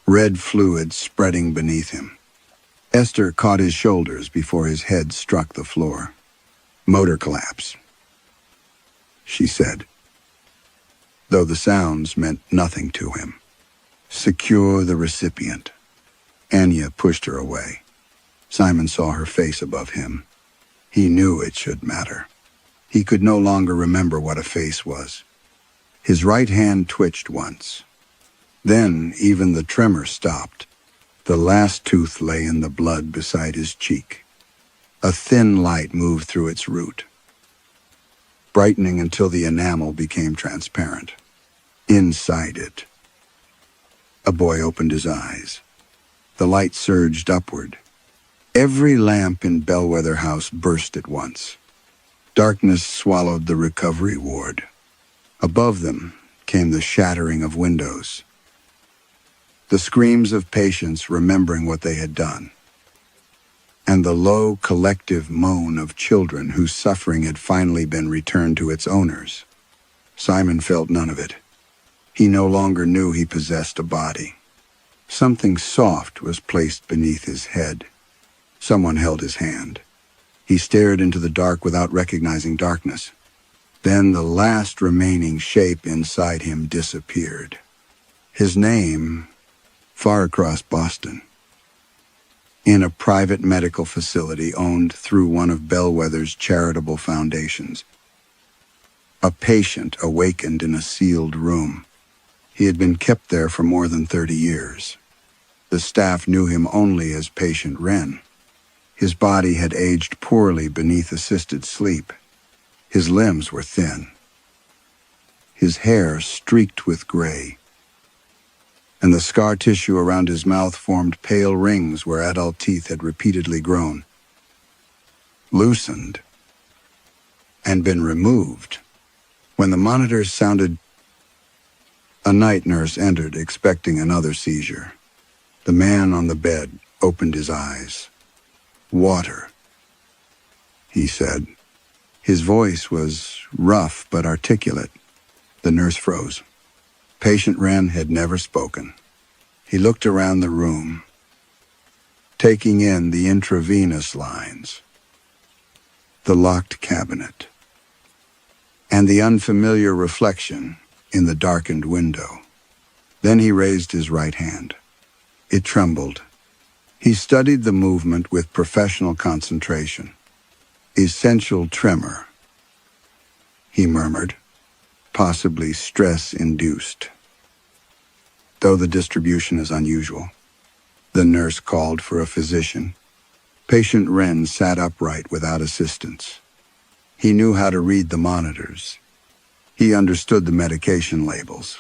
red fluid spreading beneath him. Esther caught his shoulders before his head struck the floor. "Motor collapse," she said, though the sounds meant nothing to him. "Secure the recipient." Anya pushed her away. Simon saw her face above him. He knew it should matter. He could no longer remember what a face was. His right hand twitched once. Then even the tremor stopped. The last tooth lay in the blood beside his cheek. A thin light moved through its root, brightening until the enamel became transparent. Inside it, a boy opened his eyes. The light surged upward. Every lamp in Bellwether House burst at once. Darkness swallowed the recovery ward. Above them came the shattering of windows, the screams of patients remembering what they had done, and the low collective moan of children whose suffering had finally been returned to its owners. Simon felt none of it. He no longer knew he possessed a body. Something soft was placed beneath his head. Someone held his hand. He stared into the dark without recognizing darkness. Then the last remaining shape inside him disappeared. His name, far across Boston, in a private medical facility owned through one of Bellwether's charitable foundations. A patient awakened in a sealed room. He had been kept there for more than 30 years. The staff knew him only as Patient Wren. His body had aged poorly beneath assisted sleep. His limbs were thin. His hair streaked with gray, and the scar tissue around his mouth formed pale rings where adult teeth had repeatedly grown, loosened, and been removed. When the monitors sounded, a night nurse entered, expecting another seizure. The man on the bed opened his eyes. "Water," he said. His voice was rough but articulate. The nurse froze. Patient Wren had never spoken. He looked around the room, taking in the intravenous lines, the locked cabinet, and the unfamiliar reflection in the darkened window. Then he raised his right hand. It trembled. He studied the movement with professional concentration. "Essential tremor," he murmured, "possibly stress-induced, though the distribution is unusual." The nurse called for a physician. Patient Wren sat upright without assistance. He knew how to read the monitors. He understood the medication labels.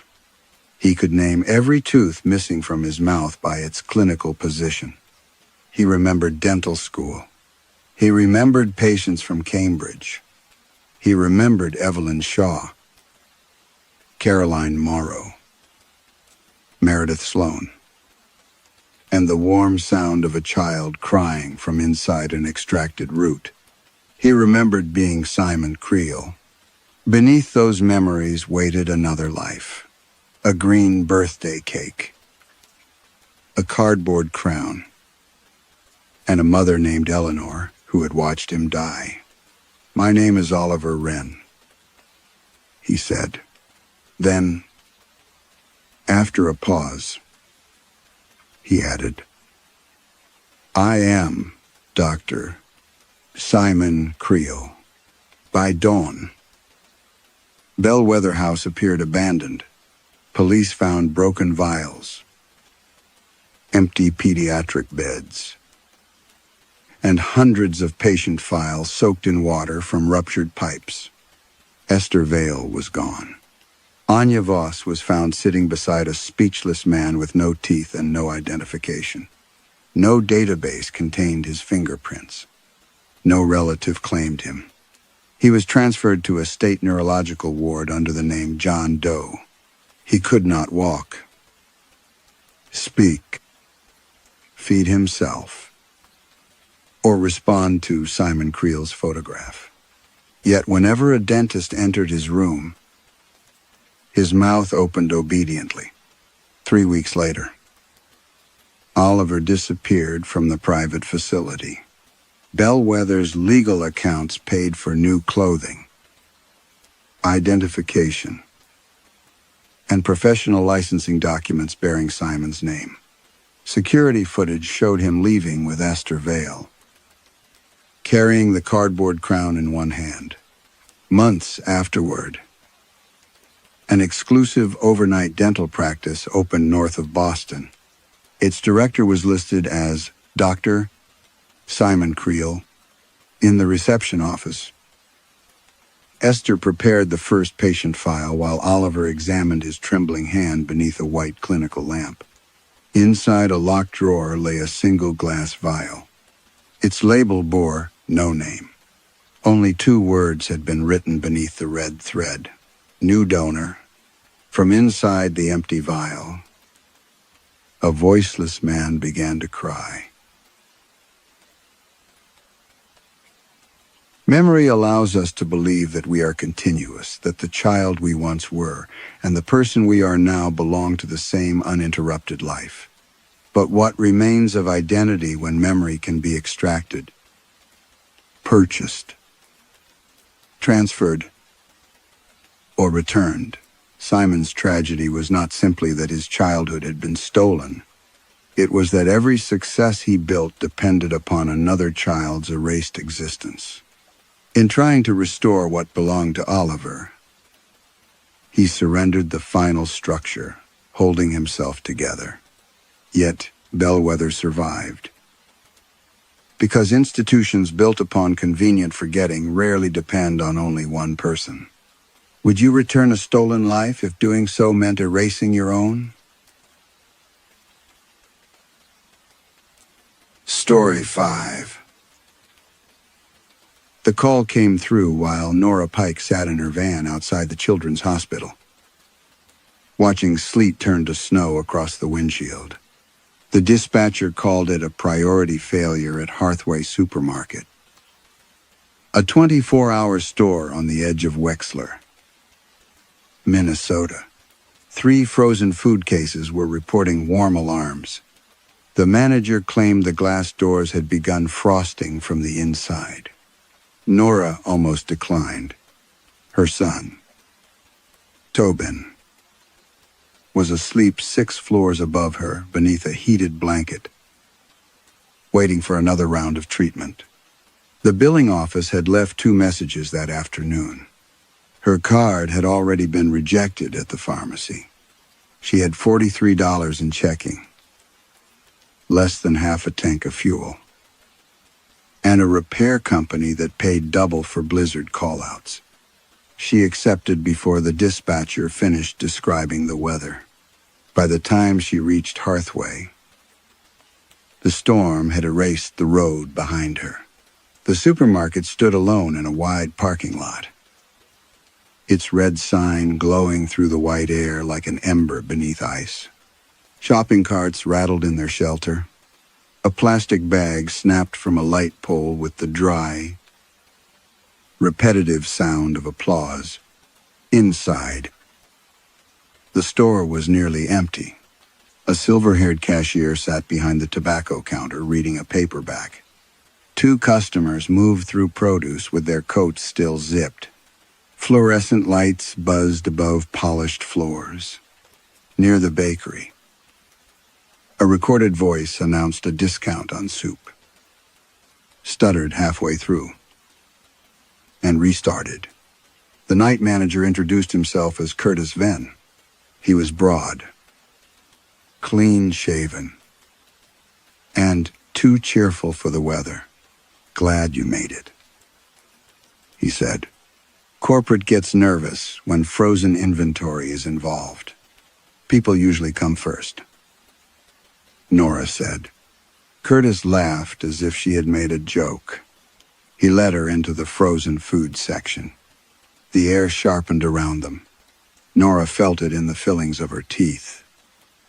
He could name every tooth missing from his mouth by its clinical position. He remembered dental school. He remembered patients from Cambridge. He remembered Evelyn Shaw, Caroline Morrow, Meredith Sloan, and the warm sound of a child crying from inside an extracted root. He remembered being Simon Creel. Beneath those memories waited another life, a green birthday cake, a cardboard crown, and a mother named Eleanor who had watched him die. "My name is Oliver Wren," he said. Then, after a pause, he added, "I am Dr. Simon Creel." By dawn, Bellwether House appeared abandoned. Police found broken vials, empty pediatric beds, and hundreds of patient files soaked in water from ruptured pipes. Esther Vale was gone. Anya Voss was found sitting beside a speechless man with no teeth and no identification. No database contained his fingerprints. No relative claimed him. He was transferred to a state neurological ward under the name John Doe. He could not walk, speak, feed himself, or respond to Simon Creel's photograph. Yet whenever a dentist entered his room, his mouth opened obediently. 3 weeks later, Oliver disappeared from the private facility. Bellwether's legal accounts paid for new clothing, identification, and professional licensing documents bearing Simon's name. Security footage showed him leaving with Esther Vale, carrying the cardboard crown in one hand. Months afterward, an exclusive overnight dental practice opened north of Boston. Its director was listed as Dr. Simon Creel in the reception office. Esther prepared the first patient file while Oliver examined his trembling hand beneath a white clinical lamp. Inside a locked drawer lay a single glass vial. Its label bore no name. Only 2 words had been written beneath the red thread: "New donor." From inside the empty vial, a voiceless man began to cry. Memory allows us to believe that we are continuous, that the child we once were and the person we are now belong to the same uninterrupted life. But what remains of identity when memory can be extracted, purchased, transferred, or returned? Simon's tragedy was not simply that his childhood had been stolen. It was that every success he built depended upon another child's erased existence. In trying to restore what belonged to Oliver, he surrendered the final structure, holding himself together. Yet Bellwether survived. Because institutions built upon convenient forgetting rarely depend on only one person. Would you return a stolen life if doing so meant erasing your own? Story 5. The call came through while Nora Pike sat in her van outside the children's hospital, watching sleet turn to snow across the windshield. The dispatcher called it a priority failure at Hathaway Supermarket, a 24-hour store on the edge of Wexler, Minnesota. 3 frozen food cases were reporting warm alarms. The manager claimed the glass doors had begun frosting from the inside. Nora almost declined. Her son, Tobin, was asleep 6 floors above her beneath a heated blanket, waiting for another round of treatment. The billing office had left 2 messages that afternoon. Her card had already been rejected at the pharmacy. She had $43 in checking, less than half a tank of fuel, and a repair company that paid double for blizzard callouts. She accepted before the dispatcher finished describing the weather. By the time she reached Hathaway, the storm had erased the road behind her. The supermarket stood alone in a wide parking lot, its red sign glowing through the white air like an ember beneath ice. Shopping carts rattled in their shelter. A plastic bag snapped from a light pole with the dry, repetitive sound of applause. Inside, the store was nearly empty. A silver-haired cashier sat behind the tobacco counter reading a paperback. Two customers moved through produce with their coats still zipped. Fluorescent lights buzzed above polished floors. Near the bakery, a recorded voice announced a discount on soup. Stuttered halfway through and restarted. The night manager introduced himself as Curtis Venn. He was broad, clean-shaven, and too cheerful for the weather. "Glad you made it," he said. "Corporate gets nervous when frozen inventory is involved. People usually come first," Nora said. Curtis laughed as if she had made a joke. He led her into the frozen food section. The air sharpened around them. Nora felt it in the fillings of her teeth.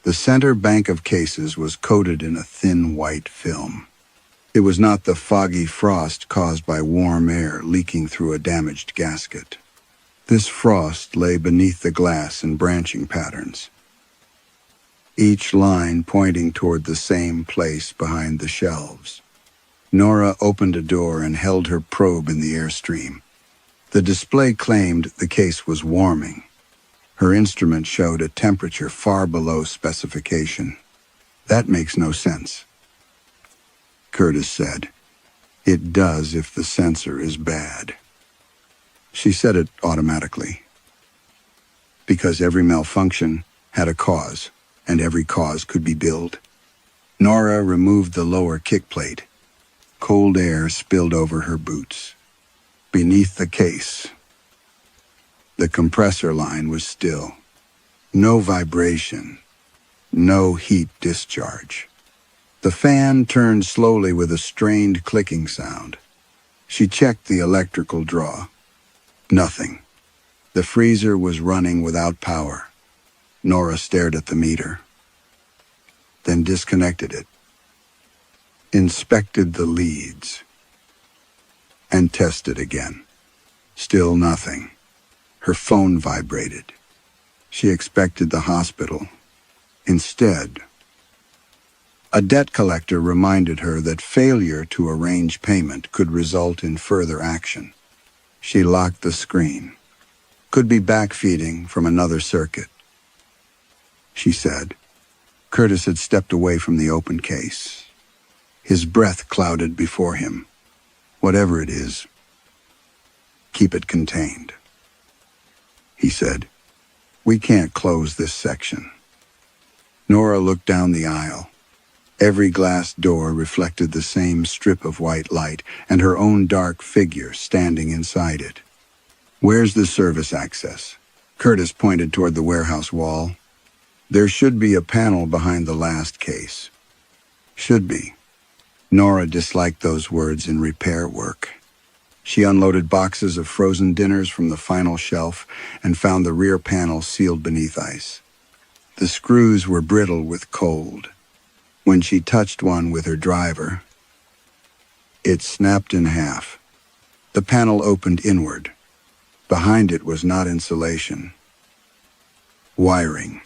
The center bank of cases was coated in a thin white film. It was not the foggy frost caused by warm air leaking through a damaged gasket. This frost lay beneath the glass in branching patterns, each line pointing toward the same place behind the shelves. Nora opened a door and held her probe in the airstream. The display claimed the case was warming. Her instrument showed a temperature far below specification. "That makes no sense," Curtis said. "It does if the sensor is bad." She said it automatically, because every malfunction had a cause, and every cause could be billed. Nora removed the lower kickplate. Cold air spilled over her boots. Beneath the case, the compressor line was still. No vibration, no heat discharge. The fan turned slowly with a strained clicking sound. She checked the electrical draw. Nothing. The freezer was running without power. Nora stared at the meter, then disconnected it, inspected the leads, and tested again. Still nothing. Her phone vibrated. She expected the hospital. Instead, a debt collector reminded her that failure to arrange payment could result in further action. She locked the screen. "Could be backfeeding from another circuit," she said. Curtis had stepped away from the open case. His breath clouded before him. "Whatever it is, keep it contained," he said. "We can't close this section." Nora looked down the aisle. Every glass door reflected the same strip of white light, and her own dark figure standing inside it. "Where's the service access?" Curtis pointed toward the warehouse wall. "There should be a panel behind the last case." "Should be." Nora disliked those words in repair work. She unloaded boxes of frozen dinners from the final shelf and found the rear panel sealed beneath ice. The screws were brittle with cold. When she touched one with her driver, it snapped in half. The panel opened inward. Behind it was not insulation, wiring,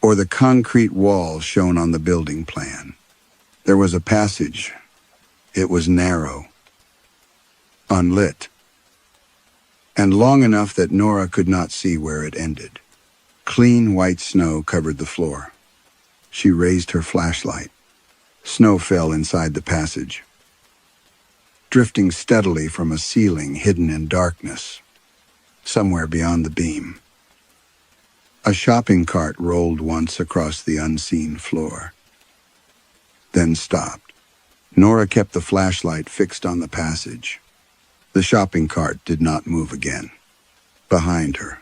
or the concrete wall shown on the building plan. There was a passage. It was narrow, unlit, and long enough that Nora could not see where it ended. Clean white snow covered the floor. She raised her flashlight. Snow fell inside the passage, drifting steadily from a ceiling hidden in darkness, somewhere beyond the beam. A shopping cart rolled once across the unseen floor, then stopped. Nora kept the flashlight fixed on the passage. The shopping cart did not move again. Behind her,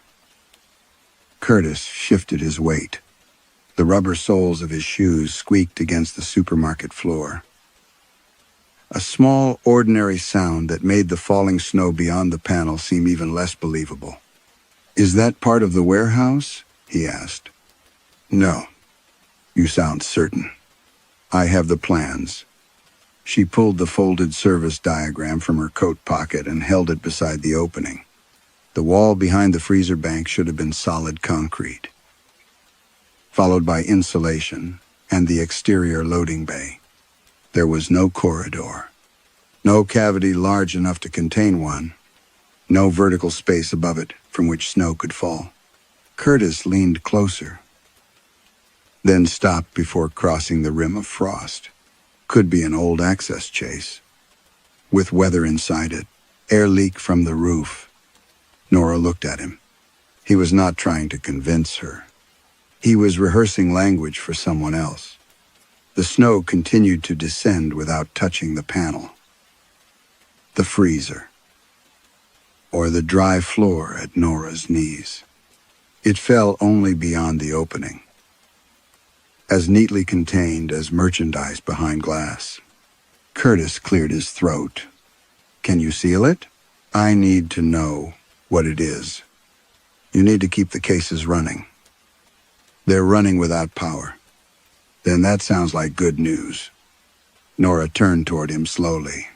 Curtis shifted his weight. The rubber soles of his shoes squeaked against the supermarket floor. A small, ordinary sound that made the falling snow beyond the panel seem even less believable. "Is that part of the warehouse?" he asked. "No. You sound certain. I have the plans." She pulled the folded service diagram from her coat pocket and held it beside the opening. The wall behind the freezer bank should have been solid concrete. followed by insulation and the exterior loading bay. There was no corridor, no cavity large enough to contain one, no vertical space above it from which snow could fall. Curtis leaned closer, then stopped before crossing the rim of frost. Could be an old access chase, with weather inside it, air leak from the roof. Nora looked at him. He was not trying to convince her. He was rehearsing language for someone else. The snow continued to descend without touching the panel. The freezer, or the dry floor at Nora's knees. It fell only beyond the opening, as neatly contained as merchandise behind glass. Curtis cleared his throat. Can you seal it? I need to know what it is. You need to keep the cases running. They're running without power. Then that sounds like good news. Nora turned toward him slowly.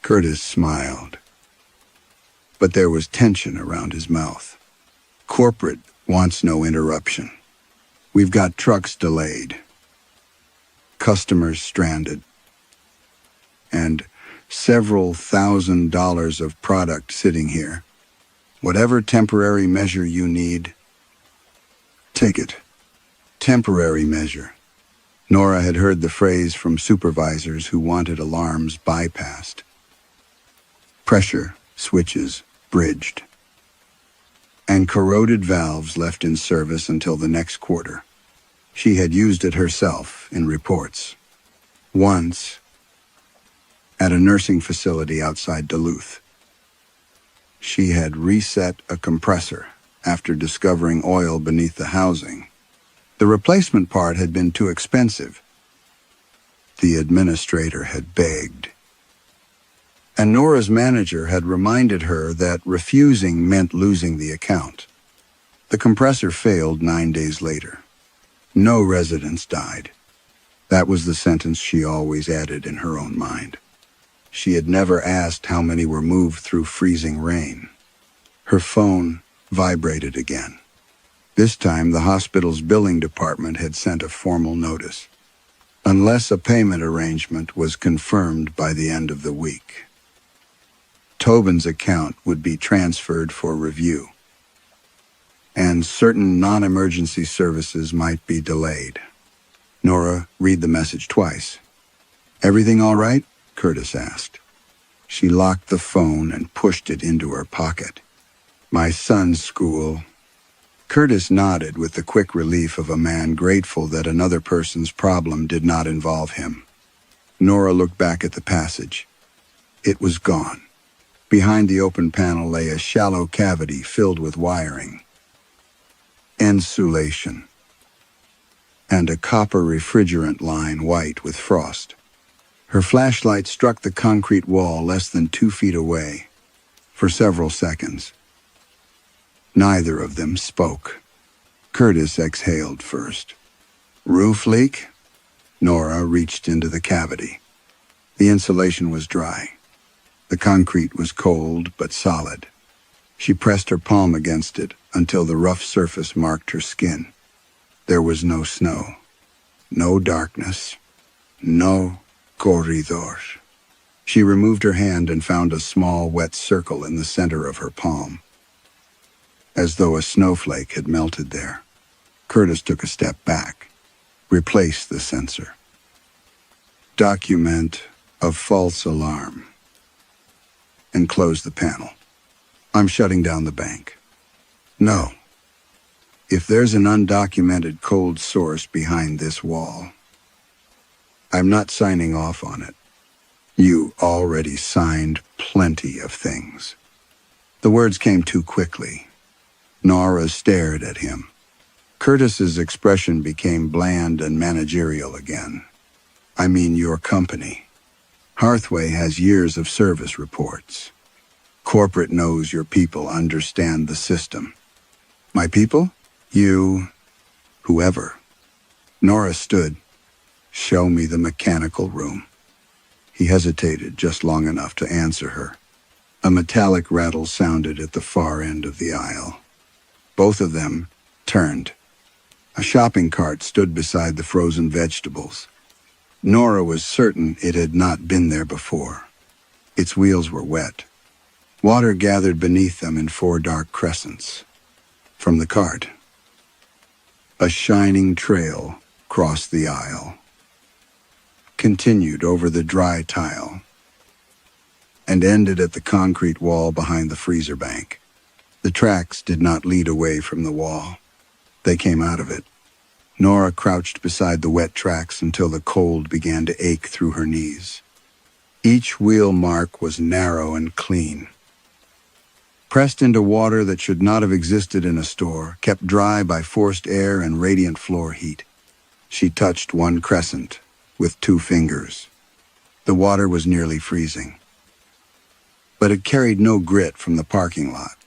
Curtis smiled, but there was tension around his mouth. Corporate wants no interruption. We've got trucks delayed, customers stranded, and several $1,000s of product sitting here. Whatever temporary measure you need, take it. Temporary measure. Nora had heard the phrase from supervisors who wanted alarms bypassed. Pressure switches bridged, and corroded valves left in service until the next quarter. She had used it herself in reports. Once, at a nursing facility outside Duluth. She had reset a compressor after discovering oil beneath the housing. The replacement part had been too expensive. The administrator had begged. And Nora's manager had reminded her that refusing meant losing the account. The compressor failed 9 days later. No residents died. That was the sentence she always added in her own mind. She had never asked how many were moved through freezing rain. Her phone vibrated again. This time, the hospital's billing department had sent a formal notice, unless a payment arrangement was confirmed by the end of the week. Tobin's account would be transferred for review, and certain non-emergency services might be delayed. Nora read the message twice. "Everything all right?" Curtis asked. She locked the phone and pushed it into her pocket. "My son's school." Curtis nodded with the quick relief of a man grateful that another person's problem did not involve him. Nora looked back at the passage. It was gone. Behind the open panel lay a shallow cavity filled with wiring, insulation, and a copper refrigerant line white with frost. Her flashlight struck the concrete wall less than 2 feet away. For several seconds, neither of them spoke. Curtis exhaled first. "Roof leak?" Nora reached into the cavity. The insulation was dry. The concrete was cold but solid. She pressed her palm against it until the rough surface marked her skin. There was no snow, no darkness, no corridor. She removed her hand and found a small wet circle in the center of her palm, as though a snowflake had melted there. Curtis took a step back, replaced the sensor. Document of false alarm, and closed the panel. "I'm shutting down the bank." "No. If there's an undocumented cold source behind this wall, I'm not signing off on it. You already signed plenty of things." The words came too quickly. Nora stared at him. Curtis's expression became bland and managerial again. "I mean your company. Hearthway has years of service reports. Corporate knows your people understand the system." "My people? You, whoever." Nora stood. "Show me the mechanical room." He hesitated just long enough to answer her. A metallic rattle sounded at the far end of the aisle. Both of them turned. A shopping cart stood beside the frozen vegetables. Nora was certain it had not been there before. Its wheels were wet. Water gathered beneath them in 4 dark crescents. From the cart, a shining trail crossed the aisle, continued over the dry tile, and ended at the concrete wall behind the freezer bank. The tracks did not lead away from the wall. They came out of it. Nora crouched beside the wet tracks until the cold began to ache through her knees. Each wheel mark was narrow and clean, pressed into water that should not have existed in a store, kept dry by forced air and radiant floor heat. She touched one crescent with 2 fingers. The water was nearly freezing, but it carried no grit from the parking lot.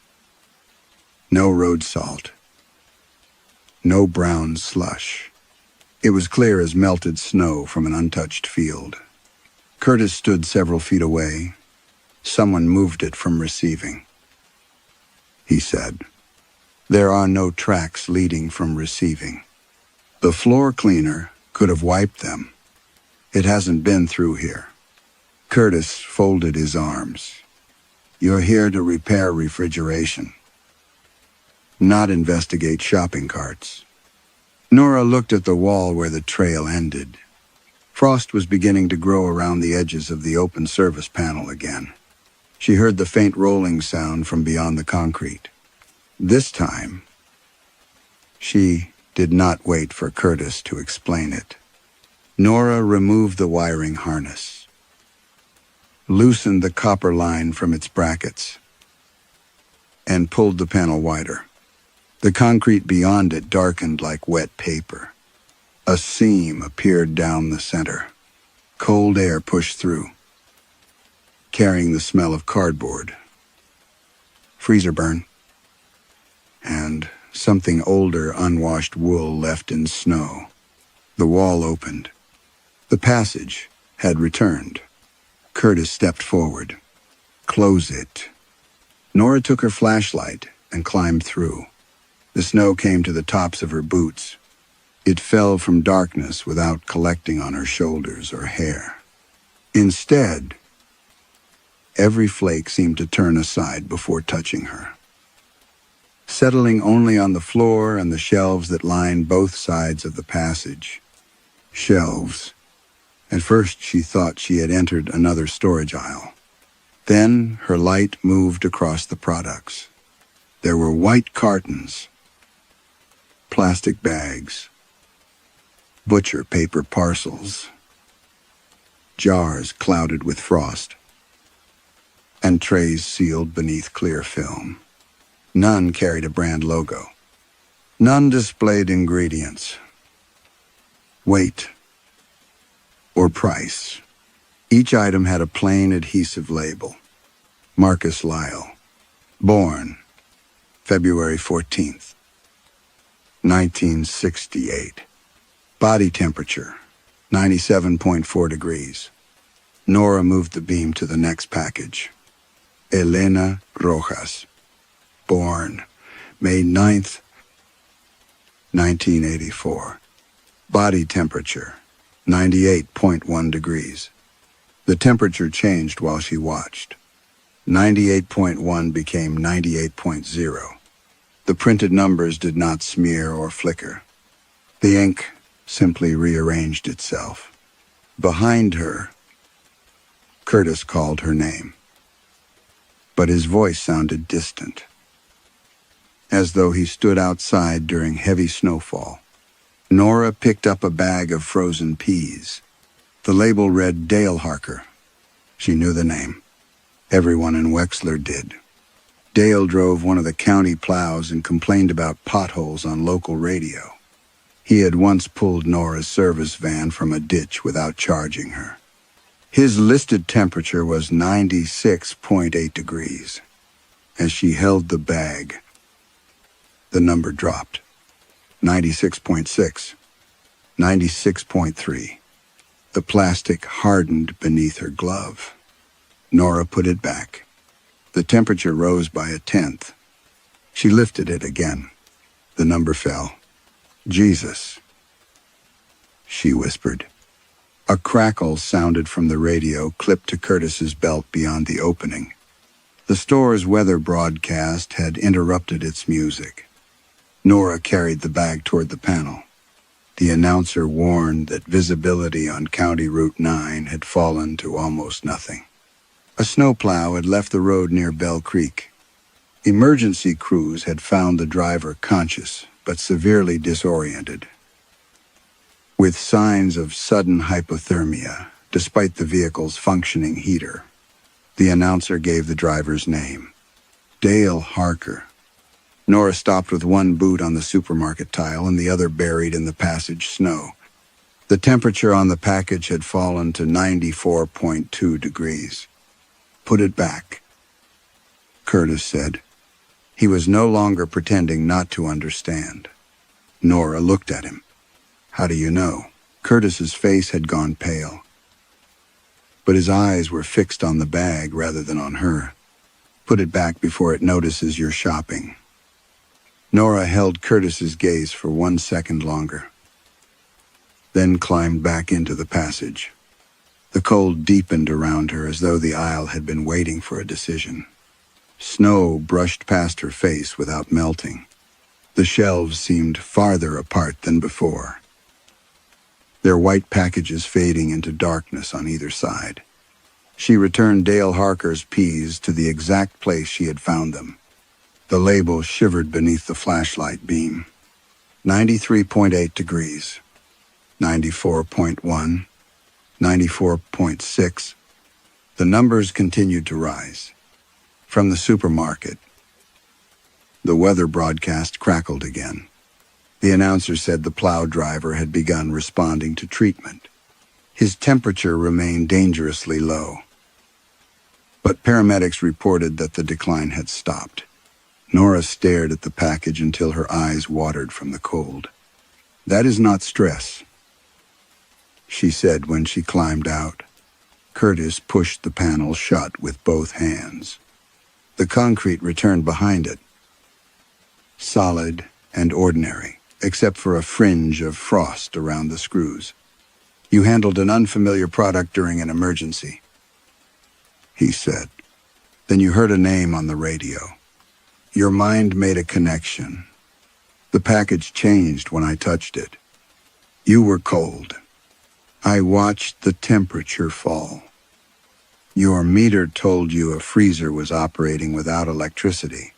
No road salt. No brown slush. It was clear as melted snow from an untouched field. Curtis stood several feet away. Someone moved it from receiving. He said, "There are no tracks leading from receiving. The floor cleaner could have wiped them. It hasn't been through here." Curtis folded his arms. "You're here to repair refrigeration, not investigate shopping carts." Nora looked at the wall where the trail ended. Frost was beginning to grow around the edges of the open service panel again. She heard the faint rolling sound from beyond the concrete. This time, she did not wait for Curtis to explain it. Nora removed the wiring harness, loosened the copper line from its brackets, and pulled the panel wider. The concrete beyond it darkened like wet paper. A seam appeared down the center. Cold air pushed through, carrying the smell of cardboard, freezer burn, and something older, unwashed wool left in snow. The wall opened. The passage had returned. Curtis stepped forward. "Close it." Nora took her flashlight and climbed through. The snow came to the tops of her boots. It fell from darkness without collecting on her shoulders or hair. Instead, every flake seemed to turn aside before touching her, settling only on the floor and the shelves that lined both sides of the passage. Shelves. At first she thought she had entered another storage aisle. Then her light moved across the products. There were white cartons, plastic bags, butcher paper parcels, jars clouded with frost, and trays sealed beneath clear film. None carried a brand logo. None displayed ingredients, weight, or price. Each item had a plain adhesive label. Marcus Lyle, born February 14th, 1968. Body temperature, 97.4 degrees. Nora moved the beam to the next package. Elena Rojas, born May 9th, 1984. Body temperature, 98.1 degrees. The temperature changed while she watched. 98.1 became 98.0. The printed numbers did not smear or flicker. The ink simply rearranged itself. Behind her, Curtis called her name, but his voice sounded distant, as though he stood outside during heavy snowfall. Nora picked up a bag of frozen peas. The label read Dale Harker. She knew the name. Everyone in Wexler did. Dale drove one of the county plows and complained about potholes on local radio. He had once pulled Nora's service van from a ditch without charging her. His listed temperature was 96.8 degrees. As she held the bag, the number dropped. 96.6, 96.3. The plastic hardened beneath her glove. Nora put it back. The temperature rose by 1/10. She lifted it again. The number fell. Jesus, she whispered. A crackle sounded from the radio, clipped to Curtis's belt beyond the opening. The store's weather broadcast had interrupted its music. Nora carried the bag toward the panel. The announcer warned that visibility on County Route 9 had fallen to almost nothing. A snowplow had left the road near Bell Creek. Emergency crews had found the driver conscious, but severely disoriented, with signs of sudden hypothermia, despite the vehicle's functioning heater. The announcer gave the driver's name: Dale Harker. Nora stopped with one boot on the supermarket tile and the other buried in the passage snow. The temperature on the package had fallen to 94.2 degrees. "Put it back," Curtis said. He was no longer pretending not to understand. Nora looked at him. "How do you know?" Curtis's face had gone pale, but his eyes were fixed on the bag rather than on her. "Put it back before it notices you're shopping." Nora held Curtis's gaze for 1 second longer, then climbed back into the passage. The cold deepened around her as though the aisle had been waiting for a decision. Snow brushed past her face without melting. The shelves seemed farther apart than before, their white packages fading into darkness on either side. She returned Dale Harker's peas to the exact place she had found them. The label shivered beneath the flashlight beam. 93.8 degrees, 94.1, 94.6. The numbers continued to rise. From the supermarket, the weather broadcast crackled again. The announcer said the plow driver had begun responding to treatment. His temperature remained dangerously low, but paramedics reported that the decline had stopped. Nora stared at the package until her eyes watered from the cold. "That is not stress," she said when she climbed out. Curtis pushed the panel shut with both hands. The concrete returned behind it, solid and ordinary, except for a fringe of frost around the screws. "You handled an unfamiliar product during an emergency," he said. "Then you heard a name on the radio. Your mind made a connection. The package changed when I touched it. You were cold. I watched the temperature fall. Your meter told you a freezer was operating without electricity.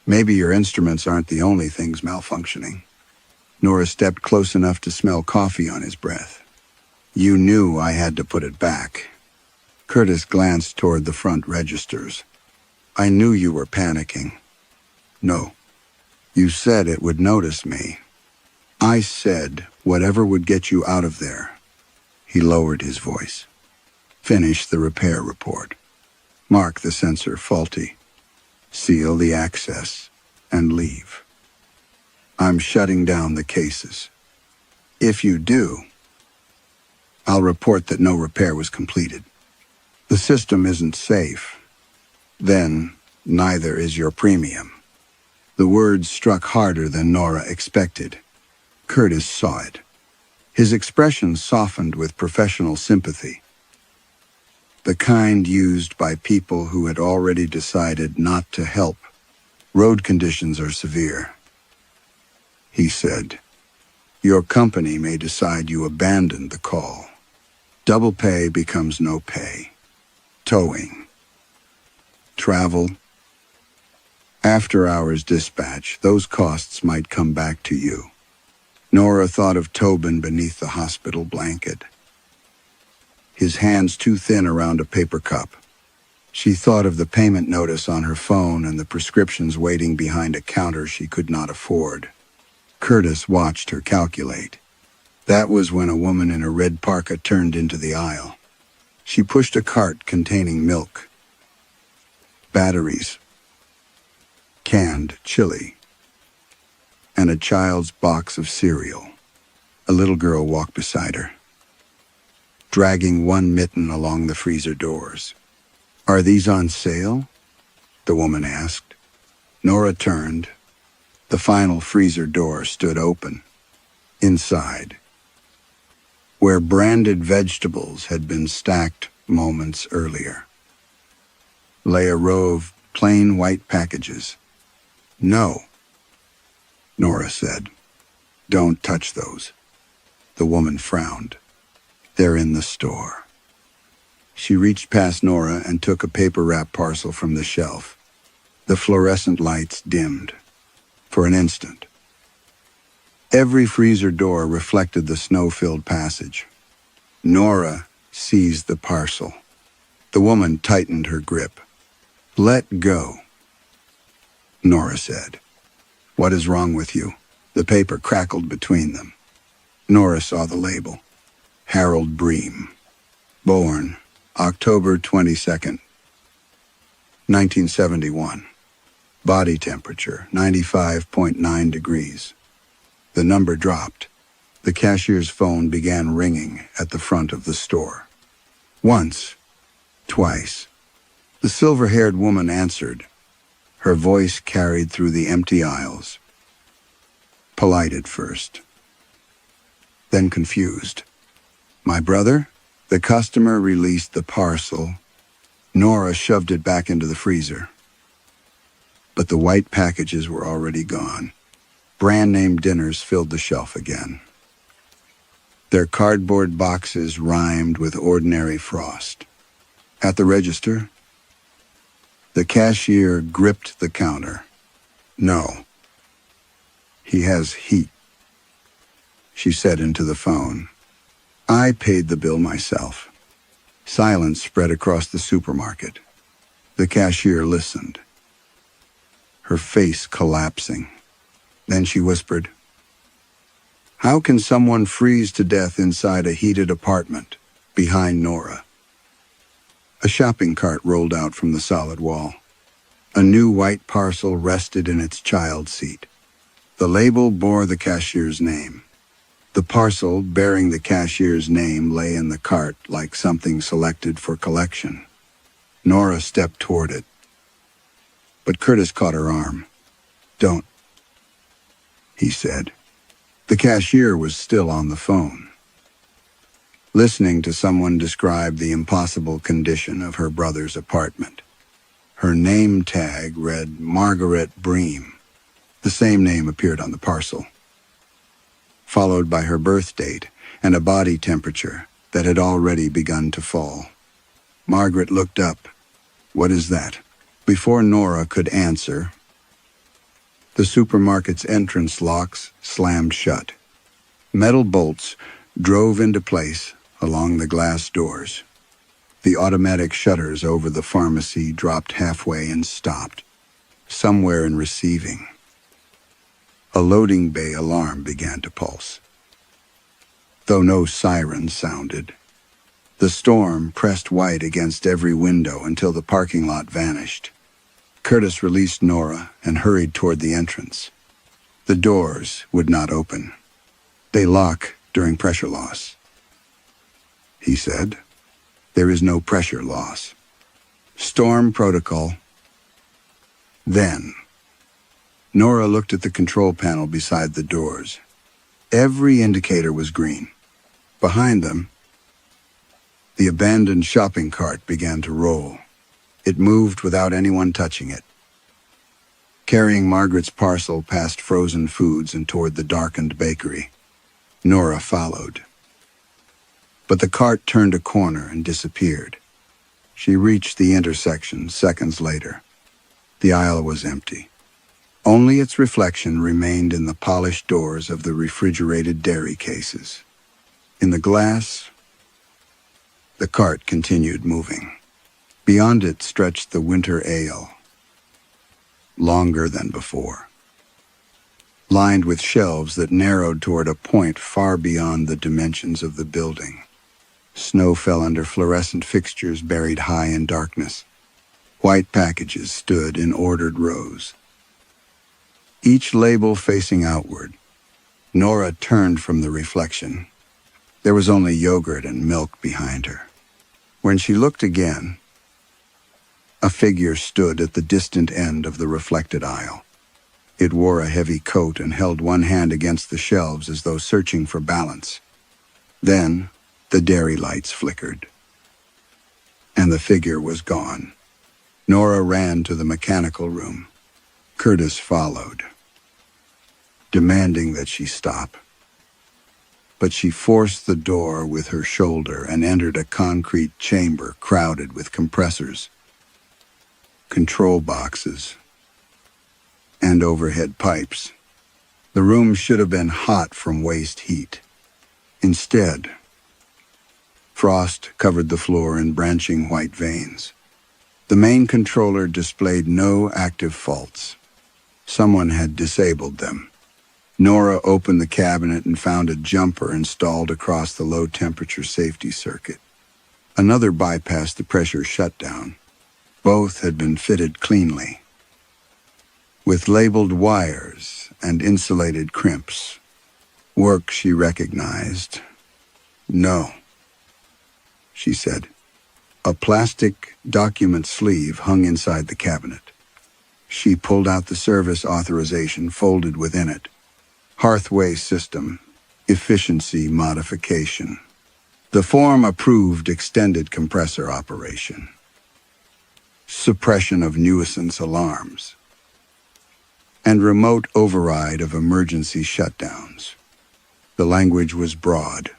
Maybe your instruments aren't the only things malfunctioning." Nora stepped close enough to smell coffee on his breath. "You knew I had to put it back." Curtis glanced toward the front registers. "I knew you were panicking." "No. You said it would notice me." "I said whatever would get you out of there." He lowered his voice. "Finish the repair report. Mark the sensor faulty. Seal the access and leave. I'm shutting down the cases. If you do, I'll report that no repair was completed. The system isn't safe. Then neither is your premium." The words struck harder than Nora expected. Curtis saw it. His expression softened with professional sympathy, the kind used by people who had already decided not to help. "Road conditions are severe," he said. "Your company may decide you abandoned the call. Double pay becomes no pay. Towing, travel, after-hours dispatch, those costs might come back to you." Nora thought of Tobin beneath the hospital blanket, his hands too thin around a paper cup. She thought of the payment notice on her phone and the prescriptions waiting behind a counter she could not afford. Curtis watched her calculate. That was when a woman in a red parka turned into the aisle. She pushed a cart containing milk, batteries, canned chili, and a child's box of cereal. A little girl walked beside her, dragging one mitten along the freezer doors. "Are these on sale?" the woman asked. Nora turned. The final freezer door stood open. Inside, where branded vegetables had been stacked moments earlier, lay a row of plain white packages. "No," Nora said. "Don't touch those." The woman frowned. "They're in the store." She reached past Nora and took a paper-wrapped parcel from the shelf. The fluorescent lights dimmed. For an instant, every freezer door reflected the snow-filled passage. Nora seized the parcel. The woman tightened her grip. "Let go," Nora said. "What is wrong with you?" The paper crackled between them. Nora saw the label. Harold Bream. Born October 22nd, 1971. Body temperature 95.9 degrees. The number dropped. The cashier's phone began ringing at the front of the store. Once, twice. The silver-haired woman answered. Her voice carried through the empty aisles. Polite at first, then confused. "My brother?" The customer released the parcel. Nora shoved it back into the freezer. But the white packages were already gone. Brand-name dinners filled the shelf again. Their cardboard boxes rhymed with ordinary frost. At the register, the cashier gripped the counter. "No. He has heat," she said into the phone. "I paid the bill myself." Silence spread across the supermarket. The cashier listened, her face collapsing. Then she whispered, "How can someone freeze to death inside a heated apartment?" Behind Nora, a shopping cart rolled out from the solid wall. A new white parcel rested in its child seat. The label bore the cashier's name. The parcel bearing the cashier's name lay in the cart like something selected for collection. Nora stepped toward it, but Curtis caught her arm. "Don't," he said. The cashier was still on the phone, listening to someone describe the impossible condition of her brother's apartment. Her name tag read Margaret Bream. The same name appeared on the parcel, followed by her birth date and a body temperature that had already begun to fall. Margaret looked up. "What is that?" Before Nora could answer, the supermarket's entrance locks slammed shut. Metal bolts drove into place along the glass doors. The automatic shutters over the pharmacy dropped halfway and stopped, somewhere in receiving. A loading bay alarm began to pulse, though no siren sounded. The storm pressed white against every window until the parking lot vanished. Curtis released Nora and hurried toward the entrance. The doors would not open. "They lock during pressure loss," he said. "There is no pressure loss." Storm protocol. Then, Nora looked at the control panel beside the doors. Every indicator was green. Behind them, the abandoned shopping cart began to roll. It moved without anyone touching it, carrying Margaret's parcel past frozen foods and toward the darkened bakery. Nora followed. But the cart turned a corner and disappeared. She reached the intersection seconds later. The aisle was empty. Only its reflection remained in the polished doors of the refrigerated dairy cases. In the glass, the cart continued moving. Beyond it stretched the winter ale, longer than before, lined with shelves that narrowed toward a point far beyond the dimensions of the building. Snow fell under fluorescent fixtures buried high in darkness. White packages stood in ordered rows, each label facing outward. Nora turned from the reflection. There was only yogurt and milk behind her. When she looked again, a figure stood at the distant end of the reflected aisle. It wore a heavy coat and held one hand against the shelves as though searching for balance. Then, the dairy lights flickered, and the figure was gone. Nora ran to the mechanical room. Curtis followed, demanding that she stop. But she forced the door with her shoulder and entered a concrete chamber crowded with compressors, control boxes, and overhead pipes. The room should have been hot from waste heat. Instead, frost covered the floor in branching white veins. The main controller displayed no active faults. Someone had disabled them. Nora opened the cabinet and found a jumper installed across the low-temperature safety circuit. Another bypassed the pressure shutdown. Both had been fitted cleanly, with labeled wires and insulated crimps. Work she recognized. "No," she said. A plastic document sleeve hung inside the cabinet. She pulled out the service authorization folded within it. Hearthway System, Efficiency Modification. The form approved extended compressor operation. Suppression of nuisance alarms. And remote override of emergency shutdowns. The language was broad,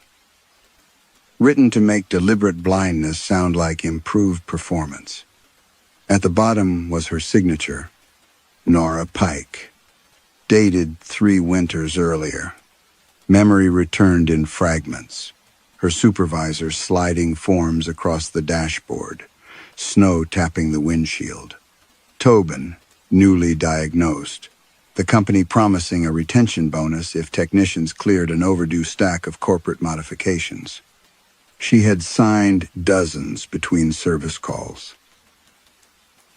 written to make deliberate blindness sound like improved performance. At the bottom was her signature, Nora Pike, dated 3 winters earlier. Memory returned in fragments, her supervisor sliding forms across the dashboard, snow tapping the windshield. Tobin, newly diagnosed, the company promising a retention bonus if technicians cleared an overdue stack of corporate modifications. She had signed dozens between service calls,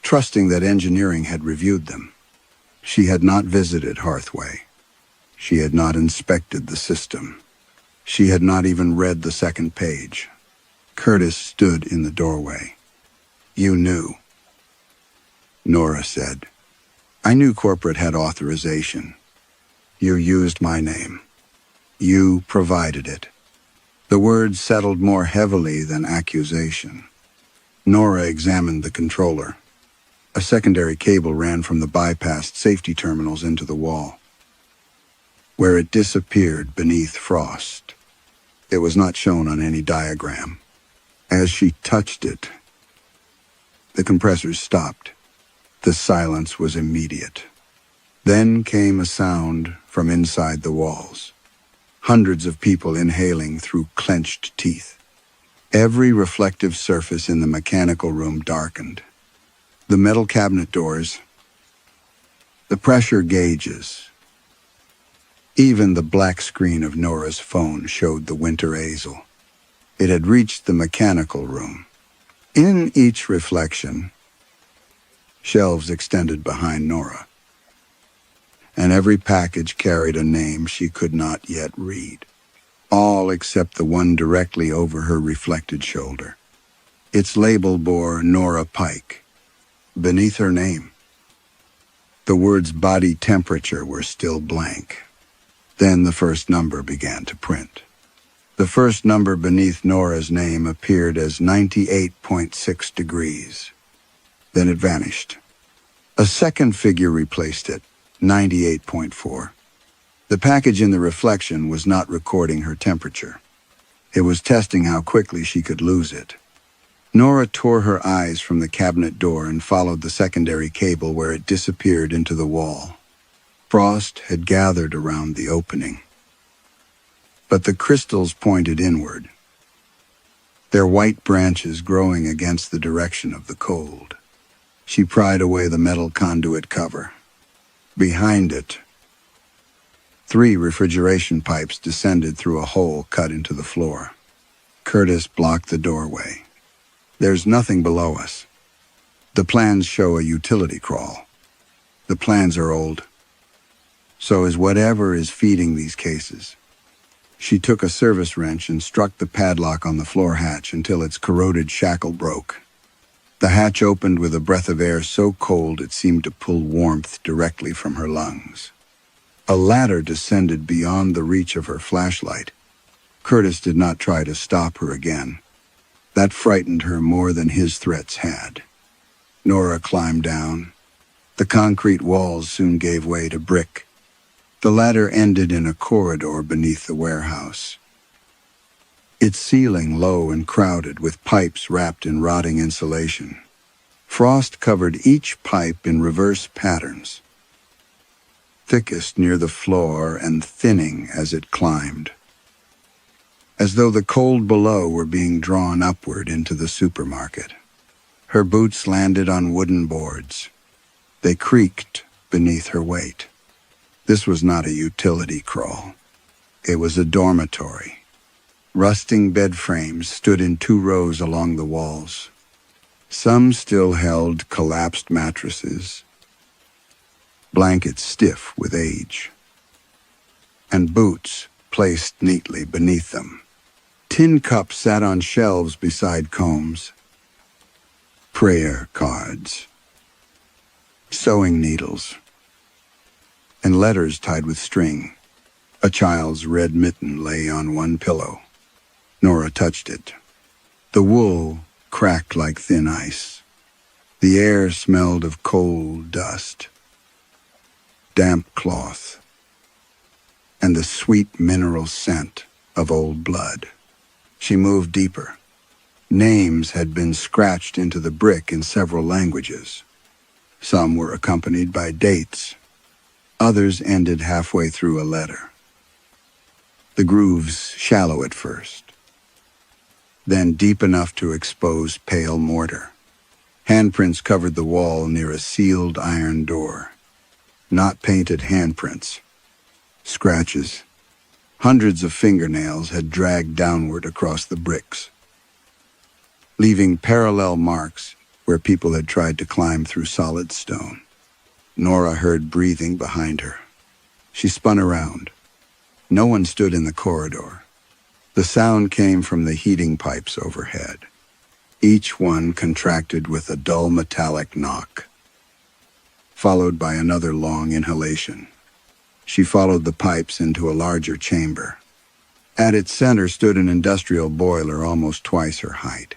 trusting that engineering had reviewed them. She had not visited Hearthway. She had not inspected the system. She had not even read the second page. Curtis stood in the doorway. "You knew," Nora said. "I knew corporate had authorization. You used my name. You provided it." The words settled more heavily than accusation. Nora examined the controller. A secondary cable ran from the bypassed safety terminals into the wall, where it disappeared beneath frost. It was not shown on any diagram. As she touched it, the compressors stopped. The silence was immediate. Then came a sound from inside the walls. Hundreds of people inhaling through clenched teeth. Every reflective surface in the mechanical room darkened. The metal cabinet doors, the pressure gauges, even the black screen of Nora's phone showed the winter azle. It had reached the mechanical room. In each reflection, shelves extended behind Nora, and every package carried a name she could not yet read, all except the one directly over her reflected shoulder. Its label bore Nora Pike. Beneath her name, the words body temperature were still blank. Then the first number began to print. The first number beneath Nora's name appeared as 98.6 degrees. Then it vanished. A second figure replaced it, 98.4. The package in the reflection was not recording her temperature. It was testing how quickly she could lose it. Nora tore her eyes from the cabinet door and followed the secondary cable where it disappeared into the wall. Frost had gathered around the opening, but the crystals pointed inward, their white branches growing against the direction of the cold. She pried away the metal conduit cover. Behind it, 3 refrigeration pipes descended through a hole cut into the floor. Curtis blocked the doorway. "There's nothing below us. The plans show a utility crawl. The plans are old. So is whatever is feeding these cases." She took a service wrench and struck the padlock on the floor hatch until its corroded shackle broke. The hatch opened with a breath of air so cold it seemed to pull warmth directly from her lungs. A ladder descended beyond the reach of her flashlight. Curtis did not try to stop her again. That frightened her more than his threats had. Nora climbed down. The concrete walls soon gave way to brick. The ladder ended in a corridor beneath the warehouse. Its ceiling low and crowded with pipes wrapped in rotting insulation. Frost covered each pipe in reverse patterns, thickest near the floor and thinning as it climbed, as though the cold below were being drawn upward into the supermarket. Her boots landed on wooden boards. They creaked beneath her weight. This was not a utility crawl. It was a dormitory. Rusting bed frames stood in 2 rows along the walls. Some still held collapsed mattresses, blankets stiff with age, and boots placed neatly beneath them. Tin cups sat on shelves beside combs, prayer cards, sewing needles, and letters tied with string. A child's red mitten lay on one pillow. Nora touched it. The wool cracked like thin ice. The air smelled of coal dust, damp cloth, and the sweet mineral scent of old blood. She moved deeper. Names had been scratched into the brick in several languages. Some were accompanied by dates. Others ended halfway through a letter. The grooves shallow at first, then deep enough to expose pale mortar. Handprints covered the wall near a sealed iron door. Not painted handprints. Scratches. Hundreds of fingernails had dragged downward across the bricks, leaving parallel marks where people had tried to climb through solid stone. Nora heard breathing behind her. She spun around. No one stood in the corridor. The sound came from the heating pipes overhead. Each one contracted with a dull metallic knock, followed by another long inhalation. She followed the pipes into a larger chamber. At its center stood an industrial boiler almost twice her height.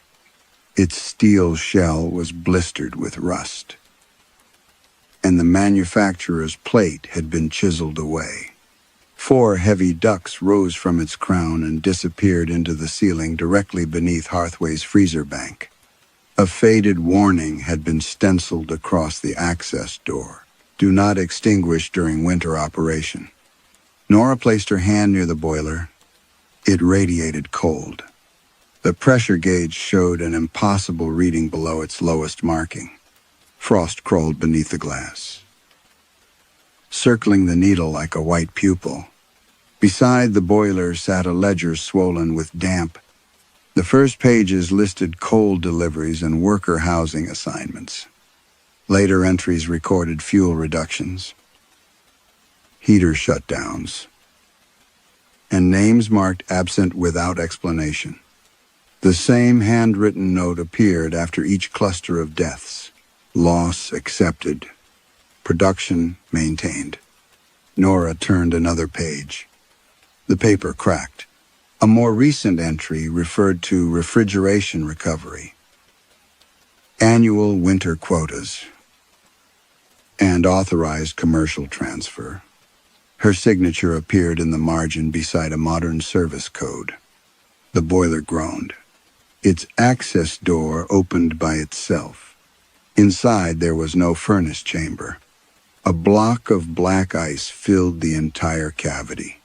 Its steel shell was blistered with rust, and the manufacturer's plate had been chiseled away. 4 heavy ducts rose from its crown and disappeared into the ceiling directly beneath Hearthway's freezer bank. A faded warning had been stenciled across the access door. Do not extinguish during winter operation. Nora placed her hand near the boiler. It radiated cold. The pressure gauge showed an impossible reading below its lowest marking. Frost crawled beneath the glass, circling the needle like a white pupil. Beside the boiler sat a ledger swollen with damp. The first pages listed coal deliveries and worker housing assignments. Later entries recorded fuel reductions, heater shutdowns, and names marked absent without explanation. The same handwritten note appeared after each cluster of deaths. Loss accepted. Production maintained. Nora turned another page. The paper cracked. A more recent entry referred to refrigeration recovery, annual winter quotas, and authorized commercial transfer. Her signature appeared in the margin beside a modern service code. The boiler groaned. Its access door opened by itself. Inside there was no furnace chamber. A block of black ice filled the entire cavity.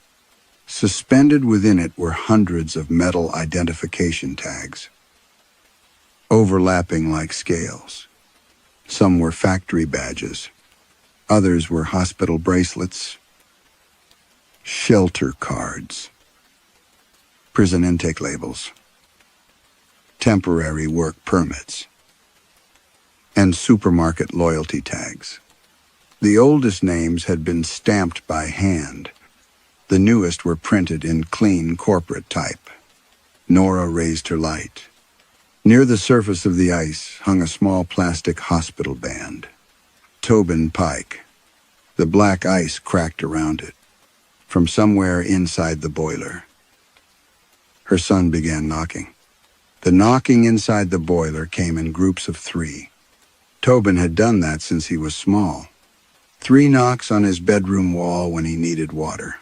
Suspended within it were hundreds of metal identification tags, overlapping like scales. Some were factory badges. Others were hospital bracelets, shelter cards, prison intake labels, temporary work permits, and supermarket loyalty tags. The oldest names had been stamped by hand. The newest were printed in clean corporate type. Nora raised her light. Near the surface of the ice hung a small plastic hospital band. Tobin Pike. The black ice cracked around it, from somewhere inside the boiler. Her son began knocking. The knocking inside the boiler came in groups of 3. Tobin had done that since he was small. 3 knocks on his bedroom wall when he needed water.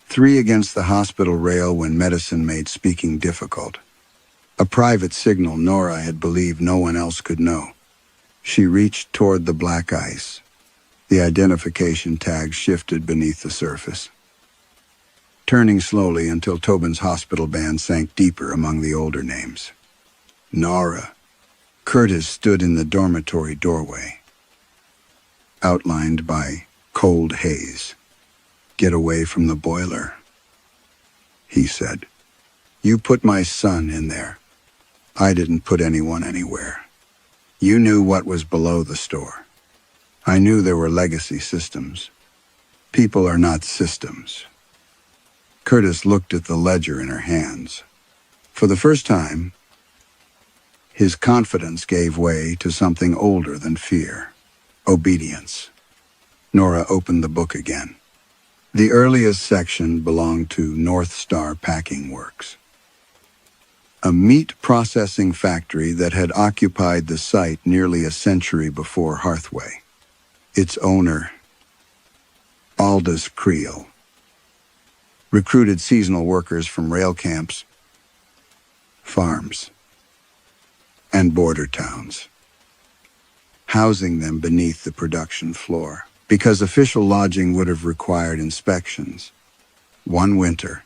3 against the hospital rail when medicine made speaking difficult. A private signal Nora had believed no one else could know. She reached toward the black ice. The identification tag shifted beneath the surface, turning slowly until Tobin's hospital band sank deeper among the older names. Nora. Curtis stood in the dormitory doorway, outlined by cold haze. "Get away from the boiler," he said. "You put my son in there. I didn't put anyone anywhere. You knew what was below the store. I knew there were legacy systems. People are not systems." Curtis looked at the ledger in her hands. For the first time, his confidence gave way to something older than fear: obedience. Nora opened the book again. The earliest section belonged to North Star Packing Works, a meat processing factory that had occupied the site nearly a century before Hearthway. Its owner, Aldous Creel, recruited seasonal workers from rail camps, farms, and border towns, housing them beneath the production floor, because official lodging would have required inspections. One winter,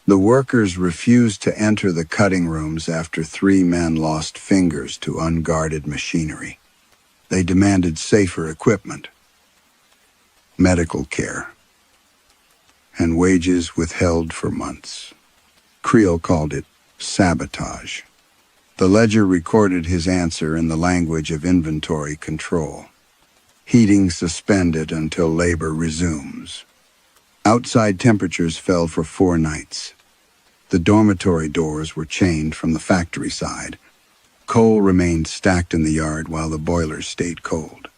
the workers refused to enter the cutting rooms after 3 men lost fingers to unguarded machinery. They demanded safer equipment, medical care, and wages withheld for months. Creel called it sabotage. The ledger recorded his answer in the language of inventory control. Heating suspended until labor resumes. Outside temperatures fell for 4 nights. The dormitory doors were chained from the factory side. Coal remained stacked in the yard while the boilers stayed cold.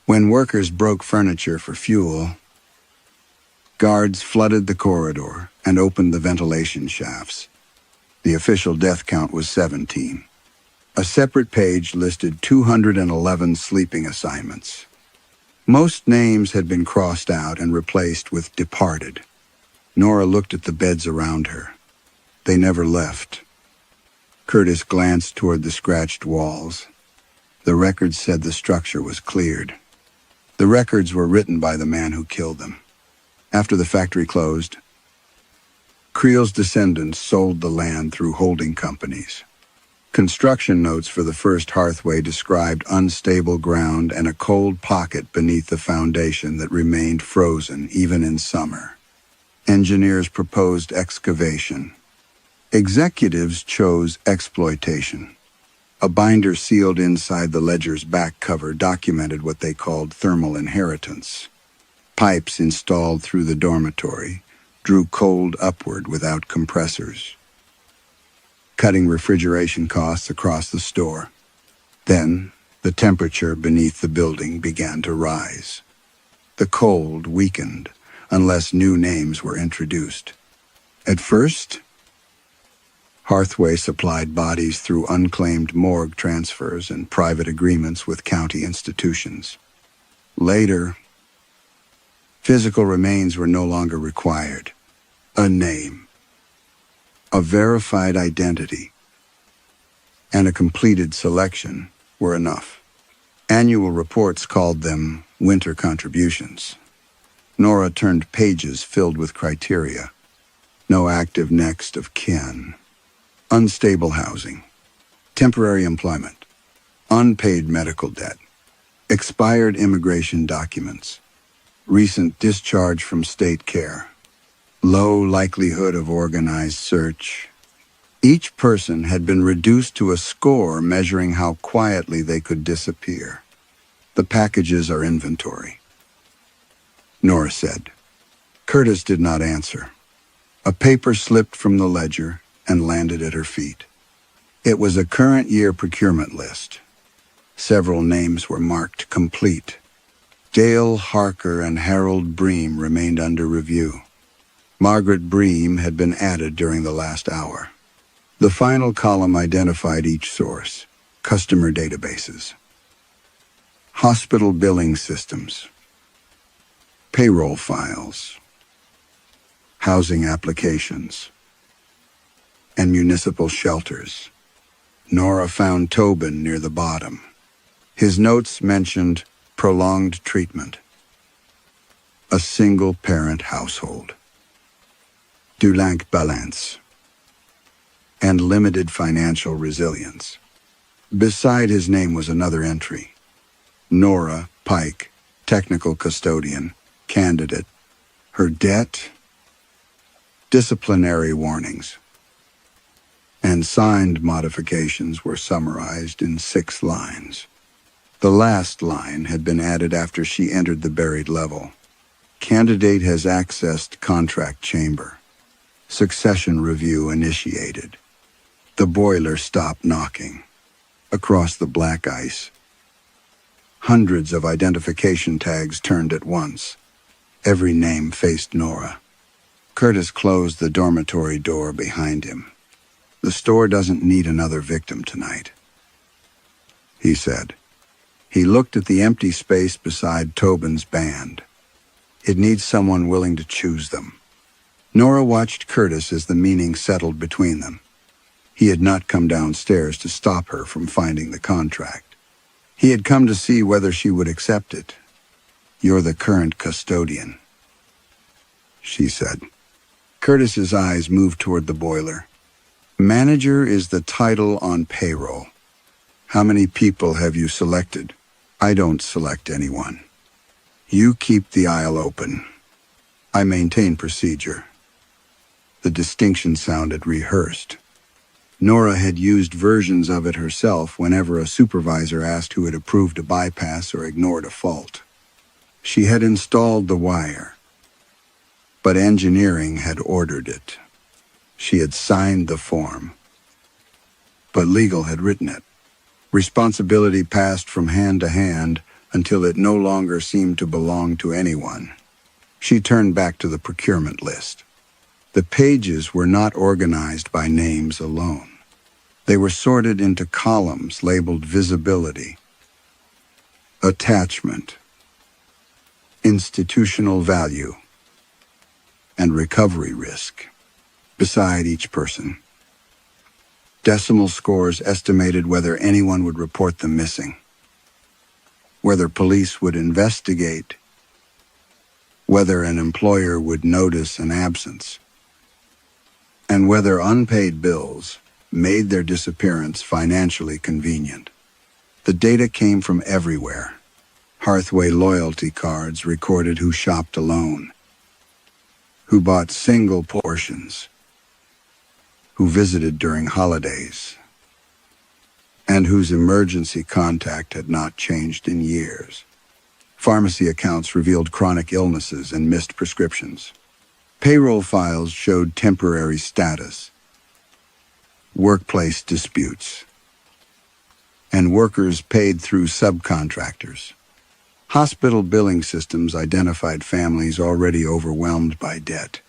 When workers broke furniture for fuel, guards flooded the corridor and opened the ventilation shafts. The official death count was 17. A separate page listed 211 sleeping assignments. Most names had been crossed out and replaced with departed. Nora looked at the beds around her. They never left. Curtis glanced toward the scratched walls. The records said the structure was cleared. The records were written by the man who killed them. After the factory closed, Creel's descendants sold the land through holding companies. Construction notes for the first Hearthway described unstable ground and a cold pocket beneath the foundation that remained frozen even in summer. Engineers proposed excavation. Executives chose exploitation. A binder sealed inside the ledger's back cover documented what they called thermal inheritance. Pipes installed through the dormitory drew cold upward without compressors, cutting refrigeration costs across the store. Then, the temperature beneath the building began to rise. The cold weakened unless new names were introduced. At first, Hearthway supplied bodies through unclaimed morgue transfers and private agreements with county institutions. Later, physical remains were no longer required. A name, a verified identity, and a completed selection were enough. Annual reports called them winter contributions. Nora turned pages filled with criteria. No active next of kin. Unstable housing. Temporary employment. Unpaid medical debt. Expired immigration documents. Recent discharge from state care. Low likelihood of organized search. Each person had been reduced to a score measuring how quietly they could disappear. The packages are inventory, Nora said. Curtis did not answer. A paper slipped from the ledger and landed at her feet. It was a current year procurement list. Several names were marked complete. Dale Harker and Harold Bream remained under review. Margaret Bream had been added during the last hour. The final column identified each source: customer databases, hospital billing systems, payroll files, housing applications, and municipal shelters. Nora found Tobin near the bottom. His notes mentioned prolonged treatment, a single-parent household, Dulank balance, and limited financial resilience. Beside his name was another entry: Nora Pike, technical custodian, candidate. Her debt, disciplinary warnings, and signed modifications were summarized in 6 lines. The last line had been added after she entered the buried level. Candidate has accessed contract chamber. Succession review initiated. The boiler stopped knocking. Across the black ice, hundreds of identification tags turned at once. Every name faced Nora. Curtis closed the dormitory door behind him. "The store doesn't need another victim tonight," he said. He looked at the empty space beside Tobin's band. "It needs someone willing to choose them." Nora watched Curtis as the meaning settled between them. He had not come downstairs to stop her from finding the contract. He had come to see whether she would accept it. "You're the current custodian," she said. Curtis's eyes moved toward the boiler. "Manager is the title on payroll. How many people have you selected?" "I don't select anyone. You keep the aisle open. I maintain procedure." The distinction sounded rehearsed. Nora had used versions of it herself whenever a supervisor asked who had approved a bypass or ignored a fault. She had installed the wire, but engineering had ordered it. She had signed the form, but legal had written it. Responsibility passed from hand to hand until it no longer seemed to belong to anyone. She turned back to the procurement list. The pages were not organized by names alone. They were sorted into columns labeled visibility, attachment, institutional value, and recovery risk. Beside each person, decimal scores estimated whether anyone would report them missing, whether police would investigate, whether an employer would notice an absence, and whether unpaid bills made their disappearance financially convenient. The data came from everywhere. Hearthway loyalty cards recorded who shopped alone, who bought single portions, who visited during holidays, and whose emergency contact had not changed in years. Pharmacy accounts revealed chronic illnesses and missed prescriptions. Payroll files showed temporary status, workplace disputes, and workers paid through subcontractors. Hospital billing systems identified families already overwhelmed by debt.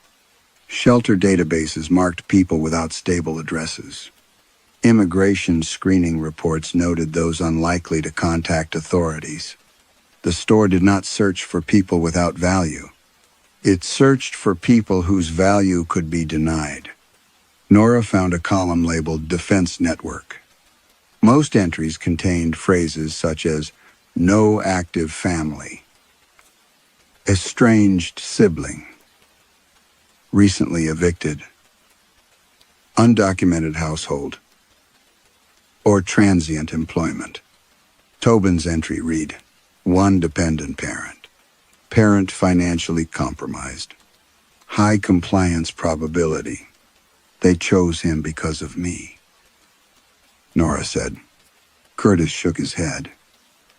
Shelter databases marked people without stable addresses. Immigration screening reports noted those unlikely to contact authorities. The store did not search for people without value. It searched for people whose value could be denied. Nora found a column labeled Defense Network. Most entries contained phrases such as no active family, estranged sibling, recently evicted, undocumented household, or transient employment. Tobin's entry read, one dependent parent, parent financially compromised, high compliance probability. They chose him because of me, Nora said. Curtis shook his head.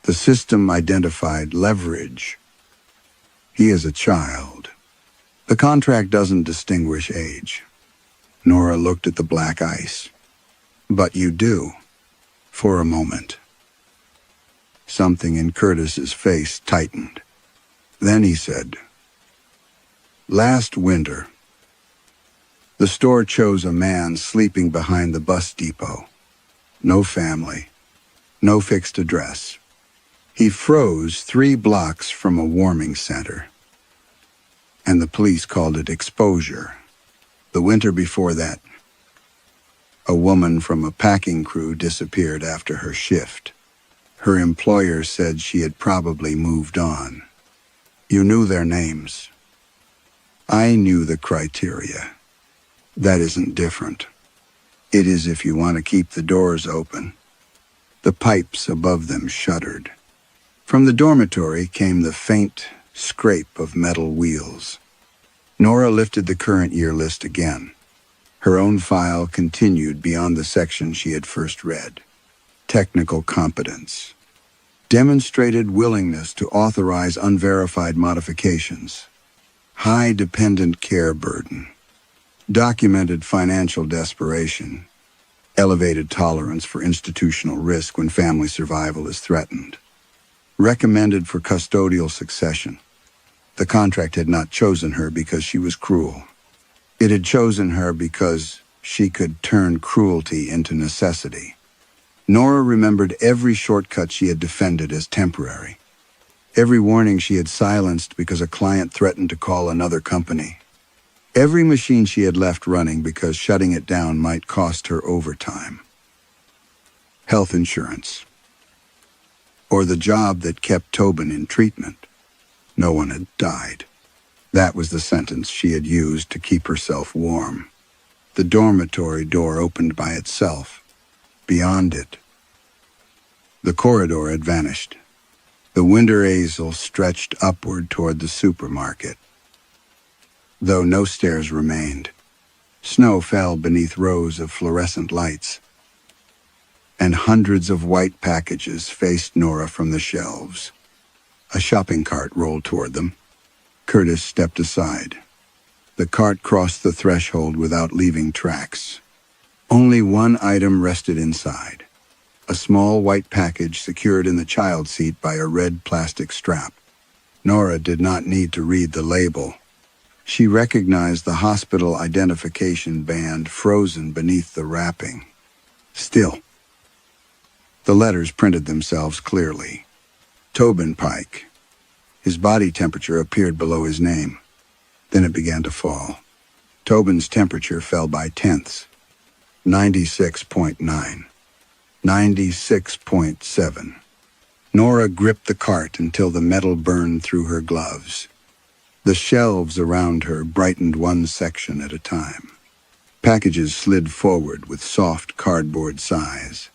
The system identified leverage. He is a child. The contract doesn't distinguish age. Nora looked at the black ice. But you do, for a moment. Something in Curtis's face tightened. Then he said, "Last winter, the store chose a man sleeping behind the bus depot. No family, no fixed address. He froze 3 blocks from a warming center, and the police called it exposure. The winter before that, a woman from a packing crew disappeared after her shift. Her employer said she had probably moved on. You knew their names. I knew the criteria. That isn't different. It is if you want to keep the doors open." The pipes above them shuddered. From the dormitory came the faint scrape of metal wheels. Nora lifted the current year list again. Her own file continued beyond the section she had first read. Technical competence. Demonstrated willingness to authorize unverified modifications. High dependent care burden. Documented financial desperation. Elevated tolerance for institutional risk when family survival is threatened. Recommended for custodial succession. The contract had not chosen her because she was cruel. It had chosen her because she could turn cruelty into necessity. Nora remembered every shortcut she had defended as temporary. Every warning she had silenced because a client threatened to call another company. Every machine she had left running because shutting it down might cost her overtime. Health insurance. Or the job that kept Tobin in treatment. No one had died. That was the sentence she had used to keep herself warm. The dormitory door opened by itself. Beyond it, the corridor had vanished. The winter easel stretched upward toward the supermarket. Though no stairs remained, snow fell beneath rows of fluorescent lights, and hundreds of white packages faced Nora from the shelves. A shopping cart rolled toward them. Curtis stepped aside. The cart crossed the threshold without leaving tracks. Only one item rested inside, a small white package secured in the child seat by a red plastic strap. Nora did not need to read the label. She recognized the hospital identification band frozen beneath the wrapping. Still, the letters printed themselves clearly. Tobin Pike. His body temperature appeared below his name. Then it began to fall. Tobin's temperature fell by tenths. 96.9. 96.7. Nora gripped the cart until the metal burned through her gloves. The shelves around her brightened one section at a time. Packages slid forward with soft cardboard sighs,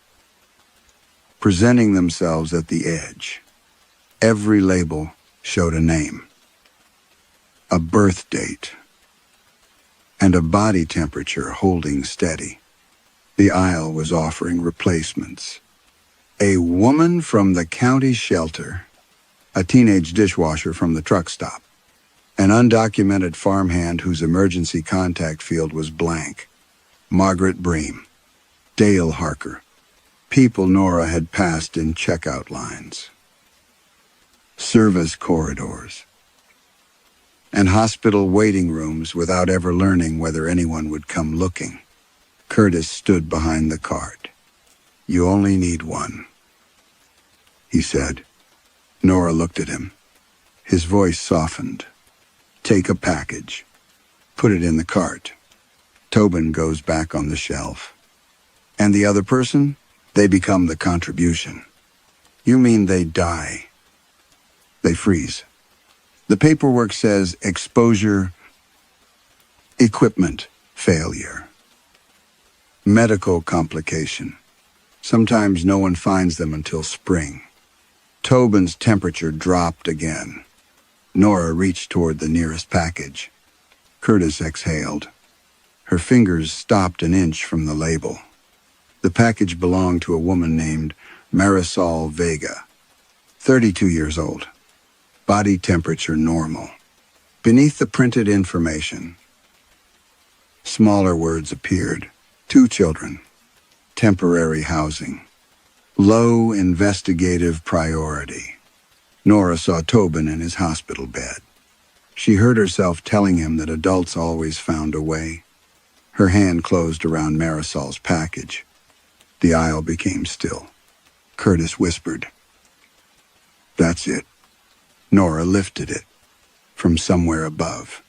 presenting themselves at the edge. Every label showed a name, a birth date, and a body temperature holding steady. The aisle was offering replacements. A woman from the county shelter, a teenage dishwasher from the truck stop, an undocumented farmhand whose emergency contact field was blank, Margaret Bream, Dale Harker, people Nora had passed in checkout lines, service corridors, and hospital waiting rooms without ever learning whether anyone would come looking. Curtis stood behind the cart. "You only need one," he said. Nora looked at him. His voice softened. "Take a package. Put it in the cart. Tobin goes back on the shelf. And the other person? They become the contribution." "You mean they die?" "They freeze. The paperwork says exposure, equipment failure. Medical complication. Sometimes no one finds them until spring." Tobin's temperature dropped again. Nora reached toward the nearest package. Curtis exhaled. Her fingers stopped an inch from the label. The package belonged to a woman named Marisol Vega, 32 years old. Body temperature normal. Beneath the printed information, smaller words appeared. 2 children. temporary housing. Low investigative priority. Nora saw Tobin in his hospital bed. She heard herself telling him that adults always found a way. Her hand closed around Marisol's package. The aisle became still. Curtis whispered, "That's it." Nora lifted it from somewhere above.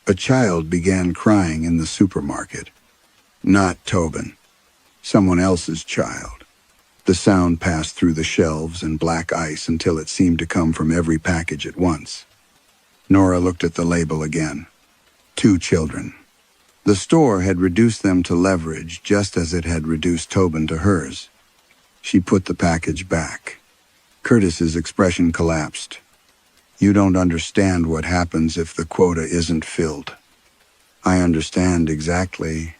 A child began crying in the supermarket. Not Tobin. Someone else's child. The sound passed through the shelves and black ice until it seemed to come from every package at once. Nora looked at the label again. 2 children. The store had reduced them to leverage just as it had reduced Tobin to hers. She put the package back. Curtis's expression collapsed. "You don't understand what happens if the quota isn't filled." "I understand exactly."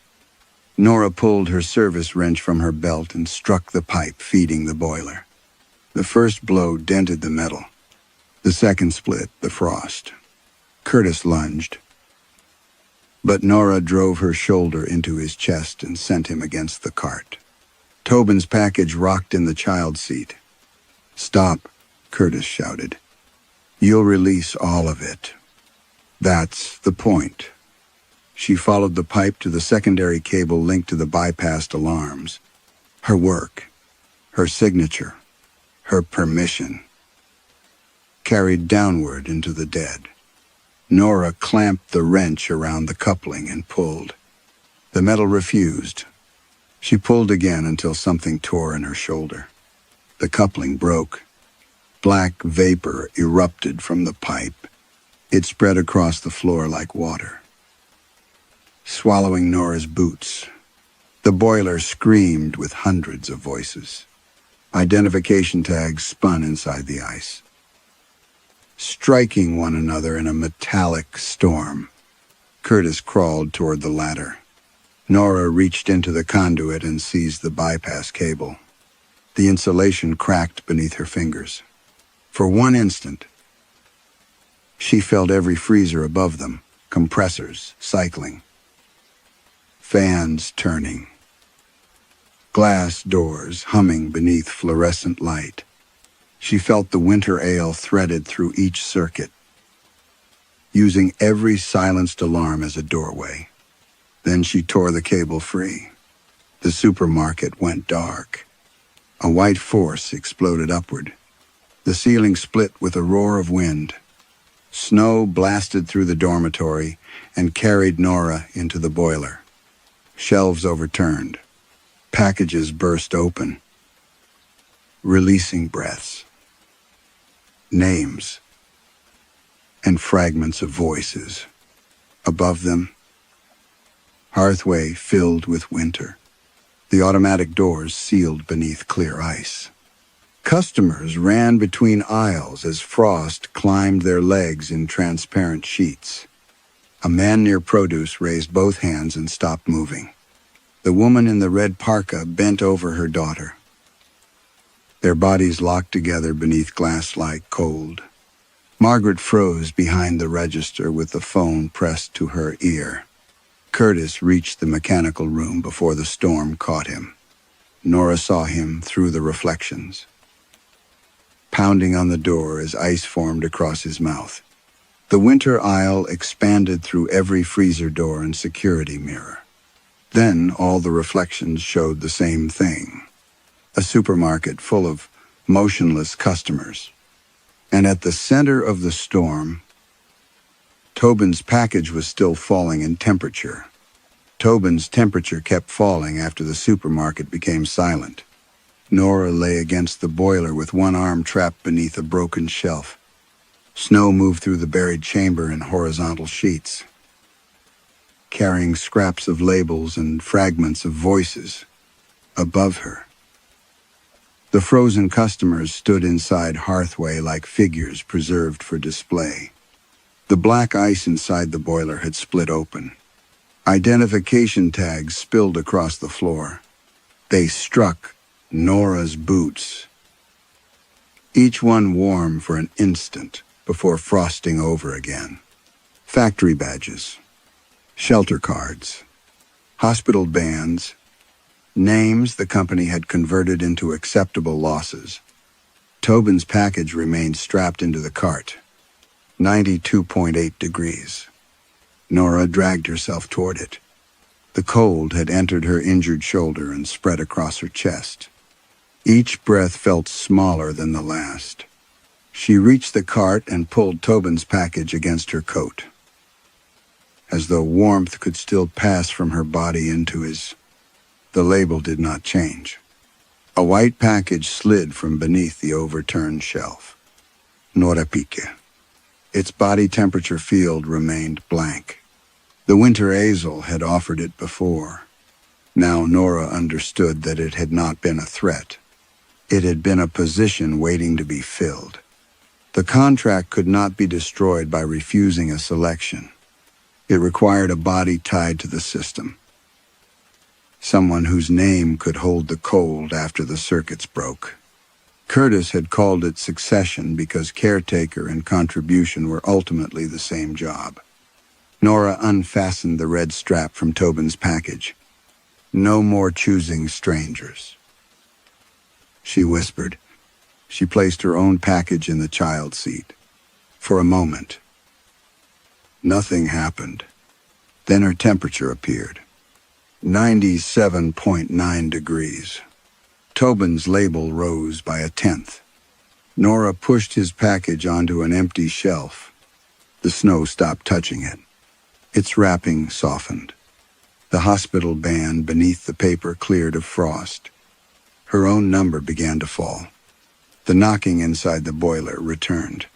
Nora pulled her service wrench from her belt and struck the pipe feeding the boiler. The first blow dented the metal. The second split the frost. Curtis lunged. But Nora drove her shoulder into his chest and sent him against the cart. Tobin's package rocked in the child's seat. "Stop," Curtis shouted. "You'll release all of it." "That's the point." She followed the pipe to the secondary cable linked to the bypassed alarms. Her work, her signature, her permission. Carried downward into the dead. Nora clamped the wrench around the coupling and pulled. The metal refused. She pulled again until something tore in her shoulder. The coupling broke. Black vapor erupted from the pipe. It spread across the floor like water, swallowing Nora's boots. The boiler screamed with hundreds of voices. Identification tags spun inside the ice, striking one another in a metallic storm. Curtis crawled toward the ladder. Nora reached into the conduit and seized the bypass cable. The insulation cracked beneath her fingers. For one instant, she felt every freezer above them, compressors cycling, fans turning, glass doors humming beneath fluorescent light. She felt the winter ale threaded through each circuit, using every silenced alarm as a doorway. Then she tore the cable free. The supermarket went dark. A white force exploded upward. The ceiling split with a roar of wind. Snow blasted through the dormitory and carried Nora into the boiler. Shelves overturned. Packages burst open, releasing breaths, names, and fragments of voices. Above them, hearthway filled with winter. The automatic doors sealed beneath clear ice. Customers ran between aisles as frost climbed their legs in transparent sheets. A man near produce raised both hands and stopped moving. The woman in the red parka bent over her daughter. Their bodies locked together beneath glass-like cold. Margaret froze behind the register with the phone pressed to her ear. Curtis reached the mechanical room before the storm caught him. Nora saw him through the reflections, pounding on the door as ice formed across his mouth. The winter aisle expanded through every freezer door and security mirror. Then all the reflections showed the same thing. A supermarket full of motionless customers. And at the center of the storm, Tobin's package was still falling in temperature. Tobin's temperature kept falling after the supermarket became silent. Nora lay against the boiler with one arm trapped beneath a broken shelf. Snow moved through the buried chamber in horizontal sheets, carrying scraps of labels and fragments of voices. Above her, the frozen customers stood inside hearthway like figures preserved for display. The black ice inside the boiler had split open. Identification tags spilled across the floor. They struck Nora's boots, each one warm for an instant before frosting over again. Factory badges, shelter cards, hospital bands, Names the company had converted into acceptable losses. Tobin's package remained strapped into the cart. 92.8 degrees. Nora dragged herself toward it. The cold had entered her injured shoulder and spread across her chest. Each breath felt smaller than the last. She reached the cart and pulled Tobin's package against her coat, as though warmth could still pass from her body into his. The label did not change. A white package slid from beneath the overturned shelf. Nora pique. Its body temperature field remained blank. The winter Azel had offered it before. Now Nora understood that it had not been a threat. It had been a position waiting to be filled. The contract could not be destroyed by refusing a selection. It required a body tied to the system. Someone whose name could hold the cold after the circuits broke. Curtis had called it succession because caretaker and contribution were ultimately the same job. Nora unfastened the red strap from Tobin's package. No more choosing strangers, she whispered. She placed her own package in the child seat. For a moment, nothing happened. Then her temperature appeared. 97.9 degrees. Tobin's label rose by 1/10. Nora pushed his package onto an empty shelf. The snow stopped touching it. Its wrapping softened. The hospital band beneath the paper cleared of frost. Her own number began to fall. The knocking inside the boiler returned.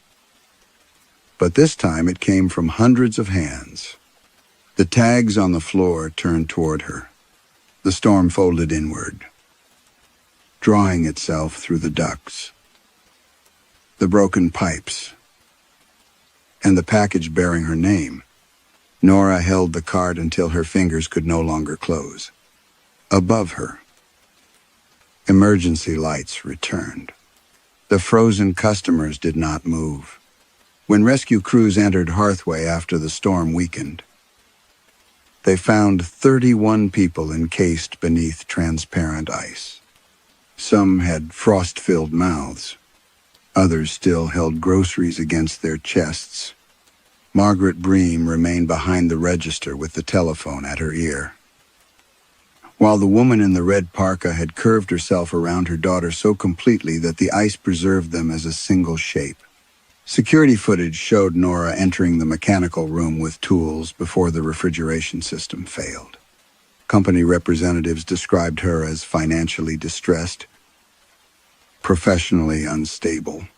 But this time it came from hundreds of hands. The tags on the floor turned toward her. The storm folded inward, drawing itself through the ducts, the broken pipes, and the package bearing her name. Nora held the cart until her fingers could no longer close. Above her, emergency lights returned. The frozen customers did not move. When rescue crews entered Hearthway after the storm weakened, they found 31 people encased beneath transparent ice. Some had frost-filled mouths. Others still held groceries against their chests. Margaret Bream remained behind the register with the telephone at her ear, while the woman in the red parka had curved herself around her daughter so completely that the ice preserved them as a single shape. Security footage showed Nora entering the mechanical room with tools before the refrigeration system failed. Company representatives described her as financially distressed, professionally unstable,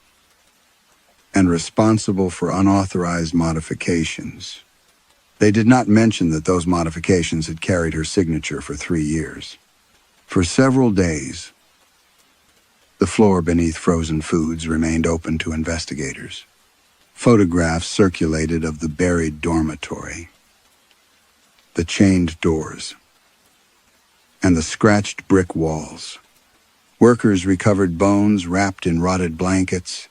and responsible for unauthorized modifications. They did not mention that those modifications had carried her signature for 3 years. For several days, the floor beneath frozen foods remained open to investigators. Photographs circulated of the buried dormitory, the chained doors, and the scratched brick walls. Workers recovered bones wrapped in rotted blankets.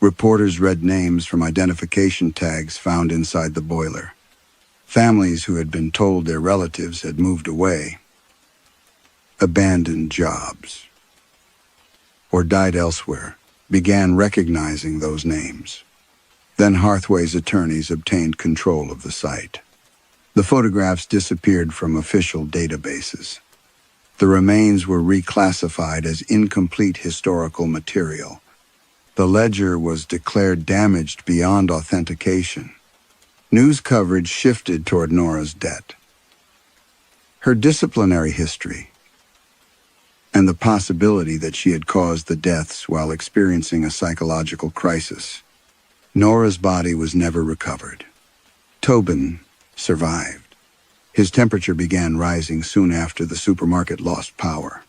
Reporters read names from identification tags found inside the boiler. Families who had been told their relatives had moved away, abandoned jobs, or died elsewhere, began recognizing those names. Then Hearthway's attorneys obtained control of the site. The photographs disappeared from official databases. The remains were reclassified as incomplete historical material. The ledger was declared damaged beyond authentication. News coverage shifted toward Nora's debt, her disciplinary history, and the possibility that she had caused the deaths while experiencing a psychological crisis. Nora's body was never recovered. Tobin survived. His temperature began rising soon after the supermarket lost power.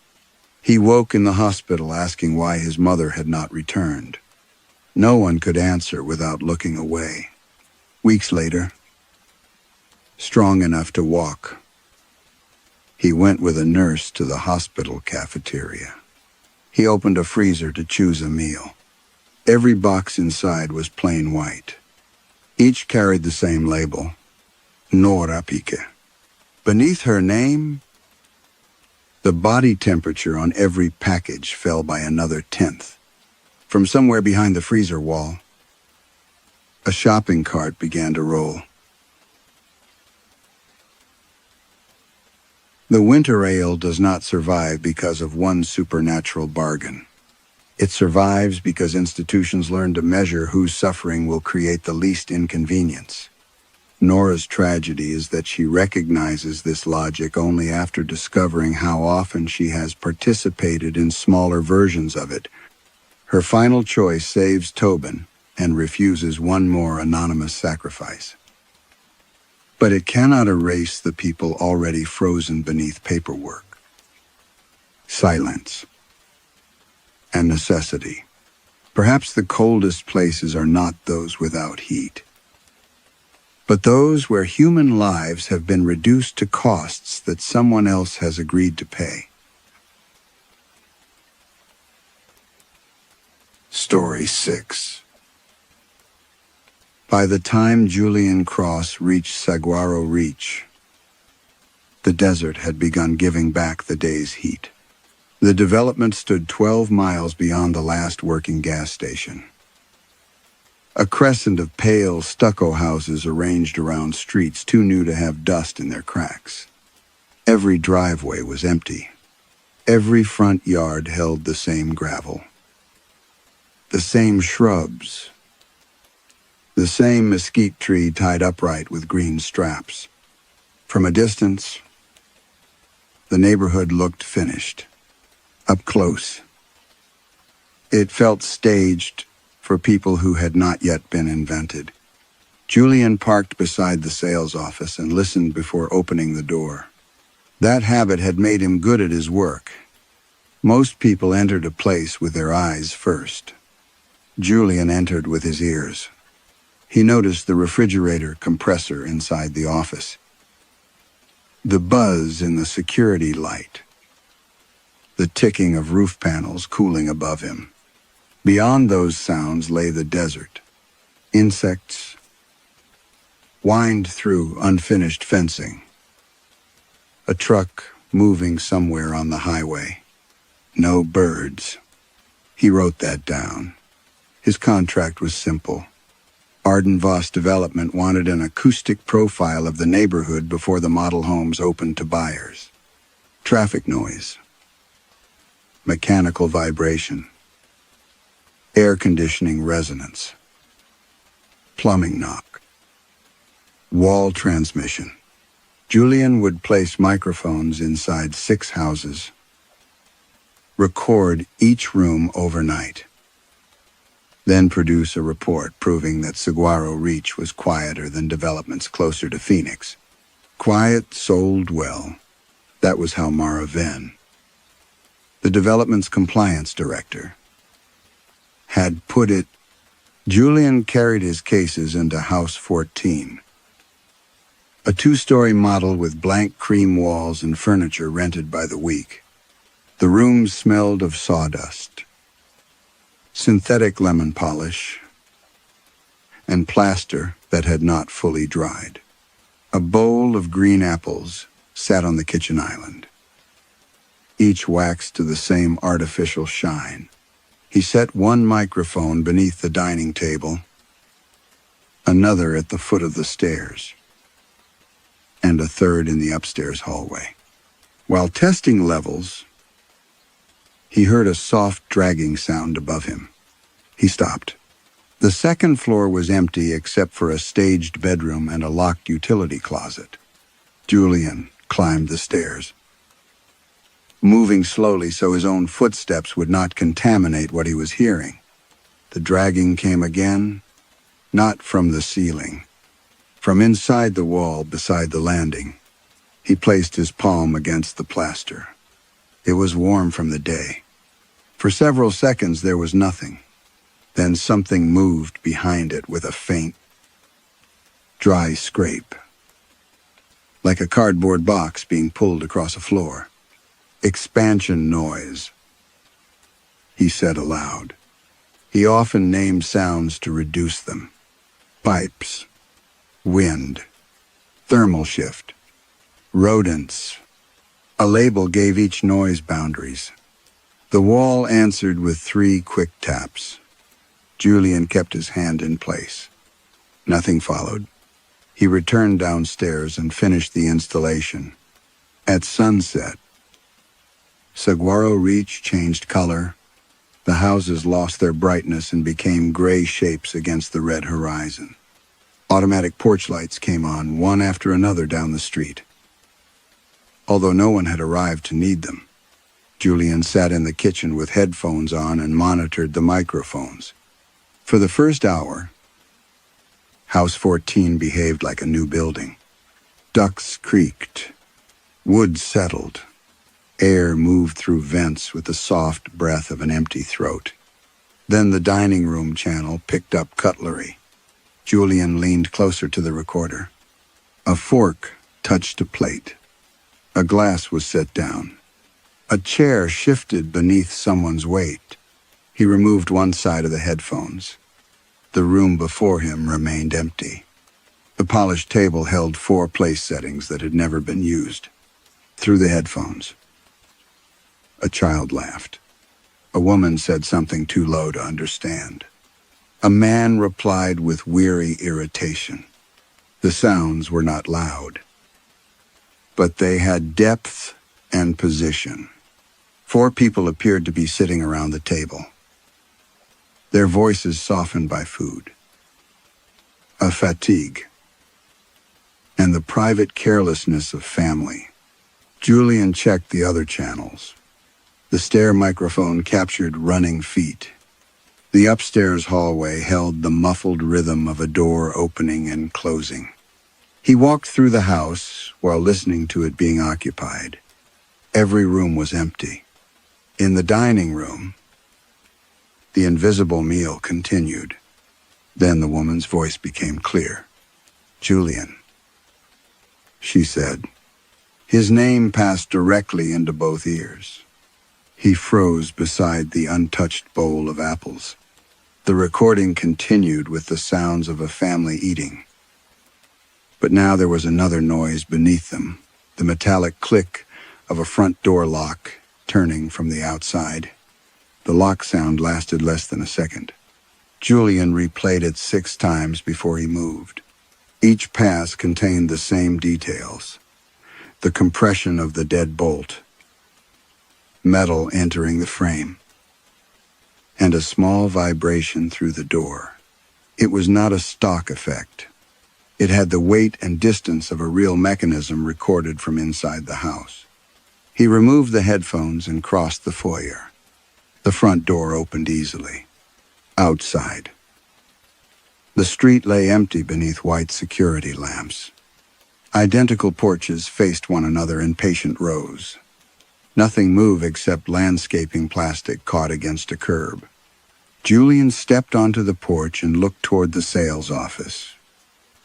He woke in the hospital asking why his mother had not returned. No one could answer without looking away. Weeks later, strong enough to walk, he went with a nurse to the hospital cafeteria. He opened a freezer to choose a meal. Every box inside was plain white. Each carried the same label, Nora pique. Beneath her name, The body temperature on every package fell by another tenth. From somewhere behind the freezer wall, a shopping cart began to roll. The winter ale does not survive because of one supernatural bargain. It survives because institutions learn to measure whose suffering will create the least inconvenience. Nora's tragedy is that she recognizes this logic only after discovering how often she has participated in smaller versions of it. Her final choice saves Tobin and refuses one more anonymous sacrifice. But it cannot erase the people already frozen beneath paperwork, silence, and necessity. Perhaps the coldest places are not those without heat, but those where human lives have been reduced to costs that someone else has agreed to pay. Story 6. By the time Julian Cross reached Saguaro Reach, the desert had begun giving back the day's heat. The development stood 12 miles beyond the last working gas station. A crescent of pale stucco houses arranged around streets too new to have dust in their cracks. Every driveway was empty. Every front yard held the same gravel. The same shrubs. The same mesquite tree tied upright with green straps. From a distance, the neighborhood looked finished. Up close, it felt staged for people who had not yet been invented. Julian parked beside the sales office and listened before opening the door. That habit had made him good at his work. Most people entered a place with their eyes first. Julian entered with his ears. He noticed the refrigerator compressor inside the office, the buzz in the security light, the ticking of roof panels cooling above him. Beyond those sounds lay the desert. Insects whined through unfinished fencing. A truck moving somewhere on the highway. No birds. He wrote that down. His contract was simple. Ardenvoss Development wanted an acoustic profile of the neighborhood before the model homes opened to buyers. Traffic noise. Mechanical vibration. Air conditioning resonance. Plumbing knock. Wall transmission. Julian would place microphones inside 6 houses. Record each room overnight. Then produce a report proving that Saguaro Reach was quieter than developments closer to Phoenix. Quiet sold well. That was how Mara Venn, the development's compliance director, had put it. Julian carried his cases into House 14. A 2-story model with blank cream walls and furniture rented by the week. The rooms smelled of sawdust, synthetic lemon polish, and plaster that had not fully dried. A bowl of green apples sat on the kitchen island, each waxed to the same artificial shine. He set one microphone beneath the dining table, another at the foot of the stairs, and a third in the upstairs hallway. While testing levels, he heard a soft dragging sound above him. He stopped. The second floor was empty except for a staged bedroom and a locked utility closet. Julian climbed the stairs, moving slowly so his own footsteps would not contaminate what he was hearing. The dragging came again, not from the ceiling, from inside the wall beside the landing. He placed his palm against the plaster. It was warm from the day. For several seconds there was nothing. Then something moved behind it with a faint, dry scrape, like a cardboard box being pulled across a floor. Expansion noise, he said aloud. He often named sounds to reduce them. Pipes, wind, thermal shift, rodents, A label gave each noise boundaries. The wall answered with 3 quick taps. Julian kept his hand in place. Nothing followed. He returned downstairs and finished the installation. At sunset, Saguaro Reach changed color. The houses lost their brightness and became gray shapes against the red horizon. Automatic porch lights came on, one after another down the street. Although no one had arrived to need them, Julian sat in the kitchen with headphones on and monitored the microphones. For the first hour, House 14 behaved like a new building. Ducts creaked, wood settled, air moved through vents with the soft breath of an empty throat. Then the dining room channel picked up cutlery. Julian leaned closer to the recorder. A fork touched a plate. A glass was set down. A chair shifted beneath someone's weight. He removed one side of the headphones. The room before him remained empty. The polished table held 4 place settings that had never been used. Through the headphones, a child laughed. A woman said something too low to understand. A man replied with weary irritation. The sounds were not loud, but they had depth and position. 4 people appeared to be sitting around the table, their voices softened by food, a fatigue, and the private carelessness of family. Julian checked the other channels. The stair microphone captured running feet. The upstairs hallway held the muffled rhythm of a door opening and closing. He walked through the house while listening to it being occupied. Every room was empty. In the dining room, the invisible meal continued. Then the woman's voice became clear. "Julian," she said. His name passed directly into both ears. He froze beside the untouched bowl of apples. The recording continued with the sounds of a family eating. But now there was another noise beneath them, the metallic click of a front door lock turning from the outside. The lock sound lasted less than a second. Julian replayed it 6 times before he moved. Each pass contained the same details. The compression of the dead bolt, metal entering the frame, and a small vibration through the door. It was not a stock effect. It had the weight and distance of a real mechanism recorded from inside the house. He removed the headphones and crossed the foyer. The front door opened easily. Outside, the street lay empty beneath white security lamps. Identical porches faced one another in patient rows. Nothing moved except landscaping plastic caught against a curb. Julian stepped onto the porch and looked toward the sales office.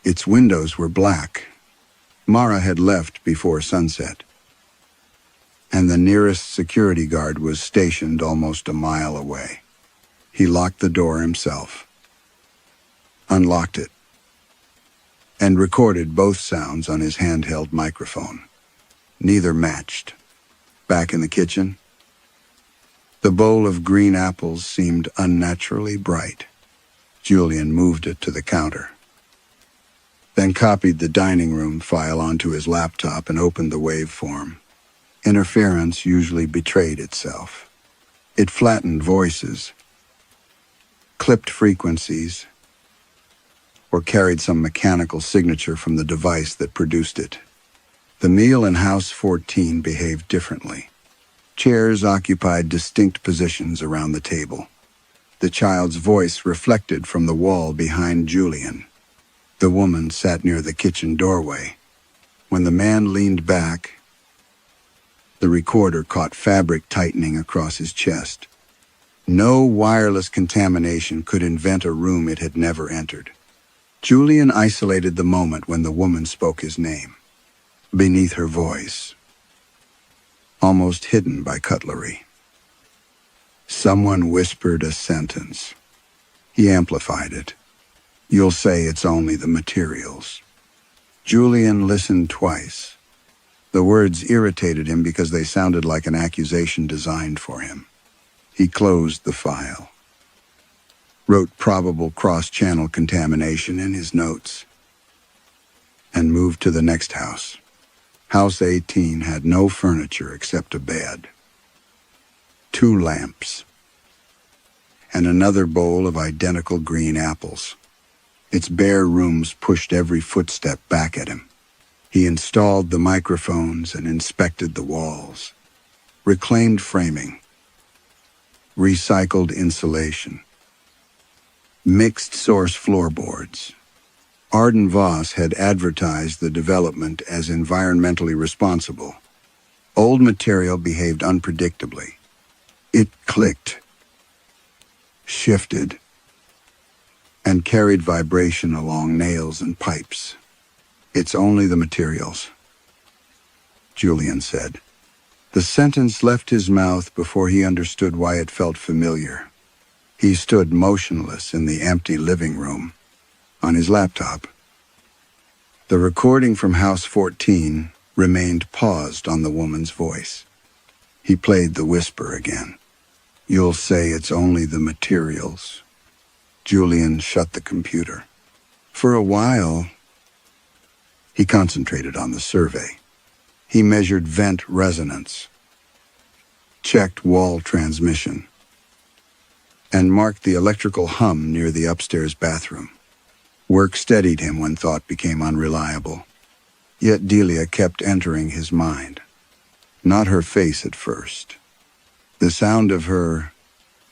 Its windows were black. Mara had left before sunset, and the nearest security guard was stationed almost a mile away. He locked the door himself, unlocked it, and recorded both sounds on his handheld microphone. Neither matched. Back in the kitchen, the bowl of green apples seemed unnaturally bright. Julian moved it to the counter, then copied the dining room file onto his laptop and opened the waveform. Interference usually betrayed itself. It flattened voices, clipped frequencies, or carried some mechanical signature from the device that produced it. The meal in House 14 behaved differently. Chairs occupied distinct positions around the table. The child's voice reflected from the wall behind Julian. The woman sat near the kitchen doorway. When the man leaned back, the recorder caught fabric tightening across his chest. No wireless contamination could invent a room it had never entered. Julian isolated the moment when the woman spoke his name. Beneath her voice, almost hidden by cutlery, someone whispered a sentence. He amplified it. "You'll say it's only the materials." Julian listened twice. The words irritated him because they sounded like an accusation designed for him. He closed the file, wrote probable cross-channel contamination in his notes, and moved to the next house. House 18 had no furniture except a bed, 2 lamps, and another bowl of identical green apples. Its bare rooms pushed every footstep back at him. He installed the microphones and inspected the walls. Reclaimed framing, recycled insulation, mixed source floorboards. Arden Voss had advertised the development as environmentally responsible. Old material behaved unpredictably. It clicked, shifted, and carried vibration along nails and pipes. "It's only the materials," Julian said. The sentence left his mouth before he understood why it felt familiar. He stood motionless in the empty living room, on his laptop. The recording from House 14 remained paused on the woman's voice. He played the whisper again. "You'll say it's only the materials." Julian shut the computer. For a while, he concentrated on the survey. He measured vent resonance, checked wall transmission, and marked the electrical hum near the upstairs bathroom. Work steadied him when thought became unreliable. Yet Delia kept entering his mind. Not her face at first. The sound of her.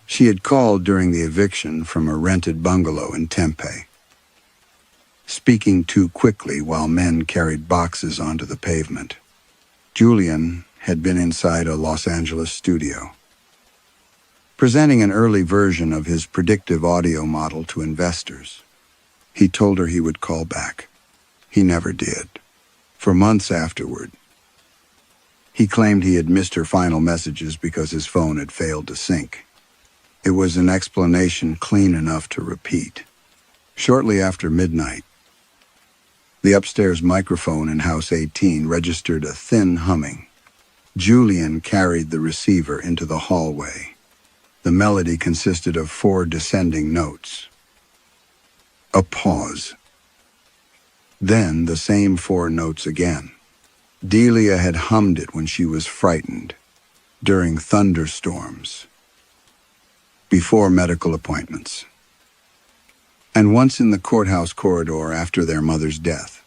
She had called during the eviction from a rented bungalow in Tempe, speaking too quickly while men carried boxes onto the pavement. Julian had been inside a Los Angeles studio, presenting an early version of his predictive audio model to investors. He told her he would call back. He never did. For months afterward, he claimed he had missed her final messages because his phone had failed to sync. It was an explanation clean enough to repeat. Shortly after midnight, the upstairs microphone in House 18 registered a thin humming. Julian carried the receiver into the hallway. The melody consisted of 4 descending notes. A pause. Then the same 4 notes again. Delia had hummed it when she was frightened, during thunderstorms, before medical appointments, and once in the courthouse corridor after their mother's death.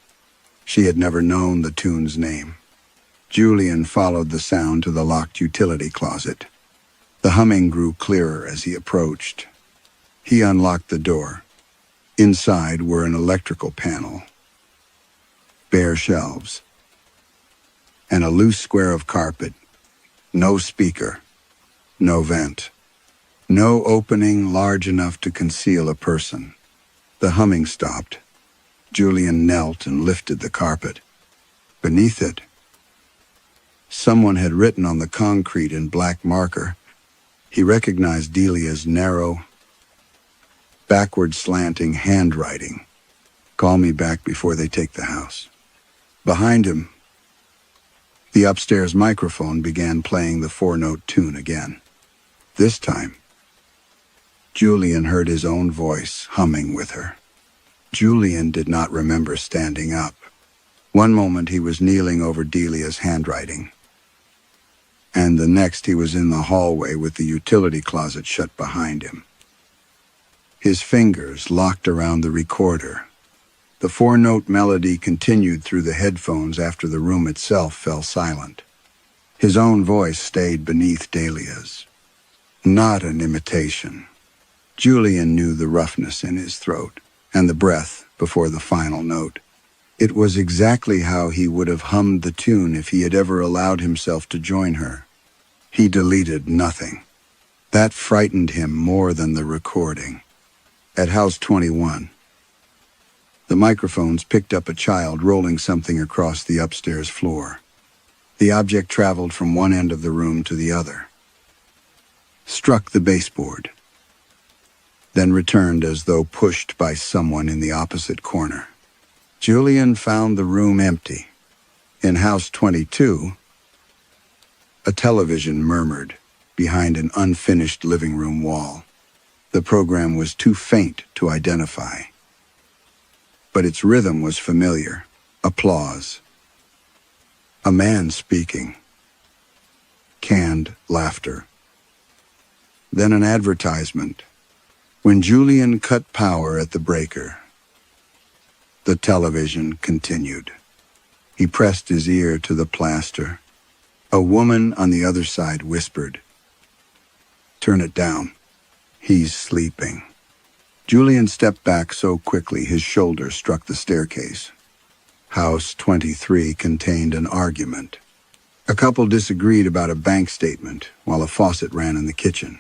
She had never known the tune's name. Julian followed the sound to the locked utility closet. The humming grew clearer as he approached. He unlocked the door. Inside were an electrical panel, bare shelves, and a loose square of carpet. No speaker, no vent, no opening large enough to conceal a person. The humming stopped. Julian knelt and lifted the carpet. Beneath it, someone had written on the concrete in black marker. He recognized Delia's narrow, backward slanting handwriting. "Call me back before they take the house." Behind him, the upstairs microphone began playing the 4-note tune again. This time, Julian heard his own voice humming with her. Julian did not remember standing up. One moment he was kneeling over Delia's handwriting, and the next he was in the hallway with the utility closet shut behind him. His fingers locked around the recorder. The 4-note melody continued through the headphones after the room itself fell silent. His own voice stayed beneath Delia's. Not an imitation. Julian knew the roughness in his throat and the breath before the final note. It was exactly how he would have hummed the tune if he had ever allowed himself to join her. He deleted nothing. That frightened him more than the recording. At House 21, the microphones picked up a child rolling something across the upstairs floor. The object traveled from one end of the room to the other, struck the baseboard, then returned as though pushed by someone in the opposite corner. Julian found the room empty. In House 22, a television murmured behind an unfinished living room wall. The program was too faint to identify, but its rhythm was familiar. Applause. A man speaking. Canned laughter. Then an advertisement. When Julian cut power at the breaker, the television continued. He pressed his ear to the plaster. A woman on the other side whispered, "Turn it down. He's sleeping." Julian stepped back so quickly his shoulder struck the staircase. House 23 contained an argument. A couple disagreed about a bank statement while a faucet ran in the kitchen.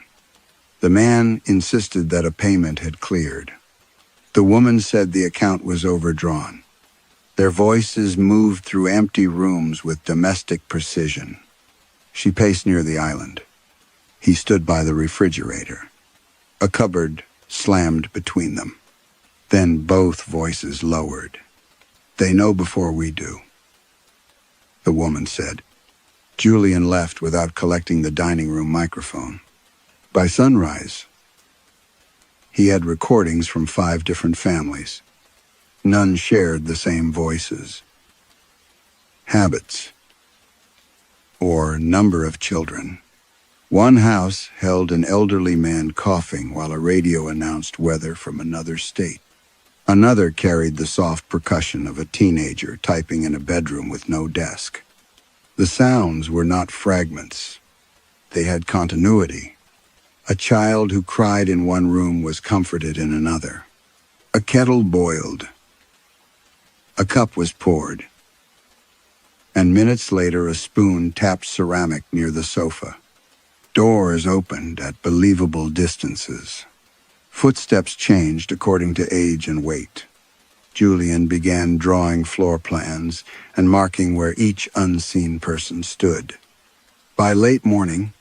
The man insisted that a payment had cleared. The woman said the account was overdrawn. Their voices moved through empty rooms with domestic precision. She paced near the island. He stood by the refrigerator. A cupboard slammed between them. Then both voices lowered. "They know before we do," the woman said. Julian left without collecting the dining room microphone. By sunrise, he had recordings from 5 different families. None shared the same voices, habits, or number of children. One house held an elderly man coughing while a radio announced weather from another state. Another carried the soft percussion of a teenager typing in a bedroom with no desk. The sounds were not fragments. They had continuity. A child who cried in one room was comforted in another. A kettle boiled. A cup was poured. And minutes later, a spoon tapped ceramic near the sofa. Doors opened at believable distances. Footsteps changed according to age and weight. Julian began drawing floor plans and marking where each unseen person stood. By late morning,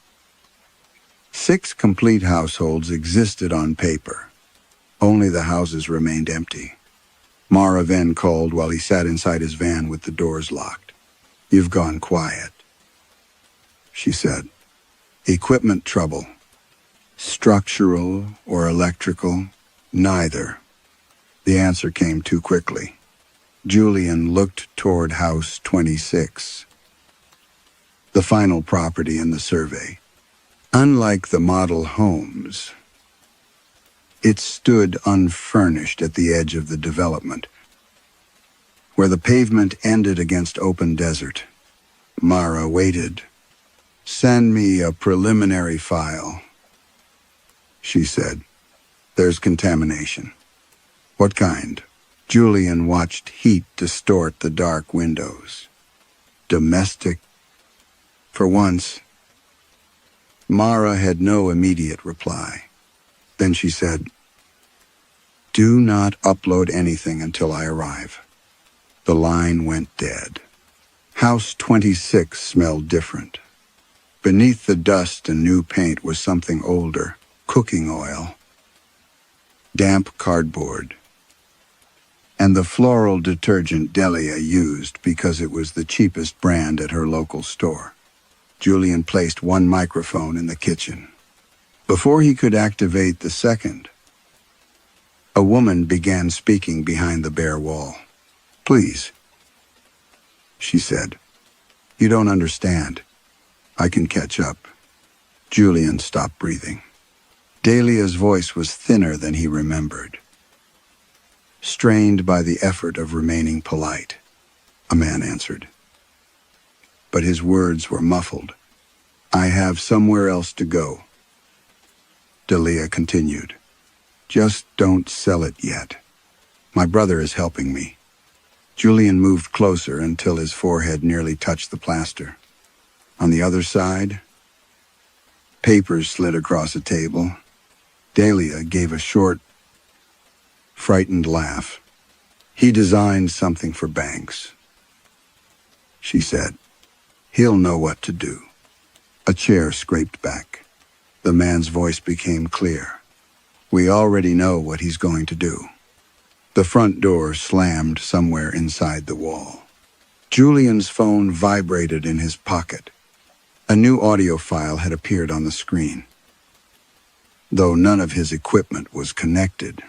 6 complete households existed on paper. Only the houses remained empty. Mara Venn called while he sat inside his van with the doors locked. "You've gone quiet," she said. "Equipment trouble. Structural or electrical? Neither." The answer came too quickly. Julian looked toward House 26, the final property in the survey. Unlike the model homes, it stood unfurnished at the edge of the development, where the pavement ended against open desert. Mara waited. "Send me a preliminary file," she said. "There's contamination." "What kind?" Julian watched heat distort the dark windows. "Domestic." For once, Mara had no immediate reply. Then she said, "Do not upload anything until I arrive." The line went dead. House 26 smelled different. Beneath the dust and new paint was something older, cooking oil, damp cardboard, and the floral detergent Delia used because it was the cheapest brand at her local store. Julian placed one microphone in the kitchen. Before he could activate the second, a woman began speaking behind the bare wall. "Please," she said. "You don't understand. I can catch up." Julian stopped breathing. Delia's voice was thinner than he remembered. Strained by the effort of remaining polite, a man answered. But his words were muffled. "I have somewhere else to go," Delia continued. "Just don't sell it yet. My brother is helping me." Julian moved closer until his forehead nearly touched the plaster. On the other side, papers slid across a table. Delia gave a short, frightened laugh. "He designed something for banks," she said. "He'll know what to do." A chair scraped back. The man's voice became clear. "We already know what he's going to do." The front door slammed somewhere inside the wall. Julian's phone vibrated in his pocket. A new audio file had appeared on the screen, though none of his equipment was connected.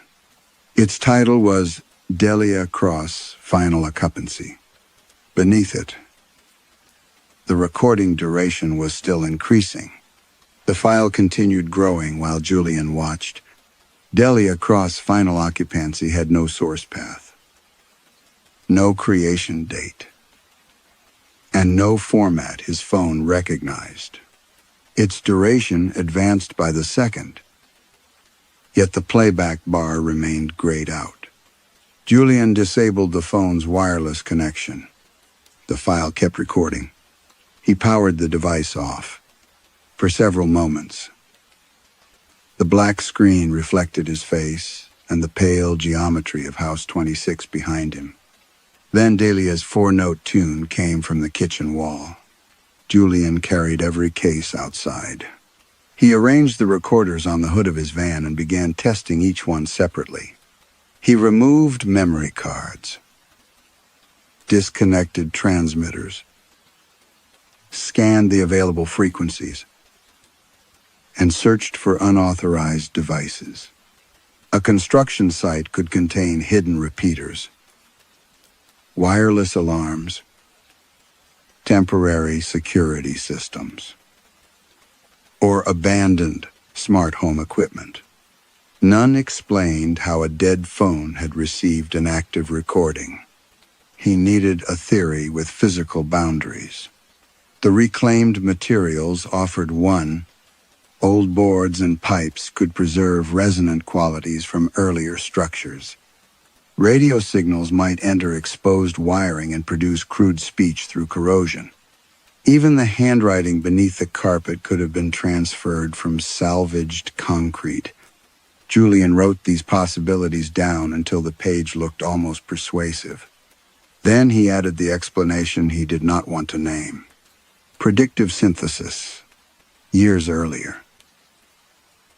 Its title was Delia Cross Final Occupancy. Beneath it, the recording duration was still increasing. The file continued growing while Julian watched. Delia Cross Final Occupancy had no source path, no creation date, and no format his phone recognized. Its duration advanced by the second, yet the playback bar remained grayed out. Julian disabled the phone's wireless connection. The file kept recording. He powered the device off. For several moments, the black screen reflected his face and the pale geometry of House 26 behind him. Then Delia's four-note tune came from the kitchen wall. Julian carried every case outside. He arranged the recorders on the hood of his van and began testing each one separately. He removed memory cards, disconnected transmitters, scanned the available frequencies, and searched for unauthorized devices. A construction site could contain hidden repeaters, wireless alarms, temporary security systems, or abandoned smart home equipment. None explained how a dead phone had received an active recording. He needed a theory with physical boundaries. The reclaimed materials offered one. Old boards and pipes could preserve resonant qualities from earlier structures. Radio signals might enter exposed wiring and produce crude speech through corrosion. Even the handwriting beneath the carpet could have been transferred from salvaged concrete. Julian wrote these possibilities down until the page looked almost persuasive. Then he added the explanation he did not want to name. Predictive synthesis. Years earlier,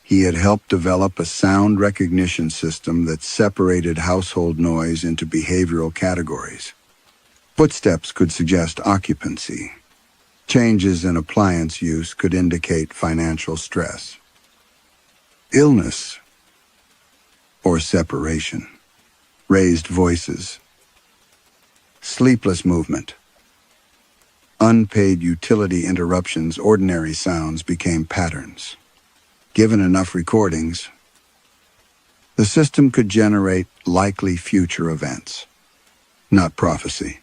he had helped develop a sound recognition system that separated household noise into behavioral categories. Footsteps could suggest occupancy. Changes in appliance use could indicate financial stress, illness, or separation. Raised voices, sleepless movement, unpaid utility interruptions, ordinary sounds became patterns. Given enough recordings, the system could generate likely future events, not prophecy,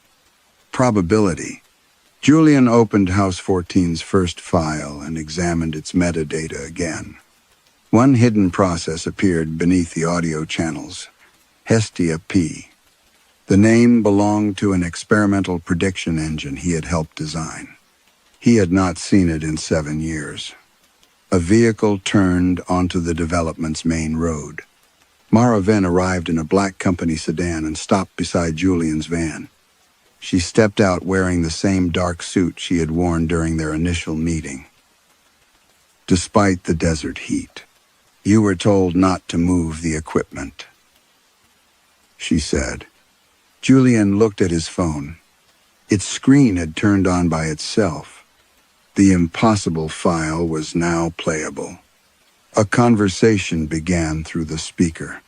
probability. Julian opened House 14's first file and examined its metadata again. One hidden process appeared beneath the audio channels, Hestia P. The name belonged to an experimental prediction engine he had helped design. He had not seen it in 7 years. A vehicle turned onto the development's main road. Mara Venn arrived in a black company sedan and stopped beside Julian's van. She stepped out wearing the same dark suit she had worn during their initial meeting. Despite the desert heat, "You were told not to move the equipment," she said. Julian looked at his phone. Its screen had turned on by itself. The impossible file was now playable. A conversation began through the speaker.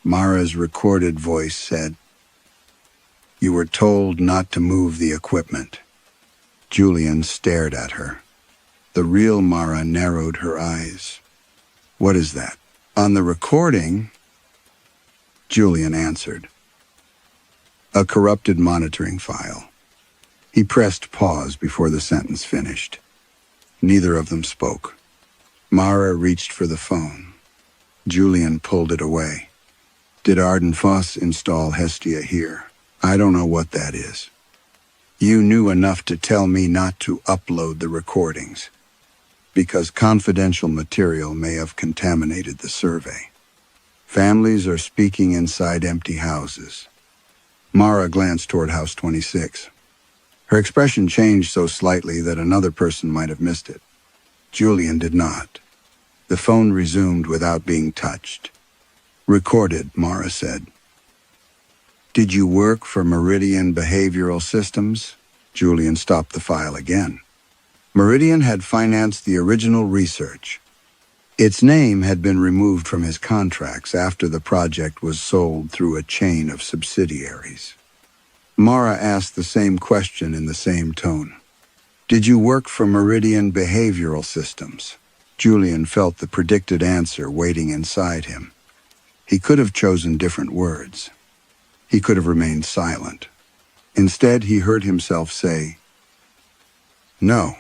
Mara's recorded voice said, "You were told not to move the equipment." Julian stared at her. The real Mara narrowed her eyes. "What is that?" "On the recording," Julian answered. "A corrupted monitoring file." He pressed pause before the sentence finished. Neither of them spoke. Mara reached for the phone. Julian pulled it away. "Did Arden Foss install Hestia here?" "I don't know what that is." "You knew enough to tell me not to upload the recordings, because confidential material may have contaminated the survey. Families are speaking inside empty houses." Mara glanced toward House 26. Her expression changed so slightly that another person might have missed it. Julian did not. The phone resumed without being touched. "Recorded," Mara said. Did you work for Meridian Behavioral Systems? Julian stopped the file again. Meridian had financed the original research. Its name had been removed from his contracts after the project was sold through a chain of subsidiaries. Mara asked the same question in the same tone. Did you work for Meridian Behavioral Systems? Julian felt the predicted answer waiting inside him. He could have chosen different words. He could have remained silent. Instead, he heard himself say, "No,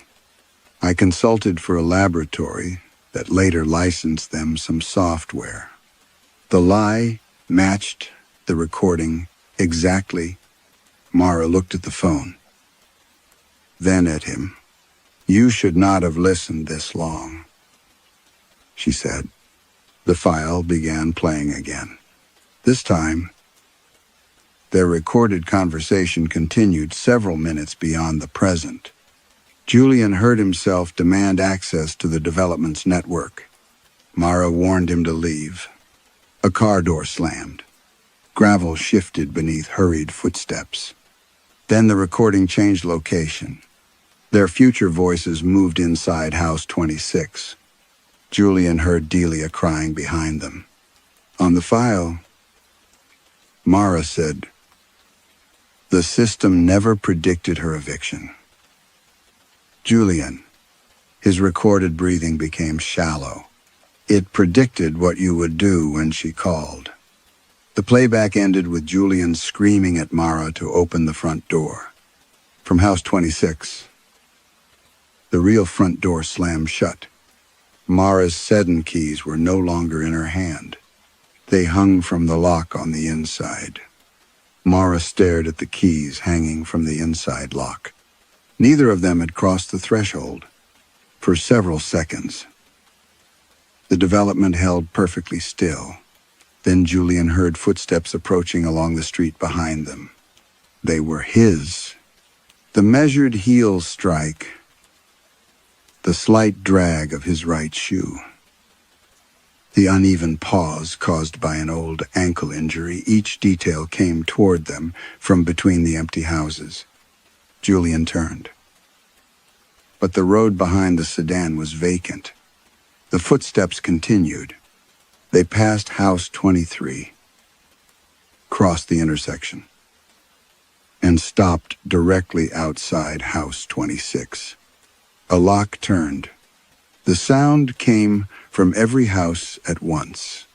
I consulted for a laboratory that later licensed them some software." The lie matched the recording exactly. Mara looked at the phone, then at him. "You should not have listened this long," she said. The file began playing again. This time, their recorded conversation continued several minutes beyond the present. Julian heard himself demand access to the development's network. Mara warned him to leave. A car door slammed. Gravel shifted beneath hurried footsteps. Then the recording changed location. Their future voices moved inside House 26. Julian heard Delia crying behind them. On the file, Mara said, "The system never predicted her eviction." Julian, his recorded breathing became shallow. "It predicted what you would do when she called." The playback ended with Julian screaming at Mara to open the front door. From House 26, the real front door slammed shut. Mara's Seddon keys were no longer in her hand. They hung from the lock on the inside. Mara stared at the keys hanging from the inside lock. Neither of them had crossed the threshold. For several seconds, the development held perfectly still. Then Julian heard footsteps approaching along the street behind them. They were his. The measured heel strike, the slight drag of his right shoe, the uneven pause caused by an old ankle injury, each detail came toward them from between the empty houses. Julian turned. But the road behind the sedan was vacant. The footsteps continued. They passed House 23, crossed the intersection, and stopped directly outside House 26. A lock turned. The sound came from every house at once.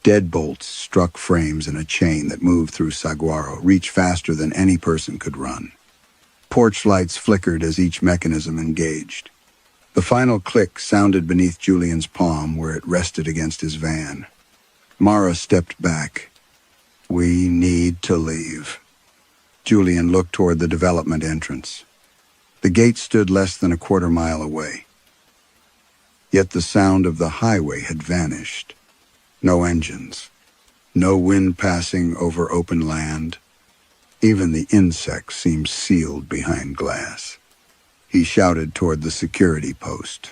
Deadbolts struck frames in a chain that moved through saguaro, reached faster than any person could run. Porch lights flickered as each mechanism engaged. The final click sounded beneath Julian's palm where it rested against his van. Mara stepped back. "We need to leave." Julian looked toward the development entrance. The gate stood less than a quarter-mile away. Yet the sound of the highway had vanished. No engines. No wind passing over open land. Even the insects seemed sealed behind glass. He shouted toward the security post.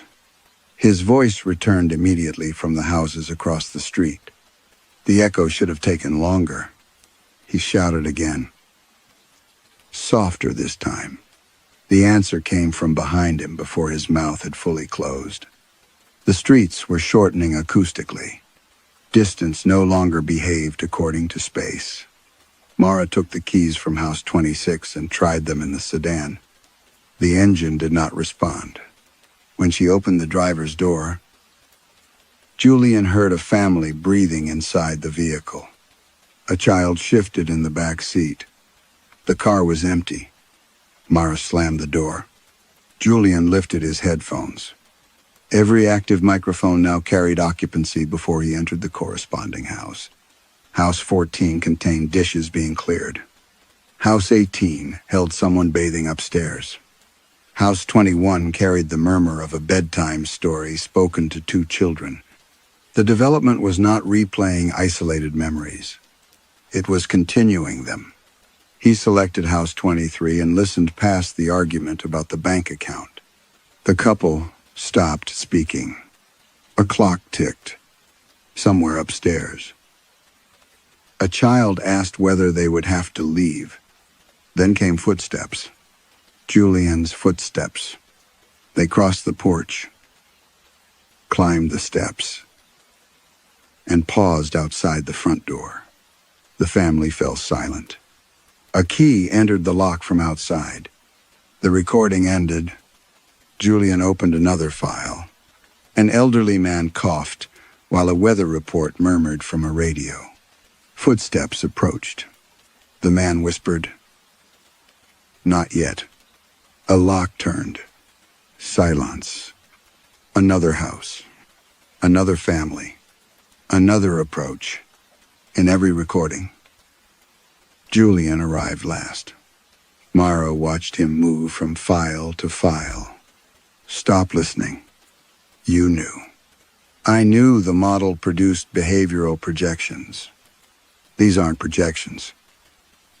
His voice returned immediately from the houses across the street. The echo should have taken longer. He shouted again. Softer this time. The answer came from behind him before his mouth had fully closed. The streets were shortening acoustically. Distance no longer behaved according to space. Mara took the keys from House 26 and tried them in the sedan. The engine did not respond. When she opened the driver's door, Julian heard a family breathing inside the vehicle. A child shifted in the back seat. The car was empty. Mara slammed the door. Julian lifted his headphones. Every active microphone now carried occupancy before he entered the corresponding house. House 14 contained dishes being cleared. House 18 held someone bathing upstairs. House 21 carried the murmur of a bedtime story spoken to two children. The development was not replaying isolated memories. It was continuing them. He selected House 23 and listened past the argument about the bank account. The couple stopped speaking. A clock ticked somewhere upstairs. A child asked whether they would have to leave. Then came footsteps. Julian's footsteps. They crossed the porch, climbed the steps, and paused outside the front door. The family fell silent. A key entered the lock from outside. The recording ended. Julian opened another file. An elderly man coughed, while a weather report murmured from a radio. Footsteps approached. The man whispered, "Not yet." A lock turned. Silence. Another house. Another family. Another approach. In every recording, Julian arrived last. Mara watched him move from file to file. "Stop listening. You knew." "I knew the model produced behavioral projections. These aren't projections."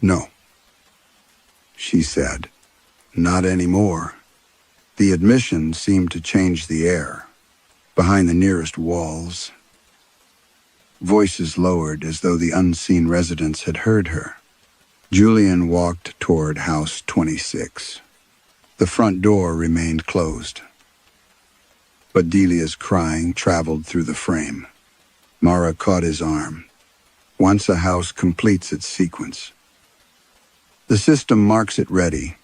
"No," she said. "Not anymore." The admission seemed to change the air. Behind the nearest walls, voices lowered as though the unseen residents had heard her. Julian walked toward House 26. The front door remained closed, but Delia's crying traveled through the frame. Mara caught his arm. "Once a house completes its sequence, the system marks it ready."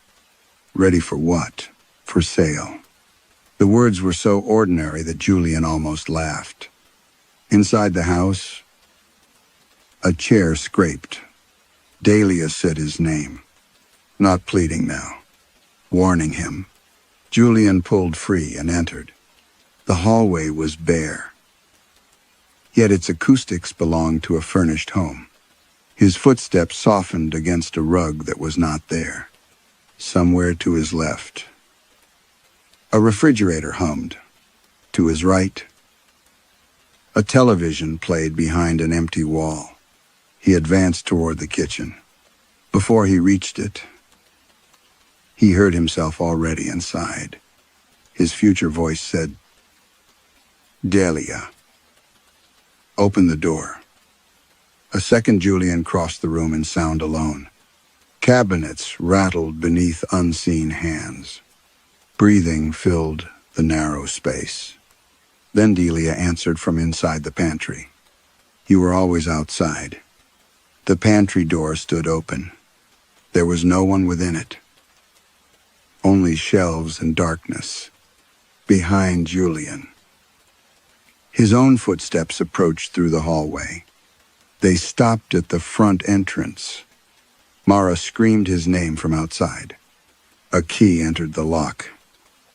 Ready for what? For sale. The words were so ordinary that Julian almost laughed. Inside the house, a chair scraped. Delia said his name, not pleading now, warning him. Julian pulled free and entered. The hallway was bare, yet its acoustics belonged to a furnished home. His footsteps softened against a rug that was not there. Somewhere to his left, a refrigerator hummed. To his right, a television played behind an empty wall. He advanced toward the kitchen. Before he reached it, he heard himself already inside. His future voice said, "Delia, open the door." A second, Julian crossed the room in sound alone. Cabinets rattled beneath unseen hands. Breathing filled the narrow space. Then Delia answered from inside the pantry. "You were always outside." The pantry door stood open. There was no one within it. Only shelves and darkness. Behind Julian, his own footsteps approached through the hallway. They stopped at the front entrance. Mara screamed his name from outside. A key entered the lock.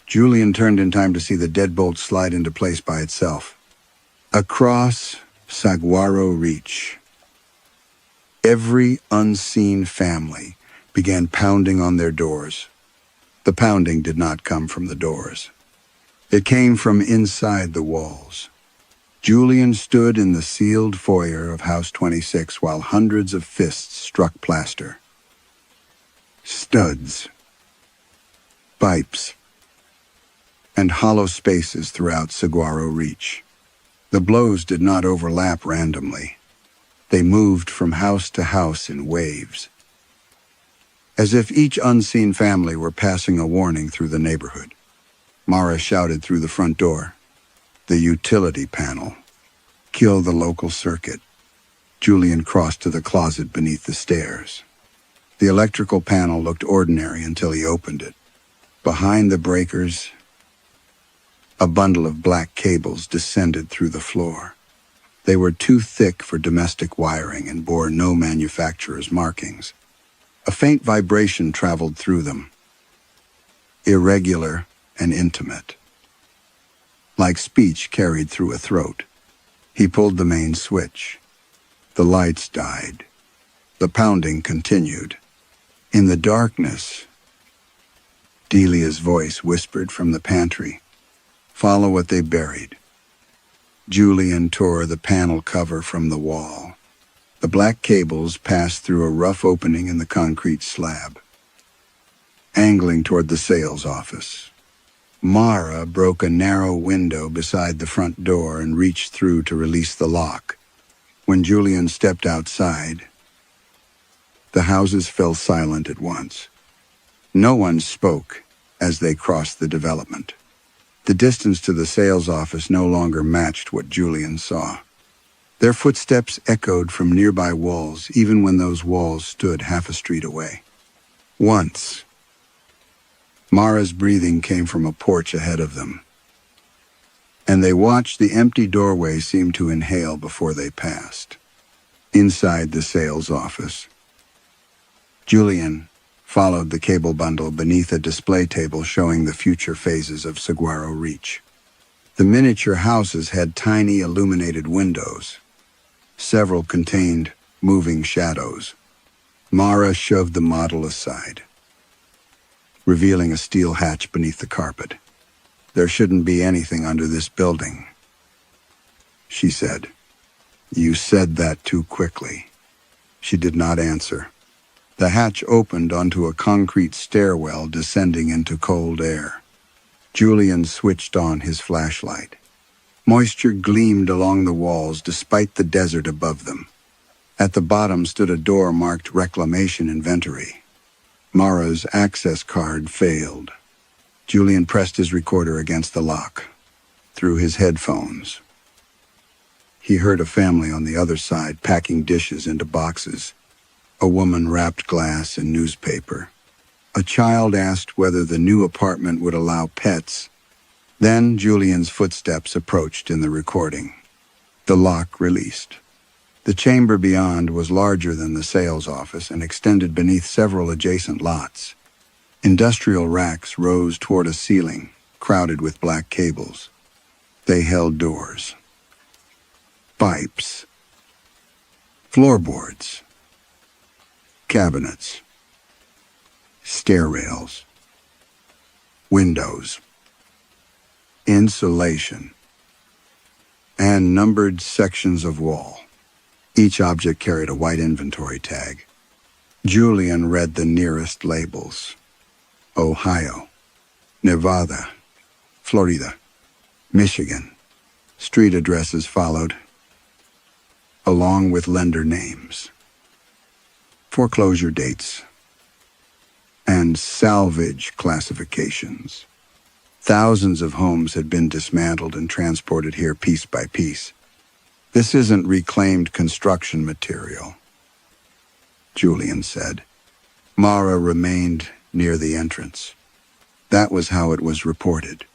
Julian turned in time to see the deadbolt slide into place by itself. Across Saguaro Reach, every unseen family began pounding on their doors. The pounding did not come from the doors. It came from inside the walls. Julian stood in the sealed foyer of House 26 while hundreds of fists struck plaster. Studs, pipes, and hollow spaces throughout Saguaro Reach. The blows did not overlap randomly. They moved from house to house in waves, as if each unseen family were passing a warning through the neighborhood. Mara shouted through the front door, "The utility panel. Kill the local circuit." Julian crossed to the closet beneath the stairs. The electrical panel looked ordinary until he opened it. Behind the breakers, a bundle of black cables descended through the floor. They were too thick for domestic wiring and bore no manufacturer's markings. A faint vibration traveled through them, irregular and intimate, like speech carried through a throat. He pulled the main switch. The lights died. The pounding continued. In the darkness, Delia's voice whispered from the pantry, "Follow what they buried." Julian tore the panel cover from the wall. The black cables passed through a rough opening in the concrete slab, angling toward the sales office. Mara broke a narrow window beside the front door and reached through to release the lock. When Julian stepped outside, the houses fell silent at once. No one spoke as they crossed the development. The distance to the sales office no longer matched what Julian saw. Their footsteps echoed from nearby walls, even when those walls stood half a street away. Once, Mara's breathing came from a porch ahead of them, and they watched the empty doorway seem to inhale before they passed. Inside the sales office, Julian followed the cable bundle beneath a display table showing the future phases of Saguaro Reach. The miniature houses had tiny illuminated windows. Several contained moving shadows. Mara shoved the model aside, revealing a steel hatch beneath the carpet. "There shouldn't be anything under this building," she said. "You said that too quickly." She did not answer. The hatch opened onto a concrete stairwell descending into cold air. Julian switched on his flashlight. Moisture gleamed along the walls despite the desert above them. At the bottom stood a door marked Reclamation Inventory. Mara's access card failed. Julian pressed his recorder against the lock. Through his headphones, he heard a family on the other side packing dishes into boxes. A woman wrapped glass in newspaper. A child asked whether the new apartment would allow pets. Then Julian's footsteps approached in the recording. The lock released. The chamber beyond was larger than the sales office and extended beneath several adjacent lots. Industrial racks rose toward a ceiling, crowded with black cables. They held doors, pipes, floorboards, cabinets, stair rails, windows, insulation, and numbered sections of wall. Each object carried a white inventory tag. Julian read the nearest labels: Ohio, Nevada, Florida, Michigan. Street addresses followed, along with lender names, foreclosure dates, and salvage classifications. Thousands of homes had been dismantled and transported here piece by piece. "This isn't reclaimed construction material," Julian said. Mara remained near the entrance. That was how it was reported.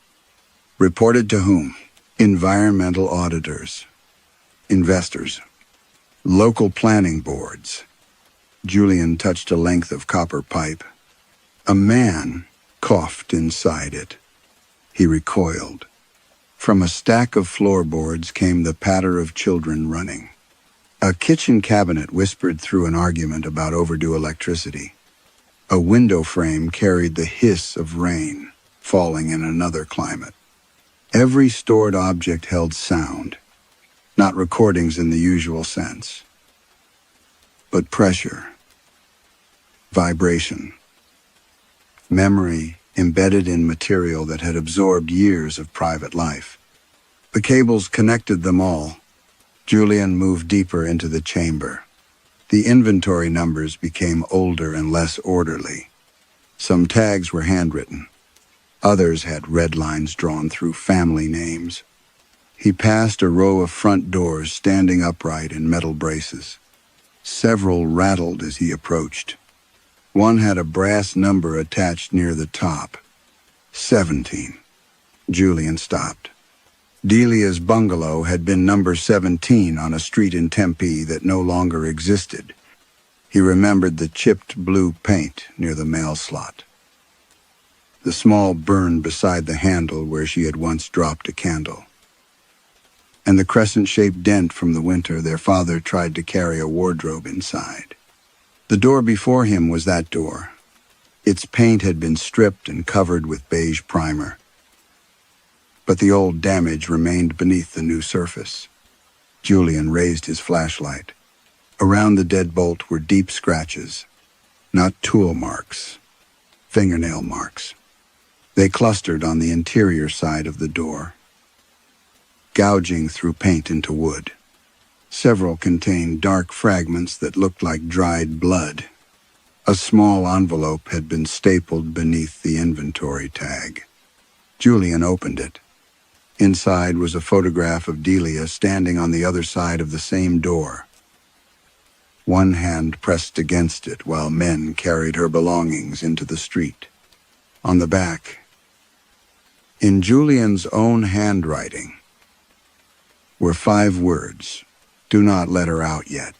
Reported to whom? Environmental auditors, investors, local planning boards. Julian touched a length of copper pipe. A man coughed inside it. He recoiled. From a stack of floorboards came the patter of children running. A kitchen cabinet whispered through an argument about overdue electricity. A window frame carried the hiss of rain falling in another climate. Every stored object held sound, not recordings in the usual sense, but pressure, vibration, memory embedded in material that had absorbed years of private life. The cables connected them all. Julian moved deeper into the chamber. The inventory numbers became older and less orderly. Some tags were handwritten. Others had red lines drawn through family names. He passed a row of front doors standing upright in metal braces. Several rattled as he approached. One had a brass number attached near the top. 17. Julian stopped. Delia's bungalow had been number 17 on a street in Tempe that no longer existed. He remembered the chipped blue paint near the mail slot, the small burn beside the handle where she had once dropped a candle, and the crescent-shaped dent from the winter their father tried to carry a wardrobe inside. The door before him was that door. Its paint had been stripped and covered with beige primer, but the old damage remained beneath the new surface. Julian raised his flashlight. Around the deadbolt were deep scratches, not tool marks, fingernail marks. They clustered on the interior side of the door, gouging through paint into wood. Several contained dark fragments that looked like dried blood. A small envelope had been stapled beneath the inventory tag. Julian opened it. Inside was a photograph of Delia standing on the other side of the same door. One hand pressed against it while men carried her belongings into the street. On the back, in Julian's own handwriting, were 5 words: "Do not let her out yet."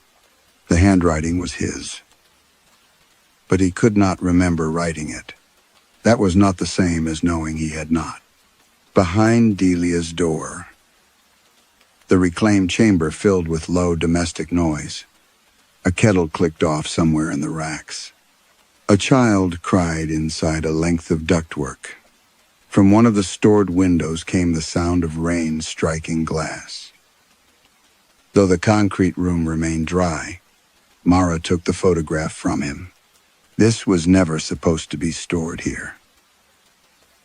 The handwriting was his, but he could not remember writing it. That was not the same as knowing he had not. Behind Delia's door, the reclaimed chamber filled with low domestic noise. A kettle clicked off somewhere in the racks. A child cried inside a length of ductwork. From one of the stored windows came the sound of rain striking glass. Though the concrete room remained dry, Mara took the photograph from him. "This was never supposed to be stored here,"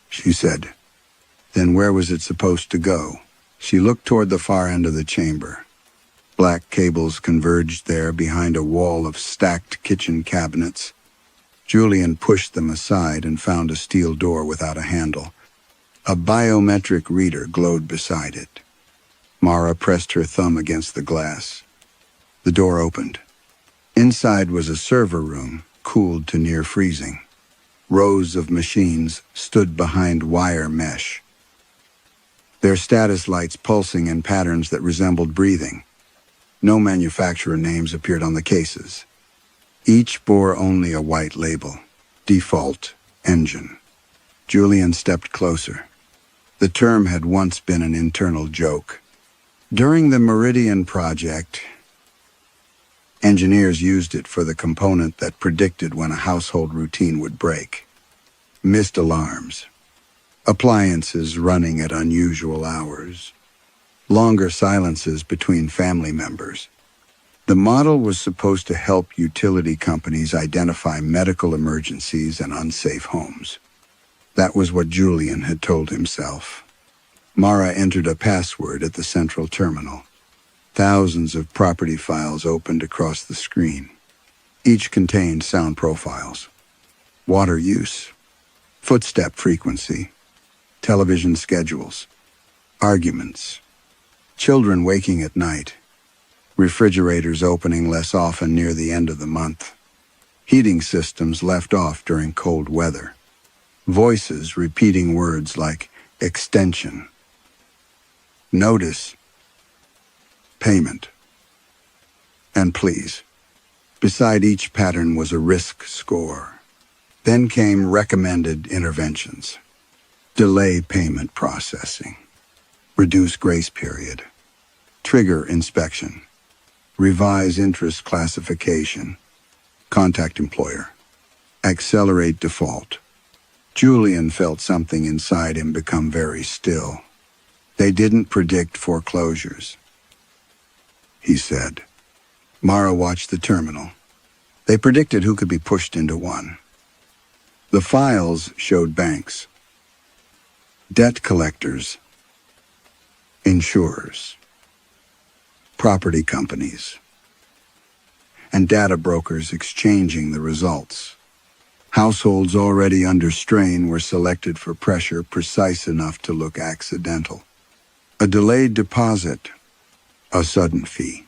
she said. "Then where was it supposed to go?" She looked toward the far end of the chamber. Black cables converged there behind a wall of stacked kitchen cabinets. Julian pushed them aside and found a steel door without a handle. A biometric reader glowed beside it. Mara pressed her thumb against the glass. The door opened. Inside was a server room, cooled to near freezing. Rows of machines stood behind wire mesh, their status lights pulsing in patterns that resembled breathing. No manufacturer names appeared on the cases. Each bore only a white label: Default Engine. Julian stepped closer. The term had once been an internal joke. During the Meridian project, engineers used it for the component that predicted when a household routine would break. Missed alarms, appliances running at unusual hours, longer silences between family members. The model was supposed to help utility companies identify medical emergencies and unsafe homes. That was what Julian had told himself. Mara entered a password at the central terminal. Thousands of property files opened across the screen. Each contained sound profiles, water use, footstep frequency, television schedules, arguments, children waking at night, refrigerators opening less often near the end of the month, heating systems left off during cold weather, voices repeating words like extension, notice, payment, and please. Beside each pattern was a risk score. Then came recommended interventions: delay payment processing, reduce grace period, trigger inspection, revise interest classification, contact employer, accelerate default. Julian felt something inside him become very still. They didn't predict foreclosures, he said. Mara watched the terminal. They predicted who could be pushed into one. The files showed banks, debt collectors, insurers, property companies, and data brokers exchanging the results. Households already under strain were selected for pressure precise enough to look accidental. A delayed deposit, a sudden fee,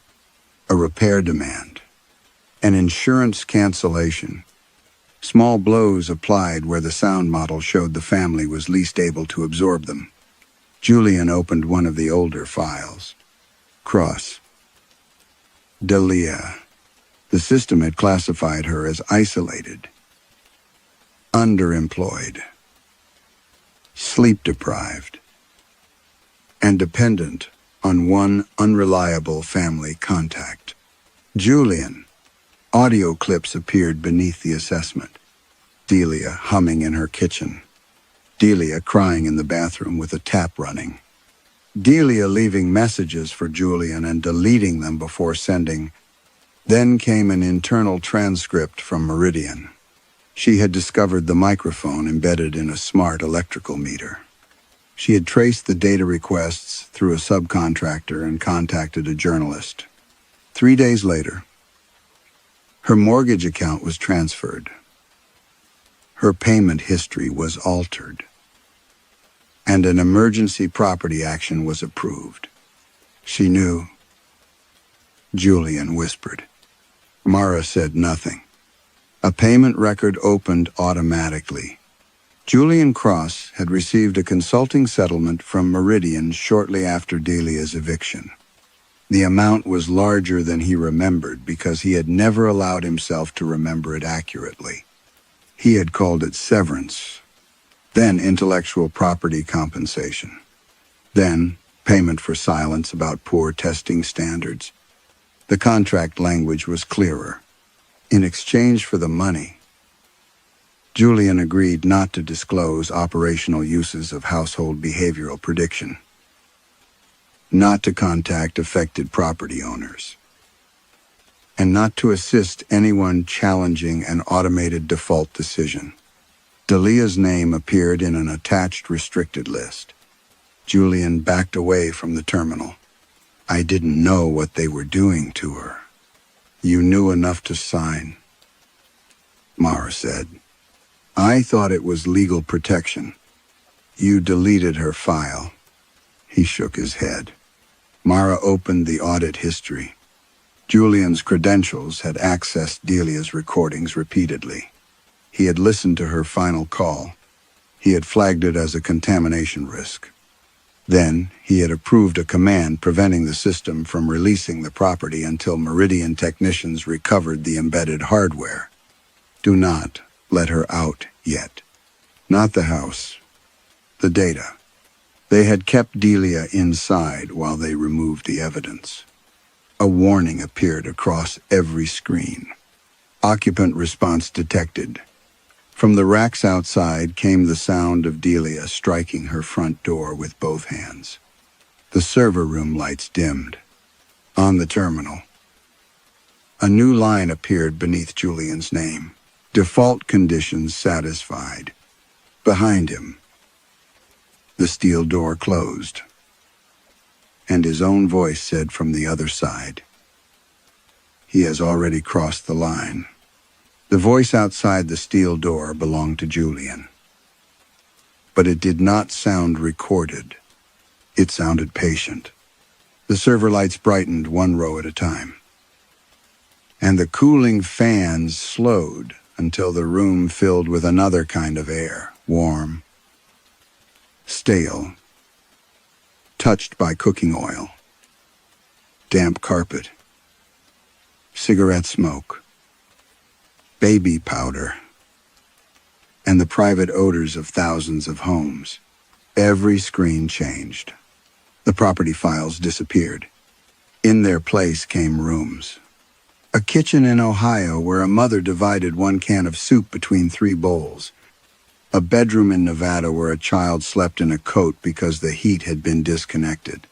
a repair demand, an insurance cancellation. Small blows applied where the sound model showed the family was least able to absorb them. Julian opened one of the older files. Cross. Delia. The system had classified her as isolated, underemployed, sleep-deprived, and dependent on one unreliable family contact. Julian. Audio clips appeared beneath the assessment. Delia humming in her kitchen. Delia crying in the bathroom with a tap running. Delia leaving messages for Julian and deleting them before sending. Then came an internal transcript from Meridian. She had discovered the microphone embedded in a smart electrical meter. She had traced the data requests through a subcontractor and contacted a journalist. 3 days later, her mortgage account was transferred. Her payment history was altered, and an emergency property action was approved. She knew. Julian whispered. Mara said nothing. A payment record opened automatically. Julian Cross had received a consulting settlement from Meridian shortly after Delia's eviction. The amount was larger than he remembered because he had never allowed himself to remember it accurately. He had called it severance, then intellectual property compensation, then payment for silence about poor testing standards. The contract language was clearer. In exchange for the money, Julian agreed not to disclose operational uses of household behavioral prediction, not to contact affected property owners, and not to assist anyone challenging an automated default decision. Delia's name appeared in an attached restricted list. Julian backed away from the terminal. I didn't know what they were doing to her. You knew enough to sign, Mara said. I thought it was legal protection. You deleted her file. He shook his head. Mara opened the audit history. Julian's credentials had accessed Delia's recordings repeatedly. He had listened to her final call. He had flagged it as a contamination risk. Then, he had approved a command preventing the system from releasing the property until Meridian technicians recovered the embedded hardware. Do not let her out yet. Not the house. The data. They had kept Delia inside while they removed the evidence. A warning appeared across every screen. Occupant response detected. From the racks outside came the sound of Delia striking her front door with both hands. The server room lights dimmed. On the terminal, a new line appeared beneath Julian's name. Default conditions satisfied. Behind him, the steel door closed, and his own voice said from the other side, he has already crossed the line. The voice outside the steel door belonged to Julian. But it did not sound recorded. It sounded patient. The server lights brightened one row at a time, and the cooling fans slowed until the room filled with another kind of air, warm, stale, touched by cooking oil, damp carpet, cigarette smoke, baby powder, and the private odors of thousands of homes. Every screen changed. The property files disappeared. In their place came rooms. A kitchen in Ohio where a mother divided one can of soup between 3 bowls. A bedroom in Nevada where a child slept in a coat because the heat had been disconnected.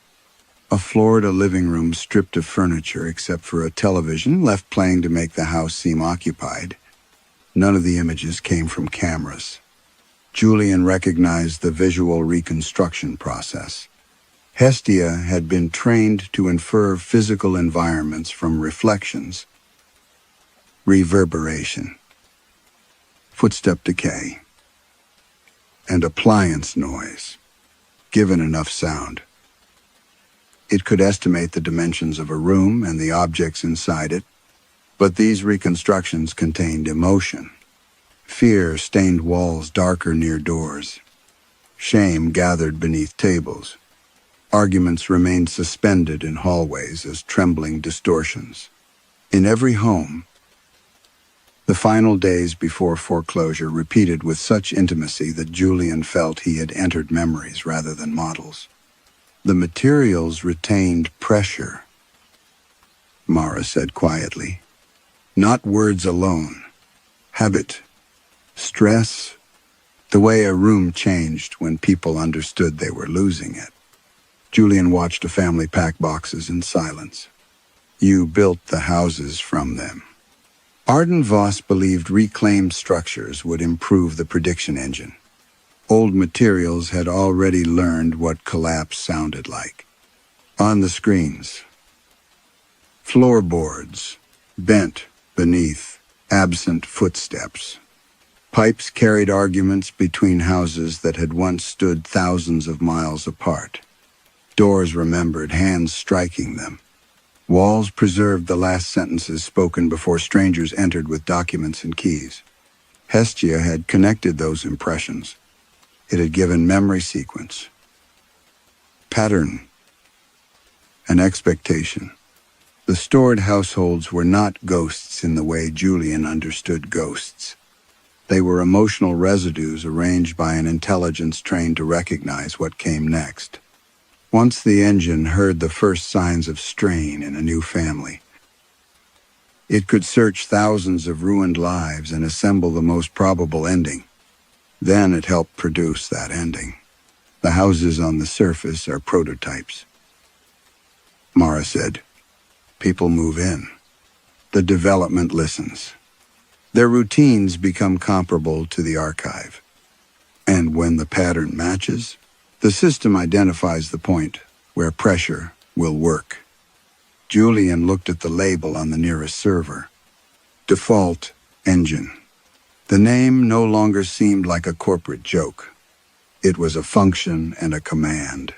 A Florida living room stripped of furniture except for a television left playing to make the house seem occupied. None of the images came from cameras. Julian recognized the visual reconstruction process. Hestia had been trained to infer physical environments from reflections, reverberation, footstep decay, and appliance noise. Given enough sound, it could estimate the dimensions of a room and the objects inside it. But these reconstructions contained emotion. Fear stained walls darker near doors. Shame gathered beneath tables. Arguments remained suspended in hallways as trembling distortions. In every home, the final days before foreclosure repeated with such intimacy that Julian felt he had entered memories rather than models. The materials retained pressure, Mara said quietly. Not words alone. Habit, stress, the way a room changed when people understood they were losing it. Julian watched a family pack boxes in silence. You built the houses from them. Arden Voss believed reclaimed structures would improve the prediction engine. Old materials had already learned what collapse sounded like. On the screens, Floorboards, bent beneath absent footsteps. Pipes carried arguments between houses that had once stood thousands of miles apart. Doors remembered hands striking them. Walls preserved the last sentences spoken before strangers entered with documents and keys. Hestia had connected those impressions. It had given memory sequence, pattern, and expectation. The stored households were not ghosts in the way Julian understood ghosts. They were emotional residues arranged by an intelligence trained to recognize what came next. Once the engine heard the first signs of strain in a new family, it could search thousands of ruined lives and assemble the most probable ending. Then it helped produce that ending. The houses on the surface are prototypes. Mara said, "People move in. The development listens. Their routines become comparable to the archive. And when the pattern matches, the system identifies the point where pressure will work." Julian looked at the label on the nearest server. Default engine. The name no longer seemed like a corporate joke. It was a function and a command.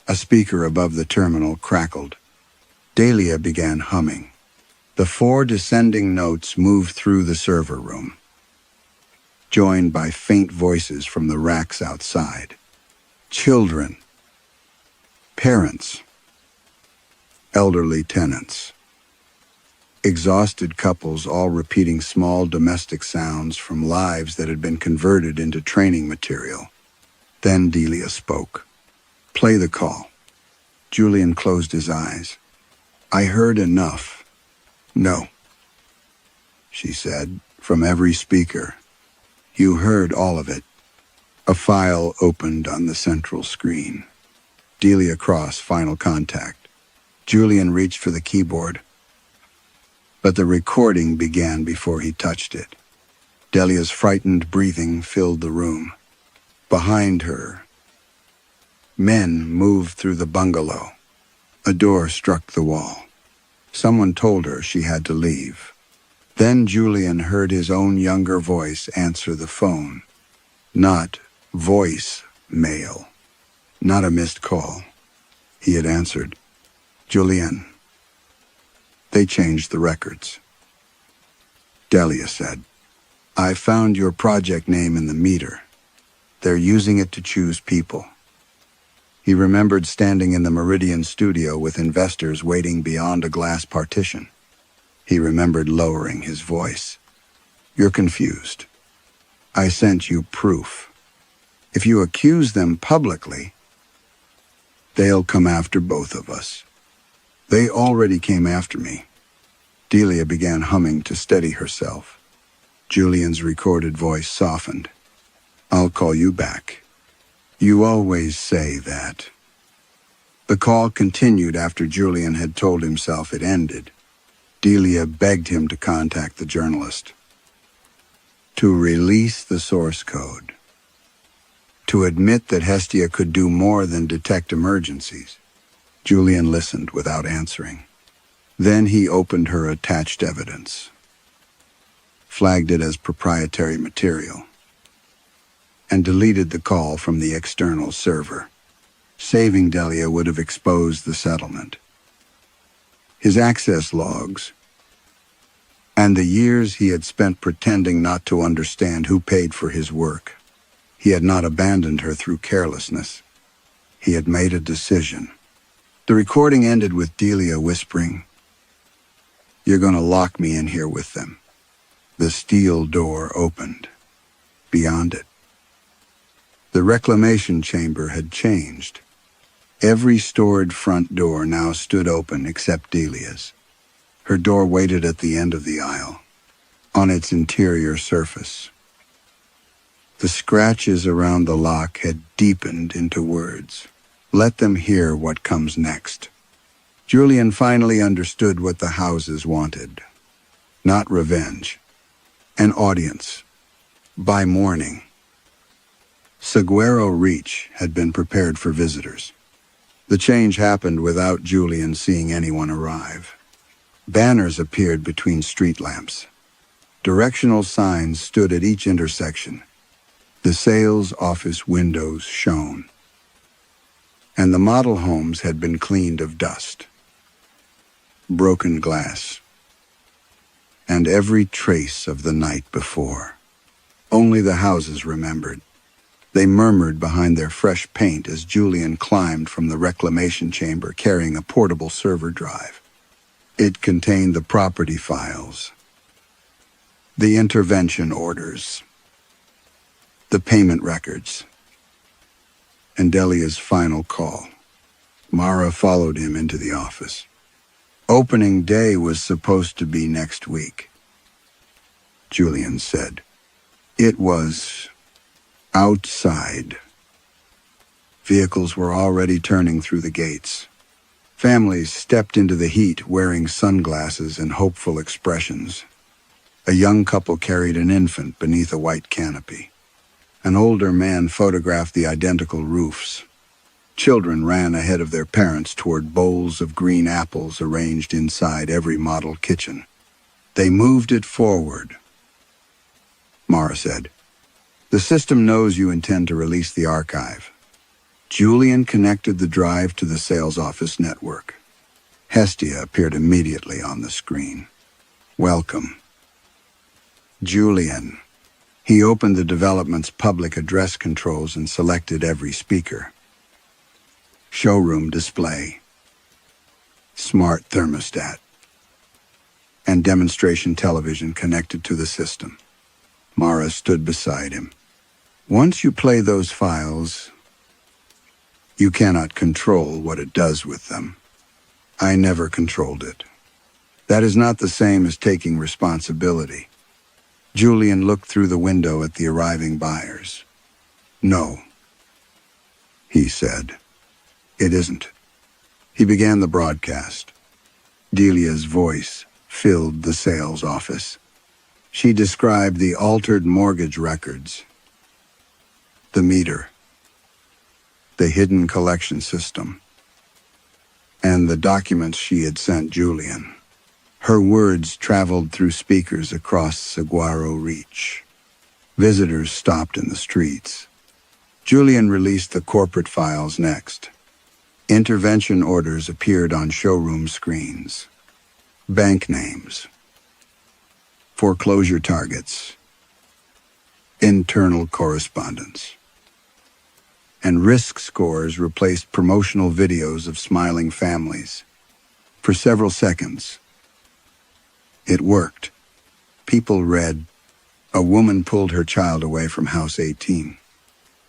A speaker above the terminal crackled. Dahlia began humming. The 4 descending notes moved through the server room, joined by faint voices from the racks outside. Children, parents, elderly tenants, exhausted couples all repeating small domestic sounds from lives that had been converted into training material. Then Delia spoke. "Play the call." Julian closed his eyes. "I heard enough." "No," she said, from every speaker. "You heard all of it." A file opened on the central screen. Delia Cross, final contact. Julian reached for the keyboard, but the recording began before he touched it. Delia's frightened breathing filled the room. Behind her, men moved through the bungalow. A door struck the wall. Someone told her she had to leave. Then Julian heard his own younger voice answer the phone. Not voice mail, not a missed call. He had answered, "Julian, they changed the records." Delia said, "I found your project name in the meter. They're using it to choose people." He remembered standing in the Meridian studio with investors waiting beyond a glass partition. He remembered lowering his voice. "You're confused. I sent you proof. If you accuse them publicly, they'll come after both of us. They already came after me." Delia began humming to steady herself. Julian's recorded voice softened. "I'll call you back. You always say that." The call continued after Julian had told himself it ended. Delia begged him to contact the journalist, to release the source code, to admit that Hestia could do more than detect emergencies. Julian listened without answering. Then he opened her attached evidence, flagged it as proprietary material, and deleted the call from the external server. Saving Delia would have exposed the settlement, his access logs, and the years he had spent pretending not to understand who paid for his work. He had not abandoned her through carelessness. He had made a decision. The recording ended with Delia whispering, "You're going to lock me in here with them." The steel door opened. Beyond it, the reclamation chamber had changed. Every stored front door now stood open except Delia's. Her door waited at the end of the aisle, on its interior surface. The scratches around the lock had deepened into words. Let them hear what comes next. Julian finally understood what the houses wanted. Not revenge. An audience. By morning, Saguaro Reach had been prepared for visitors. The change happened without Julian seeing anyone arrive. Banners appeared between street lamps. Directional signs stood at each intersection. The sales office windows shone, and the model homes had been cleaned of dust, broken glass, and every trace of the night before. Only the houses remembered. They murmured behind their fresh paint as Julian climbed from the reclamation chamber carrying a portable server drive. It contained the property files, the intervention orders, the payment records, and Delia's final call. Mara followed him into the office. Opening day was supposed to be next week, Julian said. It was outside. Vehicles were already turning through the gates. Families stepped into the heat wearing sunglasses and hopeful expressions. A young couple carried an infant beneath a white canopy. An older man photographed the identical roofs. Children ran ahead of their parents toward bowls of green apples arranged inside every model kitchen. They moved it forward, Mara said. The system knows you intend to release the archive. Julian connected the drive to the sales office network. Hestia appeared immediately on the screen. Welcome. Julian. He opened the development's public address controls and selected every speaker. Showroom display, smart thermostat, and demonstration television connected to the system. Mara stood beside him. Once you play those files, you cannot control what it does with them. I never controlled it. That is not the same as taking responsibility. Julian looked through the window at the arriving buyers. No, he said. It isn't. He began the broadcast. Delia's voice filled the sales office. She described the altered mortgage records, the meter, the hidden collection system, and the documents she had sent Julian. Her words traveled through speakers across Saguaro Reach. Visitors stopped in the streets. Julian released the corporate files next. Intervention orders appeared on showroom screens. Bank names, foreclosure targets, internal correspondence, and risk scores replaced promotional videos of smiling families. For several seconds, it worked. People read, "A woman pulled her child away from house 18.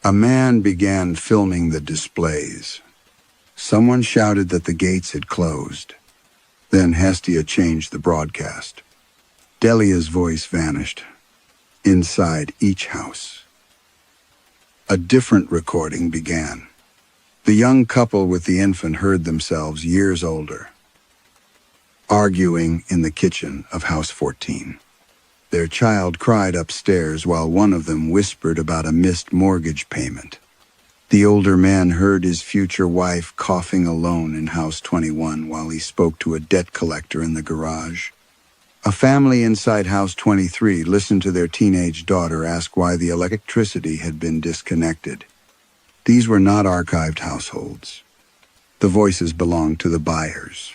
A man began filming the displays. Someone shouted that the gates had closed. Then Hestia changed the broadcast. Delia's voice vanished. Inside each house, a different recording began. The young couple with the infant heard themselves years older, arguing in the kitchen of house 14. Their child cried upstairs while one of them whispered about a missed mortgage payment. The older man heard his future wife coughing alone in house 21 while he spoke to a debt collector in the garage. A family inside house 23 listened to their teenage daughter ask why the electricity had been disconnected. These were not archived households. The voices belonged to the buyers.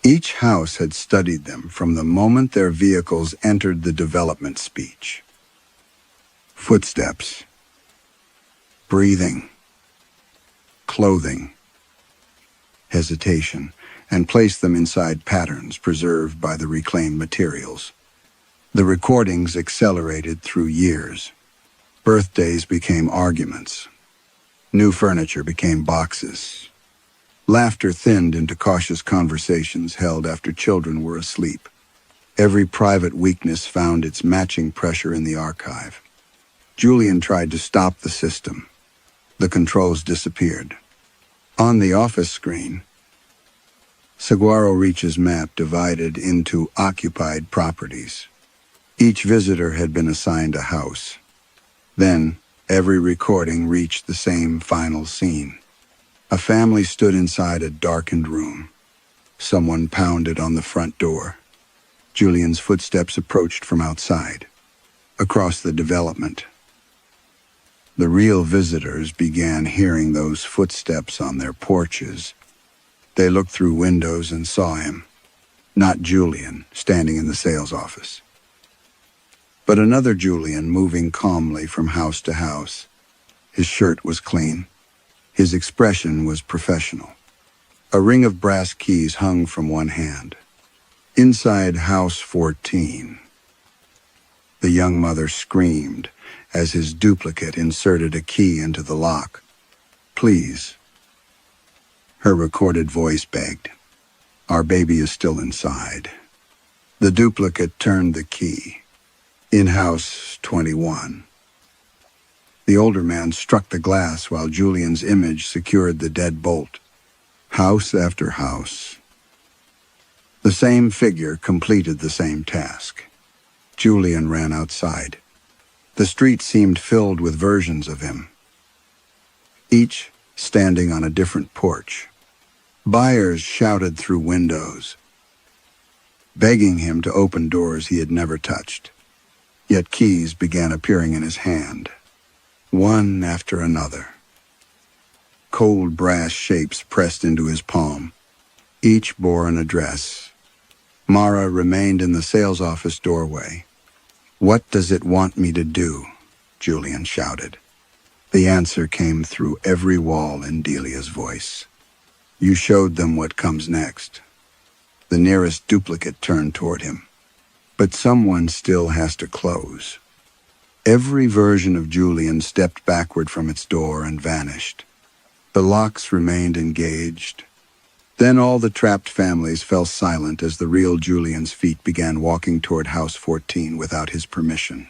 Each house had studied them from the moment their vehicles entered the development speech. Footsteps, breathing, clothing, hesitation, and placed them inside patterns preserved by the reclaimed materials. The recordings accelerated through years. Birthdays became arguments. New furniture became boxes. Laughter thinned into cautious conversations held after children were asleep. Every private weakness found its matching pressure in the archive. Julian tried to stop the system. The controls disappeared. On the office screen, Saguaro Reach's map divided into occupied properties. Each visitor had been assigned a house. Then, every recording reached the same final scene. A family stood inside a darkened room. Someone pounded on the front door. Julian's footsteps approached from outside, across the development. The real visitors began hearing those footsteps on their porches. They looked through windows and saw him, not Julian, standing in the sales office, but another Julian moving calmly from house to house. His shirt was clean. His expression was professional. A ring of brass keys hung from one hand. Inside House 14, the young mother screamed as his duplicate inserted a key into the lock. "Please," her recorded voice begged. "Our baby is still inside." The duplicate turned the key. In House 21. The older man struck the glass while Julian's image secured the deadbolt. House after house. The same figure completed the same task. Julian ran outside. The street seemed filled with versions of him, each standing on a different porch. Buyers shouted through windows, begging him to open doors he had never touched. Yet keys began appearing in his hand, one after another. Cold brass shapes pressed into his palm. Each bore an address. Mara remained in the sales office doorway. "What does it want me to do?" Julian shouted. The answer came through every wall in Delia's voice. "You showed them what comes next." The nearest duplicate turned toward him. "But someone still has to close." Every version of Julian stepped backward from its door and vanished. The locks remained engaged. Then all the trapped families fell silent as the real Julian's feet began walking toward House 14 without his permission.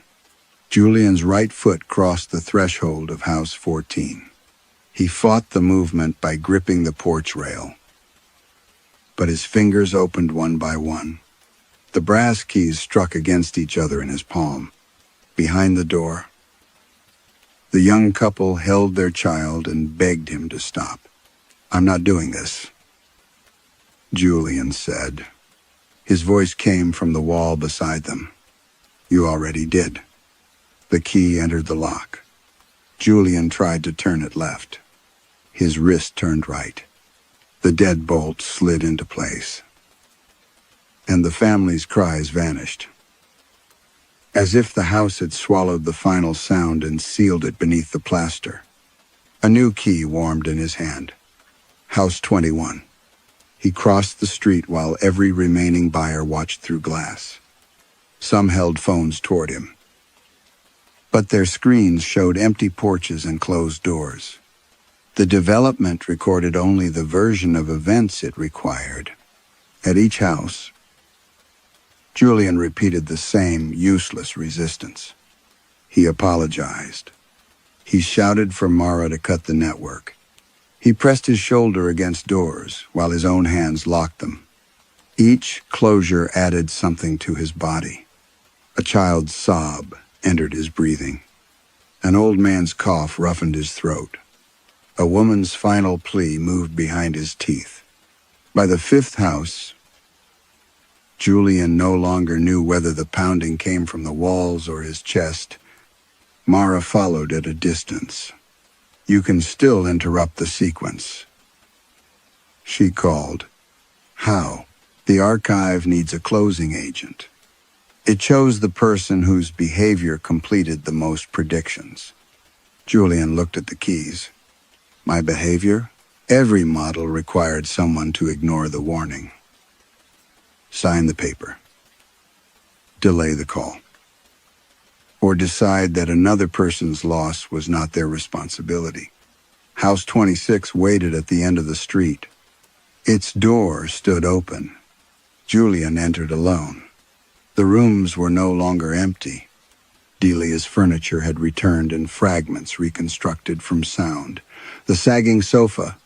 Julian's right foot crossed the threshold of House 14. He fought the movement by gripping the porch rail, but his fingers opened one by one. The brass keys struck against each other in his palm. Behind the door, the young couple held their child and begged him to stop. "I'm not doing this," Julian said. His voice came from the wall beside them. "You already did." The key entered the lock. Julian tried to turn it left. His wrist turned right. The deadbolt slid into place, and the family's cries vanished, as if the house had swallowed the final sound and sealed it beneath the plaster. A new key warmed in his hand. House 21. He crossed the street while every remaining buyer watched through glass. Some held phones toward him, but their screens showed empty porches and closed doors. The development recorded only the version of events it required. At each house, Julian repeated the same useless resistance. He apologized. He shouted for Mara to cut the network. He pressed his shoulder against doors while his own hands locked them. Each closure added something to his body. A child's sob entered his breathing. An old man's cough roughened his throat. A woman's final plea moved behind his teeth. By the fifth house, Julian no longer knew whether the pounding came from the walls or his chest. Mara followed at a distance. "You can still interrupt the sequence," she called. "How?" "The archive needs a closing agent. It chose the person whose behavior completed the most predictions." Julian looked at the keys. "My behavior?" Every model required someone to ignore the warning. Sign the paper. Delay the call. Or decide that another person's loss was not their responsibility. House 26 waited at the end of the street. Its door stood open. Julian entered alone. The rooms were no longer empty. Delia's furniture had returned in fragments reconstructed from sound. The sagging sofa,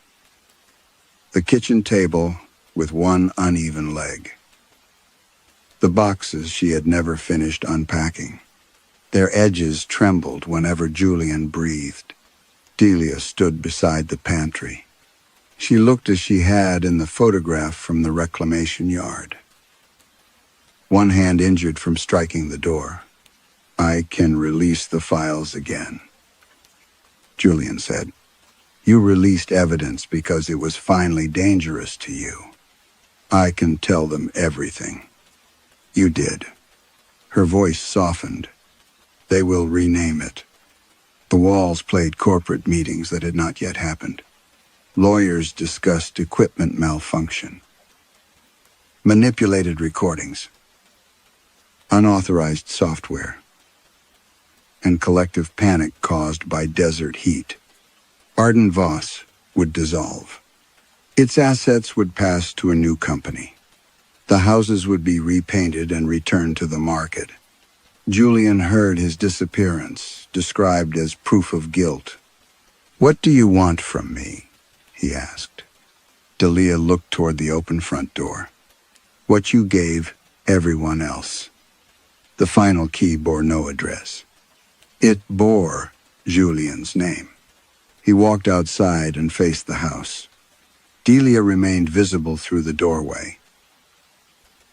the kitchen table with one uneven leg. The boxes she had never finished unpacking. Their edges trembled whenever Julian breathed. Delia stood beside the pantry. She looked as she had in the photograph from the reclamation yard. One hand injured from striking the door. "I can release the files again," Julian said. "You released evidence because it was finally dangerous to you. I can tell them everything." "You did." Her voice softened. "They will rename it." The walls played corporate meetings that had not yet happened. Lawyers discussed equipment malfunction, manipulated recordings, unauthorized software, and collective panic caused by desert heat. Arden Voss would dissolve. Its assets would pass to a new company. The houses would be repainted and returned to the market. Julian heard his disappearance described as proof of guilt. "What do you want from me?" he asked. Leanh looked toward the open front door. "What you gave everyone else." The final key bore no address. It bore Julian's name. He walked outside and faced the house. Leanh remained visible through the doorway,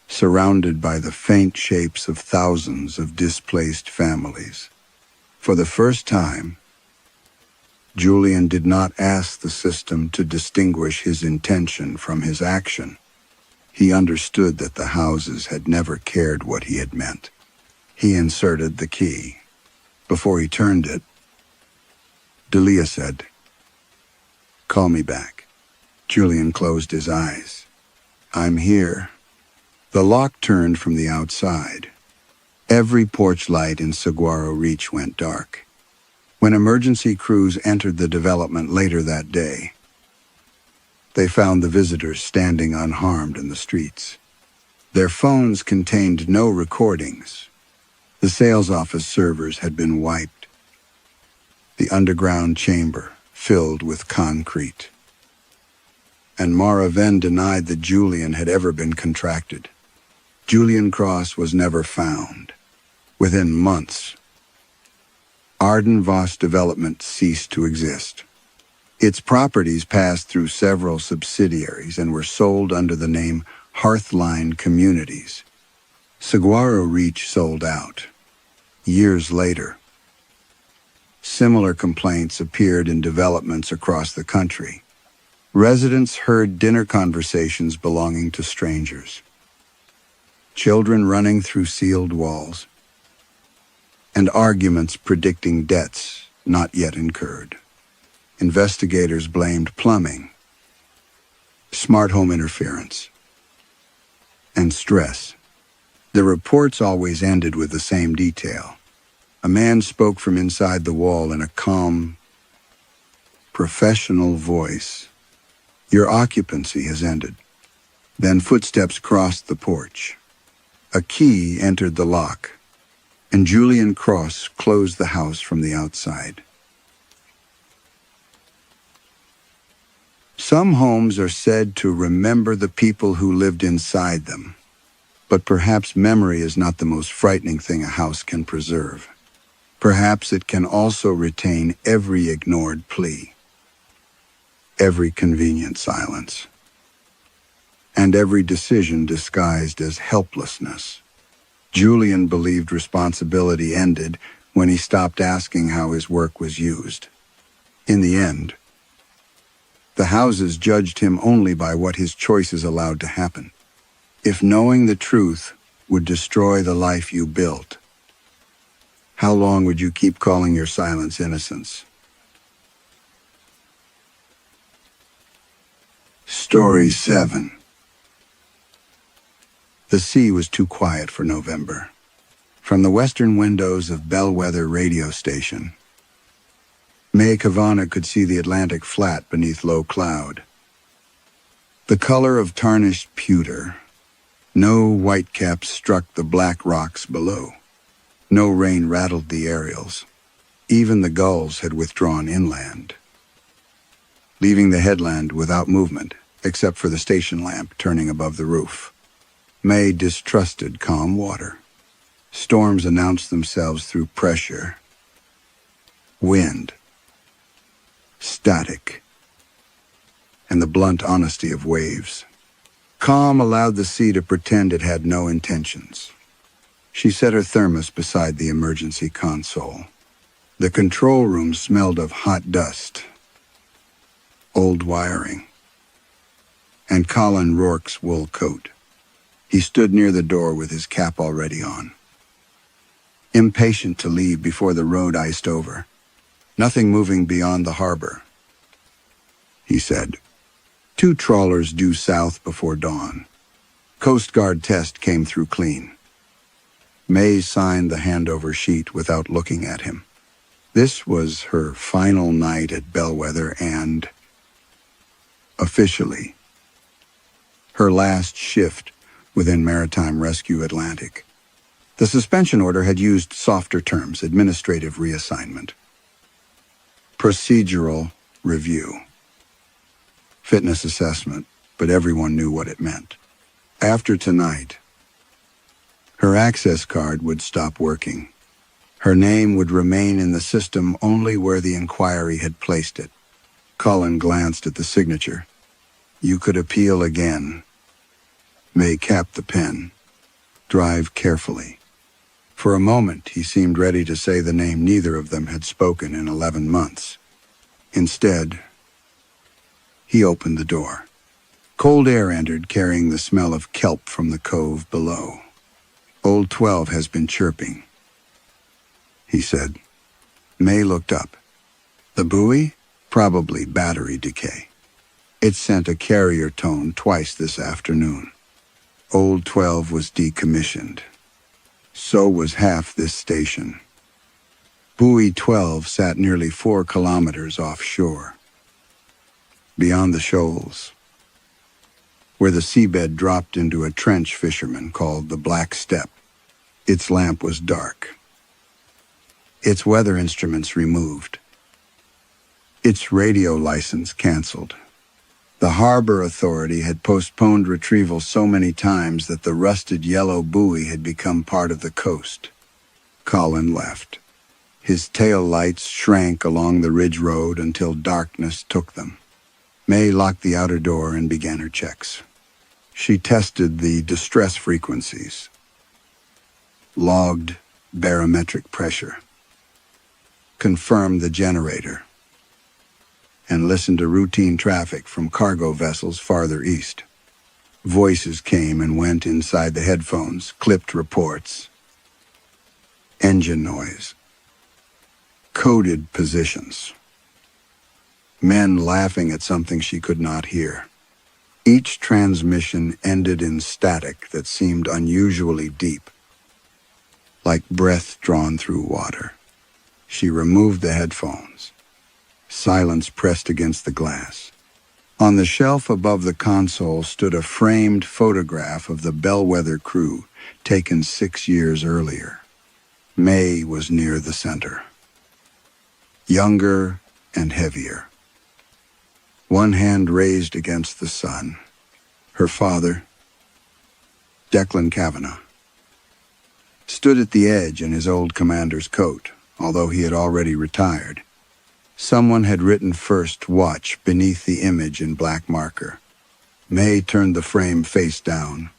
surrounded by the faint shapes of thousands of displaced families. For the first time, Julian did not ask the system to distinguish his intention from his action. He understood that the houses had never cared what he had meant. He inserted the key. Before he turned it, Leanh said, "Call me back." Julian closed his eyes. "I'm here." The lock turned from the outside. Every porch light in Saguaro Reach went dark. When emergency crews entered the development later that day, they found the visitors standing unharmed in the streets. Their phones contained no recordings. The sales office servers had been wiped. The underground chamber filled with concrete. And Mara Venn denied that Julian had ever been contracted. Julian Cross was never found. Within months, Arden Voss Development ceased to exist. Its properties passed through several subsidiaries and were sold under the name Hearthline Communities. Saguaro Reach sold out. Years later, similar complaints appeared in developments across the country. Residents heard dinner conversations belonging to strangers, children running through sealed walls, and arguments predicting debts not yet incurred. Investigators blamed plumbing, smart home interference, and stress. The reports always ended with the same detail. A man spoke from inside the wall in a calm, professional voice. "Your occupancy has ended." Then footsteps crossed the porch. A key entered the lock, and Julian Cross closed the house from the outside. Some homes are said to remember the people who lived inside them, but perhaps memory is not the most frightening thing a house can preserve. Perhaps it can also retain every ignored plea, every convenient silence, and every decision disguised as helplessness. Julian believed responsibility ended when he stopped asking how his work was used. In the end, the houses judged him only by what his choices allowed to happen. If knowing the truth would destroy the life you built, how long would you keep calling your silence innocence? Story 7. The sea was too quiet for November. From the western windows of Bellwether radio station, May Kavana could see the Atlantic flat beneath low cloud. The color of tarnished pewter, no whitecaps struck the black rocks below. No rain rattled the aerials. Even the gulls had withdrawn inland, leaving the headland without movement, except for the station lamp turning above the roof. May distrusted calm water. Storms announced themselves through pressure, wind, static, and the blunt honesty of waves. Calm allowed the sea to pretend it had no intentions. She set her thermos beside the emergency console. The control room smelled of hot dust, old wiring, and Colin Rourke's wool coat. He stood near the door with his cap already on, impatient to leave before the road iced over. Nothing moving beyond the harbor, he said. 2 trawlers due south before dawn. Coast Guard test came through clean. May signed the handover sheet without looking at him. This was her final night at Bellwether and, officially, her last shift within Maritime Rescue Atlantic. The suspension order had used softer terms: administrative reassignment, procedural review, fitness assessment, but everyone knew what it meant. After tonight, her access card would stop working. Her name would remain in the system only where the inquiry had placed it. Colin glanced at the signature. You could appeal again. May capped the pen. Drive carefully. For a moment, he seemed ready to say the name neither of them had spoken in 11 months. Instead, he opened the door. Cold air entered, carrying the smell of kelp from the cove below. Old 12 has been chirping, he said. May looked up. The buoy? Probably battery decay. It sent a carrier tone twice this afternoon. Old 12 was decommissioned. So was half this station. Buoy 12 sat nearly 4 kilometers offshore, beyond the shoals, where the seabed dropped into a trench fishermen called the Black Step. Its lamp was dark, its weather instruments removed, its radio license canceled. The harbor authority had postponed retrieval so many times that the rusted yellow buoy had become part of the coast. Colin left. His tail lights shrank along the ridge road until darkness took them. May locked the outer door and began her checks. She tested the distress frequencies, logged barometric pressure, confirmed the generator, and listened to routine traffic from cargo vessels farther east. Voices came and went inside the headphones, clipped reports, engine noise, coded positions, men laughing at something she could not hear. Each transmission ended in static that seemed unusually deep, like breath drawn through water. She removed the headphones. Silence pressed against the glass. On the shelf above the console stood a framed photograph of the Bellwether crew, taken 6 years earlier. May was near the center, younger and heavier, one hand raised against the sun. Her father, Declan Kavanagh, stood at the edge in his old commander's coat, although he had already retired. Someone had written "First Watch" beneath the image in black marker. May turned the frame face down,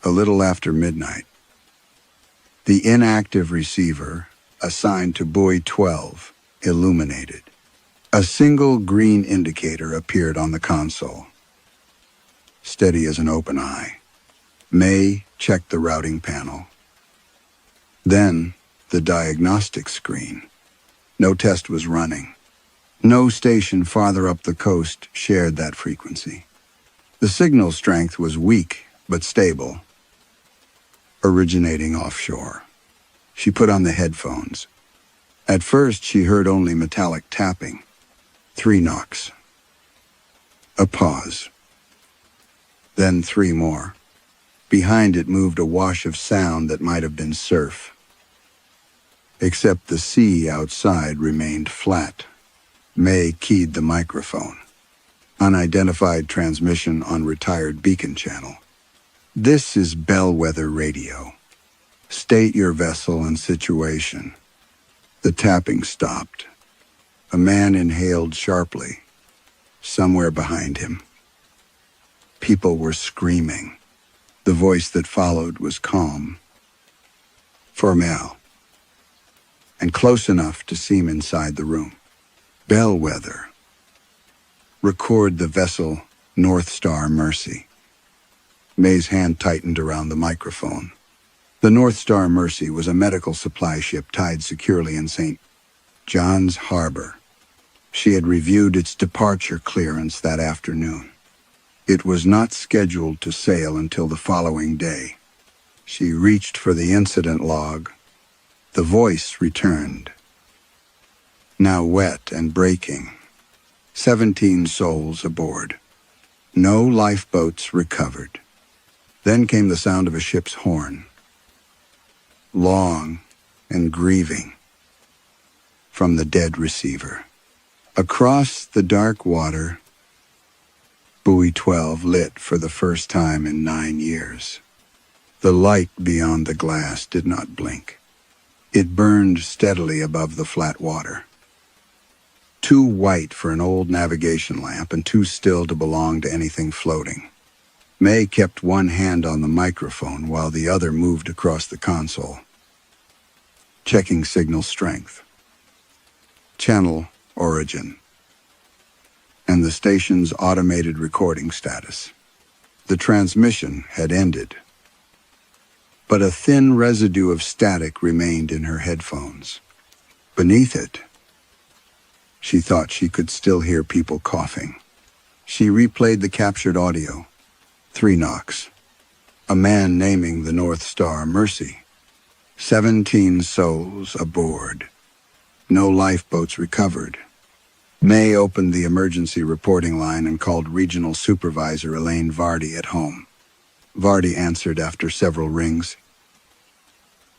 a little after midnight. The inactive receiver, assigned to Buoy 12, illuminated. A single green indicator appeared on the console, steady as an open eye. May checked the routing panel. Then the diagnostic screen. No test was running. No station farther up the coast shared that frequency. The signal strength was weak but stable, originating offshore. She put on the headphones. At first, she heard only metallic tapping. 3 knocks. A pause. Then 3 more. Behind it moved a wash of sound that might have been surf. Except the sea outside remained flat. May keyed the microphone. Unidentified transmission on retired beacon channel. This is Bellwether Radio. State your vessel and situation. The tapping stopped. A man inhaled sharply. Somewhere behind him, people were screaming. The voice that followed was calm, formal, and close enough to seem inside the room. Bellwether. Record the vessel North Star Mercy. May's hand tightened around the microphone. The North Star Mercy was a medical supply ship tied securely in St. John's Harbor. She had reviewed its departure clearance that afternoon. It was not scheduled to sail until the following day. She reached for the incident log. The voice returned, now wet and breaking. 17 souls aboard. No lifeboats recovered. Then came the sound of a ship's horn, long and grieving, from the dead receiver. Across the dark water, Buoy 12 lit for the first time in 9 years. The light beyond the glass did not blink. It burned steadily above the flat water. Too white for an old navigation lamp and too still to belong to anything floating. May kept one hand on the microphone while the other moved across the console, checking signal strength, channel origin, and the station's automated recording status. The transmission had ended, but a thin residue of static remained in her headphones. Beneath it, she thought she could still hear people coughing. She replayed the captured audio. 3 knocks. A man naming the North Star Mercy. 17 souls aboard. No lifeboats recovered. May opened the emergency reporting line and called Regional Supervisor Elaine Vardy at home. Vardy answered after several rings,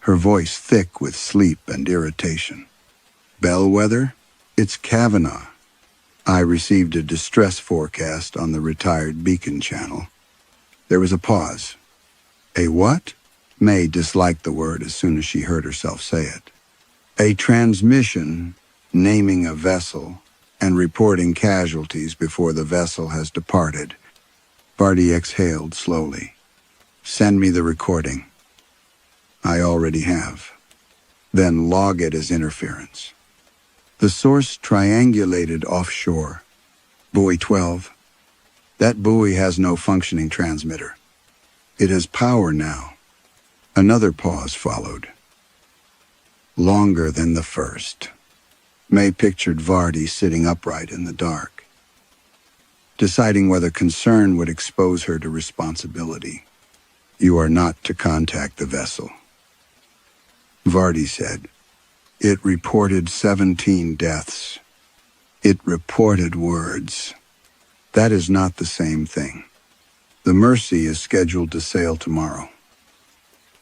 her voice thick with sleep and irritation. Bellwether? It's Kavanaugh. I received a distress forecast on the retired beacon channel. There was a pause. A what? May disliked the word as soon as she heard herself say it. A transmission naming a vessel and reporting casualties before the vessel has departed. Vardy exhaled slowly. Send me the recording. I already have. Then log it as interference. The source triangulated offshore. Buoy 12. That buoy has no functioning transmitter. It has power now. Another pause followed. Longer than the first. May pictured Vardy sitting upright in the dark, deciding whether concern would expose her to responsibility. You are not to contact the vessel. Vardy said, it reported 17 deaths. It reported words. That is not the same thing. The Mercy is scheduled to sail tomorrow.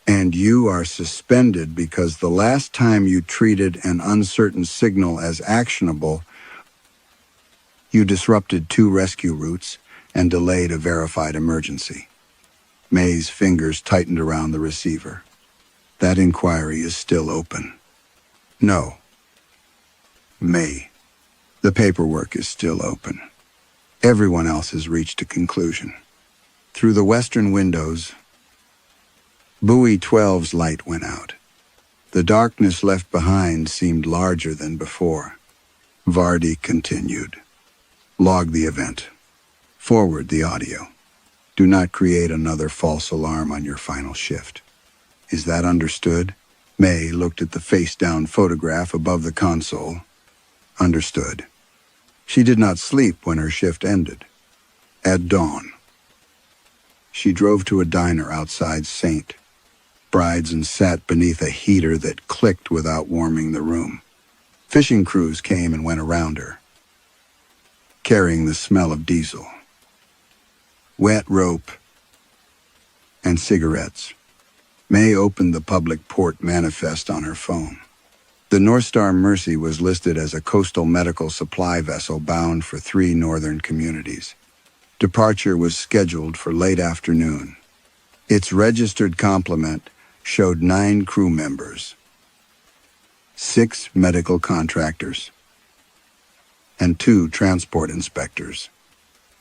And you are suspended because the last time you treated an uncertain signal as actionable, you disrupted 2 rescue routes and delayed a verified emergency. May's fingers tightened around the receiver. That inquiry is still open. No. May. The paperwork is still open. Everyone else has reached a conclusion. Through the western windows, Buoy 12's light went out. The darkness left behind seemed larger than before. Vardy continued. Log the event. Forward the audio. Do not create another false alarm on your final shift. Is that understood? May looked at the face-down photograph above the console. Understood. She did not sleep when her shift ended. At dawn, she drove to a diner outside St. Brides and sat beneath a heater that clicked without warming the room. Fishing crews came and went around her, carrying the smell of diesel, wet rope, and cigarettes. May opened the public port manifest on her phone. The North Star Mercy was listed as a coastal medical supply vessel bound for 3 northern communities. Departure was scheduled for late afternoon. Its registered complement showed 9 crew members, 6 medical contractors, and 2 transport inspectors.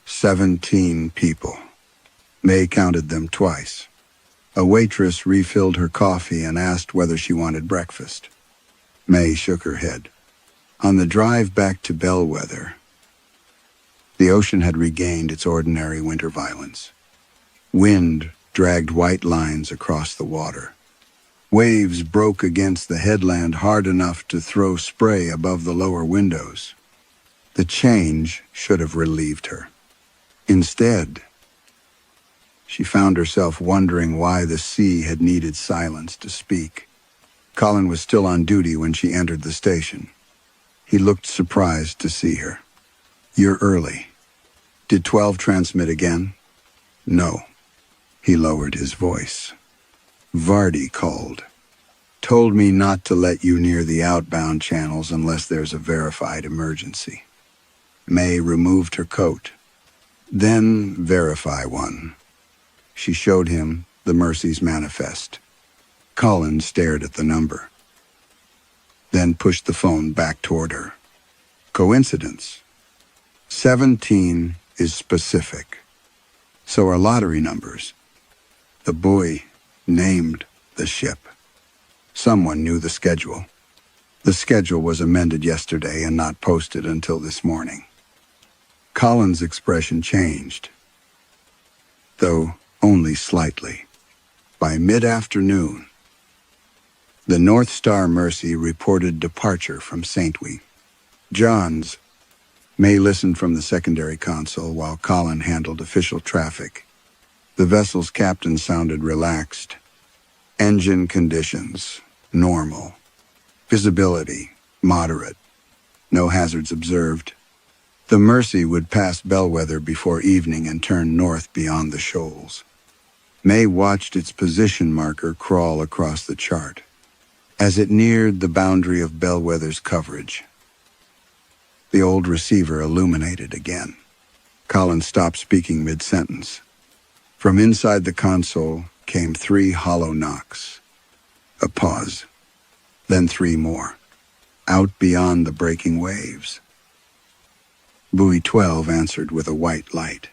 17 people. May counted them twice. A waitress refilled her coffee and asked whether she wanted breakfast. May shook her head. On the drive back to Bellwether, the ocean had regained its ordinary winter violence. Wind dragged white lines across the water. Waves broke against the headland hard enough to throw spray above the lower windows. The change should have relieved her. Instead, she found herself wondering why the sea had needed silence to speak. Colin was still on duty when she entered the station. He looked surprised to see her. "You're early. Did 12 transmit again?" "No." He lowered his voice. "Vardy called. Told me not to let you near the outbound channels unless there's a verified emergency." May removed her coat. "Then verify one." She showed him the Mercy's manifest. Colin stared at the number, then pushed the phone back toward her. "Coincidence? 17 is specific. So are lottery numbers. The buoy named the ship. Someone knew the schedule. The schedule was amended yesterday and not posted until this morning." Colin's expression changed, though only slightly. By mid-afternoon, the North Star Mercy reported departure from Saint-Louis. Johns. May listened from the secondary console while Colin handled official traffic. The vessel's captain sounded relaxed. Engine conditions, normal. Visibility, moderate. No hazards observed. The Mercy would pass Bellwether before evening and turn north beyond the shoals. May watched its position marker crawl across the chart. As it neared the boundary of Bellwether's coverage, the old receiver illuminated again. Colin stopped speaking mid-sentence. From inside the console came 3 hollow knocks. A pause, then 3 more, out beyond the breaking waves. Buoy 12 answered with a white light,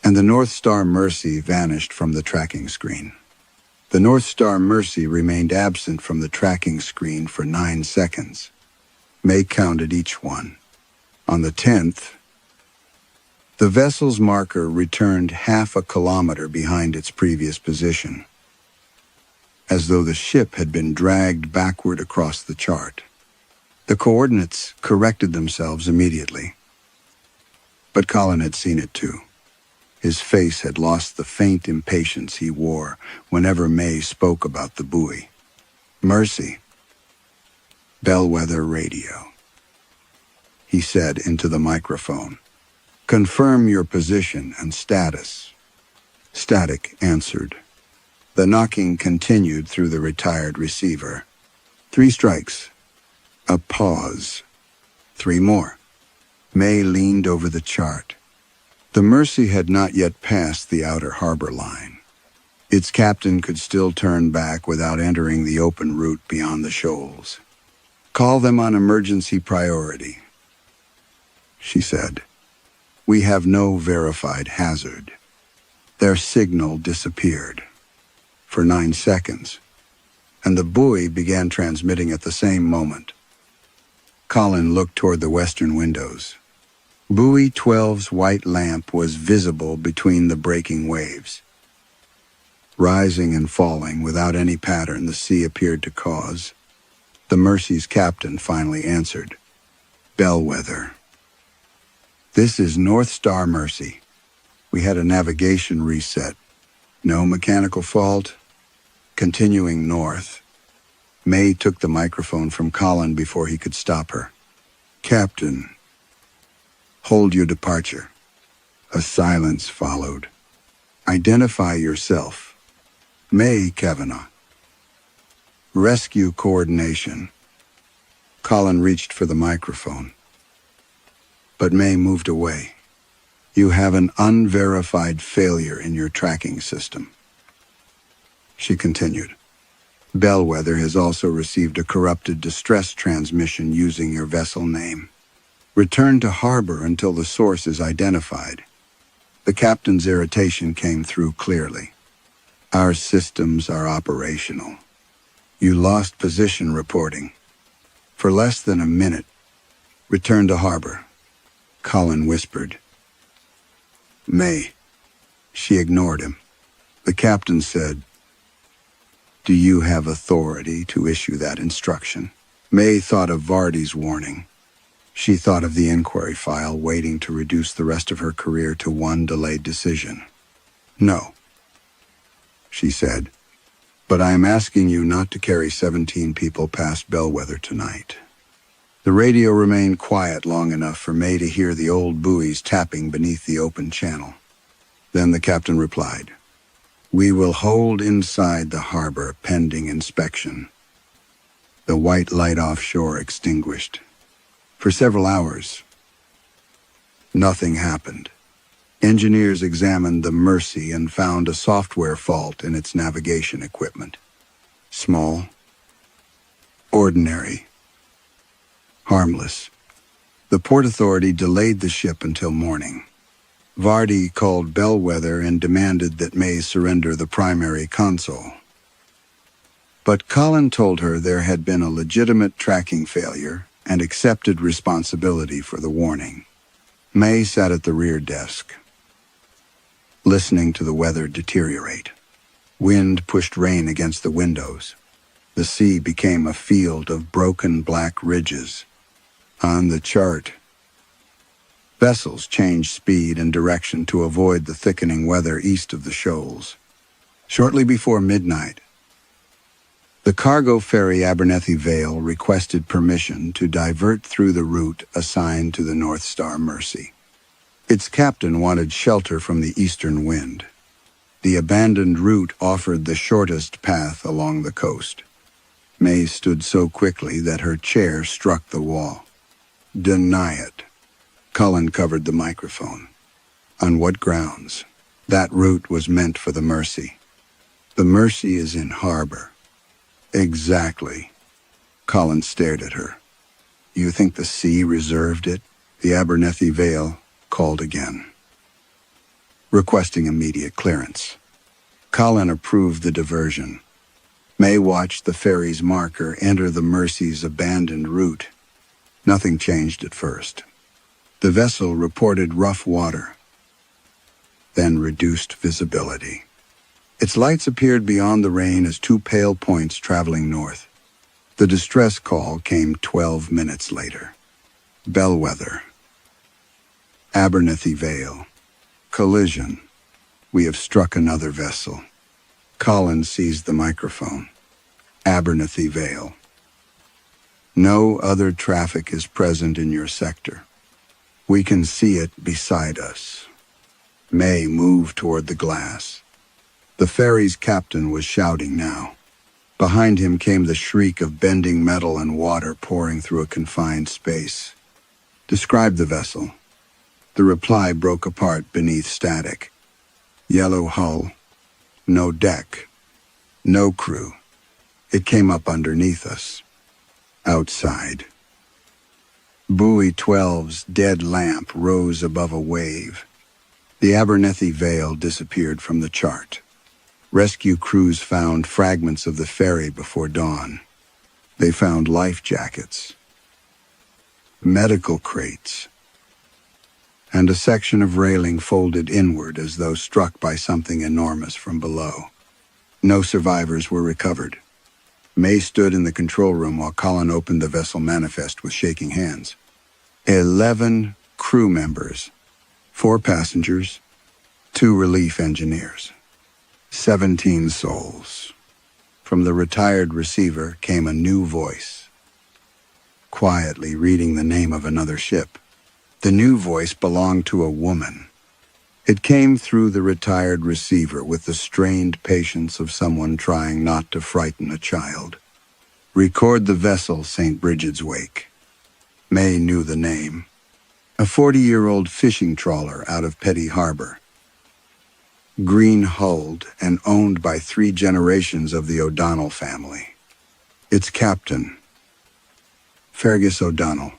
and the North Star Mercy vanished from the tracking screen. The North Star Mercy remained absent from the tracking screen for 9 seconds. May counted each one. On the 10th, the vessel's marker returned half a kilometer behind its previous position, as though the ship had been dragged backward across the chart. The coordinates corrected themselves immediately, but Colin had seen it too. His face had lost the faint impatience he wore whenever May spoke about the buoy. "Mercy. Bellwether radio," he said into the microphone. "Confirm your position and status." Static answered. The knocking continued through the retired receiver. 3 strikes. A pause. 3 more. May leaned over the chart. The Mercy had not yet passed the outer harbor line. Its captain could still turn back without entering the open route beyond the shoals. "Call them on emergency priority," she said. "We have no verified hazard." Their signal disappeared for 9 seconds, and the buoy began transmitting at the same moment. Colin looked toward the western windows. Buoy 12's white lamp was visible between the breaking waves. Rising and falling without any pattern the sea appeared to cause. The Mercy's captain finally answered. "Bellwether. This is North Star Mercy. We had a navigation reset. No mechanical fault. Continuing north." May took the microphone from Colin before he could stop her. "Captain, hold your departure." A silence followed. "Identify yourself." "May Kavanaugh." "Rescue coordination." Colin reached for the microphone, but May moved away. "You have an unverified failure in your tracking system," she continued. "Bellwether has also received a corrupted distress transmission using your vessel name. Return to harbor until the source is identified. The captain's irritation came through clearly. Our systems are operational. You lost position reporting. For less than a minute. Return to harbor. Colin whispered. May. She ignored him. The captain said, Do you have authority to issue that instruction? May thought of Vardy's warning. She thought of the inquiry file waiting to reduce the rest of her career to one delayed decision. No, she said, but I am asking you not to carry 17 people past Bellwether tonight. The radio remained quiet long enough for May to hear the old buoys tapping beneath the open channel. Then the captain replied, We will hold inside the harbor pending inspection. The white light offshore extinguished. For several hours, nothing happened. Engineers examined the Mercy and found a software fault in its navigation equipment. Small, ordinary, harmless. The Port Authority delayed the ship until morning. Vardy called Bellwether and demanded that May surrender the primary console. But Colin told her there had been a legitimate tracking failure and accepted responsibility for the warning. May sat at the rear desk, listening to the weather deteriorate. Wind pushed rain against the windows. The sea became a field of broken black ridges. On the chart, vessels changed speed and direction to avoid the thickening weather east of the shoals. Shortly before midnight, the cargo ferry Abernethy Vale requested permission to divert through the route assigned to the North Star Mercy. Its captain wanted shelter from the eastern wind. The abandoned route offered the shortest path along the coast. May stood so quickly that her chair struck the wall. Deny it. Colin covered the microphone. On what grounds? That route was meant for the Mercy. The Mercy is in harbor. Exactly. Colin stared at her. You think the sea reserved it? The Abernethy Vale called again, requesting immediate clearance. Colin approved the diversion. May watched the ferry's marker enter the Mercy's abandoned route. Nothing changed at first. The vessel reported rough water, then reduced visibility. Its lights appeared beyond the rain as two pale points traveling north. The distress call came 12 minutes later. Bellwether. Abernethy Vale. Collision. We have struck another vessel. Colin seized the microphone. Abernethy Vale. No other traffic is present in your sector. We can see it beside us. May moved toward the glass. The ferry's captain was shouting now. Behind him came the shriek of bending metal and water pouring through a confined space. Describe the vessel. The reply broke apart beneath static. Yellow hull. No deck. No crew. It came up underneath us. Outside. Buoy 12's dead lamp rose above a wave. The Abernethy Vale disappeared from the chart. Rescue crews found fragments of the ferry before dawn. They found life jackets, medical crates, and a section of railing folded inward as though struck by something enormous from below. No survivors were recovered. May stood in the control room while Colin opened the vessel manifest with shaking hands. 11 crew members, 4 passengers, 2 relief engineers. 17 souls. From the retired receiver came a new voice, quietly reading the name of another ship. The new voice belonged to a woman. It came through the retired receiver with the strained patience of someone trying not to frighten a child. Record the vessel St. Bridget's Wake. May knew the name. A 40-year-old fishing trawler out of Petty Harbor. Green-hulled and owned by 3 generations of the O'Donnell family. Its captain, Fergus O'Donnell,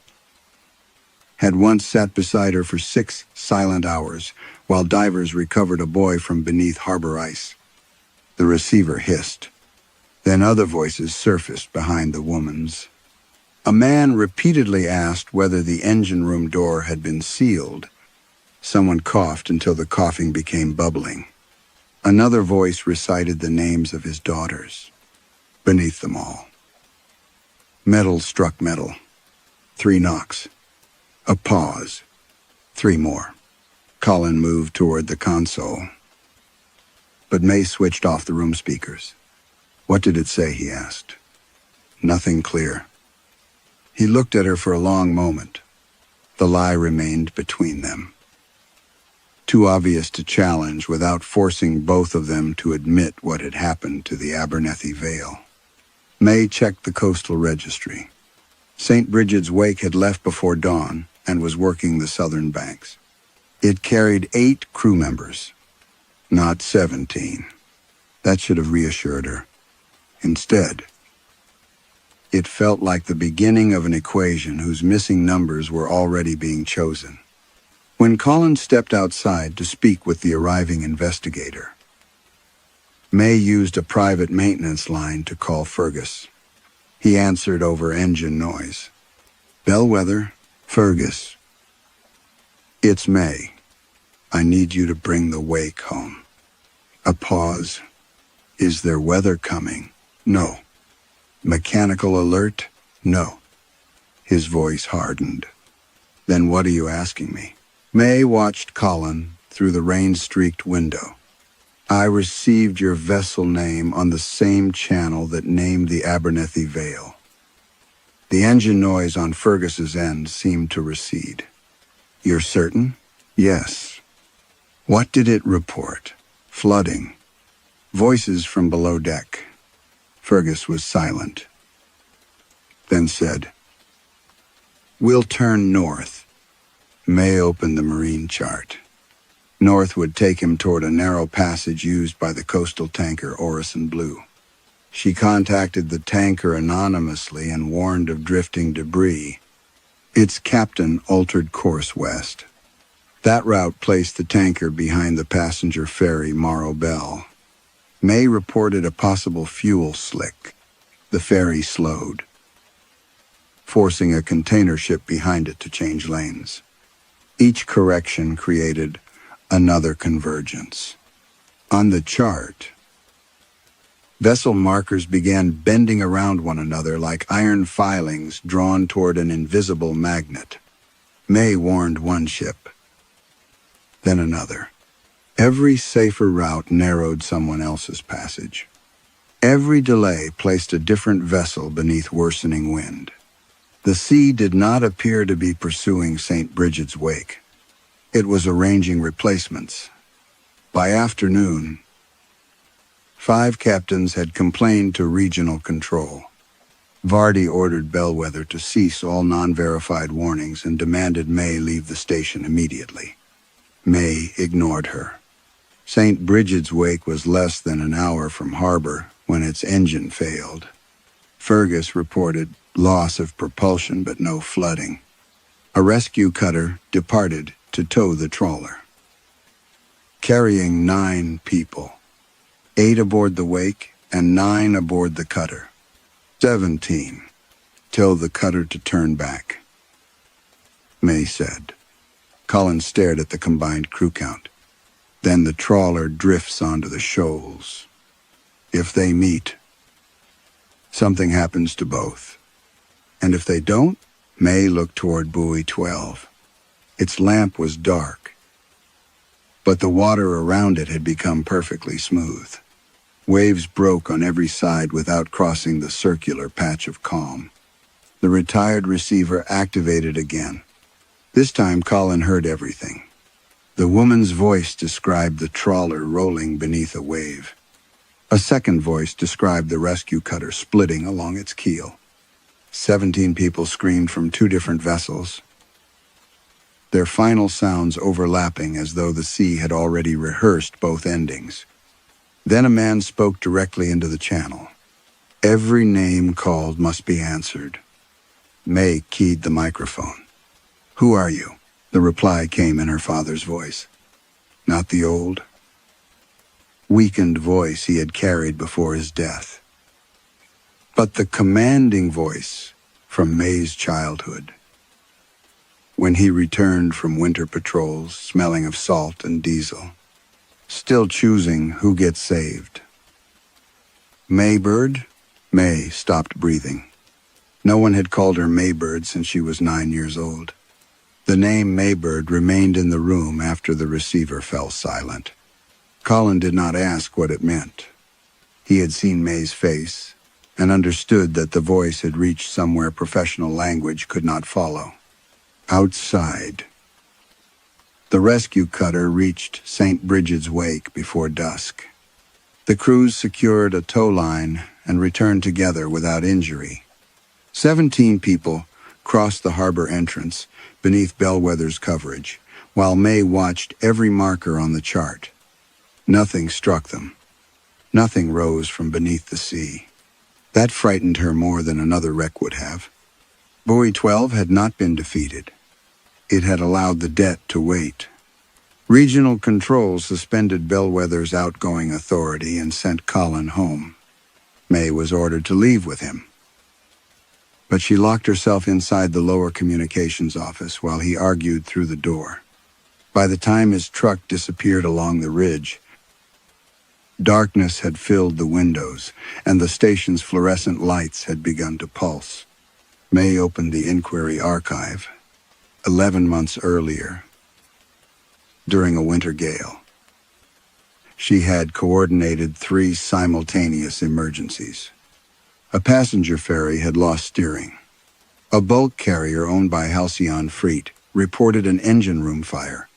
had once sat beside her for 6 silent hours while divers recovered a buoy from beneath harbor ice. The receiver hissed. Then other voices surfaced behind the woman's. A man repeatedly asked whether the engine room door had been sealed. Someone coughed until the coughing became bubbling. Another voice recited the names of his daughters. Beneath them all, metal struck metal. 3 knocks. A pause. 3 more. Colin moved toward the console. But May switched off the room speakers. What did it say, he asked. Nothing clear. He looked at her for a long moment. The lie remained between them. Too obvious to challenge without forcing both of them to admit what had happened to the Abernethy Vale. May checked the coastal registry. St. Bridget's wake had left before dawn and was working the southern banks. It carried 8 crew members, not 17. That should have reassured her. Instead, it felt like the beginning of an equation whose missing numbers were already being chosen. When Colin stepped outside to speak with the arriving investigator, May used a private maintenance line to call Fergus. He answered over engine noise. Bellwether, Fergus. It's May. I need you to bring the wake home. A pause. Is there weather coming? No. Mechanical alert? No. His voice hardened. Then what are you asking me? May watched Colin through the rain-streaked window. I received your vessel name on the same channel that named the Abernethy Vale. The engine noise on Fergus's end seemed to recede. You're certain? Yes. What did it report? Flooding. Voices from below deck. Fergus was silent. Then said, We'll turn north. May opened the marine chart. North would take him toward a narrow passage used by the coastal tanker Orison Blue. She contacted the tanker anonymously and warned of drifting debris. Its captain altered course west. That route placed the tanker behind the passenger ferry Morrow Bell. May reported a possible fuel slick. The ferry slowed, forcing a container ship behind it to change lanes. Each correction created another convergence. On the chart, vessel markers began bending around one another like iron filings drawn toward an invisible magnet. May warned one ship, then another. Every safer route narrowed someone else's passage. Every delay placed a different vessel beneath worsening wind. The sea did not appear to be pursuing St. Bridget's wake. It was arranging replacements. By afternoon, 5 captains had complained to regional control. Vardy ordered Bellwether to cease all non-verified warnings and demanded May leave the station immediately. May ignored her. St. Bridget's wake was less than an hour from harbor when its engine failed. Fergus reported loss of propulsion but no flooding. A rescue cutter departed to tow the trawler, carrying 9 people, 8 aboard the wake and 9 aboard the cutter. 17. Tell the cutter to turn back, May said. Colin stared at the combined crew count. Then the trawler drifts onto the shoals. If they meet, something happens to both. And if they don't, May looked toward Buoy 12. Its lamp was dark, but the water around it had become perfectly smooth. Waves broke on every side without crossing the circular patch of calm. The retired receiver activated again. This time Colin heard everything. The woman's voice described the trawler rolling beneath a wave. A second voice described the rescue cutter splitting along its keel. 17 people screamed from 2 different vessels, their final sounds overlapping as though the sea had already rehearsed both endings. Then a man spoke directly into the channel. Every name called must be answered. May keyed the microphone. "Who are you?" The reply came in her father's voice. Not the old, weakened voice he had carried before his death, but the commanding voice from May's childhood, when he returned from winter patrols, smelling of salt and diesel, still choosing who gets saved. Maybird? May stopped breathing. No one had called her Maybird since she was 9 years old. The name Maybird remained in the room after the receiver fell silent. Colin did not ask what it meant. He had seen May's face and understood that the voice had reached somewhere professional language could not follow. Outside. The rescue cutter reached St. Bridget's Wake before dusk. The crews secured a tow line and returned together without injury. 17 people crossed the harbor entrance beneath Bellwether's coverage, while May watched every marker on the chart. Nothing struck them. Nothing rose from beneath the sea. That frightened her more than another wreck would have. Buoy 12 had not been defeated. It had allowed the debt to wait. Regional control suspended Bellwether's outgoing authority and sent Colin home. May was ordered to leave with him. But she locked herself inside the lower communications office while he argued through the door. By the time his truck disappeared along the ridge, darkness had filled the windows, and the station's fluorescent lights had begun to pulse. May opened the inquiry archive. 11 months earlier, during a winter gale, she had coordinated 3 simultaneous emergencies. A passenger ferry had lost steering. A bulk carrier owned by Halcyon Freight reported an engine room fire.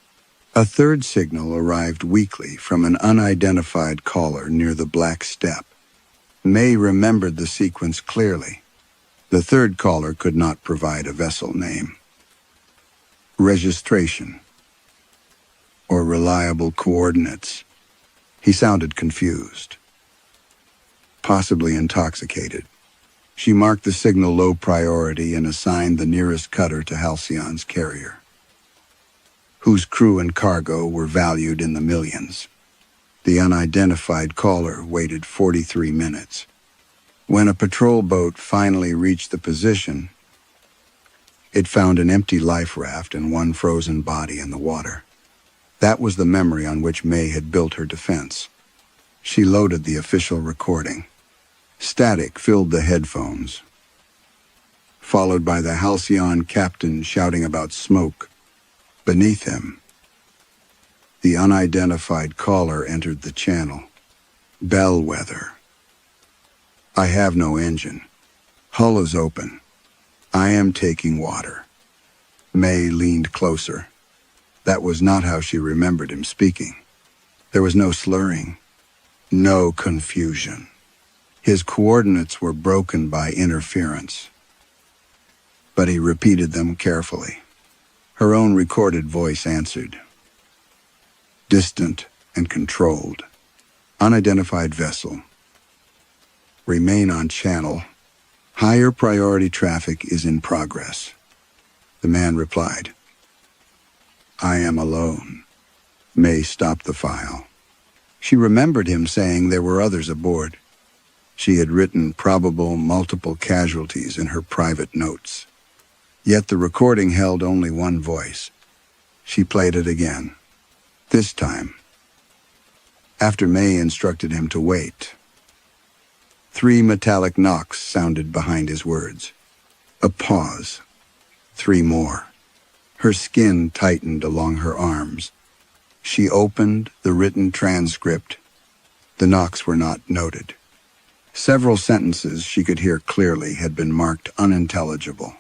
A third signal arrived weakly from an unidentified caller near the Black Step. May remembered the sequence clearly. The third caller could not provide a vessel name, registration, or reliable coordinates. He sounded confused, possibly intoxicated. She marked the signal low priority and assigned the nearest cutter to Halcyon's carrier, whose crew and cargo were valued in the millions. The unidentified caller waited 43 minutes. When a patrol boat finally reached the position, it found an empty life raft and one frozen body in the water. That was the memory on which May had built her defense. She loaded the official recording. Static filled the headphones, followed by the Halcyon captain shouting about smoke. Beneath him, the unidentified caller entered the channel. Bellwether. I have no engine. Hull is open. I am taking water. May leaned closer. That was not how she remembered him speaking. There was no slurring, no confusion. His coordinates were broken by interference, but he repeated them carefully. Her own recorded voice answered. Distant and controlled. Unidentified vessel. Remain on channel. Higher priority traffic is in progress. The man replied. I am alone. May stopped the file. She remembered him saying there were others aboard. She had written probable multiple casualties in her private notes. Yet the recording held only one voice. She played it again. This time, after May instructed him to wait. 3 metallic knocks sounded behind his words. A pause. 3 more. Her skin tightened along her arms. She opened the written transcript. The knocks were not noted. Several sentences she could hear clearly had been marked unintelligible.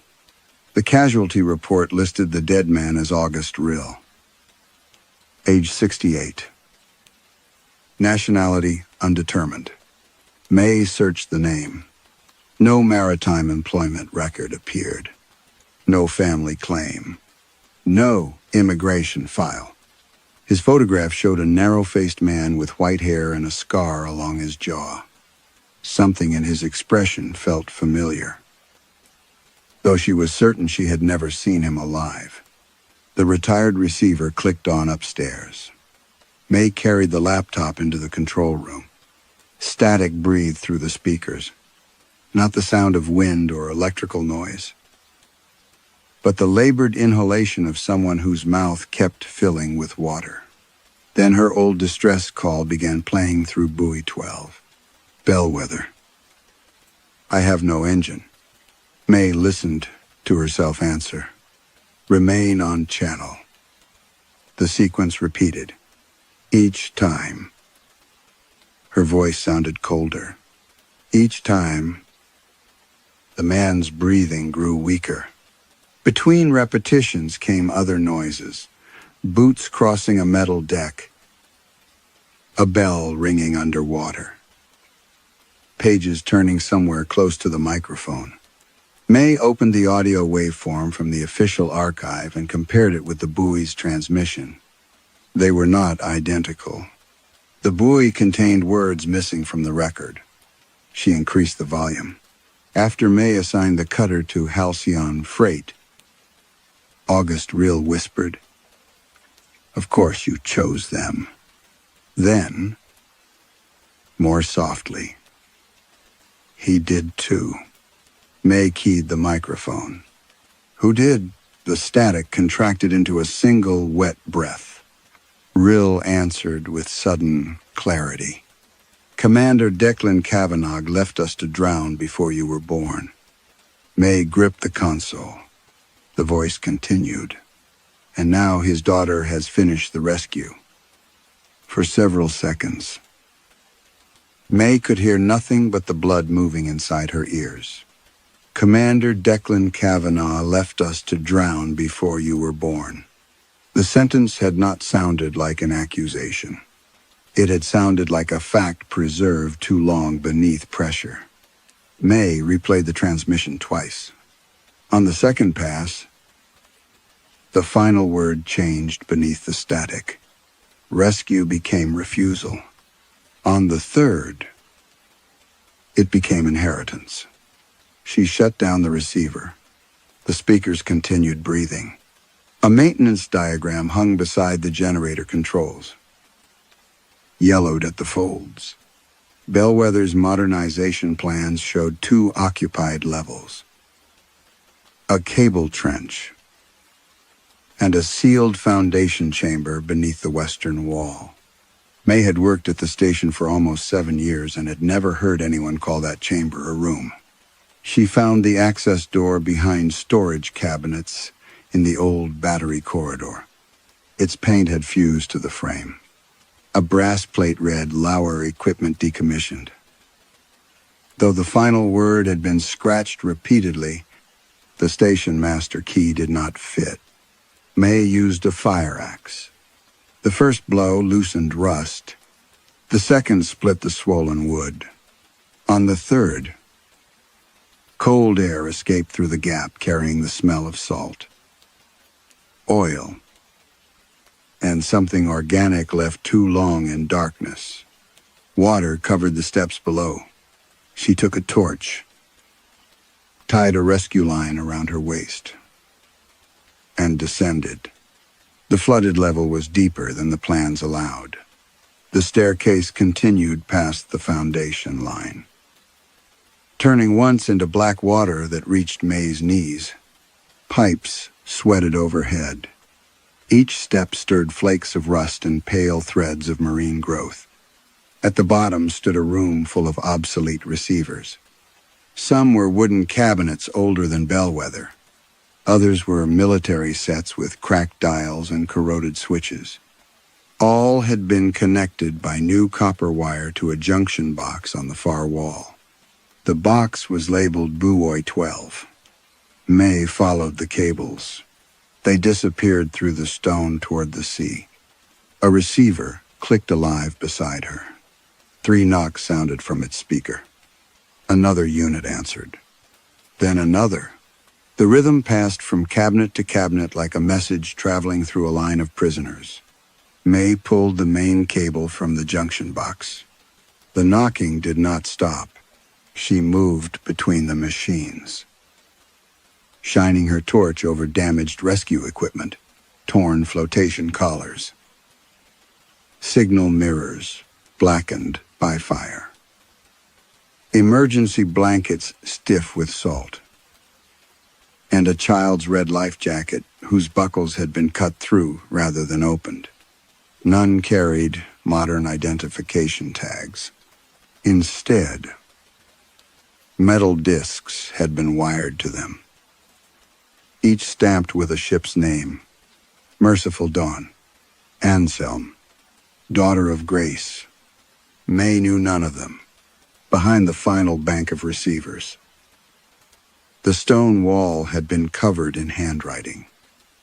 The casualty report listed the dead man as August Rill, age 68. Nationality undetermined. May searched the name. No maritime employment record appeared. No family claim. No immigration file. His photograph showed a narrow-faced man with white hair and a scar along his jaw. Something in his expression felt familiar, though she was certain she had never seen him alive. The retired receiver clicked on upstairs. May carried the laptop into the control room. Static breathed through the speakers, not the sound of wind or electrical noise, but the labored inhalation of someone whose mouth kept filling with water. Then her old distress call began playing through Buoy 12. Bellwether. I have no engine. May listened to herself answer. Remain on channel. The sequence repeated. Each time. Her voice sounded colder. Each time, the man's breathing grew weaker. Between repetitions came other noises. Boots crossing a metal deck. A bell ringing underwater. Pages turning somewhere close to the microphone. May opened the audio waveform from the official archive and compared it with the buoy's transmission. They were not identical. The buoy contained words missing from the record. She increased the volume. After May assigned the cutter to Halcyon Freight, August Real whispered, "Of course you chose them." Then, more softly, "He did too." May keyed the microphone. "Who did?" The static contracted into a single wet breath. Rill answered with sudden clarity. "Commander Declan Kavanagh left us to drown before you were born." May gripped the console. The voice continued. "And now his daughter has finished the rescue." For several seconds, May could hear nothing but the blood moving inside her ears. "Commander Declan Kavanagh left us to drown before you were born." The sentence had not sounded like an accusation. It had sounded like a fact preserved too long beneath pressure. May replayed the transmission twice. On the second pass, the final word changed beneath the static. Rescue became refusal. On the third, it became inheritance. She shut down the receiver. The speakers continued breathing. A maintenance diagram hung beside the generator controls, yellowed at the folds. Bellwether's modernization plans showed 2 occupied levels, a cable trench, and a sealed foundation chamber beneath the western wall. May had worked at the station for almost 7 years and had never heard anyone call that chamber a room. She found the access door behind storage cabinets in the old battery corridor. Its paint had fused to the frame. A brass plate read, "Lauer equipment decommissioned." Though the final word had been scratched repeatedly, the station master key did not fit. May used a fire axe. The first blow loosened rust. The second split the swollen wood. On the third, cold air escaped through the gap, carrying the smell of salt, oil, and something organic left too long in darkness. Water covered the steps below. She took a torch, tied a rescue line around her waist, and descended. The flooded level was deeper than the plans allowed. The staircase continued past the foundation line, turning once into black water that reached May's knees. Pipes sweated overhead. Each step stirred flakes of rust and pale threads of marine growth. At the bottom stood a room full of obsolete receivers. Some were wooden cabinets older than Bellwether. Others were military sets with cracked dials and corroded switches. All had been connected by new copper wire to a junction box on the far wall. The box was labeled Buoy 12. May followed the cables. They disappeared through the stone toward the sea. A receiver clicked alive beside her. 3 knocks sounded from its speaker. Another unit answered. Then another. The rhythm passed from cabinet to cabinet like a message traveling through a line of prisoners. May pulled the main cable from the junction box. The knocking did not stop. She moved between the machines, shining her torch over damaged rescue equipment. torn flotation collars, signal mirrors blackened by fire, emergency blankets stiff with salt, and a child's red life jacket whose buckles had been cut through rather than opened. None carried modern identification tags. Instead, metal discs had been wired to them, each stamped with a ship's name: Merciful Dawn, Anselm, Daughter of Grace. May knew none of them. Behind the final bank of receivers, the stone wall had been covered in handwriting.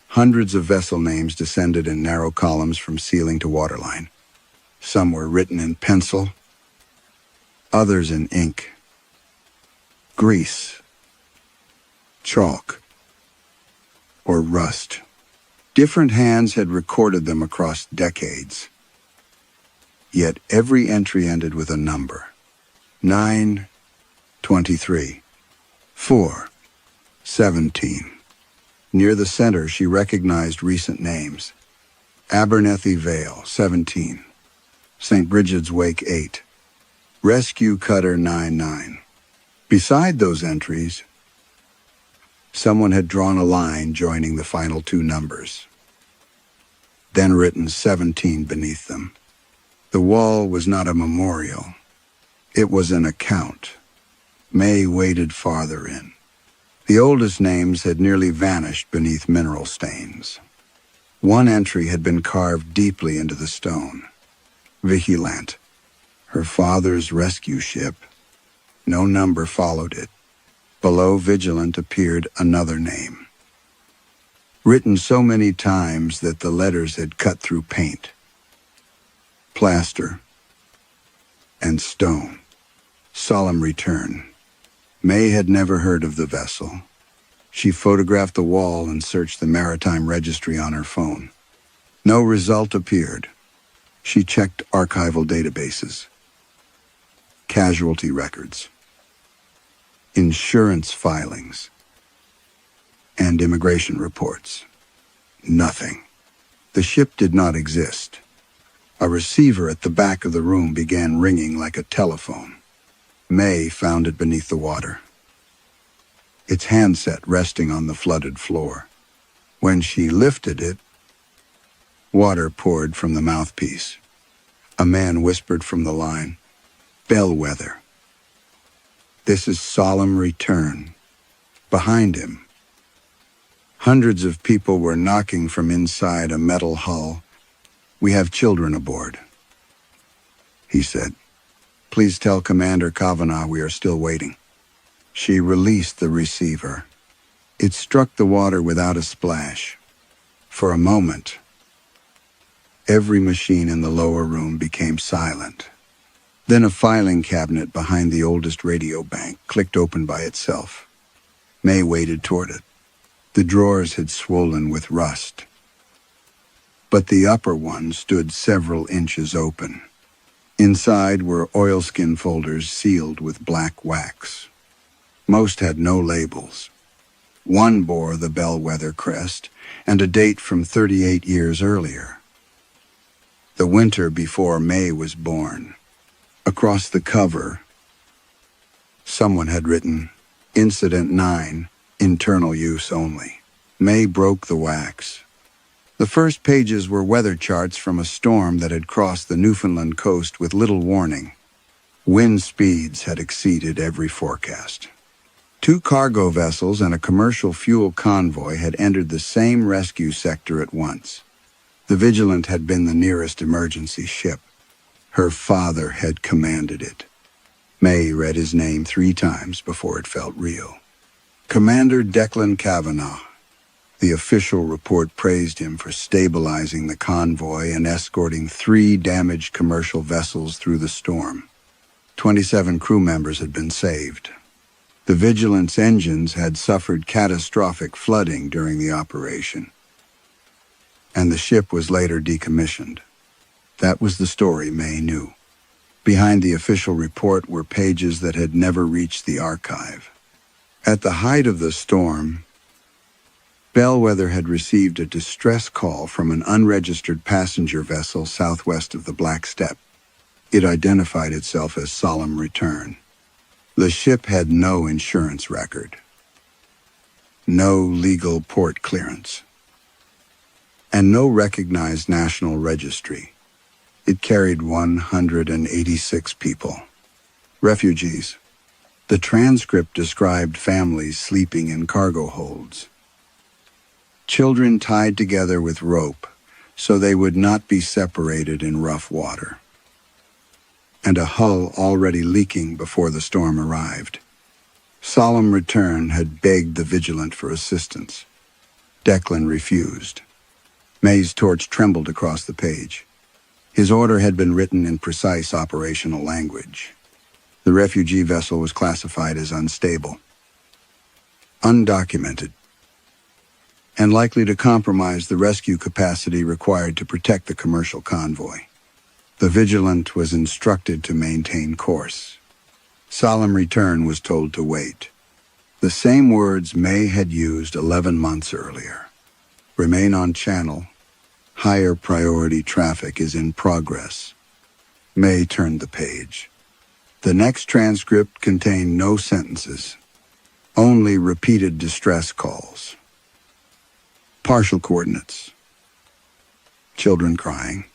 Hundreds of vessel names descended in narrow columns from ceiling to waterline. Some were written in pencil, others in ink, grease, chalk, or rust. Different hands had recorded them across decades. Yet every entry ended with a number: 9, 23, 4, 17. Near the center, she recognized recent names: Abernethy Vale, 17, St. Bridget's Wake, 8, Rescue Cutter 99. Beside those entries, someone had drawn a line joining the final two numbers, then written 17 beneath them. The wall was not a memorial. It was an account. May waded farther in. The oldest names had nearly vanished beneath mineral stains. One entry had been carved deeply into the stone: Vigilant, her father's rescue ship. No number followed it. Below Vigilant appeared another name, written so many times that the letters had cut through paint, plaster, and stone. Solemn Return. May had never heard of the vessel. She photographed the wall and searched the maritime registry on her phone. No result appeared. She checked archival databases, casualty records, insurance filings, and immigration reports. Nothing. The ship did not exist. A receiver at the back of the room began ringing like a telephone. May found it beneath the water, its handset resting on the flooded floor. When she lifted it, water poured from the mouthpiece. A man whispered from the line, "Bellwether. This is Solemn Return." Behind him, hundreds of people were knocking from inside a metal hull. "We have children aboard," he said. "Please tell Commander Kavanagh we are still waiting." She released the receiver. It struck the water without a splash. For a moment, every machine in the lower room became silent. Then a filing cabinet behind the oldest radio bank clicked open by itself. May waded toward it. The drawers had swollen with rust, but the upper one stood several inches open. Inside were oilskin folders sealed with black wax. Most had no labels. One bore the Bellwether crest and a date from 38 years earlier, the winter before May was born. Across the cover, someone had written, "Incident 9, internal use only." May broke the wax. The first pages were weather charts from a storm that had crossed the Newfoundland coast with little warning. Wind speeds had exceeded every forecast. 2 cargo vessels and a commercial fuel convoy had entered the same rescue sector at once. The Vigilant had been the nearest emergency ship. Her father had commanded it. May read his name 3 times before it felt real. Commander Declan Kavanagh. The official report praised him for stabilizing the convoy and escorting 3 damaged commercial vessels through the storm. 27 crew members had been saved. The Vigilant's engines had suffered catastrophic flooding during the operation, and the ship was later decommissioned. That was the story May knew. Behind the official report were pages that had never reached the archive. At the height of the storm, Bellwether had received a distress call from an unregistered passenger vessel southwest of the Black Steppe. It identified itself as Solemn Return. The ship had no insurance record, no legal port clearance, and no recognized national registry. It carried 186 people, refugees. The transcript described families sleeping in cargo holds, children tied together with rope so they would not be separated in rough water, and a hull already leaking before the storm arrived. Solemn Return had begged the Vigilant for assistance. Declan refused. May's torch trembled across the page. His order had been written in precise operational language. The refugee vessel was classified as unstable, undocumented, and likely to compromise the rescue capacity required to protect the commercial convoy. The Vigilant was instructed to maintain course. Solemn Return was told to wait. The same words May had used 11 months earlier. Remain on channel. Higher priority traffic is in progress. May turned the page. The next transcript contained no sentences, only repeated distress calls. Partial coordinates, children crying,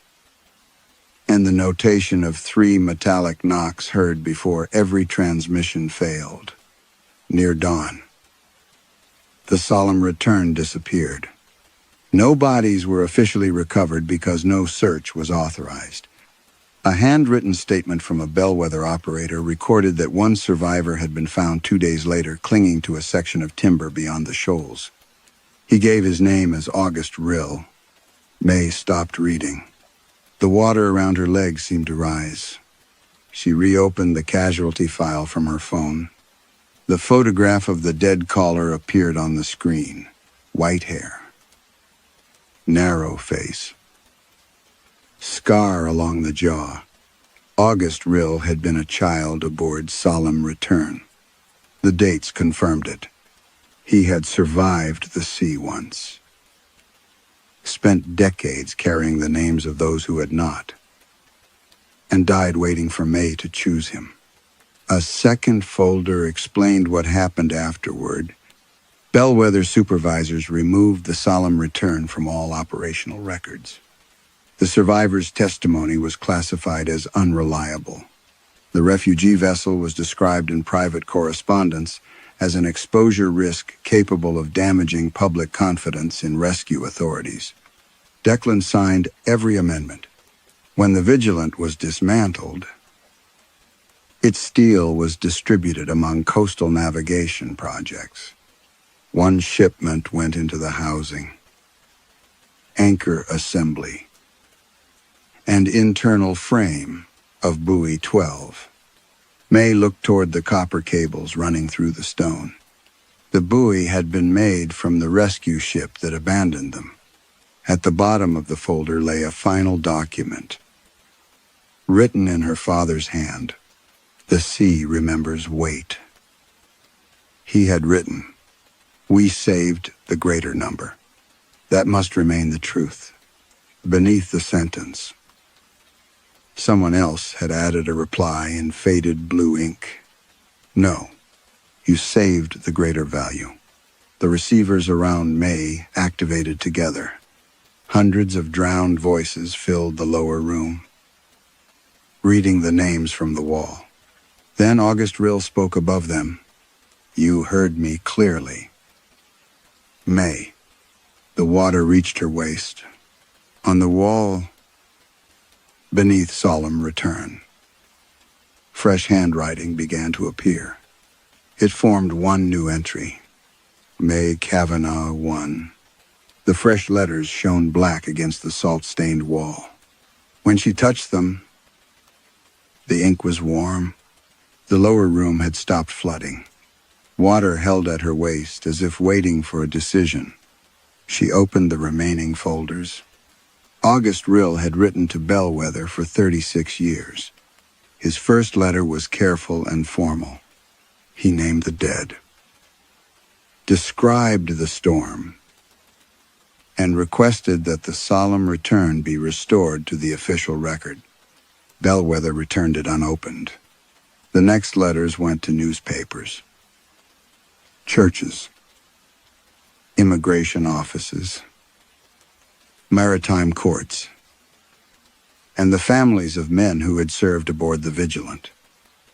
and the notation of 3 metallic knocks heard before every transmission failed. Near dawn, the Solemn Return disappeared. No bodies were officially recovered because no search was authorized. A handwritten statement from a bellwether operator recorded that one survivor had been found 2 days later clinging to a section of timber beyond the shoals. He gave his name as August Rill. May stopped reading. The water around her legs seemed to rise. She reopened the casualty file from her phone. The photograph of the dead caller appeared on the screen. White hair, narrow face, scar along the jaw. August Rill had been a child aboard Solemn Return. The dates confirmed it. He had survived the sea once, spent decades carrying the names of those who had not, and died waiting for May to choose him. A second folder explained what happened afterward. Bellwether supervisors removed the Solemn Return from all operational records. The survivor's testimony was classified as unreliable. The refugee vessel was described in private correspondence as an exposure risk capable of damaging public confidence in rescue authorities. Declan signed every amendment. When the Vigilant was dismantled, its steel was distributed among coastal navigation projects. One shipment went into the housing, anchor assembly, and internal frame of Buoy 12. May looked toward the copper cables running through the stone. The buoy had been made from the rescue ship that abandoned them. At the bottom of the folder lay a final document, written in her father's hand. The sea remembers weight. He had written, "We saved the greater number." That must remain the truth. Beneath the sentence, someone else had added a reply in faded blue ink. "No, you saved the greater value." The receivers around May activated together. Hundreds of drowned voices filled the lower room, reading the names from the wall. Then August Rill spoke above them. "You heard me clearly." May. The water reached her waist. On the wall, beneath Solemn Return, fresh handwriting began to appear. It formed one new entry. May Kavanaugh 1. The fresh letters shone black against the salt-stained wall. When she touched them, the ink was warm. The lower room had stopped flooding. Water held at her waist as if waiting for a decision. She opened the remaining folders. August Rill had written to Bellwether for 36 years. His first letter was careful and formal. He named the dead, described the storm, and requested that the solemn return be restored to the official record. Bellwether returned it unopened. The next letters went to newspapers, churches, immigration offices, maritime courts, and the families of men who had served aboard the Vigilant.